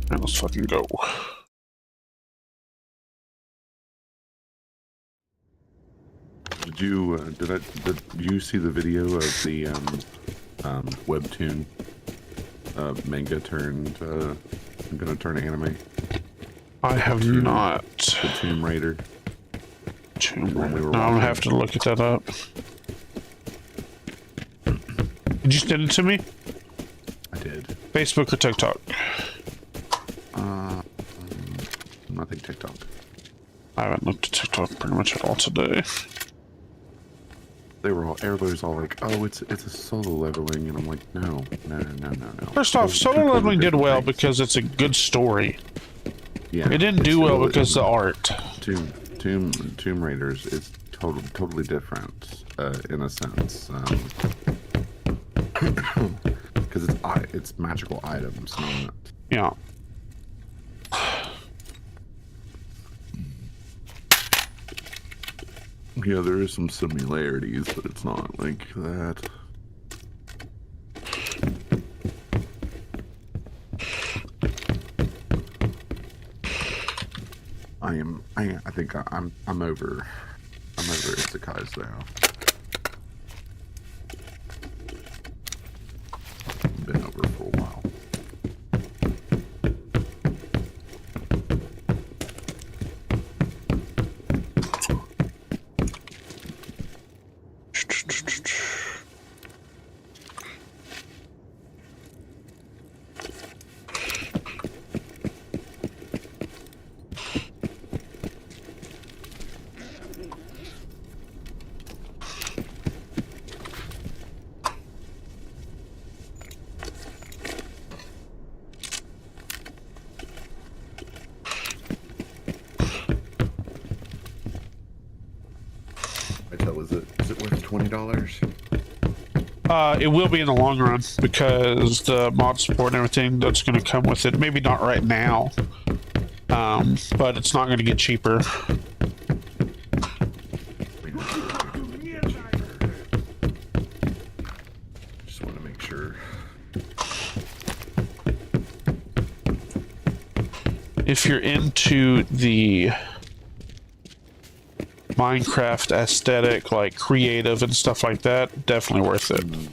Speaker 5: And let's fucking go.
Speaker 15: Did you see the video of the webtoon manga turned gonna turn anime?
Speaker 5: I have not.
Speaker 15: The Tomb Raider.
Speaker 5: Tomb Raider. No, I'm gonna have to look at that up. Did you send it to me?
Speaker 15: I did.
Speaker 5: Facebook or TikTok?
Speaker 15: Nothing TikTok.
Speaker 5: I haven't looked at TikTok pretty much at all today.
Speaker 15: Everybody was all like, "Oh, it's a solo leveling," and I'm like, "No."
Speaker 5: First off, solo leveling did well because it's a good story.
Speaker 15: Yeah,
Speaker 5: it didn't do well because of the art.
Speaker 15: Tomb Raiders is totally different in a sense, because it's magical items, not.
Speaker 5: Yeah.
Speaker 15: Yeah, there is some similarities, but it's not like that. I think I'm over isekais now. Been over for a while. Is it worth $20?
Speaker 5: It will be in the long run because the mod support and everything that's going to come with it. Maybe not right now, but it's not going to get cheaper.
Speaker 15: Just want to make sure.
Speaker 5: If you're into the Minecraft aesthetic, like creative and stuff like that, definitely worth it. And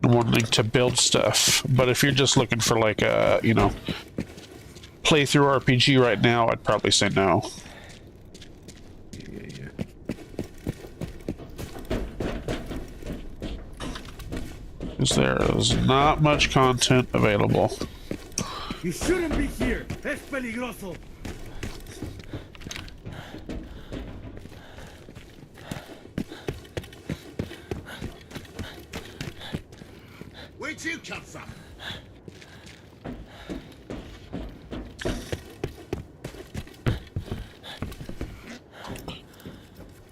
Speaker 5: wanting to build stuff. But if you're just looking for like a, you know, playthrough RPG right now, I'd probably say no.
Speaker 15: Yeah.
Speaker 5: Because there is not much content available.
Speaker 1: You shouldn't be here. Es peligroso. Where'd you come from?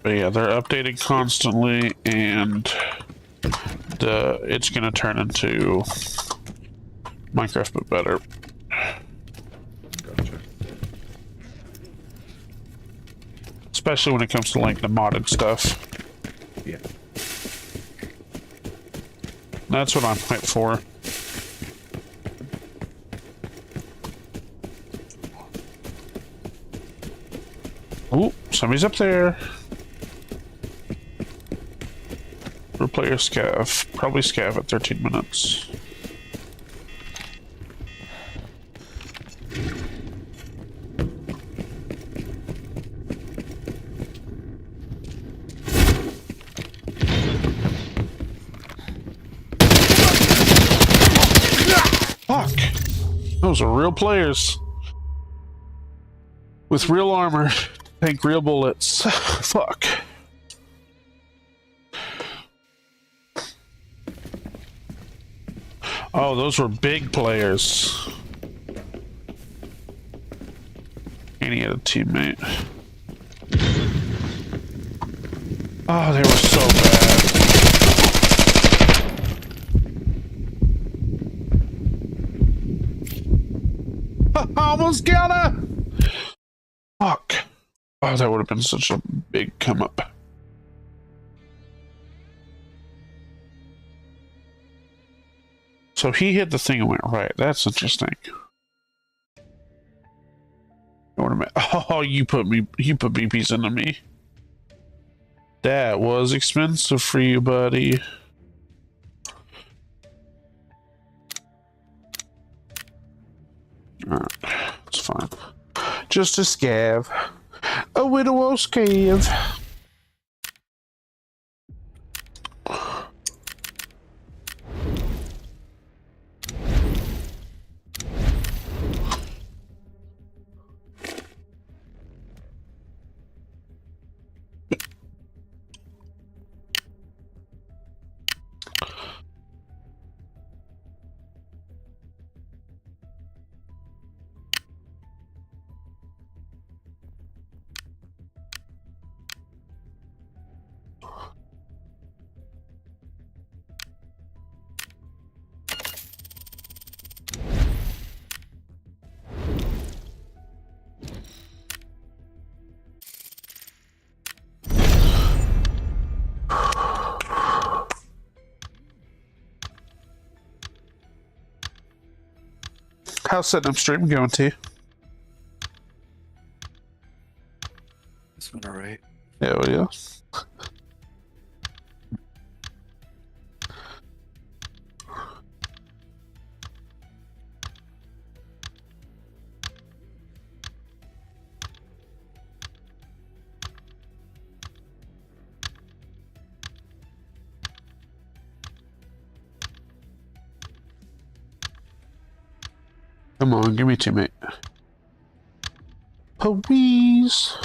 Speaker 5: But yeah, they're updating constantly, and it's gonna turn into Minecraft but better.
Speaker 15: Gotcha.
Speaker 5: Especially when it comes to like the modded stuff.
Speaker 15: Yeah.
Speaker 5: That's what I'm hyped for. Ooh, somebody's up there. Real player scav. Probably scav at 13 minutes. Fuck! Those are real players. With real armor. Tank real bullets. Fuck. Oh, those were big players. And he had a teammate. Oh, they were so bad. I almost got her! Fuck. Oh, that would have been such a big come up. So he hit the thing and went right. That's interesting. Wait a minute. Oh, you put BPs into me. That was expensive for you, buddy. Alright, it's fine. Just a scav. A widow scav. How's setting up stream going to you? Hell yeah. Come on, give me a teammate. Please.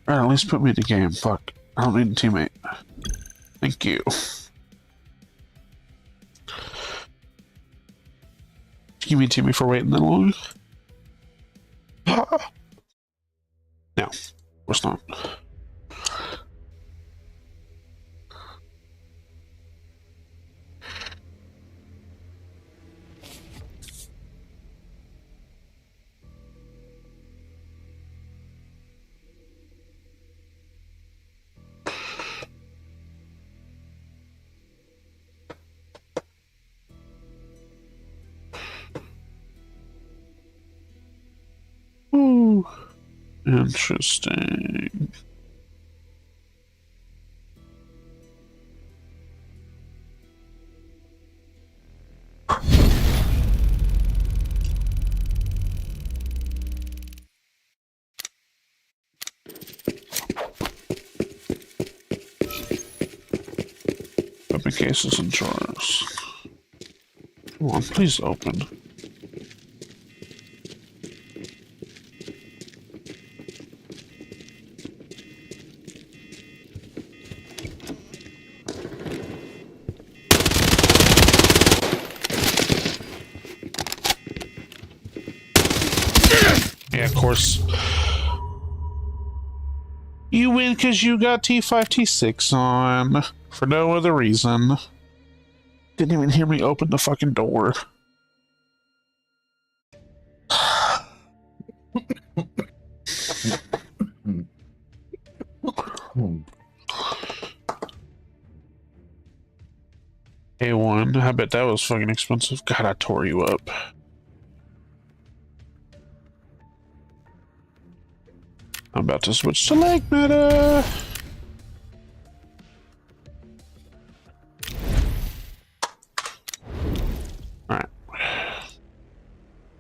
Speaker 5: Alright, at least put me in the game. Fuck. I don't need a teammate. Thank you. Give me a teammate for waiting that long. No, of course not. Ooh, interesting. Open cases and drawers. Come on, please open. Yeah, of course. You win because you got T5, T6 on. For no other reason. Didn't even hear me open the fucking door. A1, I bet that was fucking expensive. God, I tore you up. I'm about to switch to leg meta. Alright.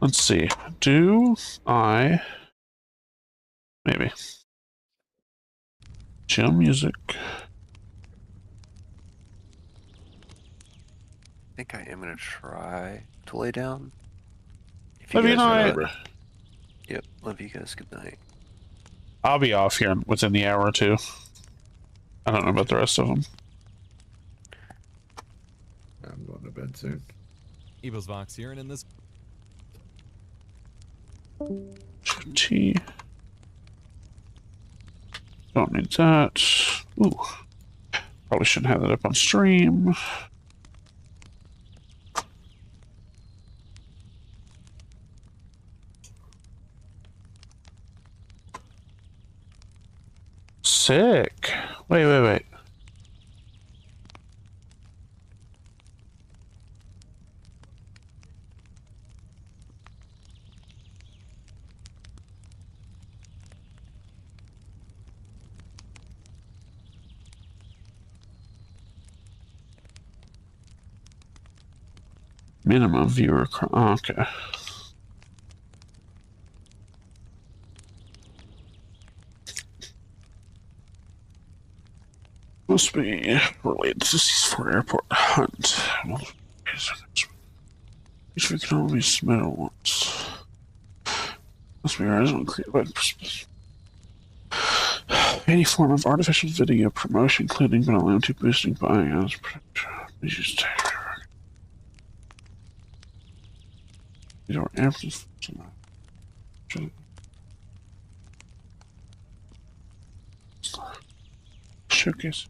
Speaker 5: Let's see. Do I... Maybe. Chill music.
Speaker 11: I think I am gonna try to lay down. If
Speaker 5: Love you, night.
Speaker 11: Yep, love you guys. Good night.
Speaker 5: I'll be off here within the hour or two. I don't know about the rest of them.
Speaker 9: I'm going to bed soon.
Speaker 17: Evil's Vox here, and in this...
Speaker 5: Tea. Don't need that. Ooh. Probably shouldn't have that up on stream. Sick. Wait. Minimum viewer. Oh, okay. Must be related to C4 Airport Hunt. Which we can only submit at once. Must be original created by any form of artificial video promotion, including but not limited to boosting buying ads. These are airports. Showcase.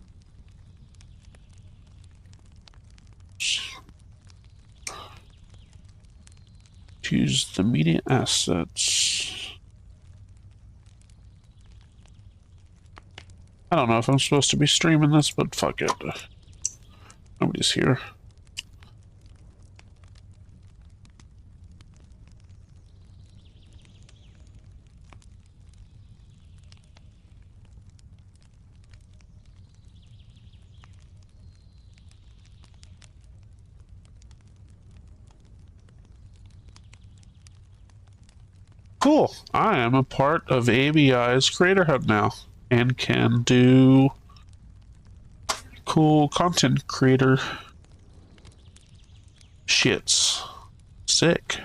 Speaker 5: Use the media assets. I don't know if I'm supposed to be streaming this, but fuck it. Nobody's here. Cool. I am a part of ABI's Creator Hub now and can do cool content creator shits. Sick.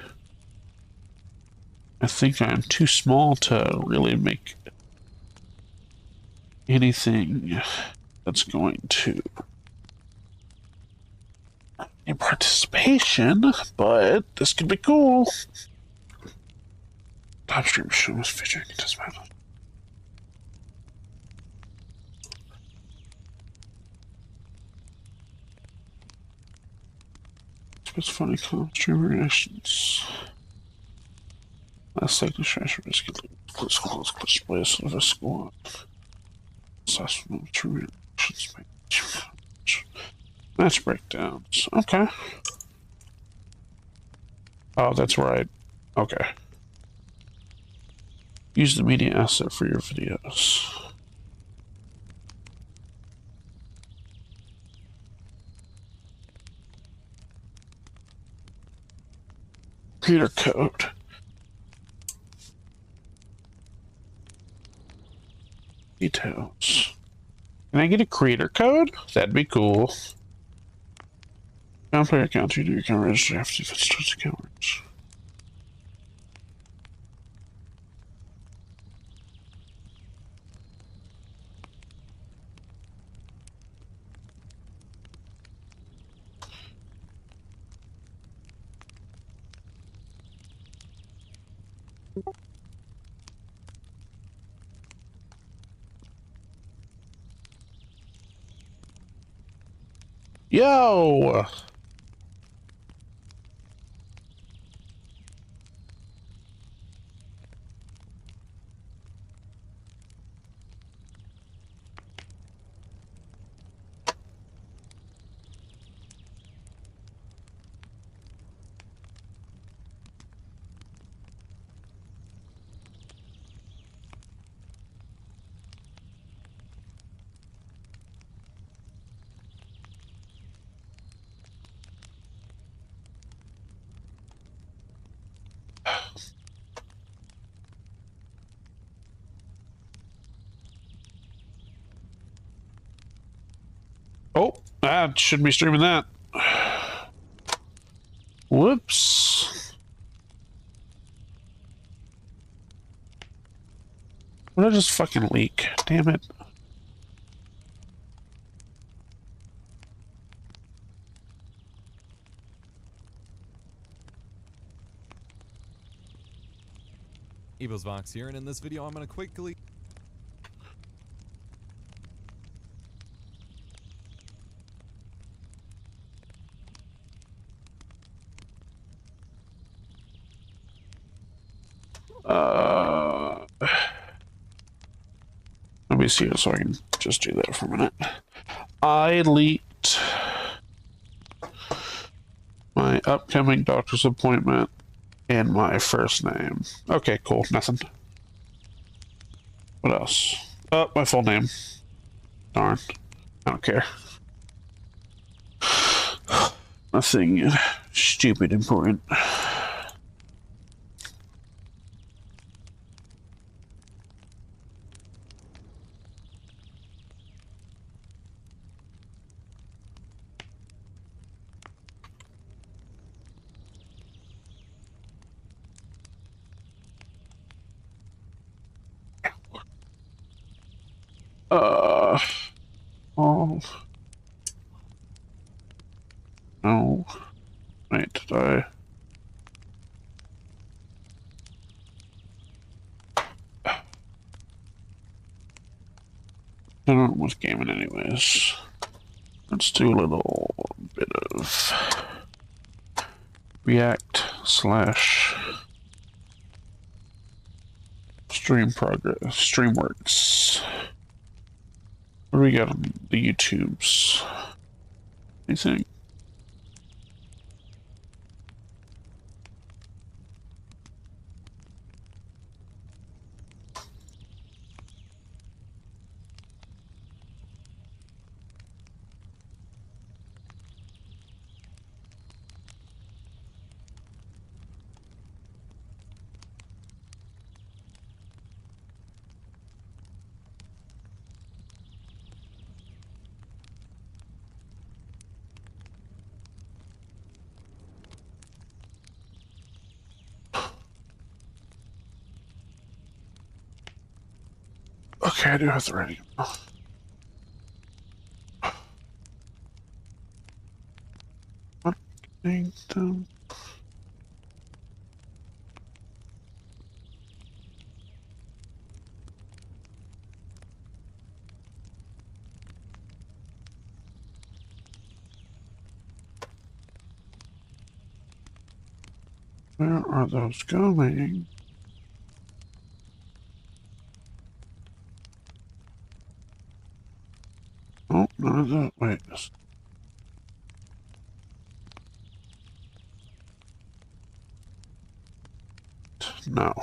Speaker 5: I think I'm too small to really make anything that's going to in participation, but this could be cool. Live stream show was featuring this man. It's funny stream reactions. Last like the trash risk close place of a squad. Assessment of reactions. Match breakdowns. Okay. Oh, that's right. Okay. Use the media asset for your videos. Creator code. Details. Can I get a creator code? That'd be cool. Non-player account, you can register after if it starts accounts. Yo! Oh, I shouldn't be streaming that. Whoops. What did I just fucking leak? Damn it.
Speaker 2: Evil's Vox here, and in this video I'm going to quickly...
Speaker 5: Let me see so I can just do that for a minute. I leaked my upcoming doctor's appointment and my first name. Okay, cool. Nothing. What else? Oh, my full name. Darn. I don't care. Nothing stupid important. Oh. No. Wait, did I? I don't know what's gaming anyways. Let's do a little bit of React Stream progress, StreamWorks. What do we got on the YouTubes? Anything? Okay, I do have the ready. What thing done? Where are those going? Oh, none of that. Wait. No.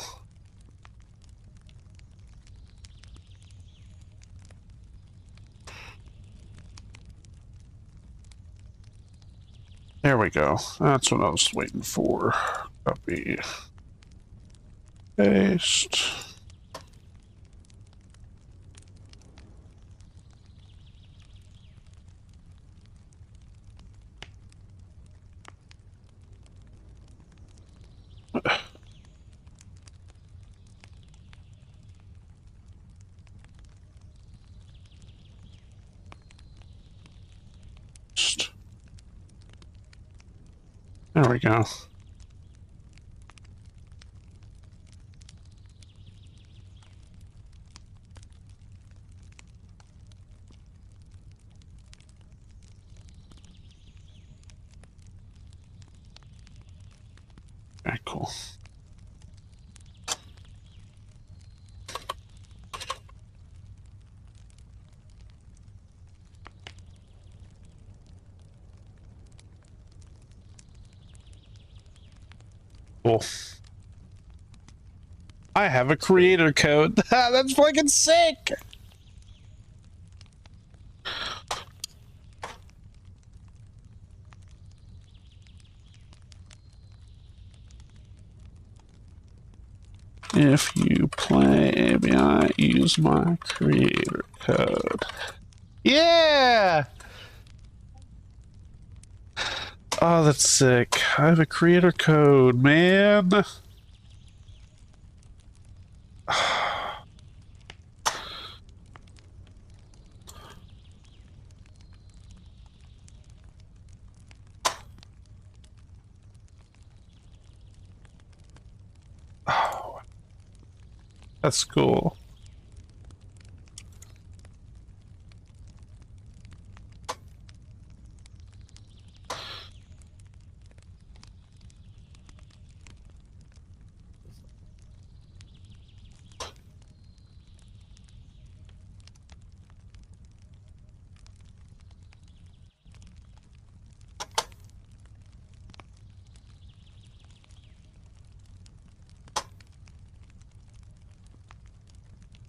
Speaker 5: There we go. That's what I was waiting for. Copy. Paste. There we go. Okay, cool. Cool. I have a creator code. That's fucking sick. If you play ABI, use my creator code. Yeah! Oh, that's sick. I have a creator code, man. Oh, that's cool.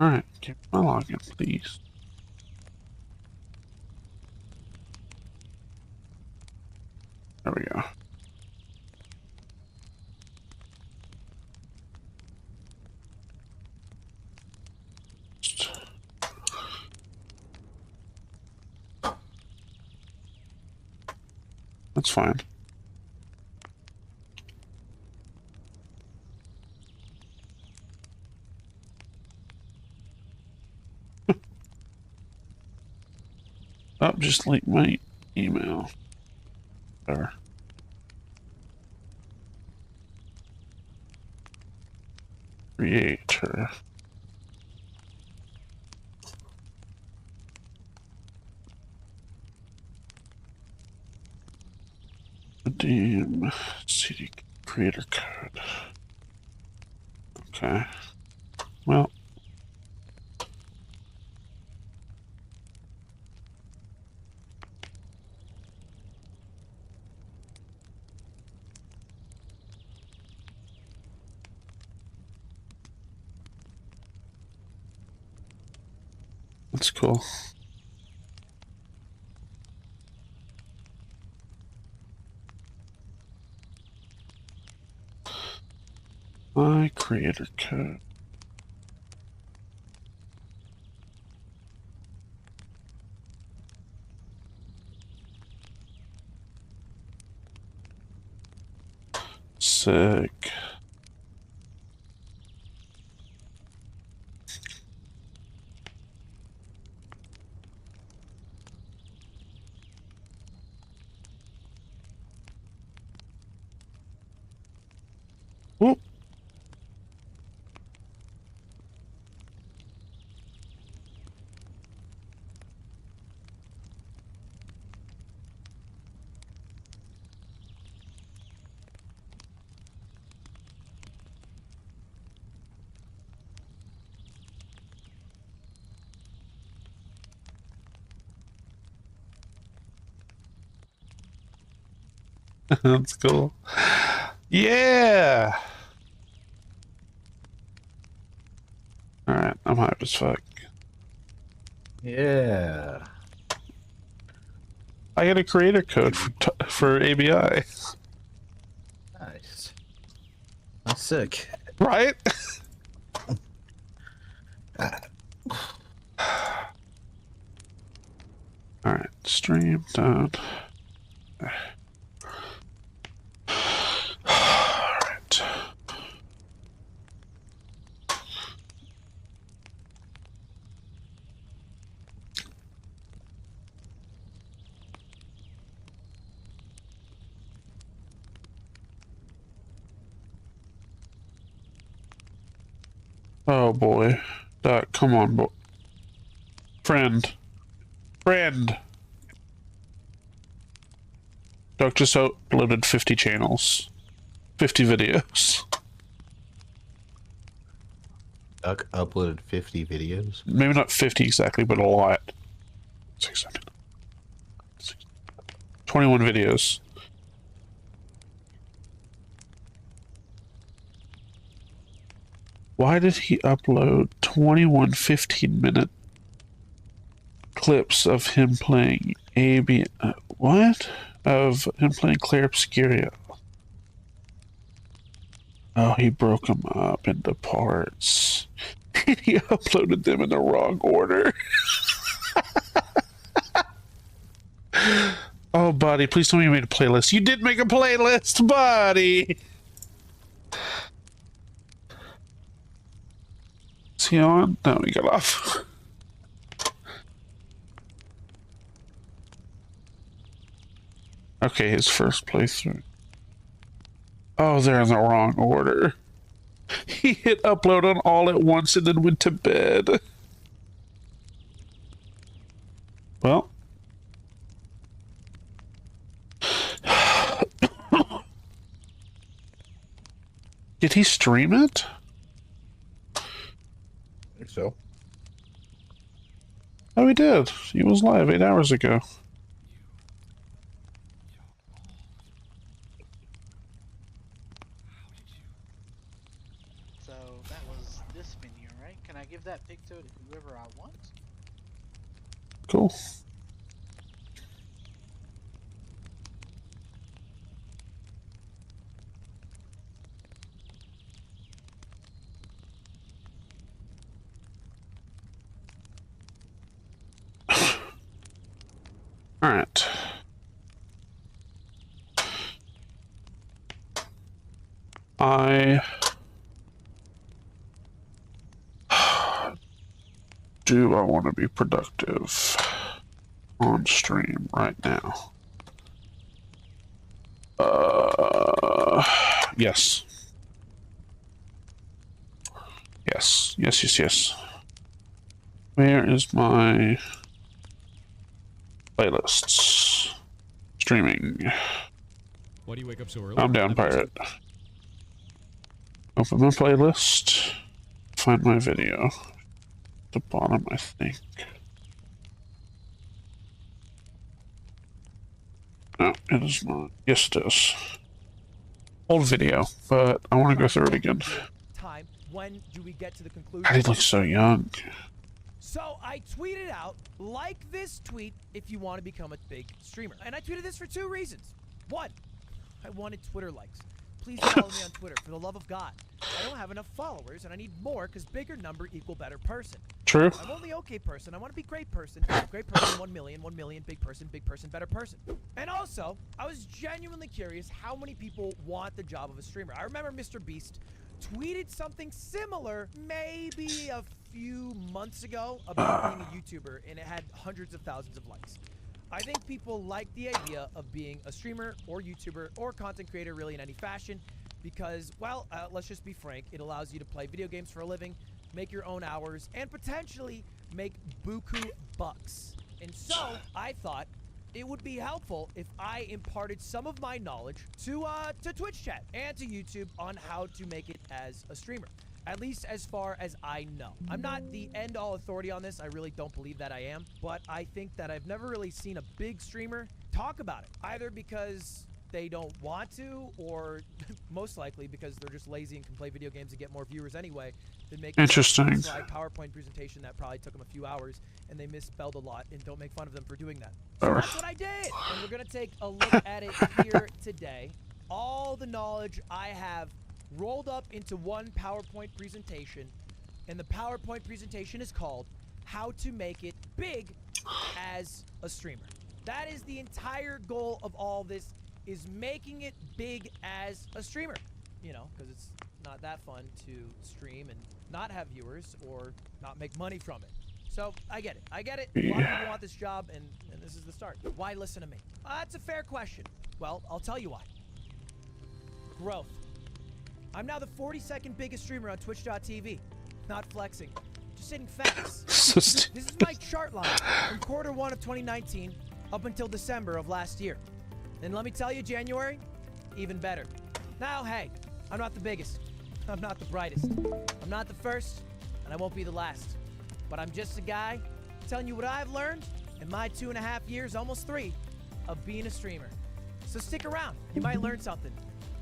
Speaker 5: Alright, give me my login, please. There we go. That's fine. Oh, just like my email. There. Creator. Damn. CD creator code. Okay. Well. That's cool. My creator code. Sick. Whoop. That's cool. Yeah. All right, I'm hype as fuck.
Speaker 16: Yeah.
Speaker 5: I got a creator code for ABI.
Speaker 16: Nice. That's sick.
Speaker 5: Right? All right, stream done. All right. Oh boy. Doc, come on, boy. Friend. Doc just uploaded 50 channels. 50 videos.
Speaker 16: Duck uploaded 50 videos?
Speaker 5: Maybe not 50 exactly, but a lot. 21 videos. Why did he upload 21 15-minute clips of him playing what? Of him playing Claire Obscuria. Oh, he broke them up into parts. He uploaded them in the wrong order. Oh, buddy, please tell me you made a playlist. You did make a playlist, buddy! Is he on? No, he got off. Okay, his first playthrough. Oh, they're in the wrong order. He hit upload on all at once and then went to bed. Well. Did he stream it?
Speaker 16: I think so.
Speaker 5: Oh, he did. He was live 8 hours ago.
Speaker 6: So that was this menu, right? Can I give that picto to whoever I want?
Speaker 5: Cool. All right. I want to be productive on stream right now? Yes. Yes. Where is my playlists? Streaming.
Speaker 17: Why do you wake up so early?
Speaker 5: I'm down, pirate. Open my playlist. Find my video. At the bottom, I think. No, it is not. Yes, it is. Old video, but I want to go through it again.
Speaker 13: Time. When do we get to the conclusion?
Speaker 5: God, he looks so young.
Speaker 13: So I tweeted out, like this tweet if you want to become a big streamer. And I tweeted this for 2 reasons. 1, I wanted Twitter likes. Please follow me on Twitter, for the love of God. I don't have enough followers, and I need more, because bigger number equal better person.
Speaker 5: True.
Speaker 13: I'm only okay person. I want to be great person. Great person, 1 million, 1 million, big person, better person. And also, I was genuinely curious how many people want the job of a streamer. I remember Mr. Beast tweeted something similar maybe a few months ago about being a YouTuber, and it had hundreds of thousands of likes. I think people like the idea of being a streamer or YouTuber or content creator really in any fashion because, well, let's just be frank, it allows you to play video games for a living, make your own hours, and potentially make buku bucks. And so, I thought it would be helpful if I imparted some of my knowledge to Twitch chat and to YouTube on how to make it as a streamer. At least as far as I know. I'm not the end-all authority on this. I really don't believe that I am. But I think that I've never really seen a big streamer talk about it. Either because they don't want to, or most likely because they're just lazy and can play video games and get more viewers anyway than make a slide PowerPoint presentation that probably took them a few hours and they misspelled a lot, and don't make fun of them for doing that. So that's what I did. And we're going to take a look at it here today. All the knowledge I have rolled up into one PowerPoint presentation, and the PowerPoint presentation is called How to Make It Big as a Streamer. That is the entire goal of all this, is making it big as a streamer. You know, because it's not that fun to stream and not have viewers or not make money from it. So, I get it. I get it. A lot of people want this job, and this is the start. Why listen to me? That's a fair question. Well, I'll tell you why. Growth. I'm now the 42nd biggest streamer on Twitch.tv. Not flexing. Just hitting facts. This is my chart line from Q1 of 2019 up until December of last year. And let me tell you, January, even better. Now, hey, I'm not the biggest. I'm not the brightest. I'm not the first, and I won't be the last. But I'm just a guy telling you what I've learned in my 2.5 years, almost 3, of being a streamer. So stick around. You might learn something.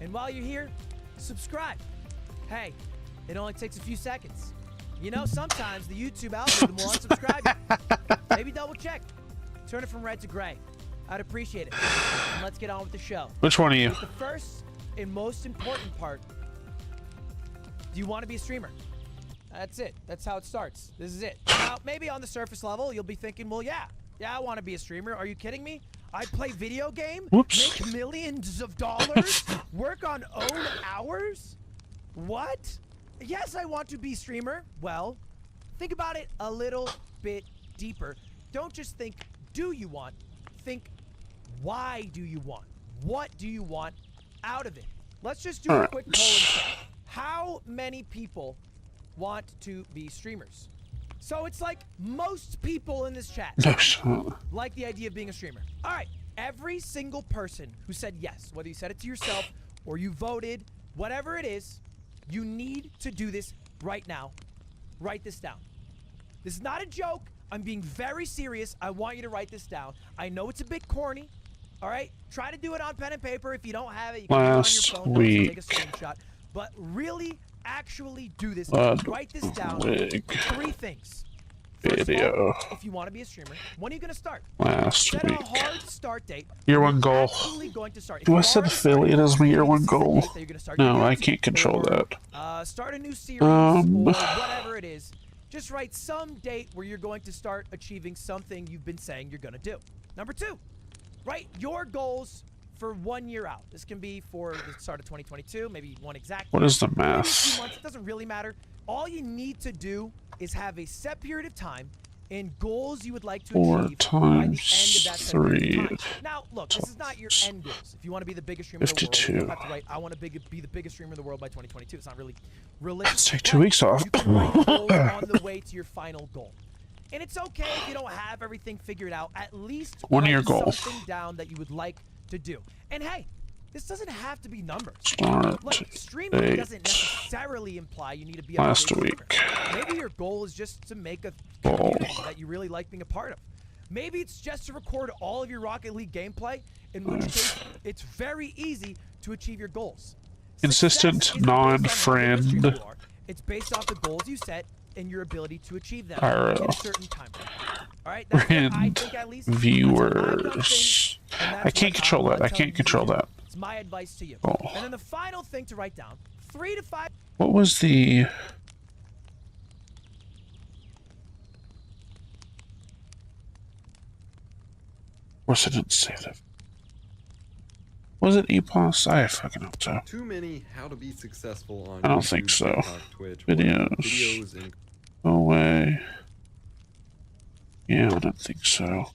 Speaker 13: And while you're here, subscribe. Hey, it only takes a few seconds. You know, sometimes the YouTube algorithm will unsubscribe you. Maybe double check. Turn it from red to gray. I'd appreciate it. And let's get on with the show.
Speaker 5: Which one are you?
Speaker 13: The first and most important part. Do you want to be a streamer? That's it. That's how it starts. This is it. Now, maybe on the surface level, you'll be thinking, well, yeah, I want to be a streamer. Are you kidding me? I play video game, make millions of dollars, work on own hours? What? Yes, I want to be a streamer. Well, think about it a little bit deeper. Don't just think, do you want? Think, why do you want? What do you want out of it? Let's just do a quick poll and check. How many people want to be streamers? So it's like most people in this chat like the idea of being a streamer. All right, every single person who said yes, whether you said it to yourself or you voted, whatever it is, you need to do this right now. Write this down. This is not a joke. I'm being very serious. I want you to write this down. I know it's a bit corny. All right, try to do it on pen and paper. If you don't have it, you can do it on your phone. Take a screenshot. But really, actually do this. Write this down. 3 things. First of all, if you want to be a streamer, when are you going to start? Set a hard start date.
Speaker 5: Year 1 goal. Do I set affiliate as my year 1 goal? No, I can't control that.
Speaker 13: Start a new series or whatever it is. Just write some date where you're going to start achieving something you've been saying you're going to do. Number 2, write your goals for 1 year out. This can be for the start of 2022, maybe one exact.
Speaker 5: What is the
Speaker 13: maybe
Speaker 5: math?
Speaker 13: 2 months, it doesn't really matter. All you need to do is have a set period of time and goals you would like to
Speaker 5: 4
Speaker 13: achieve
Speaker 5: times
Speaker 13: by the end of that set period
Speaker 5: 3.
Speaker 13: of time. Now, look, this is not your end goals. If you want to be the biggest streamer in the world, you don't have to write, I want to be the biggest streamer in the world by 2022. It's not really realistic.
Speaker 5: Let's take 2 weeks off.
Speaker 13: You can write goals on the way to your final goal. And it's okay if you don't have everything figured out. At least
Speaker 5: 1 year goal.
Speaker 13: Something down that you would like to do. And hey, this doesn't have to be numbers.
Speaker 5: Start
Speaker 13: Look, streaming doesn't necessarily necessarily imply you need to be a
Speaker 5: Last
Speaker 13: big
Speaker 5: week.
Speaker 13: streamer. Maybe your goal is just to make a community that you really like being a part of. Maybe it's just to record all of your Rocket League gameplay, in which case it's very easy to achieve your goals.
Speaker 5: Consistent non-friend.
Speaker 13: It's based off the goals you set and your ability to achieve them
Speaker 5: IRL.
Speaker 13: in a certain time frame. All right, that's what I think, at least.
Speaker 5: Viewers. I can't control that. I can't control that.
Speaker 13: It's my advice to you.
Speaker 5: Oh.
Speaker 13: And then the final thing to write down: 3 to 5.
Speaker 5: What was the? Of course, I didn't say that. Was it EPOS? I fucking hope so.
Speaker 17: Too many how to be successful on
Speaker 5: I don't
Speaker 17: YouTube,
Speaker 5: think so.
Speaker 17: TikTok, Twitch,
Speaker 5: Videos.
Speaker 17: and
Speaker 5: No way. Yeah, I don't think so.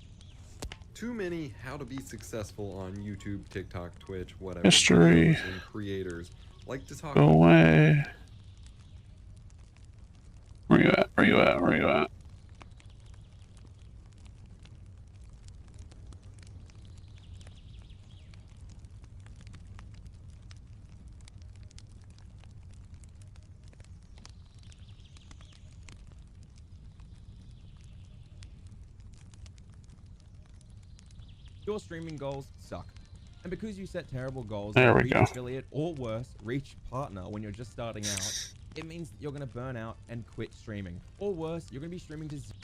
Speaker 17: too many how to be successful on YouTube, TikTok, Twitch, whatever.
Speaker 5: History.
Speaker 17: videos and creators like to talk
Speaker 5: Go away. Where you at? Where you at? Where you at?
Speaker 19: Your streaming goals suck. And because you set terrible goals,
Speaker 5: There we
Speaker 19: reach
Speaker 5: go.
Speaker 19: affiliate, or worse, reach partner when you're just starting out, it means that you're going to burn out and quit streaming. Or worse, you're going to be streaming to zero.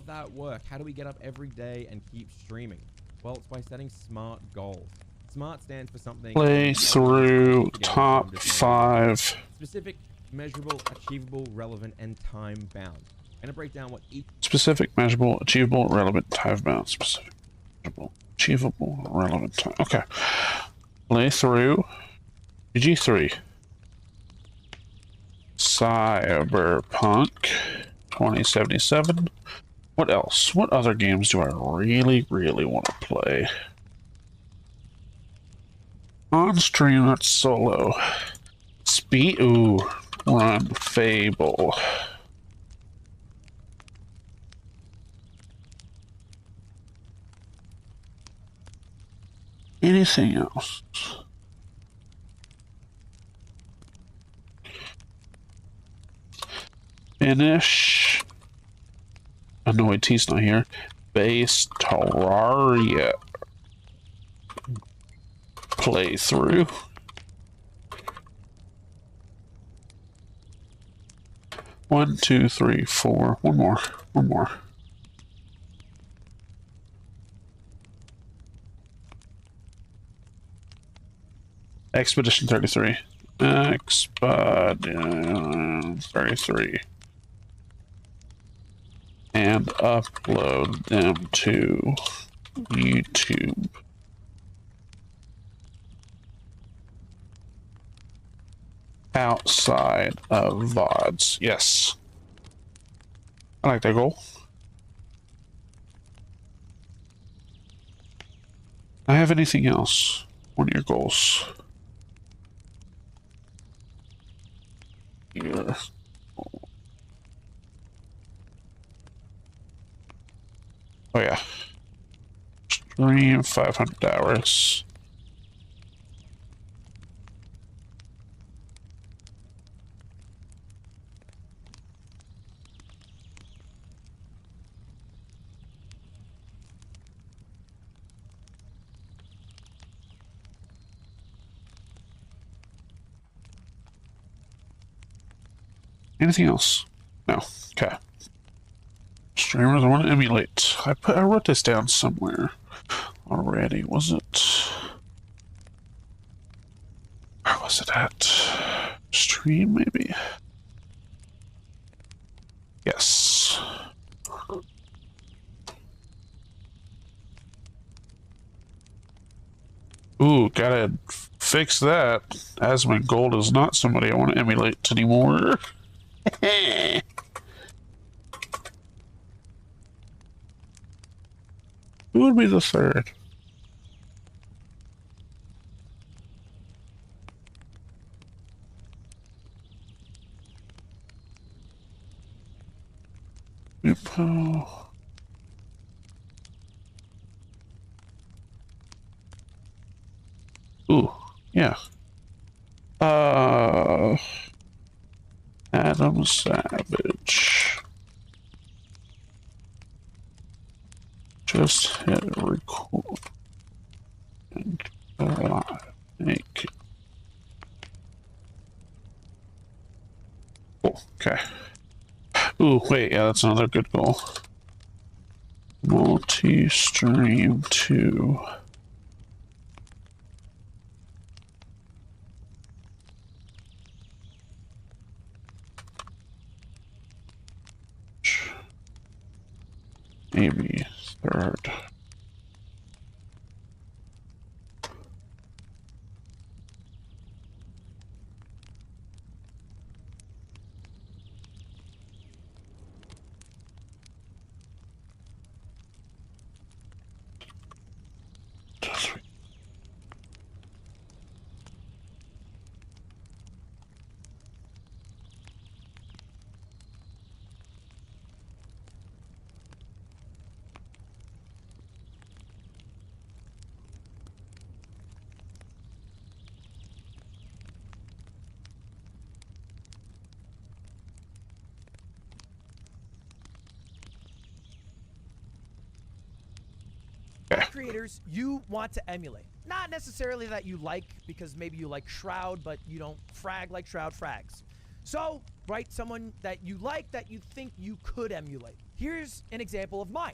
Speaker 19: That work. How do we get up every day and keep streaming? Well, it's by setting SMART goals. SMART stands for something.
Speaker 5: Play through top 5.
Speaker 19: Specific, measurable, achievable, relevant, and time bound. I'm going to break down what each.
Speaker 5: Specific, measurable, achievable, relevant, time bound. Specific, measurable, achievable, relevant, time. Okay. Play through. GG3. Cyberpunk 2077. What else? What other games do I really, really want to play? On stream, not solo. Ooh, Run Fable. Anything else? Finish. Annoyed T's not here. Base Terraria. Playthrough. One, two, three, four. One more. One more. Expedition 33. Expedition 33. And upload them to YouTube. Outside of VODs. Yes. I like that goal. I have anything else on your goals? Yeah. Oh yeah. Stream 500 hours. Anything else? No. Okay. Streamers I want to emulate. I wrote this down somewhere already. Was it? Where was it at? Stream maybe? Yes. Ooh, gotta fix that. Asmon Gold is not somebody I want to emulate anymore. Who would be the third? Ooh, yeah. Adam Savage. Just hit record and make it. Cool. Okay. Ooh, wait, yeah, that's another good goal. Multi-stream 2. Maybe 3rd.
Speaker 13: Creators you want to emulate. Not necessarily that you like, because maybe you like Shroud, but you don't frag like Shroud frags. So, write someone that you like that you think you could emulate. Here's an example of mine.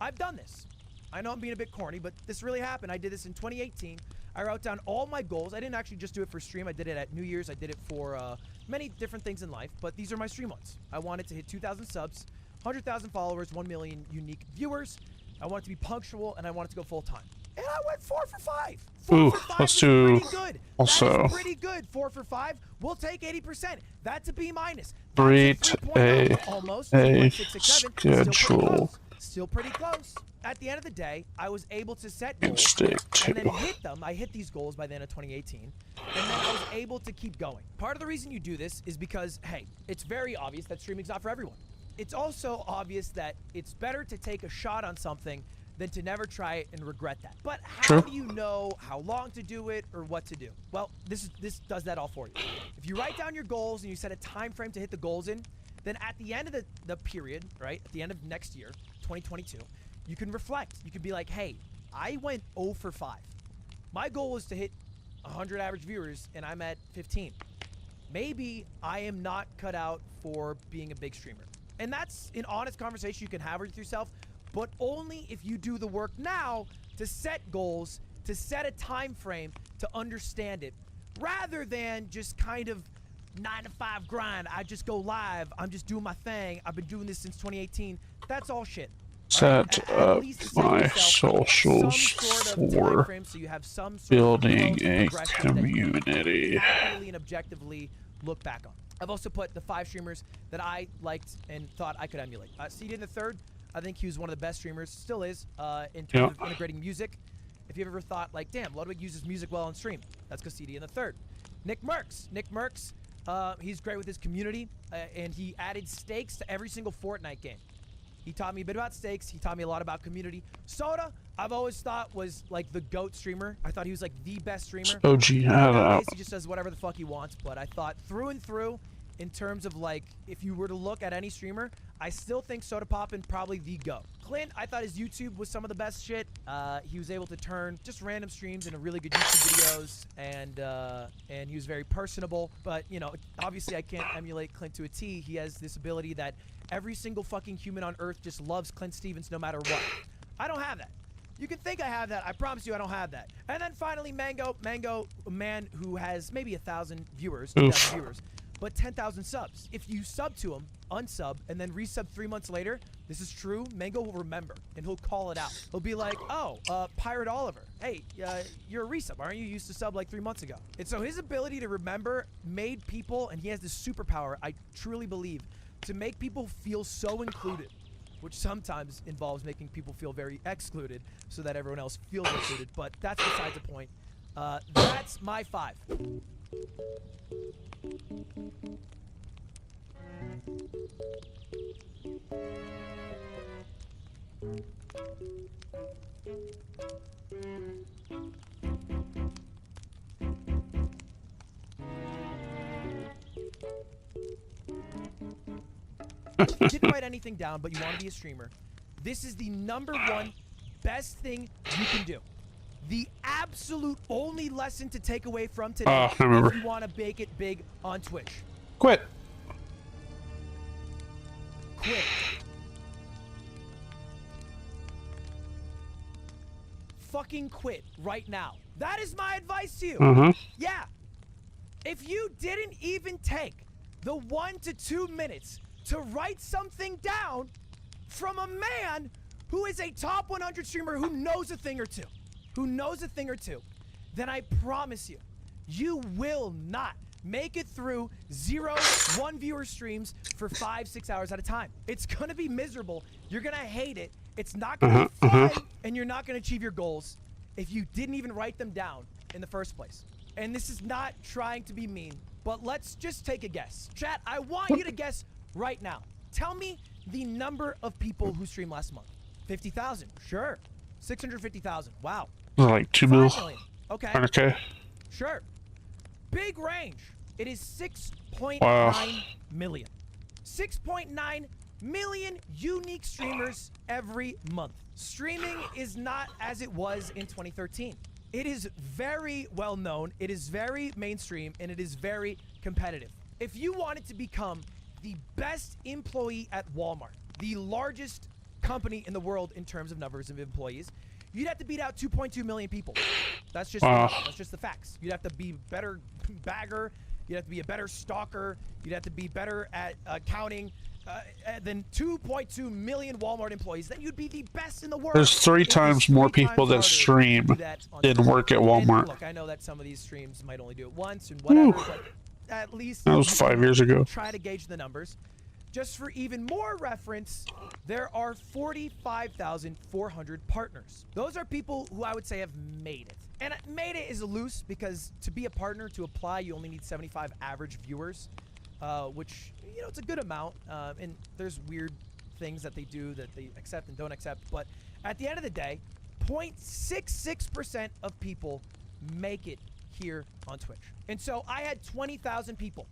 Speaker 13: I've done this. I know I'm being a bit corny, but this really happened. I did this in 2018. I wrote down all my goals. I didn't actually just do it for stream. I did it at New Year's. I did it for many different things in life, but these are my stream ones. I wanted to hit 2,000 subs, 100,000 followers, 1 million unique viewers. I want it to be punctual, and I want it to go full time. And I went 4 for 5. 4 for 5
Speaker 5: let's
Speaker 13: is
Speaker 5: do
Speaker 13: pretty good.
Speaker 5: also.
Speaker 13: That is pretty good. 4 for 5. We'll take 80%. That's a B minus.
Speaker 5: Create a
Speaker 13: Almost.
Speaker 5: schedule.
Speaker 13: Still pretty close. At the end of the day, I was able to set goals
Speaker 5: Stick
Speaker 13: and then
Speaker 5: to.
Speaker 13: hit them. I hit these goals by the end of 2018, and then I was able to keep going. Part of the reason you do this is because, hey, it's very obvious that streaming's not for everyone. It's also obvious that it's better to take a shot on something than to never try it and regret that. But how do you know how long to do it or what to do? Well, this does that all for you. If you write down your goals and you set a time frame to hit the goals in, then at the end of the period, right, at the end of next year, 2022, you can reflect. You can be like, hey, I went 0 for 5. My goal was to hit 100 average viewers, and I'm at 15. Maybe I am not cut out for being a big streamer. And that's an honest conversation you can have with yourself, but only if you do the work now to set goals, to set a time frame, to understand it, rather than just kind of 9 to 5 grind. I just go live. I'm just doing my thing. I've been doing this since 2018. That's all shit.
Speaker 5: Set up my socials for building a community.
Speaker 13: And objectively look back on. I've also put the 5 streamers that I liked and thought I could emulate. CD in the third, I think he was one of the best streamers, still is, in terms of integrating music. If you've ever thought, like, damn, Ludwig uses music well on stream, that's because CD in the third. Nick Merckx, he's great with his community, and he added stakes to every single Fortnite game. He taught me a bit about stakes. He taught me a lot about community. Soda, I've always thought was like the GOAT streamer. I thought he was like the best streamer.
Speaker 5: OG,
Speaker 13: He just does whatever the fuck he wants. But I thought through and through, in terms of like, if you were to look at any streamer, I still think Soda Poppin' probably the GOAT. Clint, I thought his YouTube was some of the best shit. He was able to turn just random streams into really good YouTube videos, and he was very personable. But, you know, obviously I can't emulate Clint to a T. He has this ability that every single fucking human on Earth just loves Clint Stevens no matter what. I don't have that. You can think I have that. I promise you I don't have that. And then finally, Mango, a man who has maybe 1,000 viewers, 2,000 viewers, but 10,000 subs. If you sub to him, unsub, and then resub 3 months later, this is true, Mango will remember, and he'll call it out. He'll be like, oh, Pirate Oliver, hey, you're a resub, aren't you? You used to sub like 3 months ago. And so his ability to remember made people, and he has this superpower, I truly believe, to make people feel so included, which sometimes involves making people feel very excluded so that everyone else feels included, but that's besides the point. That's my 5. If you didn't write anything down, but you want to be a streamer, this is the #1 best thing you can do. The absolute only lesson to take away from today
Speaker 5: I remember.
Speaker 13: if you want to make it big on Twitch.
Speaker 5: Quit.
Speaker 13: Quit. Fucking quit right now. That is my advice to you. Yeah. If you didn't even take the 1 to 2 minutes to write something down from a man who is a top 100 streamer who knows a thing or two, then I promise you, you will not make it through 0, 1 viewer streams for 5-6 hours at a time. It's gonna be miserable. You're gonna hate it. It's not gonna be fun, and you're not gonna achieve your goals if you didn't even write them down in the first place. And this is not trying to be mean, but let's just take a guess. Chat, I want you to guess right now. Tell me the number of people who streamed last month. 50,000, sure. 650,000, wow.
Speaker 5: Like 2 mil.
Speaker 13: 5 million. Okay.
Speaker 5: Okay.
Speaker 13: Sure. Big range. It is 6.9 million. 6.9 million unique streamers every month. Streaming is not as it was in 2013. It is very well known, it is very mainstream, and it is very competitive. If you wanted to become the best employee at Walmart, the largest company in the world in terms of numbers of employees, you'd have to beat out 2.2 million people. That's just the facts. You'd have to be better bagger. You'd have to be a better stalker. You'd have to be better at accounting than 2.2 million Walmart employees. Then you'd be the best in the world.
Speaker 5: There's 3 times more people that stream than work at Walmart.
Speaker 13: And look, I know that some of these streams might only do it once and whatever, but at least
Speaker 5: that was 5 years ago.
Speaker 13: Try to gauge the numbers. Just for even more reference, there are 45,400 partners. Those are people who I would say have made it. And made it is loose because to be a partner, to apply, you only need 75 average viewers, which, you know, it's a good amount. And there's weird things that they do that they accept and don't accept. But at the end of the day, 0.66% of people make it here on Twitch. And so I had 20,000 people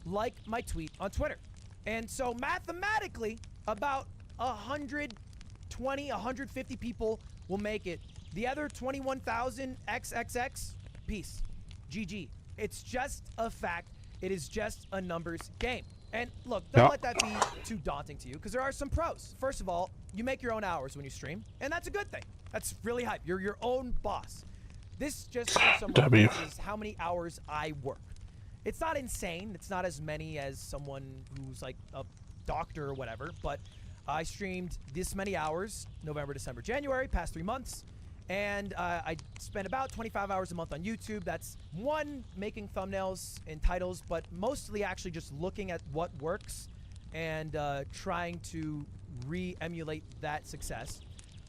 Speaker 13: like my tweet on Twitter. And so mathematically, about 120, 150 people will make it. The other 21,000 XXX, peace. GG. It's just a fact. It is just a numbers game. And look, don't let that be too daunting to you, because there are some pros. First of all, you make your own hours when you stream, and that's a good thing. That's really hype. You're your own boss. This just for some reference is how many hours I work. It's not insane. It's not as many as someone who's like a doctor or whatever, but I streamed this many hours, November, December, January, past 3 months. And I spend about 25 hours a month on YouTube. That's one, making thumbnails and titles, but mostly actually just looking at what works and trying to re-emulate that success.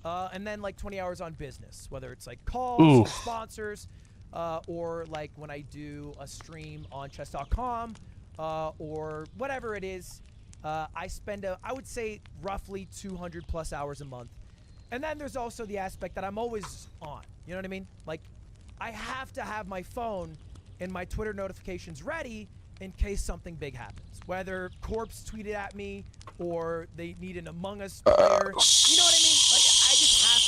Speaker 13: And then like 20 hours on business, whether it's like calls, sponsors, or like when I do a stream on chess.com, or whatever it is, I spend, I would say, roughly 200 plus hours a month. And then there's also the aspect that I'm always on. You know what I mean? Like, I have to have my phone and my Twitter notifications ready in case something big happens. Whether Corpse tweeted at me or they need an Among Us player. You know what I mean? Like, I just have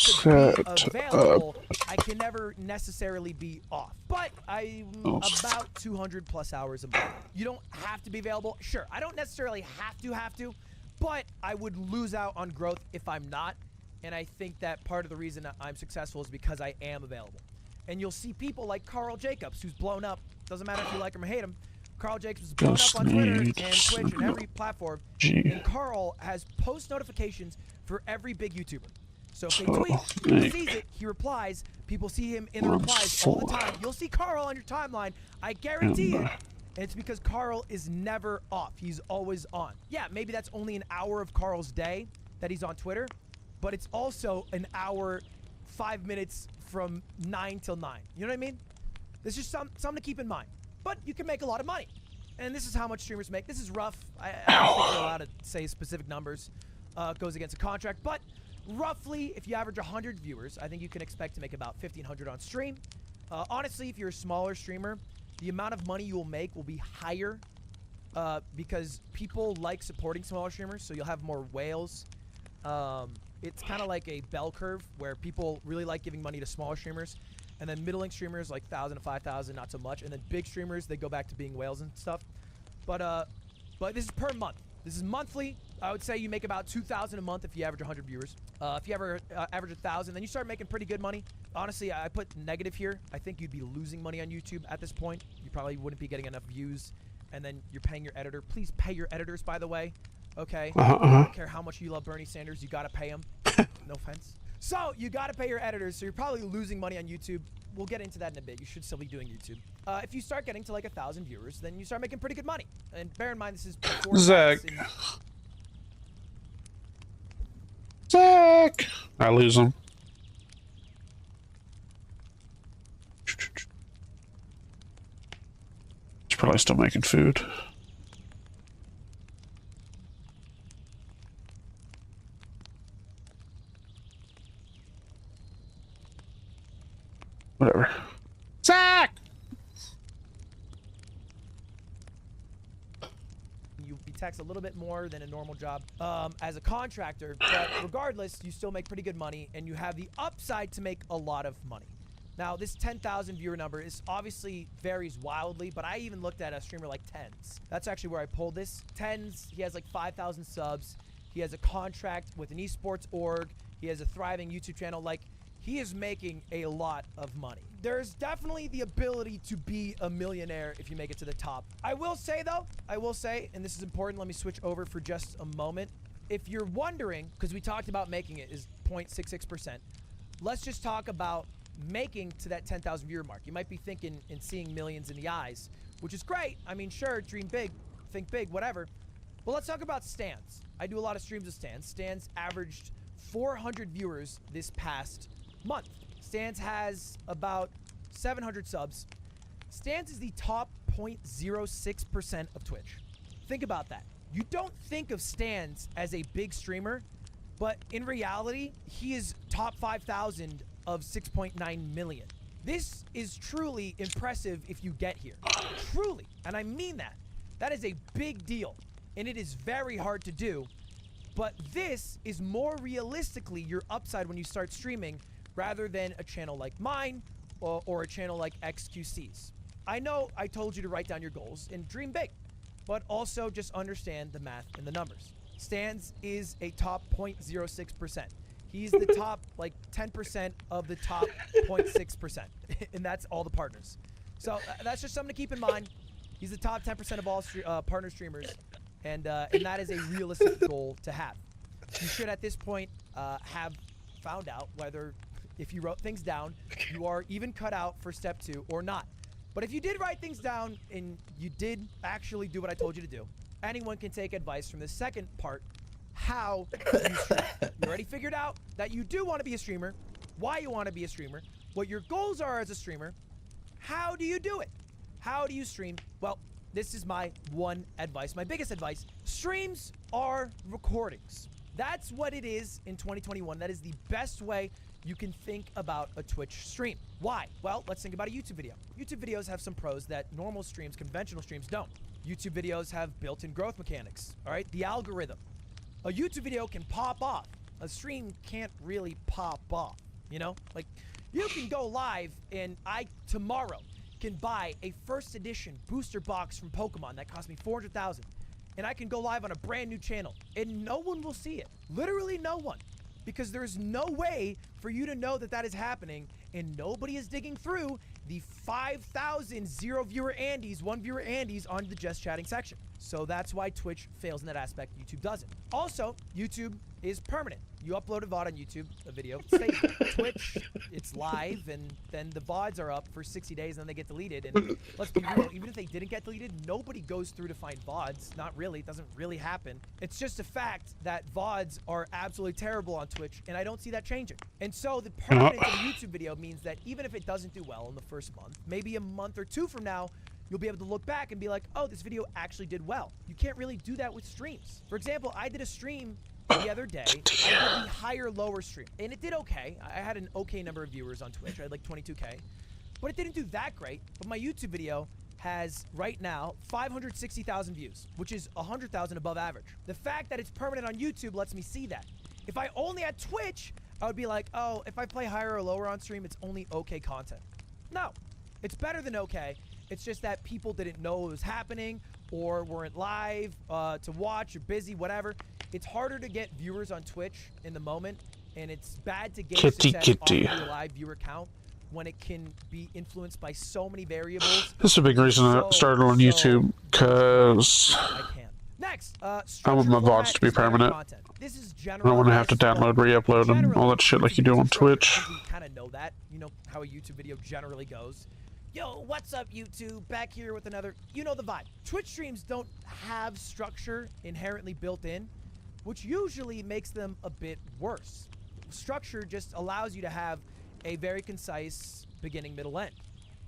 Speaker 13: to be available. I can never necessarily be off. But I'm about 200 plus hours a month. You don't have to be available. Sure, I don't necessarily have to, but I would lose out on growth if I'm not. And I think that part of the reason I'm successful is because I am available. And you'll see people like Carl Jacobs, who's blown up. Doesn't matter if you like him or hate him. Carl Jacobs is blown up on Twitter and Twitch and every platform. And Carl has post notifications for every big YouTuber. So if they tweet, he sees it, he replies. People see him in the replies all the time. You'll see Carl on your timeline. I guarantee it. And it's because Carl is never off. He's always on. Yeah, maybe that's only an hour of Carl's day that he's on Twitter. But it's also an hour, 5 minutes from 9 till 9. You know what I mean? This is something to keep in mind. But you can make a lot of money. And this is how much streamers make. This is rough. I don't think we're allowed to say specific numbers. It goes against a contract. But roughly, if you average 100 viewers, I think you can expect to make about 1,500 on stream. Honestly, if you're a smaller streamer, the amount of money you will make will be higher because people like supporting smaller streamers, so you'll have more whales. It's kind of like a bell curve where people really like giving money to smaller streamers, and then middling streamers like 1,000 to 5,000, not so much, and then big streamers, they go back to being whales and stuff. But this is per month. This is monthly. I would say you make about 2,000 a month if you average 100 viewers. If you ever average 1,000, then you start making pretty good money. Honestly, I put negative here. I think you'd be losing money on YouTube at this point. You probably wouldn't be getting enough views, and then you're paying your editor. Please pay your editors, by the way. Okay? I don't care how much you love Bernie Sanders. You got to pay him. No offense. So you got to pay your editors, so you're probably losing money on YouTube. We'll get into that in a bit. You should still be doing YouTube. If you start getting to like 1,000 viewers, then you start making pretty good money. And bear in mind, this is before
Speaker 5: Zach. I lose him. He's probably still making food. Whatever. Zach!
Speaker 13: You'll be taxed a little bit more than a normal job as a contractor, but regardless, you still make pretty good money, and you have the upside to make a lot of money. Now, this 10,000 viewer number is obviously varies wildly, but I even looked at a streamer like Tens. That's actually where I pulled this. Tens, he has like 5,000 subs. He has a contract with an esports org. He has a thriving YouTube channel. Like, he is making a lot of money. There's definitely the ability to be a millionaire if you make it to the top. I will say though, and this is important, let me switch over for just a moment. If you're wondering, because we talked about making it is 0.66%, let's just talk about making to that 10,000 viewer mark. You might be thinking and seeing millions in the eyes, which is great. I mean, sure, dream big, think big, whatever. But let's talk about Stans. I do a lot of streams with Stans. Stans averaged 400 viewers this past month. Stans has about 700 subs. Stans is the top 0.06% of Twitch. Think about that. You don't think of Stans as a big streamer, but in reality, he is top 5,000 of 6.9 million. This is truly impressive if you get here. Truly. And I mean that. That is a big deal. And it is very hard to do. But this is more realistically your upside when you start streaming rather than a channel like mine or a channel like XQC's. I know I told you to write down your goals and dream big, but also just understand the math and the numbers. Stans is a top 0.06%. He's the top like 10% of the top 0.6%, and that's all the partners. So that's just something to keep in mind. He's the top 10% of all partner streamers, and that is a realistic goal to have. You should at this point have found out whether, if you wrote things down, you are even cut out for step 2 or not. But if you did write things down and you did actually do what I told you to do, anyone can take advice from the second part, how you stream. You already figured out that you do want to be a streamer, why you want to be a streamer, what your goals are as a streamer. How do you do it? How do you stream? Well, this is my one advice, my biggest advice. Streams are recordings. That's what it is in 2021. That is the best way you can think about a Twitch stream. Why? Well, let's think about a YouTube video. YouTube videos have some pros that normal streams, conventional streams don't. YouTube videos have built-in growth mechanics, all right? The algorithm. A YouTube video can pop off. A stream can't really pop off, you know? Like, you can go live and I, tomorrow, can buy a first edition booster box from Pokemon that cost me $400,000. And I can go live on a brand new channel and no one will see it. Literally no one. Because there's no way for you to know that that is happening, and nobody is digging through the 5,000 zero viewer Andes, 1 viewer Andes on the just chatting section. So that's why Twitch fails in that aspect. YouTube doesn't. Also, YouTube is permanent. You upload a VOD on YouTube, a video, it stays there. Twitch, it's live, and then the VODs are up for 60 days, and then they get deleted. And let's be real, even if they didn't get deleted, nobody goes through to find VODs. Not really. It doesn't really happen. It's just a fact that VODs are absolutely terrible on Twitch, and I don't see that changing. And so the permanence of a YouTube video means that even if it doesn't do well in the first month, maybe a month or 2 from now, you'll be able to look back and be like, oh, this video actually did well. You can't really do that with streams. For example, I did a stream the other day. I did the higher lower stream, and it did okay. I had an okay number of viewers on Twitch. I had like 22K, but it didn't do that great. But my YouTube video has right now 560,000 views, which is 100,000 above average. The fact that it's permanent on YouTube lets me see that. If I only had Twitch, I would be like, oh, if I play higher or lower on stream, it's only okay content. No, it's better than okay. It's just that people didn't know it was happening or weren't live to watch or busy, whatever. It's harder to get viewers on Twitch in the moment, and it's bad to gauge success off of your live viewer count when it can be influenced by so many variables.
Speaker 5: This is a big reason I started on YouTube, because
Speaker 13: Next,
Speaker 5: I want my VODs to be permanent.
Speaker 13: This is
Speaker 5: I don't want to have to download, re-upload, and all that shit like you do on Twitch.
Speaker 13: You kind of know that. You know how a YouTube video generally goes. Yo, what's up, YouTube? Back here with another... You know the vibe. Twitch streams don't have structure inherently built in, which usually makes them a bit worse. Structure just allows you to have a very concise beginning, middle, end.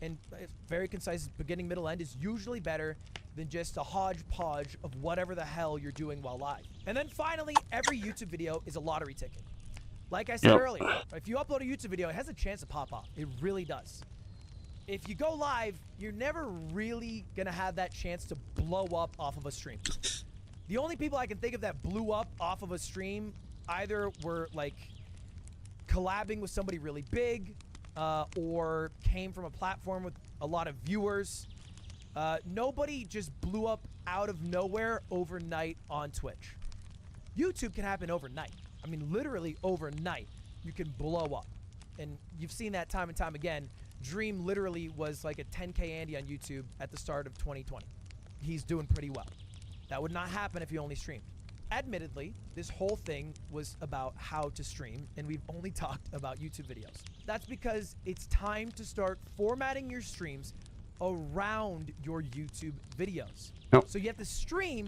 Speaker 13: And a very concise beginning, middle, end is usually better than just a hodgepodge of whatever the hell you're doing while live. And then finally, every YouTube video is a lottery ticket. Like I said earlier, if you upload a YouTube video, it has a chance to pop off. It really does. If you go live, you're never really gonna have that chance to blow up off of a stream. The only people I can think of that blew up off of a stream either were like collabing with somebody really big, or came from a platform with a lot of viewers. Nobody just blew up out of nowhere overnight on Twitch. YouTube can happen overnight. I mean, literally overnight, you can blow up. And you've seen that time and time again. Dream literally was like a 10K Andy on YouTube at the start of 2020. He's doing pretty well. That would not happen if you only streamed. Admittedly, this whole thing was about how to stream, and we've only talked about YouTube videos. That's because it's time to start formatting your streams around your YouTube videos. So you have to stream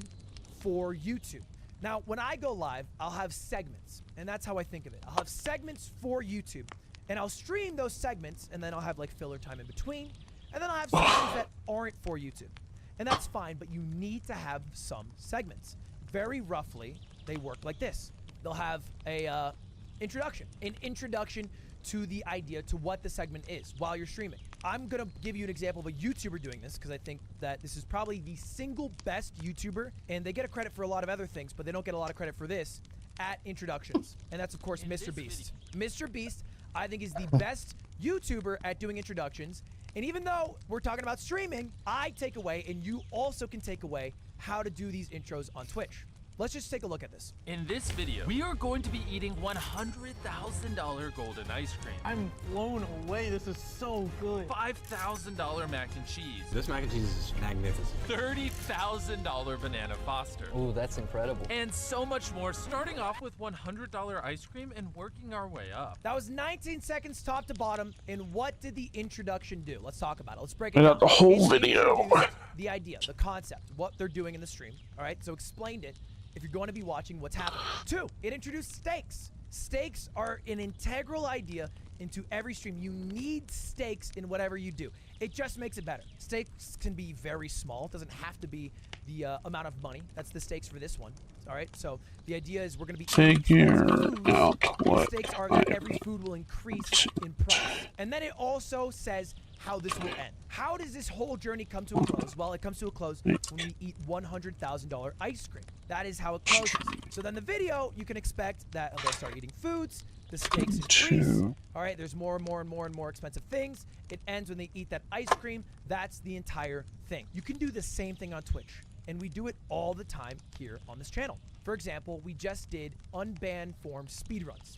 Speaker 13: for YouTube. Now, when I go live, I'll have segments, and that's how I think of it. I'll have segments for YouTube, and I'll stream those segments, and then I'll have like filler time in between, and then I'll have segments that aren't for YouTube. And that's fine, but you need to have some segments. Very roughly, they work like this. They'll have a introduction, an introduction to the idea, to what the segment is while you're streaming. I'm gonna give you an example of a YouTuber doing this because I think that this is probably the single best YouTuber, and they get a credit for a lot of other things, but they don't get a lot of credit for this at introductions. And that's of course Mr. Beast. Mr. Beast, I think, is the best YouTuber at doing introductions. And even though we're talking about streaming, I take away, and you also can take away, how to do these intros on Twitch. Let's just take a look at this.
Speaker 4: In this video, we are going to be eating $100,000 golden ice cream.
Speaker 20: I'm blown away. This is so good.
Speaker 4: $5,000 mac and cheese.
Speaker 21: This mac and cheese is magnificent.
Speaker 4: $30,000 banana Foster.
Speaker 21: Ooh, that's incredible.
Speaker 4: And so much more, starting off with $100 ice cream and working our way up.
Speaker 13: That was 19 seconds top to bottom, and what did the introduction do? Let's talk about it. Let's break it down.
Speaker 5: The whole video.
Speaker 13: The idea, the concept, what they're doing in the stream. All right, so explained it. If you're going to be watching what's happening. 2, it introduced stakes. Stakes are an integral idea into every stream. You need stakes in whatever you do. It just makes it better. Stakes can be very small. It doesn't have to be the amount of money. That's the stakes for this one. All right, so the idea is we're going to be
Speaker 5: figure out what
Speaker 13: the stakes are that every food will increase in price. And then it also says how this will end. How does this whole journey come to a close? Well, it comes to a close when we eat $100,000 ice cream. That is how it closes. So then the video, you can expect that they'll start eating foods, the stakes increase. All right, there's more and more and more and more expensive things. It ends when they eat that ice cream. That's the entire thing. You can do the same thing on Twitch, and we do it all the time here on this channel. For example, we just did unbanned form speedruns.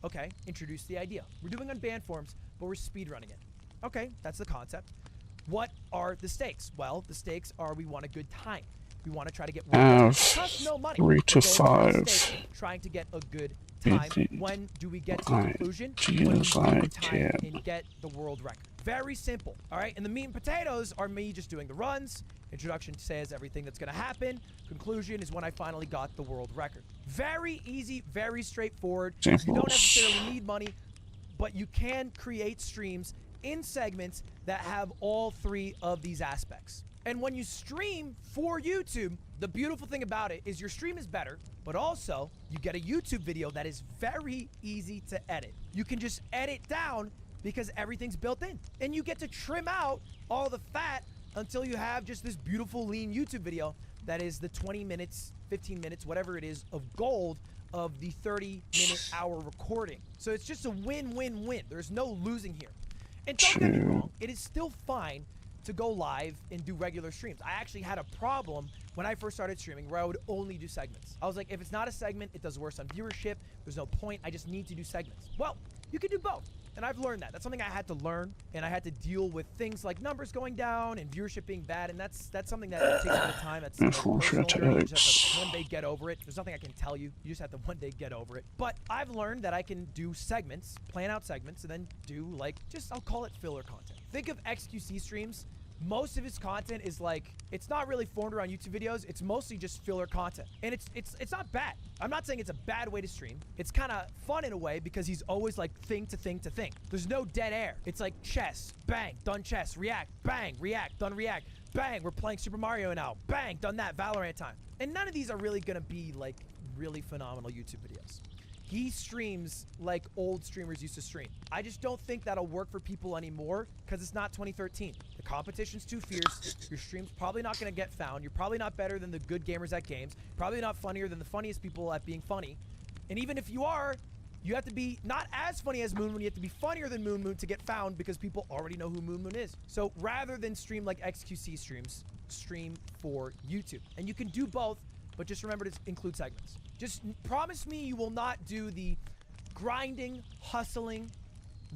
Speaker 13: Okay, introduce the idea. We're doing unbanned forms, but we're speedrunning it. Okay, that's the concept. What are the stakes? Well, the stakes are we want a good time. We want to try to get no money.
Speaker 5: 3 to 5.
Speaker 13: Trying to get a good time. When do we get to the conclusion? When we get the time and get the world record. Very simple. All right, and the meat and potatoes are me just doing the runs. Introduction says everything that's going to happen. Conclusion is when I finally got the world record. Very easy, very straightforward. You don't necessarily need money, but you can create streams in segments that have all 3 of these aspects. And when you stream for YouTube, the beautiful thing about it is your stream is better, but also you get a YouTube video that is very easy to edit. You can just edit down because everything's built in, and you get to trim out all the fat until you have just this beautiful lean YouTube video that is the 20 minutes, 15 minutes, whatever it is, of gold of the 30-minute hour recording. So it's just a win-win-win. There's no losing here. And don't get me wrong, it is still fine to go live and do regular streams. I actually had a problem when I first started streaming where I would only do segments. I was like, if it's not a segment, it does worse on viewership. There's no point. I just need to do segments. Well, you can do both. And I've learned that. That's something I had to learn, and I had to deal with things like numbers going down and viewership being bad, and that's something that takes a bit of time. That's a personal journey. You just have to one day get over it. There's nothing I can tell you. You just have to one day get over it. But I've learned that I can do segments, plan out segments, and then do like I'll call it filler content. Think of XQC streams. Most of his content is like, it's not really formed around YouTube videos. It's mostly just filler content. And it's not bad. I'm not saying it's a bad way to stream. It's kind of fun in a way because he's always like thing to thing to thing. There's no dead air. It's like chess, bang, done chess, react, bang, react, done react, bang, we're playing Super Mario now, bang, done that, Valorant time. And none of these are really gonna be like really phenomenal YouTube videos. He streams like old streamers used to stream. I just don't think that'll work for people anymore because it's not 2013. The competition's too fierce. Your stream's probably not going to get found. You're probably not better than the good gamers at games. Probably not funnier than the funniest people at being funny. And even if you are, you have to be not as funny as Moon Moon. You have to be funnier than Moon Moon to get found because people already know who Moon Moon is. So rather than stream like XQC streams, stream for YouTube. And you can do both, but just remember to include segments. Just promise me you will not do the grinding, hustling,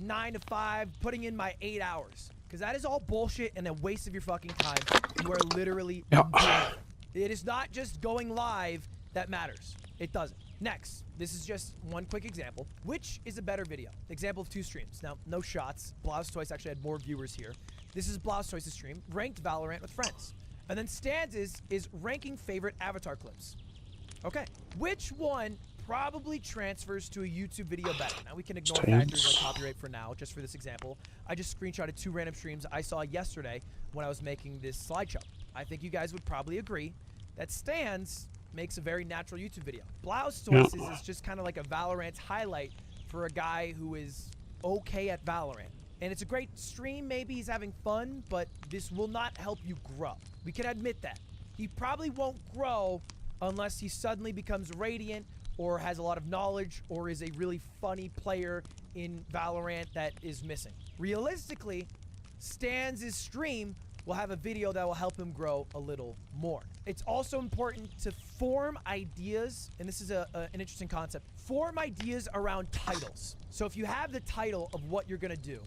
Speaker 13: 9 to 5, putting in my 8 hours. Because that is all bullshit and a waste of your fucking time. You are literally doing it. It is not just going live that matters. It doesn't. Next, this is just one quick example. Which is a better video? Example of 2 streams. Now, no shots. Blastoise actually had more viewers here. This is Blastoise's stream, ranked Valorant with friends. And then Stan's is ranking favorite avatar clips. Okay, which one probably transfers to a YouTube video better? Now we can ignore factors like copyright for now, just for this example. I just screenshotted 2 random streams I saw yesterday when I was making this slideshow. I think you guys would probably agree that Stan's makes a very natural YouTube video. Blastoise's is just kind of like a Valorant highlight for a guy who is okay at Valorant. And it's a great stream, maybe he's having fun, but this will not help you grow. We can admit that. He probably won't grow unless he suddenly becomes radiant or has a lot of knowledge or is a really funny player in Valorant that is missing. Realistically, Stan's stream will have a video that will help him grow a little more. It's also important to form ideas, and this is an interesting concept, form ideas around titles. So if you have the title of what you're gonna do,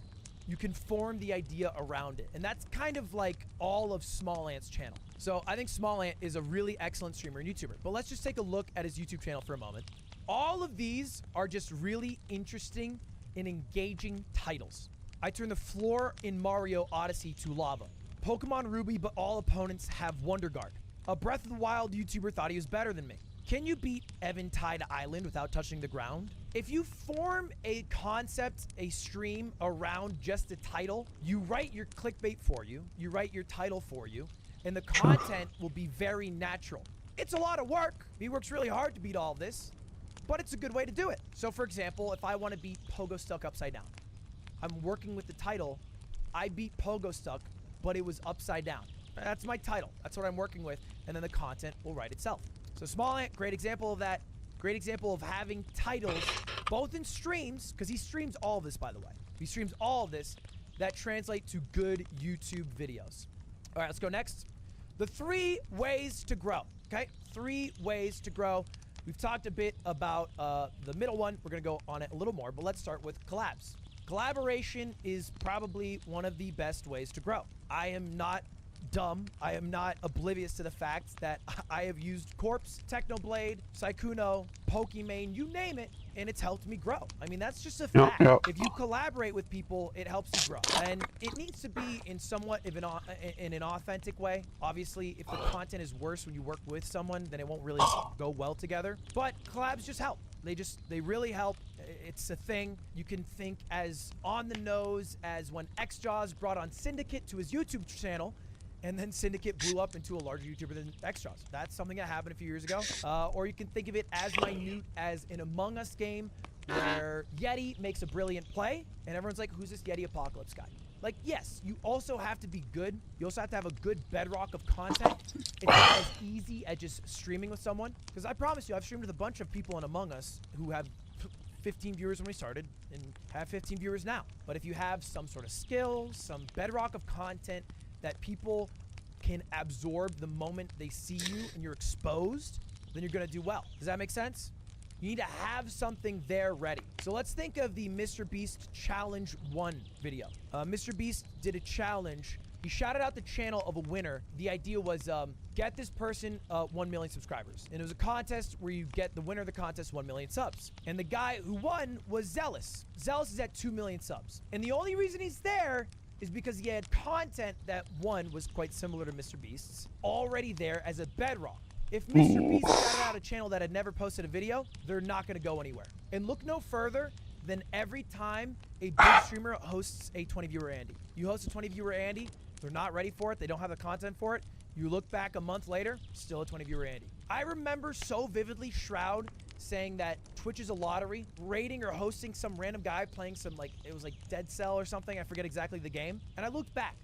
Speaker 13: you can form the idea around it. And that's kind of like all of Small Ant's channel. So I think Small Ant is a really excellent streamer and YouTuber. But let's just take a look at his YouTube channel for a moment. All of these are just really interesting and engaging titles. I turn the floor in Mario Odyssey to lava. Pokemon Ruby, but all opponents have Wonder Guard. A Breath of the Wild YouTuber thought he was better than me. Can you beat Eventide Island without touching the ground? If you form a concept, a stream around just a title, you write your clickbait for you, you write your title for you, and the content will be very natural. It's a lot of work. He works really hard to beat all of this, but it's a good way to do it. So for example, if I want to beat Pogo Stuck upside down, I'm working with the title, I beat Pogo Stuck, but it was upside down. That's my title. That's what I'm working with, and then the content will write itself. So Small Ant, great example of that. Great example of having titles, both in streams, because he streams all of this, by the way. He streams all of this that translate to good YouTube videos. All right, let's go next. The 3 ways to grow, okay? 3 ways to grow. We've talked a bit about the middle one. We're going to go on it a little more, but let's start with collabs. Collaboration is probably one of the best ways to grow. I am not dumb. I am not oblivious to the fact that I have used Corpse, Technoblade, Sykkuno, Pokimane, you name it, and it's helped me grow. I mean, that's just a fact. If you collaborate with people, it helps you grow. And it needs to be in somewhat of in an authentic way. Obviously, if the content is worse when you work with someone, then it won't really go well together. But collabs just help. They really help. It's a thing. You can think as on the nose as when XJaws brought on Syndicate to his YouTube channel, and then Syndicate blew up into a larger YouTuber than XJaws. That's something that happened a few years ago. Or you can think of it as minute as an Among Us game where Yeti makes a brilliant play, and everyone's like, who's this Yeti Apocalypse guy? Like, yes, you also have to be good. You also have to have a good bedrock of content. It's not as easy as just streaming with someone. Because I promise you, I've streamed with a bunch of people in Among Us who have 15 viewers when we started and have 15 viewers now. But if you have some sort of skill, some bedrock of content that people can absorb the moment they see you and you're exposed, then you're gonna do well. Does that make sense? You need to have something there ready. So let's think of the Mr. Beast Challenge 1 video. Mr. Beast did a challenge. He shouted out the channel of a winner. The idea was get this person 1 million subscribers. And it was a contest where you get the winner of the contest 1 million subs. And the guy who won was Zealous. Zealous is at 2 million subs. And the only reason he's there is because he had content that, one, was quite similar to Mr. Beast's, already there as a bedrock. If Mr. Beast shouted out a channel that had never posted a video, they're not going to go anywhere. And look no further than every time a big streamer hosts a 20-viewer Andy. You host a 20-viewer Andy, they're not ready for it, they don't have the content for it. You look back a month later, still a 20-viewer Andy. I remember so vividly Shroud saying that Twitch is a lottery, rating or hosting some random guy playing some, like, it was like Dead Cell or something, I forget exactly the game. And I looked back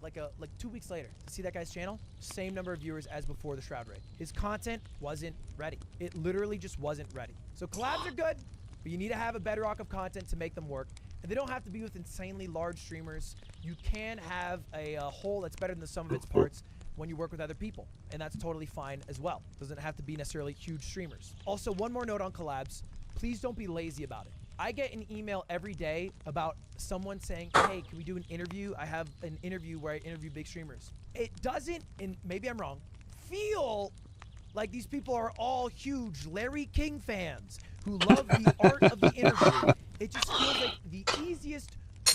Speaker 13: like 2 weeks later to see that guy's channel, same number of viewers as before the Shroud raid. His content wasn't ready. It literally just wasn't ready. So collabs are good, but you need to have a bedrock of content to make them work. And they don't have to be with insanely large streamers. You can have a whole that's better than the sum of its parts when you work with other people, and that's totally fine as well. Doesn't have to be necessarily huge streamers. Also, one more note on collabs, please don't be lazy about it. I get an email every day about someone saying, hey, can we do an interview? I have an interview where I interview big streamers. It doesn't, and maybe I'm wrong, feel like these people are all huge Larry King fans who love the art of the interview. It just feels like the easiest,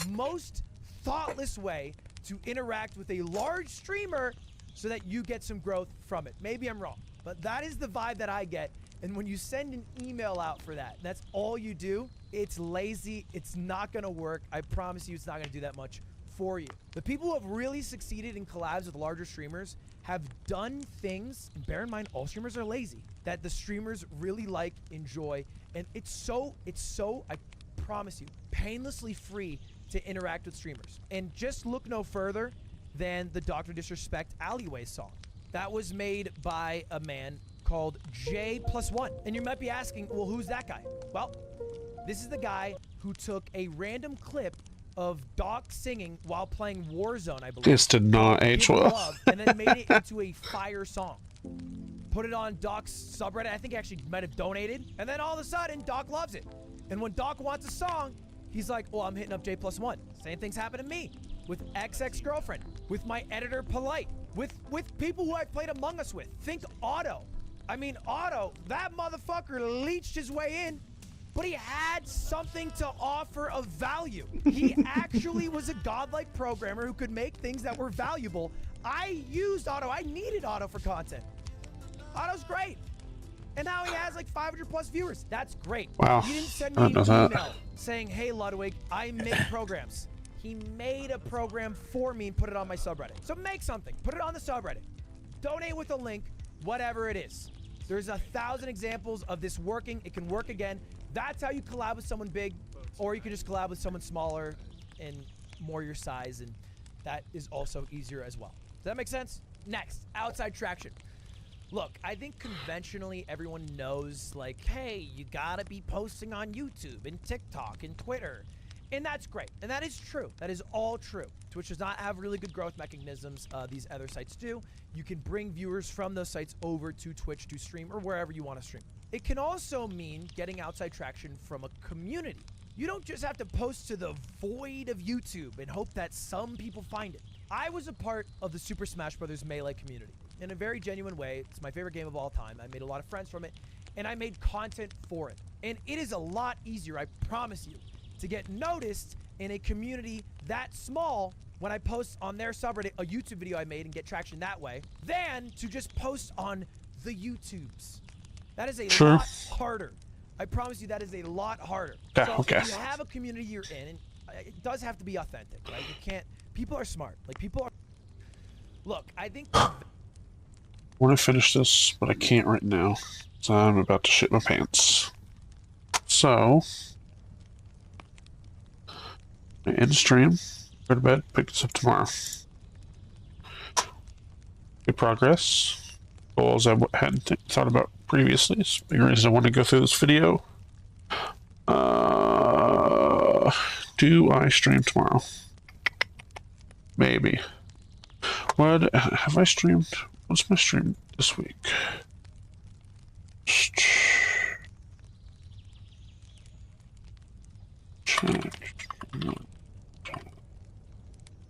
Speaker 13: most thoughtless way to interact with a large streamer so that you get some growth from it. Maybe I'm wrong, but that is the vibe that I get. And when you send an email out for that, that's all you do, it's lazy, it's not gonna work. I promise you it's not gonna do that much for you. The people who have really succeeded in collabs with larger streamers have done things, and bear in mind all streamers are lazy, that the streamers really like, enjoy, and it's so, I promise you, painlessly free to interact with streamers. And just look no further than the Dr. Disrespect Alleyway song. That was made by a man called J+1. And you might be asking, well, who's that guy? Well, this is the guy who took a random clip of Doc singing while playing Warzone, I believe.
Speaker 5: This did not age well.
Speaker 13: And then made it into a fire song. Put it on Doc's subreddit. I think he actually might have donated. And then all of a sudden, Doc loves it. And when Doc wants a song, he's like, well, I'm hitting up J+1. Same things happen to me. With ex-girlfriend, with my editor Polite, with people who I've played Among Us with. Think Otto. I mean, Otto, that motherfucker leached his way in, but he had something to offer of value. He actually was a godlike programmer who could make things that were valuable. I used Otto. I needed Otto for content. Otto's great. And now he has like 500 plus viewers. That's great.
Speaker 5: Wow.
Speaker 13: He didn't send me an email saying, hey, Ludwig, I make programs. He made a program for me and put it on my subreddit. So make something. Put it on the subreddit. Donate with a link, whatever it is. There's 1,000 examples of this working. It can work again. That's how you collab with someone big, or you can just collab with someone smaller and more your size, and that is also easier as well. Does that make sense? Next, outside traction. Look, I think conventionally everyone knows, like, hey, you gotta be posting on YouTube and TikTok and Twitter. And that's great. And that is true. That is all true. Twitch does not have really good growth mechanisms. These other sites do. You can bring viewers from those sites over to Twitch to stream or wherever you want to stream. It can also mean getting outside traction from a community. You don't just have to post to the void of YouTube and hope that some people find it. I was a part of the Super Smash Bros. Melee community in a very genuine way. It's my favorite game of all time. I made a lot of friends from it, and I made content for it. And it is a lot easier, I promise you, to get noticed in a community that small when I post on their subreddit a YouTube video I made and get traction that way, than to just post on the YouTubes. That is a lot harder. I promise you that is a lot harder.
Speaker 5: Yeah,
Speaker 13: so
Speaker 5: okay.
Speaker 13: if you have a community you're in, and it does have to be authentic, right? You can't, people are smart. Like, people are, look, I think
Speaker 5: I want to finish this, but I can't right now. So I'm about to shit my pants. So, end stream. Go to bed, pick this up tomorrow. Good progress. Goals I hadn't thought about previously. It's a big reason I want to go through this video. Do I stream tomorrow? Maybe. What have I streamed? What's my stream this week?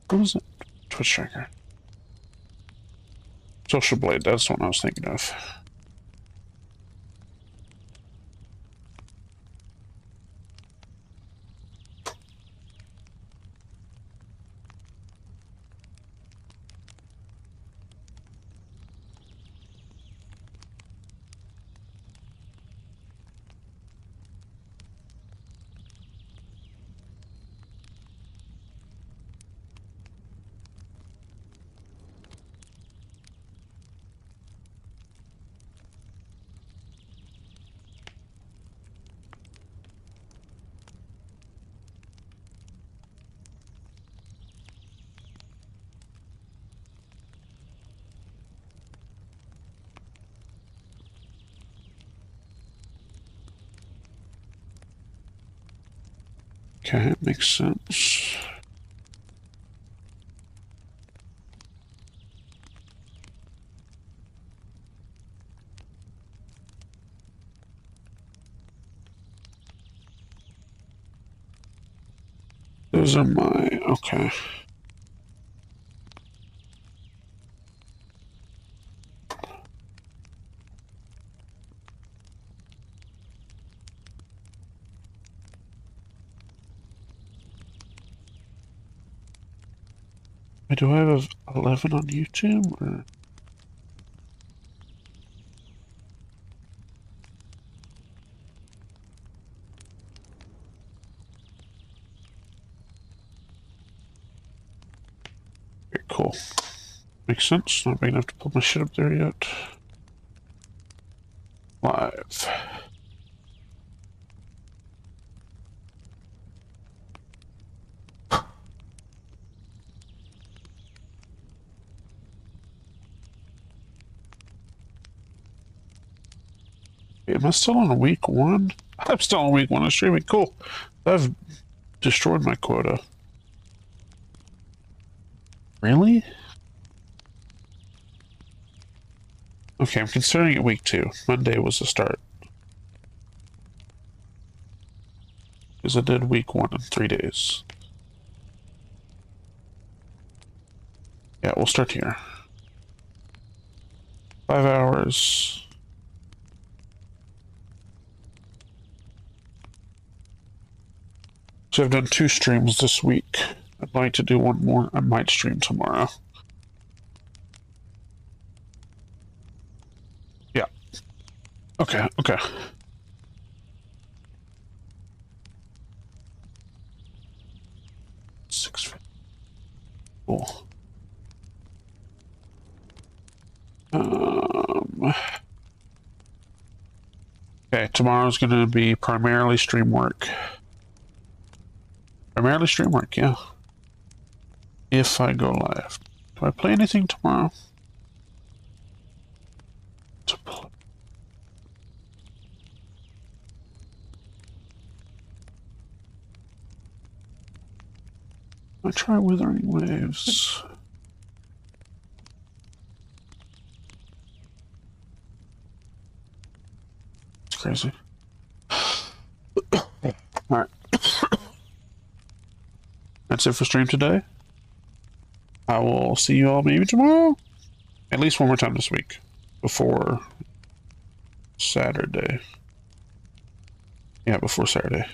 Speaker 5: What is it? Twitch tracker. Social Blade, that's the one I was thinking of. Okay, it makes sense. Those are my, okay. Do I have 11 on YouTube or? Very cool. Makes sense. Not big enough to put my shit up there yet. Live. Am I still on week 1? I'm still on week 1 of streaming. Cool. I've destroyed my quota. Really? Okay, I'm considering it week 2. Monday was the start. Because I did week 1 in 3 days. Yeah, we'll start here. 5 hours. So I've done 2 streams this week. I'd like to do 1 more. I might stream tomorrow. Yeah. Okay, okay. Cool. Okay, tomorrow's gonna be primarily StreamWork. Primarily StreamWork, yeah. If I go live. Do I play anything tomorrow? To play. I try Withering Waves. It's crazy. Alright. That's it for stream today. I will see you all maybe tomorrow. At least 1 more time this week. Before Saturday. Yeah, before Saturday.